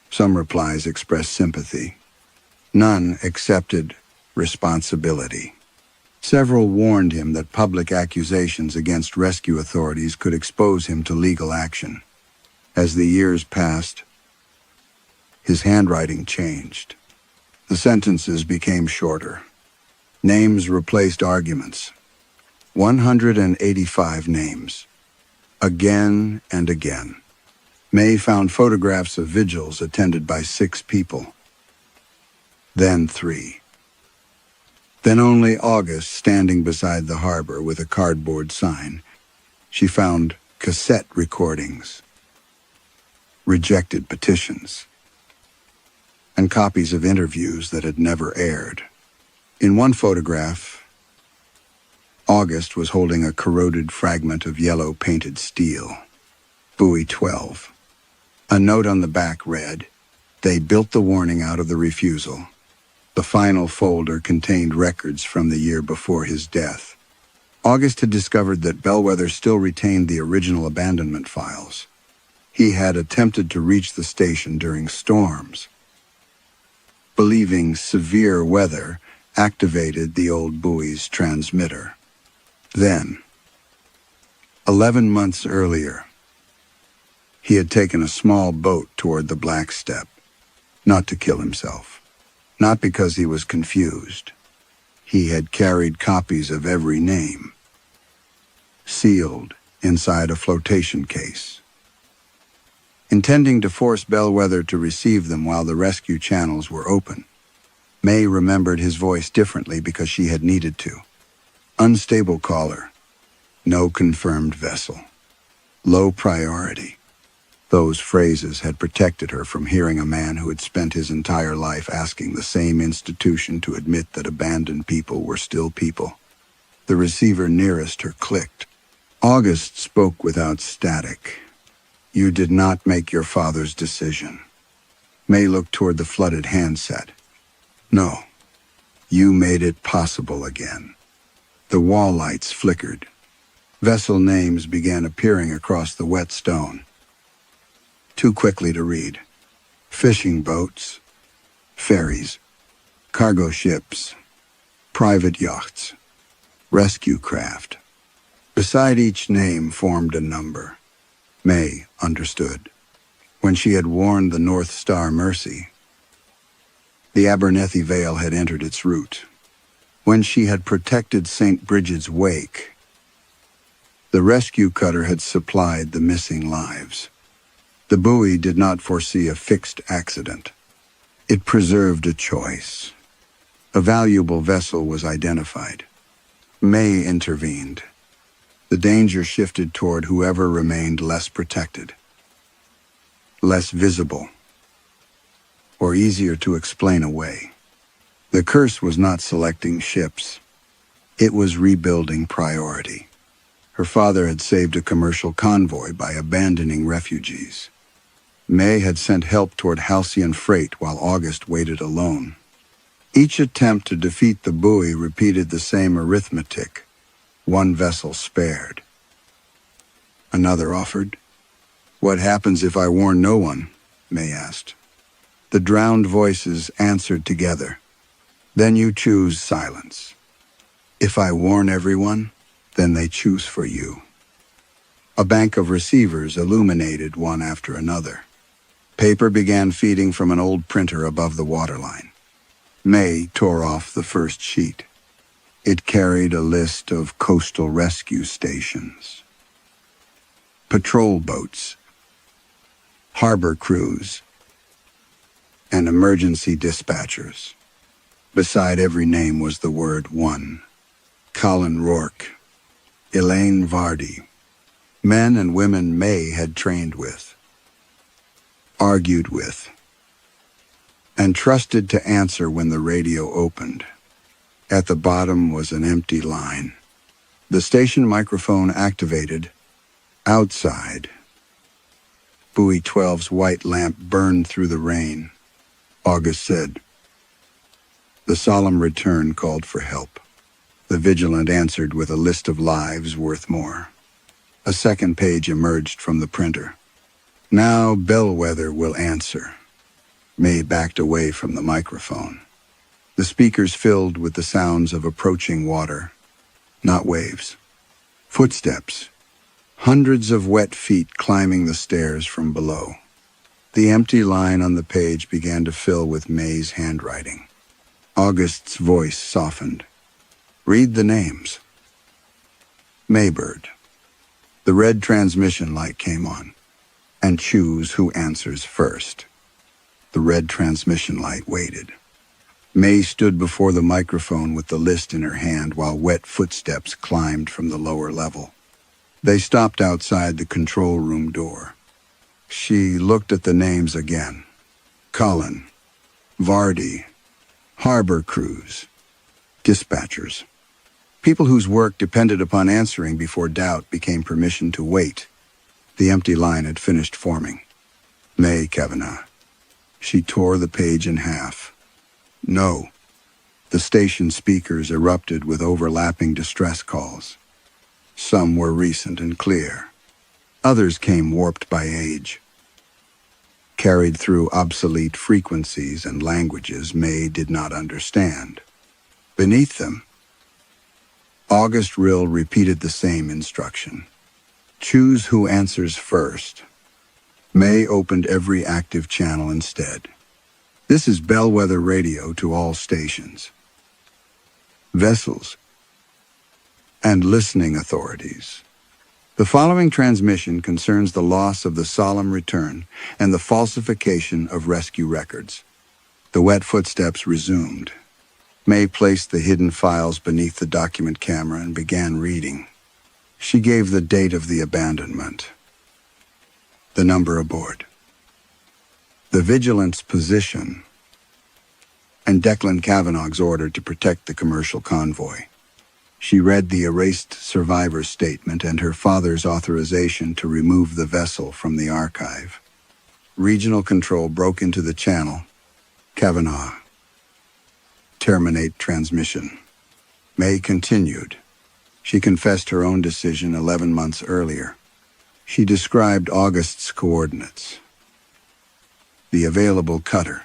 Some replies expressed sympathy. None accepted responsibility. Several warned him that public accusations against rescue authorities could expose him to legal action. As the years passed, his handwriting changed. The sentences became shorter. Names replaced arguments. 185 names. Again and again. May found photographs of vigils attended by 6 people. Then 3. Then only August standing beside the harbor with a cardboard sign. She found cassette recordings, rejected petitions, and copies of interviews that had never aired. In one photograph, August was holding a corroded fragment of yellow painted steel. Buoy 12. A note on the back read, "They built the warning out of the refusal." The final folder contained records from the year before his death. August had discovered that Bellwether still retained the original abandonment files. He had attempted to reach the station during storms, believing severe weather activated the old buoy's transmitter. Then, 11 months earlier, he had taken a small boat toward the Black Step, not to kill himself, not because he was confused. He had carried copies of every name, sealed inside a flotation case, intending to force Bellwether to receive them while the rescue channels were open. May remembered his voice differently because she had needed to. Unstable caller, no confirmed vessel, low priority. Those phrases had protected her from hearing a man who had spent his entire life asking the same institution to admit that abandoned people were still people. The receiver nearest her clicked. August spoke without static. "You did not make your father's decision." May looked toward the flooded handset. "No, you made it possible again." The wall lights flickered. Vessel names began appearing across the wet stone. Too quickly to read. Fishing boats, ferries, cargo ships, private yachts, rescue craft. Beside each name formed a number. May understood. When she had warned the North Star Mercy, the Abernethy Vale had entered its route. When she had protected St. Bridget's Wake, the rescue cutter had supplied the missing lives. The buoy did not foresee a fixed accident. It preserved a choice. A valuable vessel was identified. May intervened. The danger shifted toward whoever remained less protected, less visible, or easier to explain away. The curse was not selecting ships. It was rebuilding priority. Her father had saved a commercial convoy by abandoning refugees. May had sent help toward halcyon freight while August waited alone. Each attempt to defeat the buoy repeated the same arithmetic. One vessel spared. Another offered. "What happens if I warn no one?" May asked. The drowned voices answered together. "Then you choose silence. If I warn everyone, then they choose for you." A bank of receivers illuminated one after another. Paper began feeding from an old printer above the waterline. May tore off the first sheet. It carried a list of coastal rescue stations, patrol boats, harbor crews, and emergency dispatchers. Beside every name was the word one. Colin Rourke, Elaine Vardy, men and women May had trained with, argued with, and trusted to answer when the radio opened. At the bottom was an empty line. The station microphone activated. Outside, Buoy 12's white lamp burned through the rain. August said. The solemn return called for help. The vigilant answered with a list of lives worth more. A second page emerged from the printer. Now Bellwether will answer. May backed away from the microphone. The speakers filled with the sounds of approaching water, not waves. Footsteps. Hundreds of wet feet climbing the stairs from below. The empty line on the page began to fill with May's handwriting. August's voice softened. Read the names. Maybird. The red transmission light came on. And choose who answers first. The red transmission light waited. May stood before the microphone with the list in her hand while wet footsteps climbed from the lower level. They stopped outside the control room door. She looked at the names again. Cullen, Vardy, harbor crews, dispatchers. People whose work depended upon answering before doubt became permission to wait. The empty line had finished forming. May Kavanagh. She tore the page in half. No. The station speakers erupted with overlapping distress calls. Some were recent and clear. Others came warped by age. Carried through obsolete frequencies and languages May did not understand. Beneath them, August Rill repeated the same instruction. Choose who answers first. May opened every active channel instead. This is Bellwether Radio to all stations, vessels, and listening authorities. The following transmission concerns the loss of the solemn return and the falsification of rescue records. The wet footsteps resumed. May placed the hidden files beneath the document camera and began reading. She gave the date of the abandonment, the number aboard, the vigilance position, and Declan Kavanagh's order to protect the commercial convoy. She read the erased survivor's statement and her father's authorization to remove the vessel from the archive. Regional control broke into the channel. Kavanagh. Terminate transmission. May continued. She confessed her own decision 11 months earlier. She described August's coordinates. The available cutter.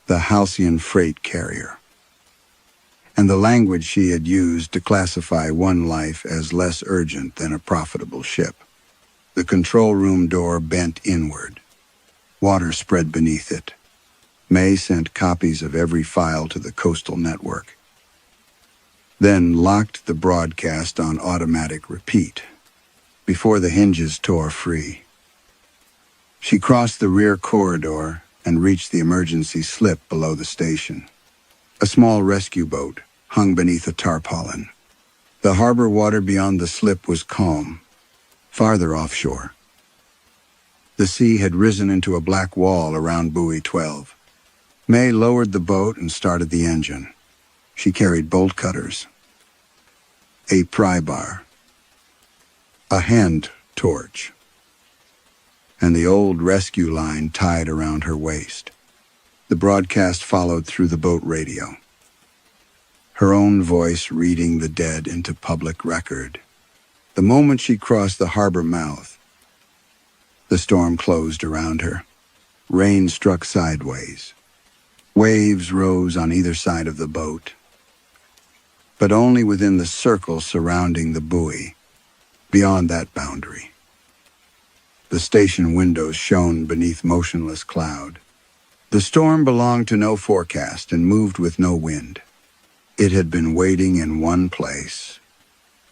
The Halcyon freight carrier. And the language she had used to classify one life as less urgent than a profitable ship. The control room door bent inward. Water spread beneath it. May sent copies of every file to the coastal network, then locked the broadcast on automatic repeat before the hinges tore free. She crossed the rear corridor and reached the emergency slip below the station. A small rescue boat hung beneath a tarpaulin. The harbor water beyond the slip was calm, farther offshore. The sea had risen into a black wall around Buoy 12. May lowered the boat and started the engine. She carried bolt cutters, a pry bar, a hand torch, and the old rescue line tied around her waist. The broadcast followed through the boat radio, her own voice reading the dead into public record. The moment she crossed the harbor mouth, the storm closed around her. Rain struck sideways. Waves rose on either side of the boat, but only within the circle surrounding the buoy. Beyond that boundary, the station windows shone beneath motionless cloud. The storm belonged to no forecast and moved with no wind. It had been waiting in one place.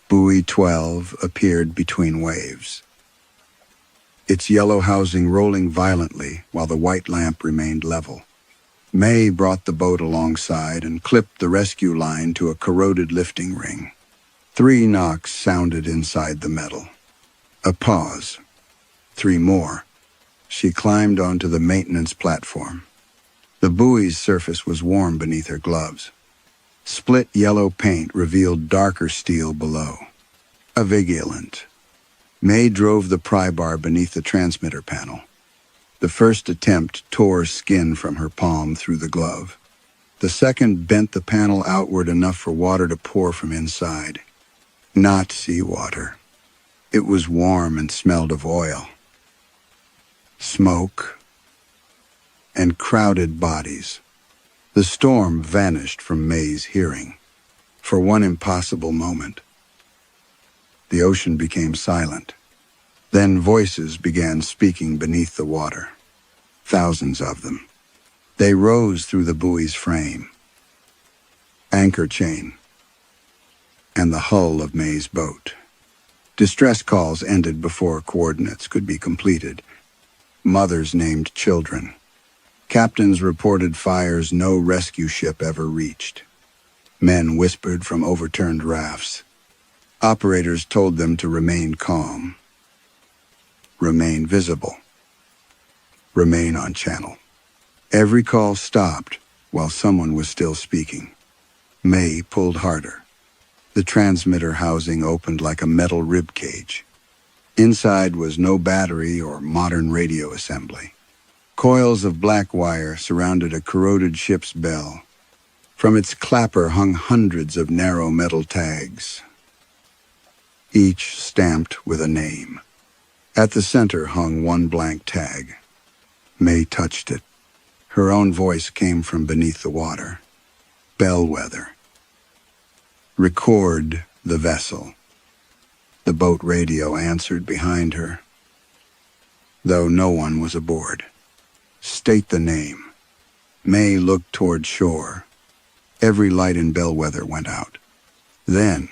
Buoy 12 appeared between waves, its yellow housing rolling violently while the white lamp remained level. May brought the boat alongside and clipped the rescue line to a corroded lifting ring. 3 knocks sounded inside the metal. A pause. 3 more. She climbed onto the maintenance platform. The buoy's surface was warm beneath her gloves. Split yellow paint revealed darker steel below. A vigilant. May drove the pry bar beneath the transmitter panel. The first attempt tore skin from her palm through the glove. The second bent the panel outward enough for water to pour from inside. Not seawater. It was warm and smelled of oil, smoke, and crowded bodies. The storm vanished from May's hearing. For one impossible moment, the ocean became silent. Then voices began speaking beneath the water. Thousands of them. They rose through the buoy's frame, anchor chain, and the hull of May's boat. Distress calls ended before coordinates could be completed. Mothers named children. Captains reported fires no rescue ship ever reached. Men whispered from overturned rafts. Operators told them to remain calm, remain visible, remain on channel. Every call stopped while someone was still speaking. May pulled harder. The transmitter housing opened like a metal rib cage. Inside was no battery or modern radio assembly. Coils of black wire surrounded a corroded ship's bell. From its clapper hung hundreds of narrow metal tags, each stamped with a name. At the center hung one blank tag. May touched it. Her own voice came from beneath the water. Bellwether. Record the vessel. The boat radio answered behind her, though no one was aboard. State the name. May looked toward shore. Every light in Bellwether went out. Then,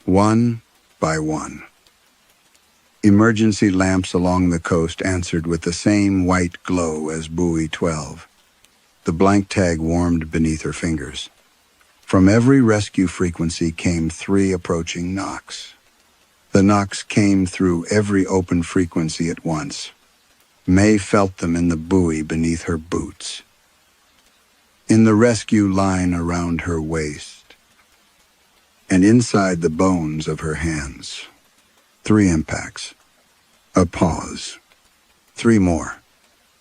one by one, emergency lamps along the coast answered with the same white glow as Buoy 12. The blank tag warmed beneath her fingers. From every rescue frequency came 3 approaching knocks. The knocks came through every open frequency at once. May felt them in the buoy beneath her boots, in the rescue line around her waist, and inside the bones of her hands. 3 impacts. A pause. 3 more.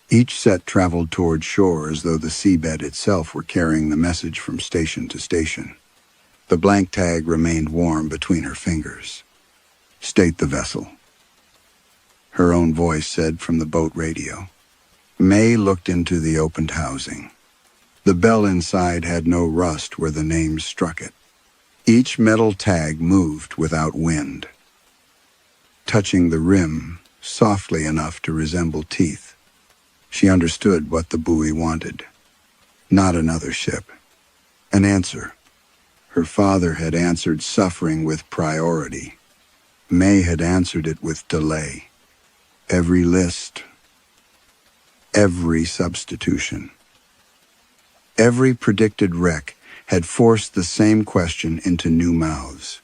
Each set traveled toward shore as though the seabed itself were carrying the message from station to station. The blank tag remained warm between her fingers. State the vessel. Her own voice said from the boat radio. May looked into the opened housing. The bell inside had no rust where the names struck it. Each metal tag moved without wind, touching the rim softly enough to resemble teeth. She understood what the buoy wanted. Not another ship. An answer. Her father had answered suffering with priority. May had answered it with delay. Every list, every substitution, every predicted wreck had forced the same question into new mouths.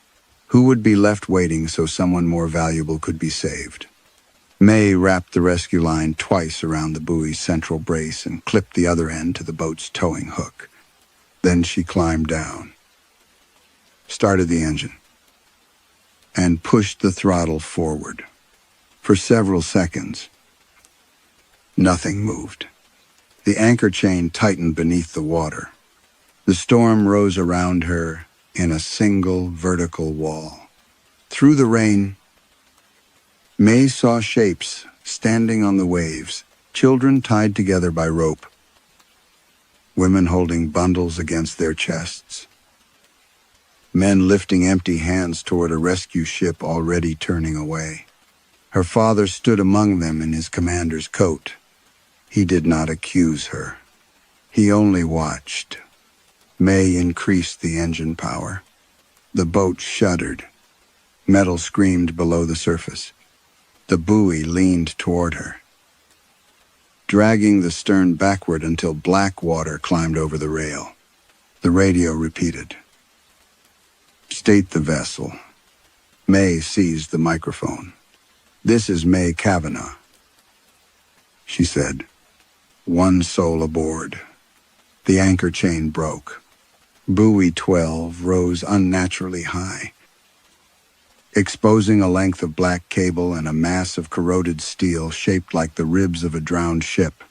Who would be left waiting so someone more valuable could be saved? May wrapped the rescue line twice around the buoy's central brace and clipped the other end to the boat's towing hook. Then she climbed down, started the engine, and pushed the throttle forward. For several seconds, nothing moved. The anchor chain tightened beneath the water. The storm rose around her in a single vertical wall. Through the rain, May saw shapes standing on the waves, children tied together by rope, women holding bundles against their chests, men lifting empty hands toward a rescue ship already turning away. Her father stood among them in his commander's coat. He did not accuse her. He only watched. May increased the engine power. The boat shuddered. Metal screamed below the surface. The buoy leaned toward her, dragging the stern backward until black water climbed over the rail. The radio repeated. State the vessel. May seized the microphone. This is May Kavanagh, she said. One soul aboard. The anchor chain broke. Buoy 12 rose unnaturally high, exposing a length of black cable and a mass of corroded steel shaped like the ribs of a drowned ship.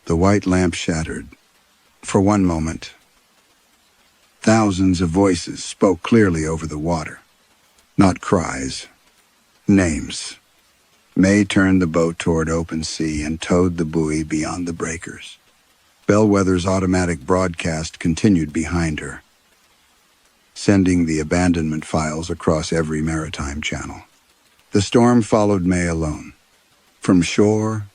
The white lamp shattered. For one moment, thousands of voices spoke clearly over the water. Not cries, names. May turned the boat toward open sea and towed the buoy beyond the breakers. Bellwether's automatic broadcast continued behind her, sending the abandonment files across every maritime channel. The storm followed May alone. From shore,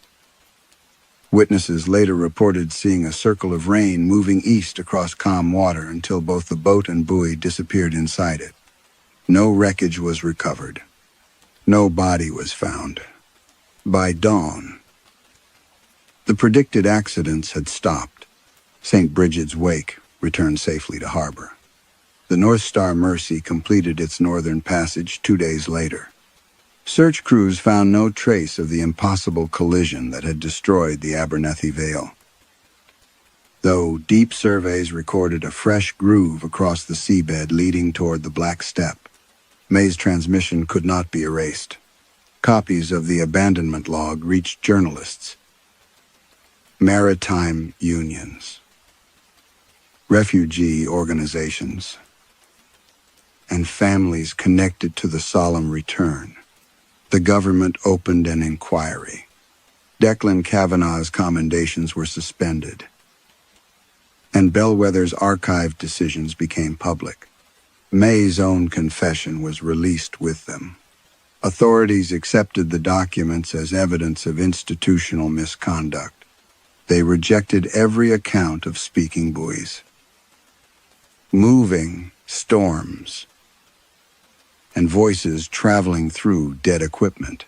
witnesses later reported seeing a circle of rain moving east across calm water until both the boat and buoy disappeared inside it. No wreckage was recovered. No body was found. By dawn, the predicted accidents had stopped. St. Bridget's wake returned safely to harbor. The North Star Mercy completed its northern passage 2 days later. Search crews found no trace of the impossible collision that had destroyed the Abernethy Vale. Though deep surveys recorded a fresh groove across the seabed leading toward the Black Steppe, May's transmission could not be erased. Copies of the abandonment log reached journalists, maritime unions, refugee organizations, and families connected to the solemn return. The government opened an inquiry. Declan Kavanagh's commendations were suspended, and Bellwether's archived decisions became public. May's own confession was released with them. Authorities accepted the documents as evidence of institutional misconduct. They rejected every account of speaking buoys, moving storms, and voices traveling through dead equipment.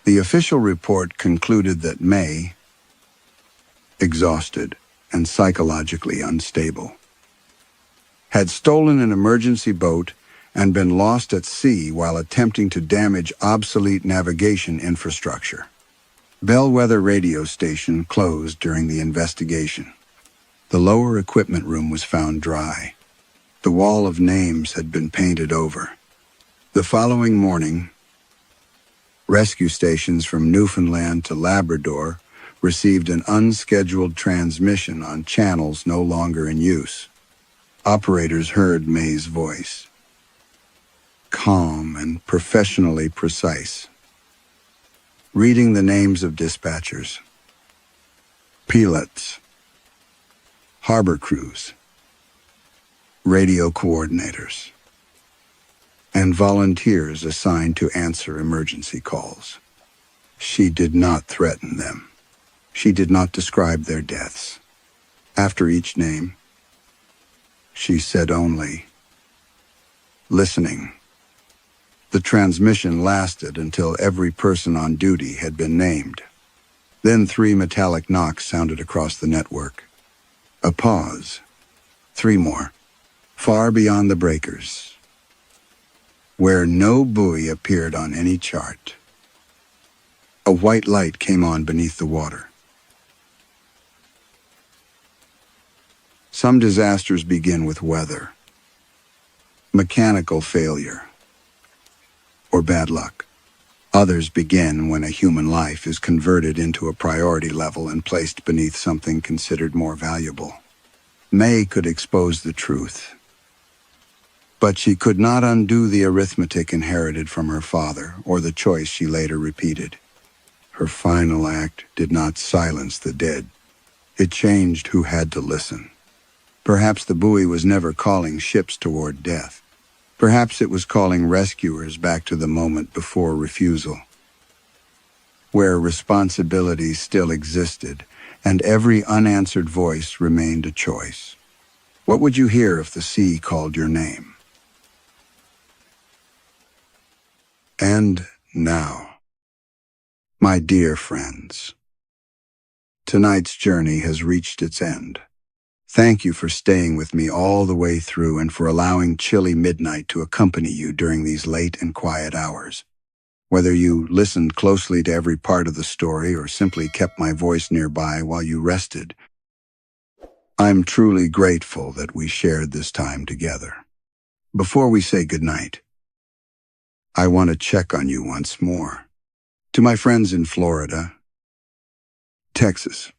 The official report concluded that May, exhausted and psychologically unstable, had stolen an emergency boat and been lost at sea while attempting to damage obsolete navigation infrastructure. Bellwether radio station closed during the investigation. The lower equipment room was found dry. The wall of names had been painted over. The following morning, rescue stations from Newfoundland to Labrador received an unscheduled transmission on channels no longer in use. Operators heard May's voice, calm and professionally precise, reading the names of dispatchers, pilots, harbor crews, radio coordinators, and volunteers assigned to answer emergency calls. She did not threaten them. She did not describe their deaths. After each name, she said only, "Listening." The transmission lasted until every person on duty had been named. Then 3 metallic knocks sounded across the network. A pause. 3 more, far beyond the breakers, where no buoy appeared on any chart. A white light came on beneath the water. Some disasters begin with weather, mechanical failure, or bad luck. Others begin when a human life is converted into a priority level and placed beneath something considered more valuable. May could expose the truth, but she could not undo the arithmetic inherited from her father or the choice she later repeated. Her final act did not silence the dead. It changed who had to listen. Perhaps the buoy was never calling ships toward death. Perhaps it was calling rescuers back to the moment before refusal, where responsibility still existed and every unanswered voice remained a choice. What would you hear if the sea called your name? And now, my dear friends, tonight's journey has reached its end. Thank you for staying with me all the way through and for allowing chilly midnight to accompany you during these late and quiet hours. Whether you listened closely to every part of the story or simply kept my voice nearby while you rested, I'm truly grateful that we shared this time together. Before we say goodnight, I want to check on you once more. To my friends in Florida, Texas,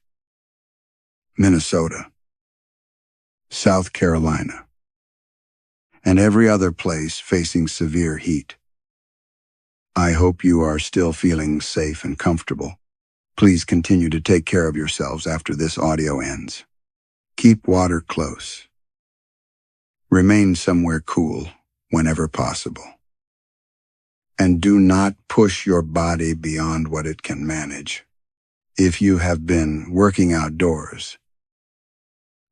Minnesota, South Carolina, and every other place facing severe heat, I hope you are still feeling safe and comfortable. Please continue to take care of yourselves after this audio ends. Keep water close. Remain somewhere cool whenever possible. And do not push your body beyond what it can manage. If you have been working outdoors,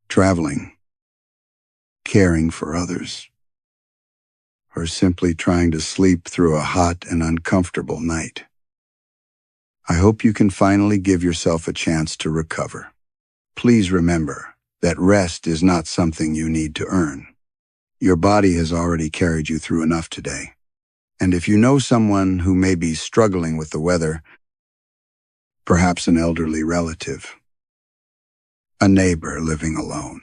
traveling, caring for others, or simply trying to sleep through a hot and uncomfortable night, I hope you can finally give yourself a chance to recover. Please remember that rest is not something you need to earn. Your body has already carried you through enough today. And if you know someone who may be struggling with the weather, perhaps an elderly relative, a neighbor living alone,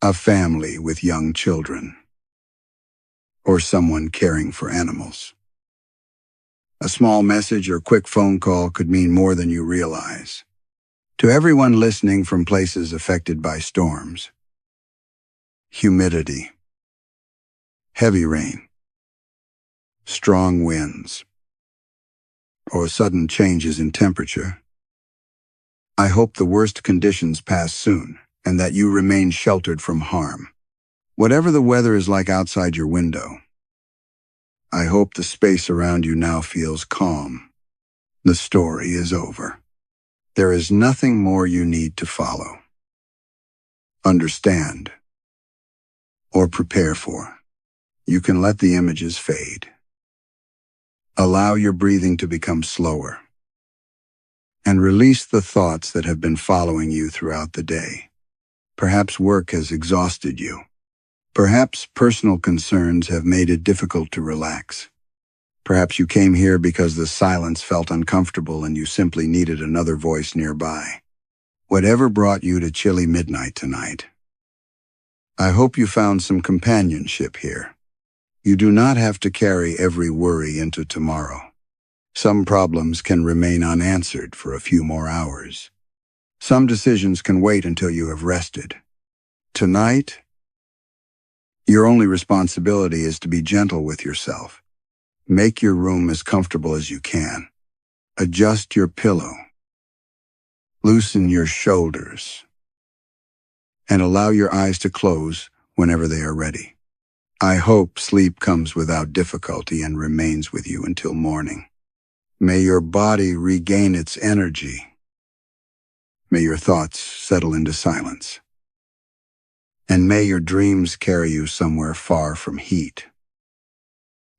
a family with young children, or someone caring for animals, a small message or quick phone call could mean more than you realize. To everyone listening from places affected by storms, humidity, heavy rain, strong winds, or sudden changes in temperature, I hope the worst conditions pass soon and that you remain sheltered from harm. Whatever the weather is like outside your window, I hope the space around you now feels calm. The story is over. There is nothing more you need to follow, understand, or prepare for. You can let the images fade. Allow your breathing to become slower, and release the thoughts that have been following you throughout the day. Perhaps work has exhausted you. Perhaps personal concerns have made it difficult to relax. Perhaps you came here because the silence felt uncomfortable and you simply needed another voice nearby. Whatever brought you to chilly midnight tonight, I hope you found some companionship here. You do not have to carry every worry into tomorrow. Some problems can remain unanswered for a few more hours. Some decisions can wait until you have rested. Tonight, your only responsibility is to be gentle with yourself. Make your room as comfortable as you can. Adjust your pillow. Loosen your shoulders. And allow your eyes to close whenever they are ready. I hope sleep comes without difficulty and remains with you until morning. May your body regain its energy. May your thoughts settle into silence. And may your dreams carry you somewhere far from heat,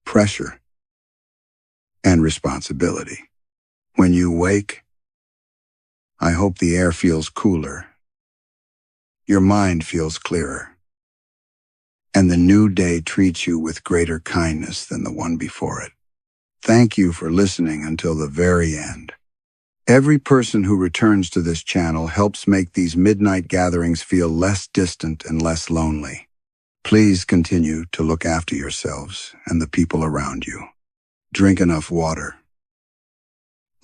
pressure, and responsibility. When you wake, I hope the air feels cooler, your mind feels clearer, and the new day treats you with greater kindness than the one before it. Thank you for listening until the very end. Every person who returns to this channel helps make these midnight gatherings feel less distant and less lonely. Please continue to look after yourselves and the people around you. Drink enough water.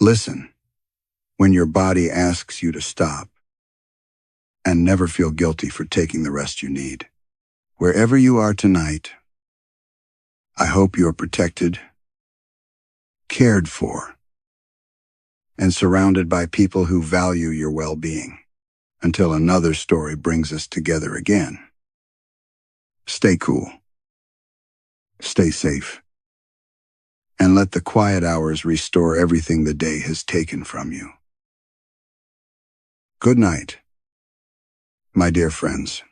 Listen when your body asks you to stop, and never feel guilty for taking the rest you need. Wherever you are tonight, I hope you are protected, cared for, and surrounded by people who value your well-being. Until another story brings us together again. Stay cool, stay safe, and let the quiet hours restore everything the day has taken from you. Good night, my dear friends.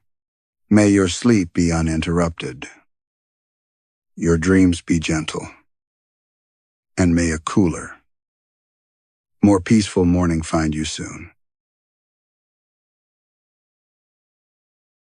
May your sleep be uninterrupted, your dreams be gentle, and may a cooler, more peaceful morning find you soon.